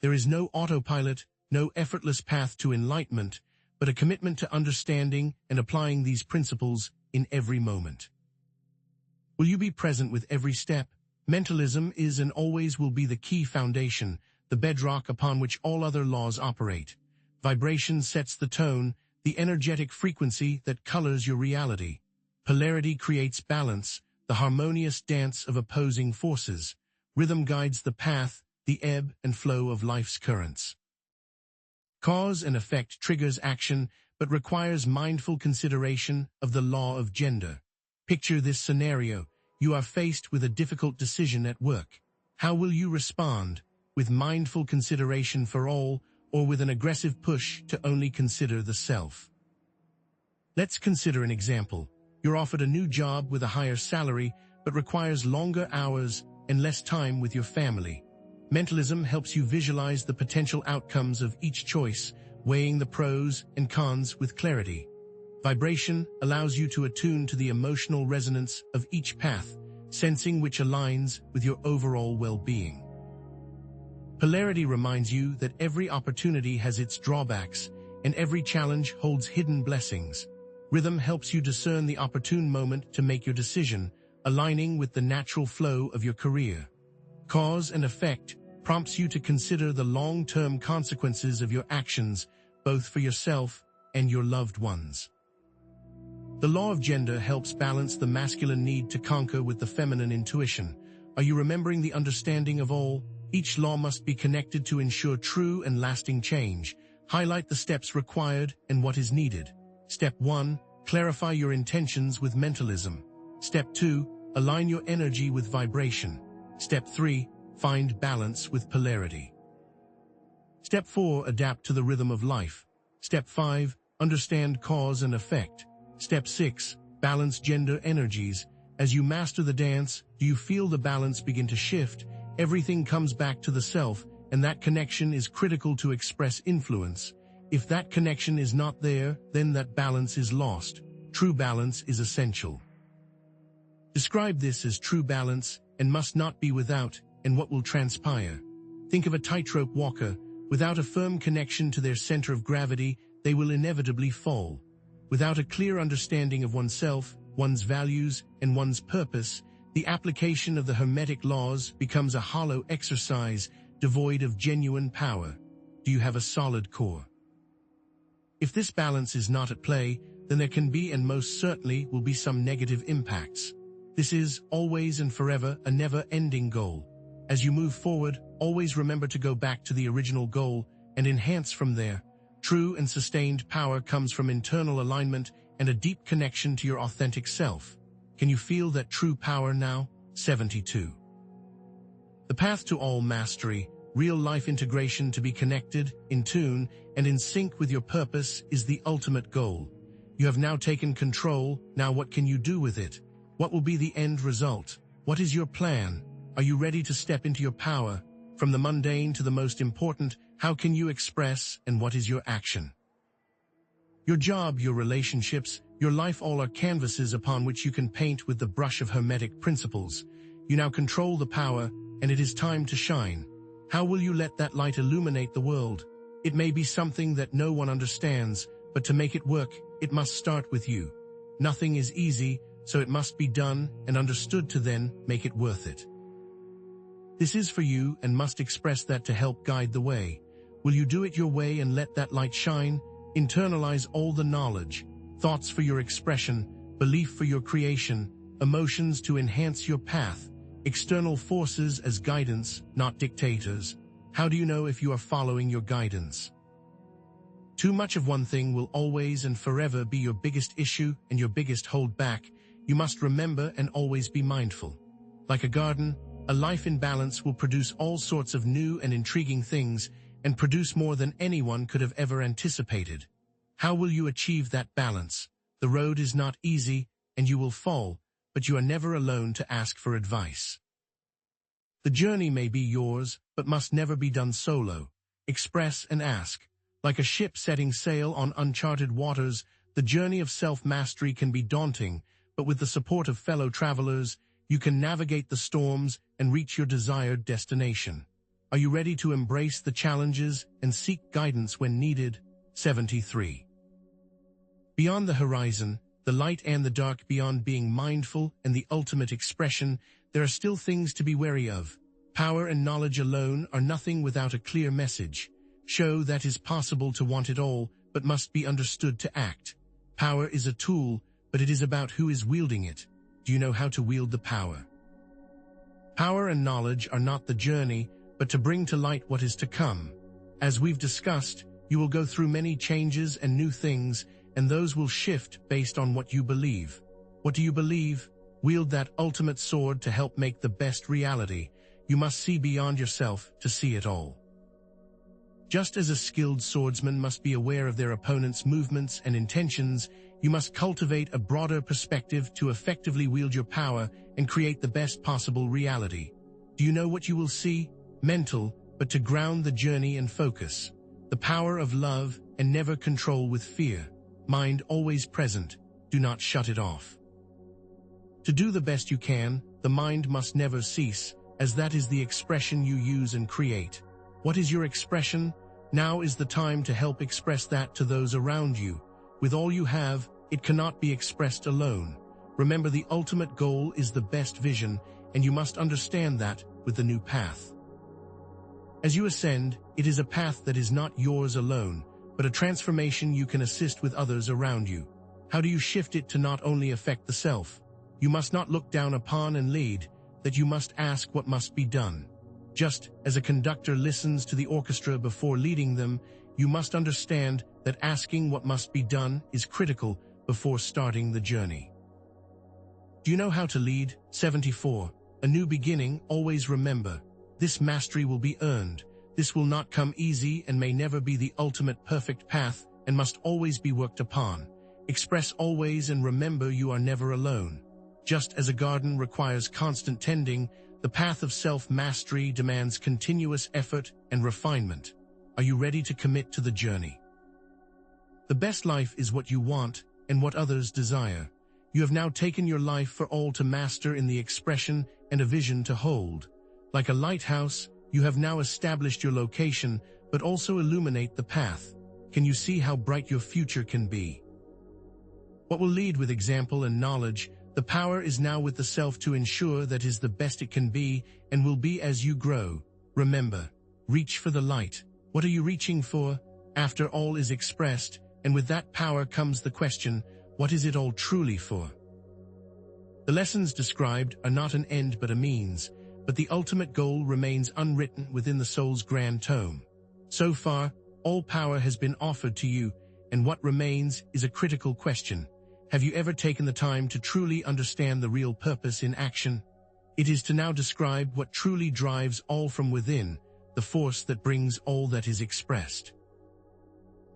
There is no autopilot, no effortless path to enlightenment, but a commitment to understanding and applying these principles in every moment. Will you be present with every step? Mentalism is and always will be the key foundation, the bedrock upon which all other laws operate. Vibration sets the tone, the energetic frequency that colors your reality. Polarity creates balance, the harmonious dance of opposing forces. Rhythm guides the path, the ebb and flow of life's currents. Cause and effect triggers action, but requires mindful consideration of the law of gender. Picture this scenario. You are faced with a difficult decision at work. How will you respond? With mindful consideration for all, or with an aggressive push to only consider the self? Let's consider an example. You're offered a new job with a higher salary, but requires longer hours and less time with your family. Mentalism helps you visualize the potential outcomes of each choice, weighing the pros and cons with clarity. Vibration allows you to attune to the emotional resonance of each path, sensing which aligns with your overall well-being. Polarity reminds you that every opportunity has its drawbacks, and every challenge holds hidden blessings. Rhythm helps you discern the opportune moment to make your decision, aligning with the natural flow of your career. Cause and effect prompts you to consider the long-term consequences of your actions, both for yourself and your loved ones. The law of gender helps balance the masculine need to conquer with the feminine intuition. Are you remembering the understanding of all? Each law must be connected to ensure true and lasting change. Highlight the steps required and what is needed. Step 1. Clarify your intentions with mentalism. Step 2. Align your energy with vibration. Step 3. Find balance with polarity. Step 4. Adapt to the rhythm of life. Step 5. Understand cause and effect. Step 6. Balance gender energies. As you master the dance, do you feel the balance begin to shift? Everything comes back to the self, and that connection is critical to express influence. If that connection is not there, then that balance is lost. True balance is essential. Describe this as true balance and must not be without, and what will transpire. Think of a tightrope walker. Without a firm connection to their center of gravity, they will inevitably fall. Without a clear understanding of oneself, one's values, and one's purpose, the application of the Hermetic laws becomes a hollow exercise, devoid of genuine power. Do you have a solid core? If this balance is not at play, then there can be and most certainly will be some negative impacts. This is, always and forever, a never-ending goal. As you move forward, always remember to go back to the original goal and enhance from there. True and sustained power comes from internal alignment and a deep connection to your authentic self. Can you feel that true power now? 72. The path to all mastery, real-life integration, to be connected, in tune, and in sync with your purpose is the ultimate goal. You have now taken control. Now what can you do with it? What will be the end result? What is your plan? Are you ready to step into your power? From the mundane to the most important, how can you express, and what is your action? Your job, your relationships, your life, all are canvases upon which you can paint with the brush of Hermetic principles. You now control the power, and it is time to shine. How will you let that light illuminate the world? It may be something that no one understands, but to make it work, it must start with you. Nothing is easy, so it must be done and understood to then make it worth it. This is for you and must express that to help guide the way. Will you do it your way and let that light shine? Internalize all the knowledge, thoughts for your expression, belief for your creation, emotions to enhance your path, external forces as guidance, not dictators. How do you know if you are following your guidance? Too much of one thing will always and forever be your biggest issue and your biggest holdback. You must remember and always be mindful. Like a garden, a life in balance will produce all sorts of new and intriguing things and produce more than anyone could have ever anticipated. How will you achieve that balance? The road is not easy and you will fall, but you are never alone to ask for advice. The journey may be yours, but must never be done solo. Express and ask. Like a ship setting sail on uncharted waters, the journey of self-mastery can be daunting, but with the support of fellow travelers, you can navigate the storms and reach your desired destination. Are you ready to embrace the challenges and seek guidance when needed? 73. Beyond the horizon, the light and the dark, beyond being mindful and the ultimate expression, there are still things to be wary of. Power and knowledge alone are nothing without a clear message. Show that is possible to want it all, but must be understood to act. Power is a tool, but it is about who is wielding it. Do you know how to wield the power? Power and knowledge are not the journey, but to bring to light what is to come. As we've discussed, you will go through many changes and new things, and those will shift based on what you believe. What do you believe? Wield that ultimate sword to help make the best reality. You must see beyond yourself to see it all. Just as a skilled swordsman must be aware of their opponent's movements and intentions, you must cultivate a broader perspective to effectively wield your power and create the best possible reality. Do you know what you will see? Mental, but to ground the journey and focus. The power of love and never control with fear. Mind always present. Do not shut it off. To do the best you can, the mind must never cease, as that is the expression you use and create. What is your expression? Now is the time to help express that to those around you. With all you have, it cannot be expressed alone. Remember, the ultimate goal is the best vision, and you must understand that with the new path. As you ascend, it is a path that is not yours alone, but a transformation you can assist with others around you. How do you shift it to not only affect the self? You must not look down upon and lead, that you must ask what must be done. Just as a conductor listens to the orchestra before leading them, you must understand that asking what must be done is critical before starting the journey. Do you know how to lead? 74. A new beginning. Always remember, this mastery will be earned. This will not come easy and may never be the ultimate perfect path and must always be worked upon. Express always and remember you are never alone. Just as a garden requires constant tending, the path of self-mastery demands continuous effort and refinement. Are you ready to commit to the journey? The best life is what you want and what others desire. You have now taken your life for all to master in the expression and a vision to hold. Like a lighthouse, you have now established your location, but also illuminate the path. Can you see how bright your future can be? What will lead with example and knowledge? The power is now with the self to ensure that is the best it can be and will be as you grow. Remember, reach for the light. What are you reaching for? After all is expressed, and with that power comes the question, what is it all truly for? The lessons described are not an end but a means, but the ultimate goal remains unwritten within the soul's grand tome. So far, all power has been offered to you, and what remains is a critical question. Have you ever taken the time to truly understand the real purpose in action? It is to now describe what truly drives all from within, the force that brings all that is expressed.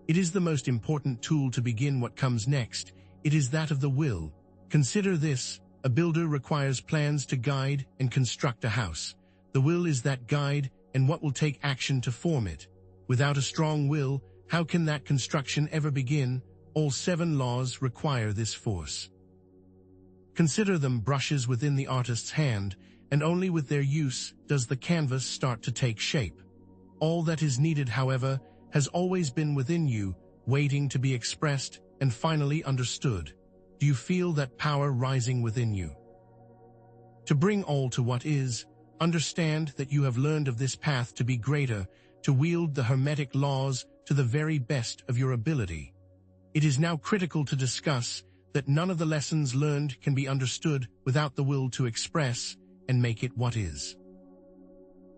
It is the most important tool to begin what comes next. It is that of the will. Consider this: a builder requires plans to guide and construct a house. The will is that guide and what will take action to form it. Without a strong will, how can that construction ever begin? All 7 laws require this force. Consider them brushes within the artist's hand, and only with their use does the canvas start to take shape. All that is needed, however, has always been within you, waiting to be expressed and finally understood. Do you feel that power rising within you? To bring all to what is, understand that you have learned of this path to be greater, to wield the Hermetic laws to the very best of your ability. It is now critical to discuss that none of the lessons learned can be understood without the will to express and make it what is.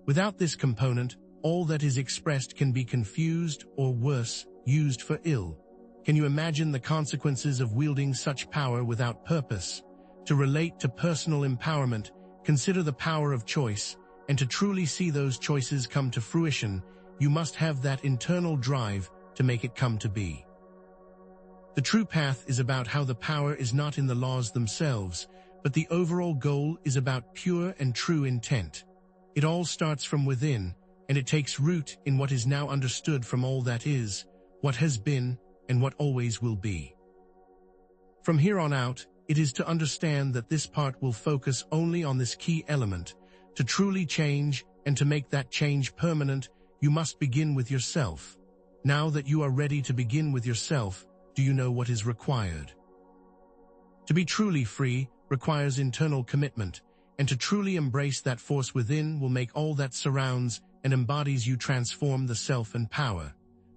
Without this component, all that is expressed can be confused or worse, used for ill. Can you imagine the consequences of wielding such power without purpose? To relate to personal empowerment, consider the power of choice, and to truly see those choices come to fruition, you must have that internal drive to make it come to be. The true path is about how the power is not in the laws themselves, but the overall goal is about pure and true intent. It all starts from within, and it takes root in what is now understood from all that is, what has been, and what always will be. From here on out, it is to understand that this part will focus only on this key element. To truly change and to make that change permanent, you must begin with yourself. Now that you are ready to begin with yourself, do you know what is required? To be truly free requires internal commitment, and to truly embrace that force within will make all that surrounds and embodies you transform the self and power.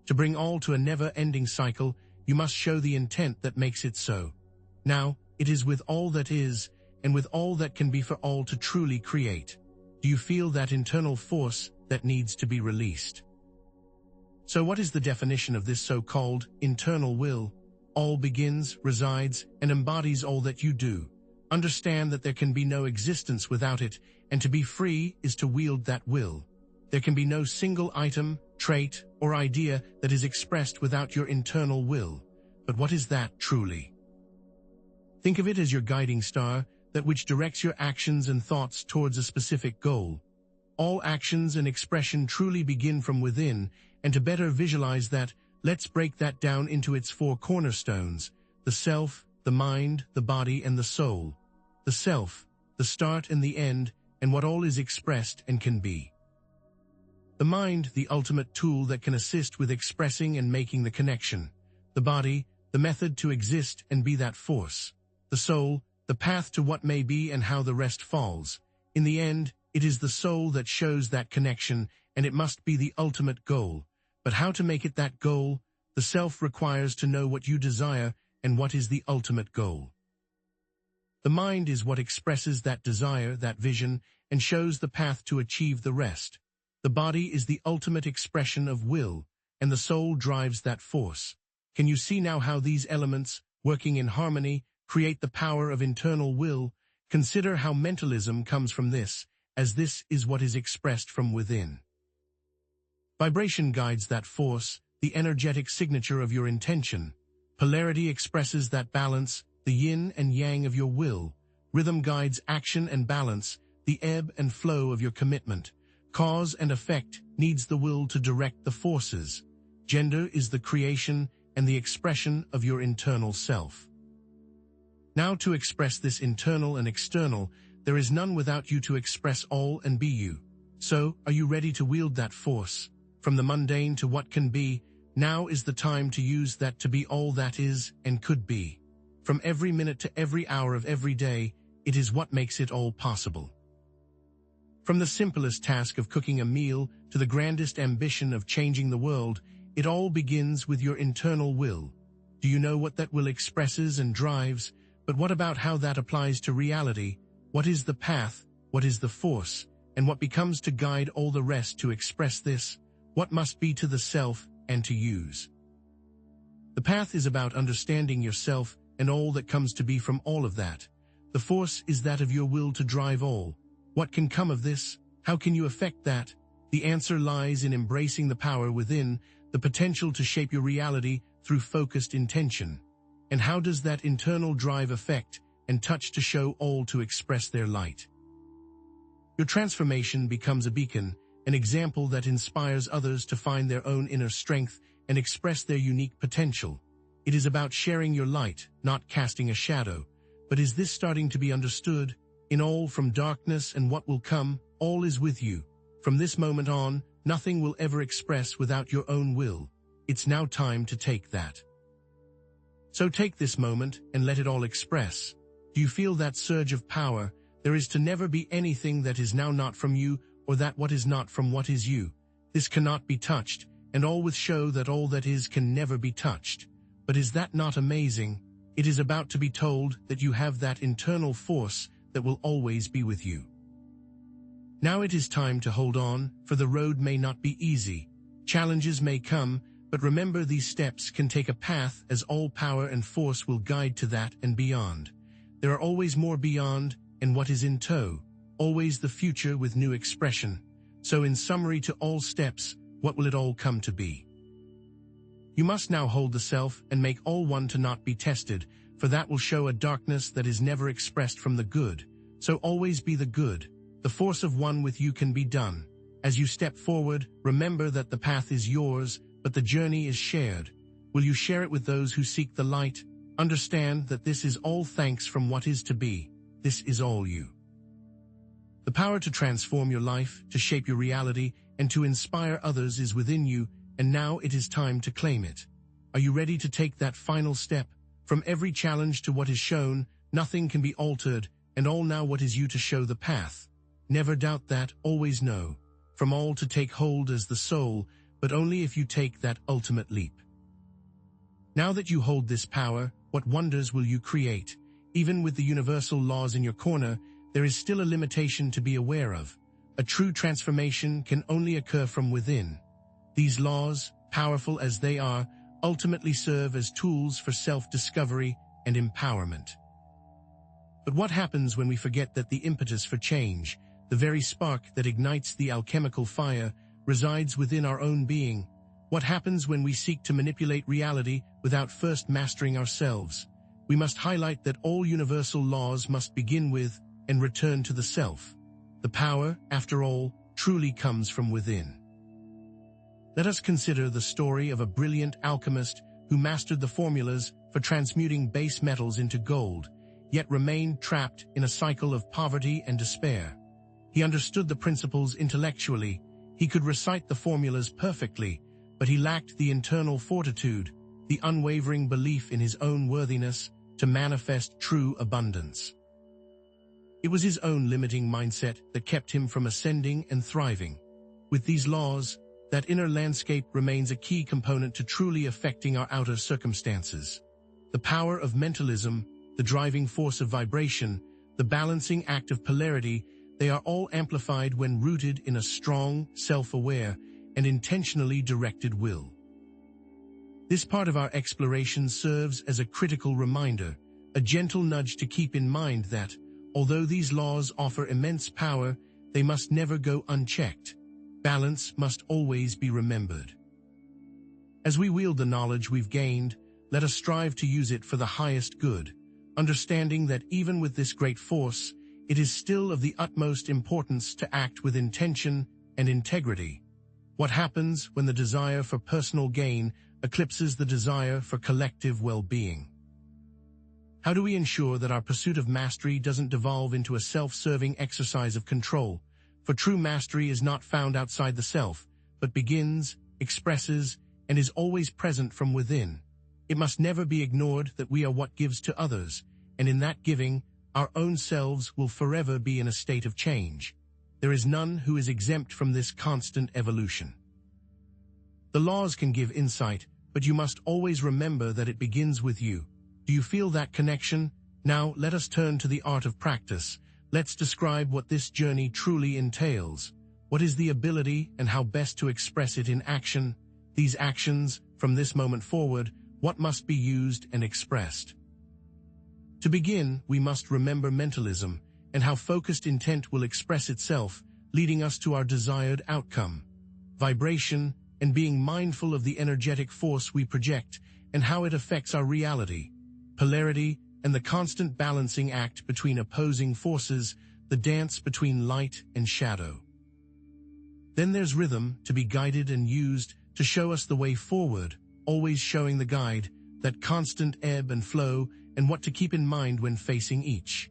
To bring all to a never-ending cycle, you must show the intent that makes it so. Now, it is with all that is, and with all that can be for all to truly create. Do you feel that internal force that needs to be released? So what is the definition of this so-called internal will? All begins, resides, and embodies all that you do. Understand that there can be no existence without it, and to be free is to wield that will. There can be no single item, trait, or idea that is expressed without your internal will. But what is that truly? Think of it as your guiding star, that which directs your actions and thoughts towards a specific goal. All actions and expression truly begin from within, and to better visualize that, let's break that down into its four cornerstones: the self, the mind, the body, and the soul. The self, the start and the end, and what all is expressed and can be. The mind, the ultimate tool that can assist with expressing and making the connection. The body, the method to exist and be that force. The soul, the path to what may be and how the rest falls. In the end, it is the soul that shows that connection, and it must be the ultimate goal. But how to make it that goal? The self requires to know what you desire and what is the ultimate goal. The mind is what expresses that desire, that vision, and shows the path to achieve the rest. The body is the ultimate expression of will, and the soul drives that force. Can you see now how these elements, working in harmony, create the power of internal will? Consider how mentalism comes from this, as this is what is expressed from within. Vibration guides that force, the energetic signature of your intention. Polarity expresses that balance, the yin and yang of your will. Rhythm guides action and balance, the ebb and flow of your commitment. Cause and effect needs the will to direct the forces. Gender is the creation and the expression of your internal self. Now to express this internal and external, there is none without you to express all and be you. So, are you ready to wield that force? From the mundane to what can be, now is the time to use that to be all that is and could be. From every minute to every hour of every day, it is what makes it all possible. From the simplest task of cooking a meal to the grandest ambition of changing the world, it all begins with your internal will. Do you know what that will expresses and drives? But what about how that applies to reality? What is the path? What is the force? And what becomes to guide all the rest to express this? What must be to the self and to use? The path is about understanding yourself and all that comes to be from all of that. The force is that of your will to drive all. What can come of this? How can you affect that? The answer lies in embracing the power within, the potential to shape your reality through focused intention. And how does that internal drive affect and touch to show all to express their light? Your transformation becomes a beacon, an example that inspires others to find their own inner strength and express their unique potential. It is about sharing your light, not casting a shadow. But is this starting to be understood? In all from darkness and what will come, all is with you. From this moment on, nothing will ever express without your own will. it's now time to take that. So take this moment and let it all express. Do you feel that surge of power? There is to never be anything that is now not from you, or that what is not from what is you. This cannot be touched, and always show that all that is can never be touched. But is that not amazing? It is about to be told that you have that internal force that will always be with you. Now it is time to hold on, for the road may not be easy. Challenges may come, but remember these steps can take a path, as all power and force will guide to that and beyond. There are always more beyond, and what is in tow, always the future with new expression. So in summary to all steps, what will it all come to be? You must now hold the self and make all one to not be tested, for that will show a darkness that is never expressed from the good. So always be the good. The force of one with you can be done. As you step forward, remember that the path is yours, but the journey is shared. Will you share it with those who seek the light? Understand that this is all thanks from what is to be. This is all you. The power to transform your life, to shape your reality, and to inspire others is within you, and now it is time to claim it. Are you ready to take that final step? From every challenge to what is shown, nothing can be altered, and all now what is you to show the path. Never doubt that, always know. From all to take hold as the soul, but only if you take that ultimate leap. Now that you hold this power, what wonders will you create? Even with the universal laws in your corner, there is still a limitation to be aware of. A true transformation can only occur from within. These laws, powerful as they are, ultimately serve as tools for self-discovery and empowerment. But what happens when we forget that the impetus for change, the very spark that ignites the alchemical fire, resides within our own being? What happens when we seek to manipulate reality without first mastering ourselves? We must highlight that all universal laws must begin with and return to the self. The power, after all, truly comes from within. Let us consider the story of a brilliant alchemist who mastered the formulas for transmuting base metals into gold, yet remained trapped in a cycle of poverty and despair. He understood the principles intellectually, he could recite the formulas perfectly, but he lacked the internal fortitude, the unwavering belief in his own worthiness to manifest true abundance. It was his own limiting mindset that kept him from ascending and thriving. With these laws, that inner landscape remains a key component to truly affecting our outer circumstances. The power of mentalism, the driving force of vibration, the balancing act of polarity, they are all amplified when rooted in a strong, self-aware, and intentionally directed will. This part of our exploration serves as a critical reminder, a gentle nudge to keep in mind that, although these laws offer immense power, they must never go unchecked. Balance must always be remembered. As we wield the knowledge we've gained, let us strive to use it for the highest good, understanding that even with this great force, it is still of the utmost importance to act with intention and integrity. What happens when the desire for personal gain eclipses the desire for collective well-being? How do we ensure that our pursuit of mastery doesn't devolve into a self-serving exercise of control? For true mastery is not found outside the self, but begins, expresses, and is always present from within. It must never be ignored that we are what gives to others, and in that giving, our own selves will forever be in a state of change. There is none who is exempt from this constant evolution. The laws can give insight, but you must always remember that it begins with you. Do you feel that connection? Now, let us turn to the art of practice. Let's describe what this journey truly entails. What is the ability and how best to express it in action? These actions, from this moment forward, what must be used and expressed? To begin, we must remember mentalism and how focused intent will express itself, leading us to our desired outcome. Vibration and being mindful of the energetic force we project and how it affects our reality. Polarity and the constant balancing act between opposing forces, the dance between light and shadow. Then there's rhythm, to be guided and used to show us the way forward, always showing the guide, that constant ebb and flow, and what to keep in mind when facing each.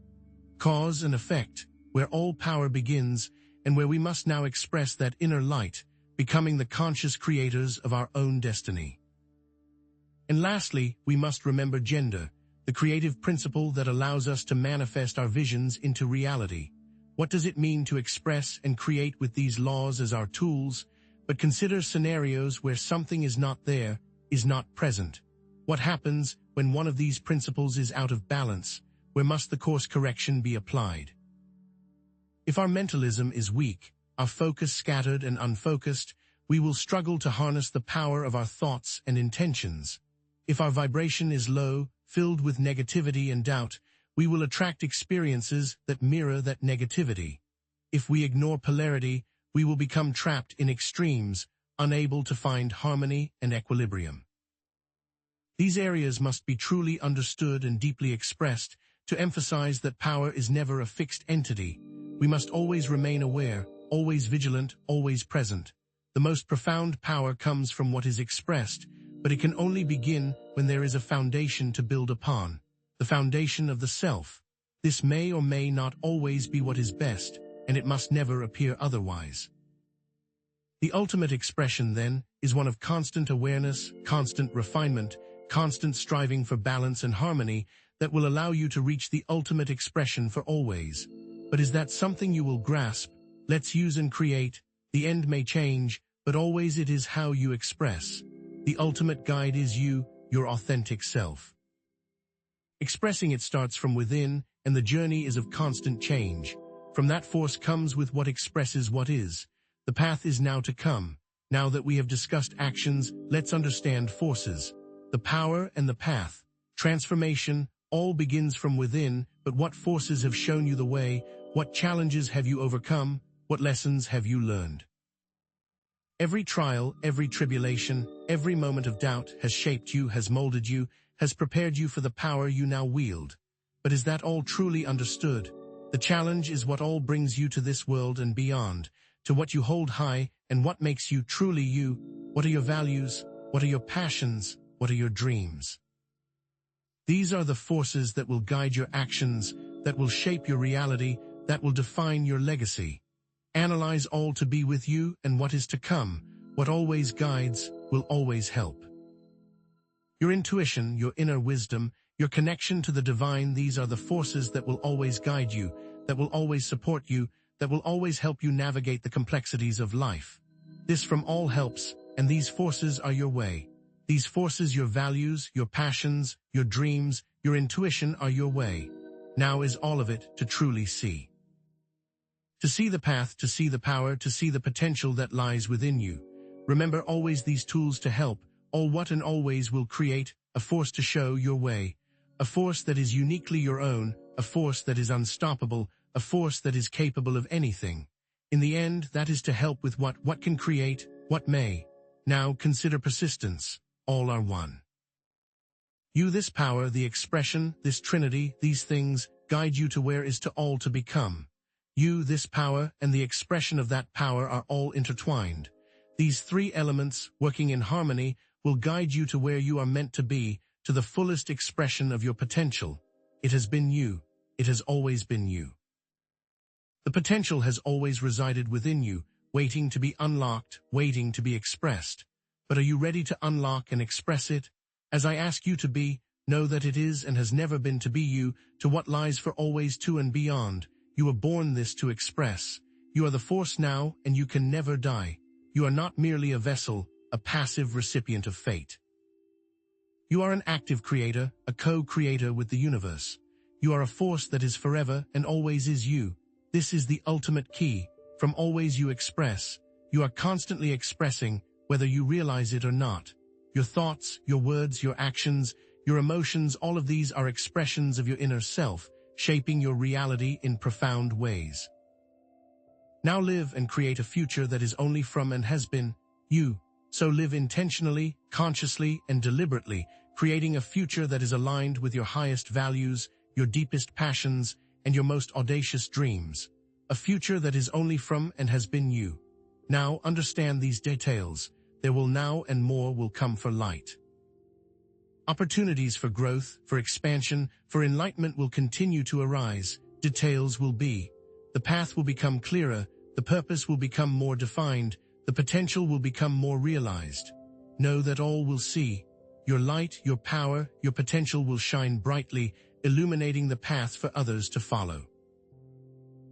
Cause and effect, where all power begins, and where we must now express that inner light, becoming the conscious creators of our own destiny. And lastly, we must remember gender, the creative principle that allows us to manifest our visions into reality. What does it mean to express and create with these laws as our tools? But consider scenarios where something is not there, is not present. What happens when one of these principles is out of balance? Where must the course correction be applied? If our mentalism is weak, our focus scattered and unfocused, we will struggle to harness the power of our thoughts and intentions. If our vibration is low, filled with negativity and doubt, we will attract experiences that mirror that negativity. If we ignore polarity, we will become trapped in extremes, unable to find harmony and equilibrium. These areas must be truly understood and deeply expressed to emphasize that power is never a fixed entity. We must always remain aware, always vigilant, always present. The most profound power comes from what is expressed, but it can only begin when there is a foundation to build upon, the foundation of the self. This may or may not always be what is best, and it must never appear otherwise. The ultimate expression, then, is one of constant awareness, constant refinement, constant striving for balance and harmony that will allow you to reach the ultimate expression for always. But is that something you will grasp? Let's use and create. The end may change, but always it is how you express. The ultimate guide is you, your authentic self. Expressing it starts from within, and the journey is of constant change. From that force comes with what expresses what is. The path is now to come. Now that we have discussed actions, let's understand forces. The power and the path. Transformation all begins from within, but what forces have shown you the way? What challenges have you overcome? What lessons have you learned? Every trial, every tribulation, every moment of doubt has shaped you, has molded you, has prepared you for the power you now wield. But is that all truly understood? The challenge is what all brings you to this world and beyond, to what you hold high and what makes you truly you. What are your values? What are your passions? What are your dreams? These are the forces that will guide your actions, that will shape your reality, that will define your legacy. Analyze all to be with you and what is to come. What always guides will always help. Your intuition, your inner wisdom, your connection to the divine, these are the forces that will always guide you, that will always support you, that will always help you navigate the complexities of life. This from all helps, and these forces are your way. These forces, your values, your passions, your dreams, your intuition are your way. Now is all of it to truly see. To see the path, to see the power, to see the potential that lies within you. Remember always these tools to help, all what and always will create a force to show your way. A force that is uniquely your own, a force that is unstoppable, a force that is capable of anything. In the end, that is to help with what can create, what may. Now consider persistence. All are one. You, this power, the expression, this trinity, these things, guide you to where is to all to become. You, this power, and the expression of that power are all intertwined. These three elements, working in harmony, will guide you to where you are meant to be, to the fullest expression of your potential. It has been you. It has always been you. The potential has always resided within you, waiting to be unlocked, waiting to be expressed. But are you ready to unlock and express it? As I ask you to be, know that it is and has never been to be you, to what lies for always to and beyond. You were born this to express. You are the force now, and you can never die. You are not merely a vessel, a passive recipient of fate. You are an active creator, a co-creator with the universe. You are a force that is forever and always is you. This is the ultimate key. From always you express. You are constantly expressing, whether you realize it or not. Your thoughts, your words, your actions, your emotions, all of these are expressions of your inner self, shaping your reality in profound ways. Now live and create a future that is only from and has been you. So live intentionally, consciously, and deliberately, creating a future that is aligned with your highest values, your deepest passions, and your most audacious dreams. A future that is only from and has been you. Now understand these details. There will now and more will come for light. Opportunities for growth, for expansion, for enlightenment will continue to arise. Details will be. The path will become clearer, the purpose will become more defined, the potential will become more realized. Know that all will see. your light, your power, your potential will shine brightly, illuminating the path for others to follow.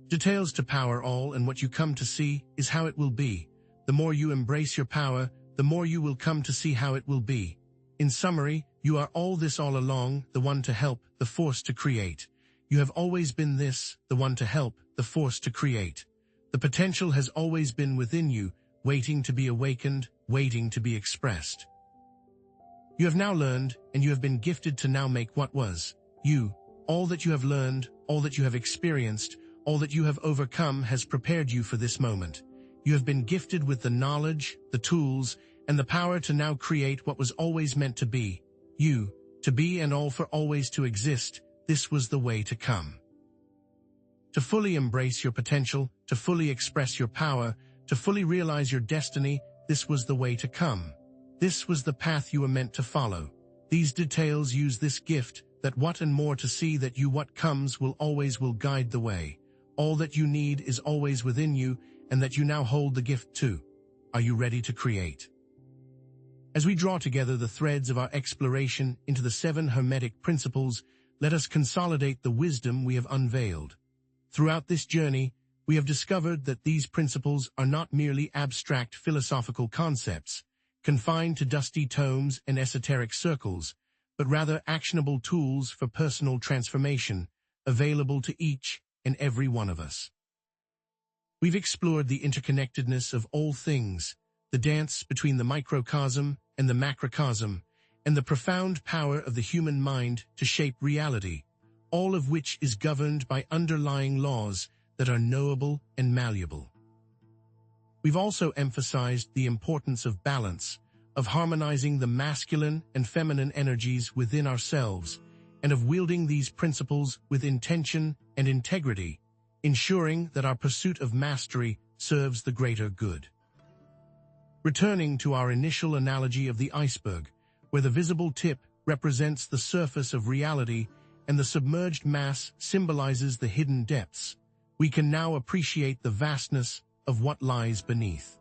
Details to power all, and what you come to see is how it will be. The more you embrace your power, the more you will come to see how it will be. In summary, you are all this all along, the one to help, the force to create. You have always been this, the one to help, the force to create. The potential has always been within you, waiting to be awakened, waiting to be expressed. You have now learned, and you have been gifted to now make what was. You, all that you have learned, all that you have experienced, all that you have overcome has prepared you for this moment. You have been gifted with the knowledge, the tools, and the power to now create what was always meant to be. You, to be and all for always to exist, this was the way to come. To fully embrace your potential, to fully express your power, to fully realize your destiny, this was the way to come. This was the path you were meant to follow. These details use this gift, that what and more to see that you what comes will always will guide the way. All that you need is always within you, and that you now hold the gift too. Are you ready to create? As we draw together the threads of our exploration into the 7 Hermetic principles, let us consolidate the wisdom we have unveiled. Throughout this journey, we have discovered that these principles are not merely abstract philosophical concepts, confined to dusty tomes and esoteric circles, but rather actionable tools for personal transformation, available to each and every one of us. We've explored the interconnectedness of all things, the dance between the microcosm and the macrocosm, and the profound power of the human mind to shape reality, all of which is governed by underlying laws that are knowable and malleable. We've also emphasized the importance of balance, of harmonizing the masculine and feminine energies within ourselves, and of wielding these principles with intention and integrity, ensuring that our pursuit of mastery serves the greater good. Returning to our initial analogy of the iceberg, where the visible tip represents the surface of reality and the submerged mass symbolizes the hidden depths, we can now appreciate the vastness of what lies beneath.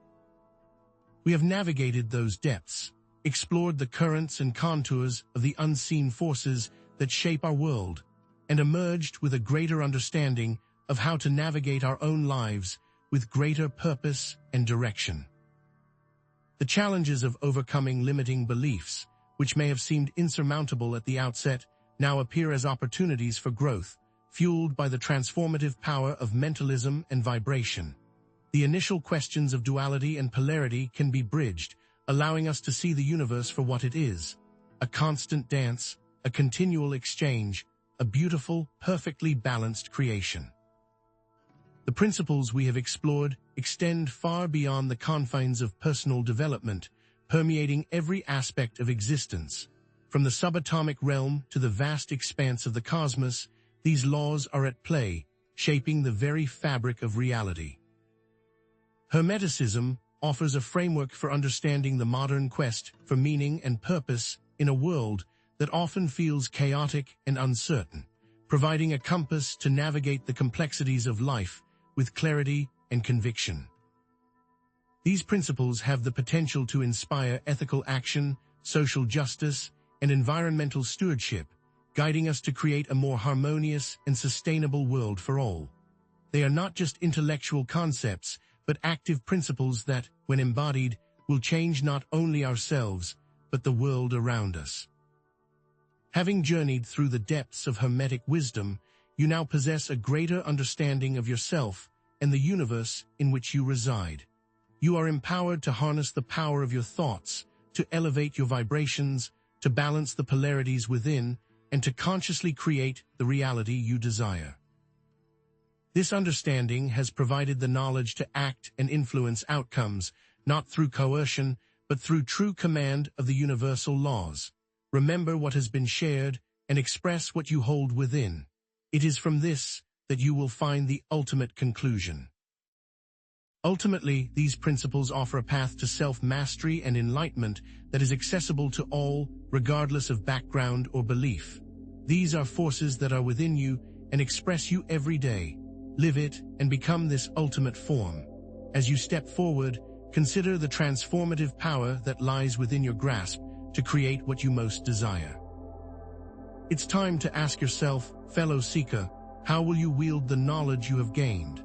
We have navigated those depths, explored the currents and contours of the unseen forces that shape our world, and emerged with a greater understanding of how to navigate our own lives with greater purpose and direction. The challenges of overcoming limiting beliefs, which may have seemed insurmountable at the outset, now appear as opportunities for growth, fueled by the transformative power of mentalism and vibration. The initial questions of duality and polarity can be bridged, allowing us to see the universe for what it is: a constant dance, a continual exchange, a beautiful, perfectly balanced creation. The principles we have explored extend far beyond the confines of personal development, permeating every aspect of existence. From the subatomic realm to the vast expanse of the cosmos, these laws are at play, shaping the very fabric of reality. Hermeticism offers a framework for understanding the modern quest for meaning and purpose in a world that often feels chaotic and uncertain, providing a compass to navigate the complexities of life with clarity and conviction. These principles have the potential to inspire ethical action, social justice, and environmental stewardship, guiding us to create a more harmonious and sustainable world for all. They are not just intellectual concepts, but active principles that, when embodied, will change not only ourselves, but the world around us. Having journeyed through the depths of Hermetic wisdom, you now possess a greater understanding of yourself and the universe in which you reside. You are empowered to harness the power of your thoughts, to elevate your vibrations, to balance the polarities within, and to consciously create the reality you desire. This understanding has provided the knowledge to act and influence outcomes, not through coercion, but through true command of the universal laws. Remember what has been shared and express what you hold within. It is from this that you will find the ultimate conclusion. Ultimately, these principles offer a path to self-mastery and enlightenment that is accessible to all, regardless of background or belief. These are forces that are within you and express you every day. Live it and become this ultimate form. As you step forward, consider the transformative power that lies within your grasp, to create what you most desire. It's time to ask yourself, fellow seeker, how will you wield the knowledge you have gained?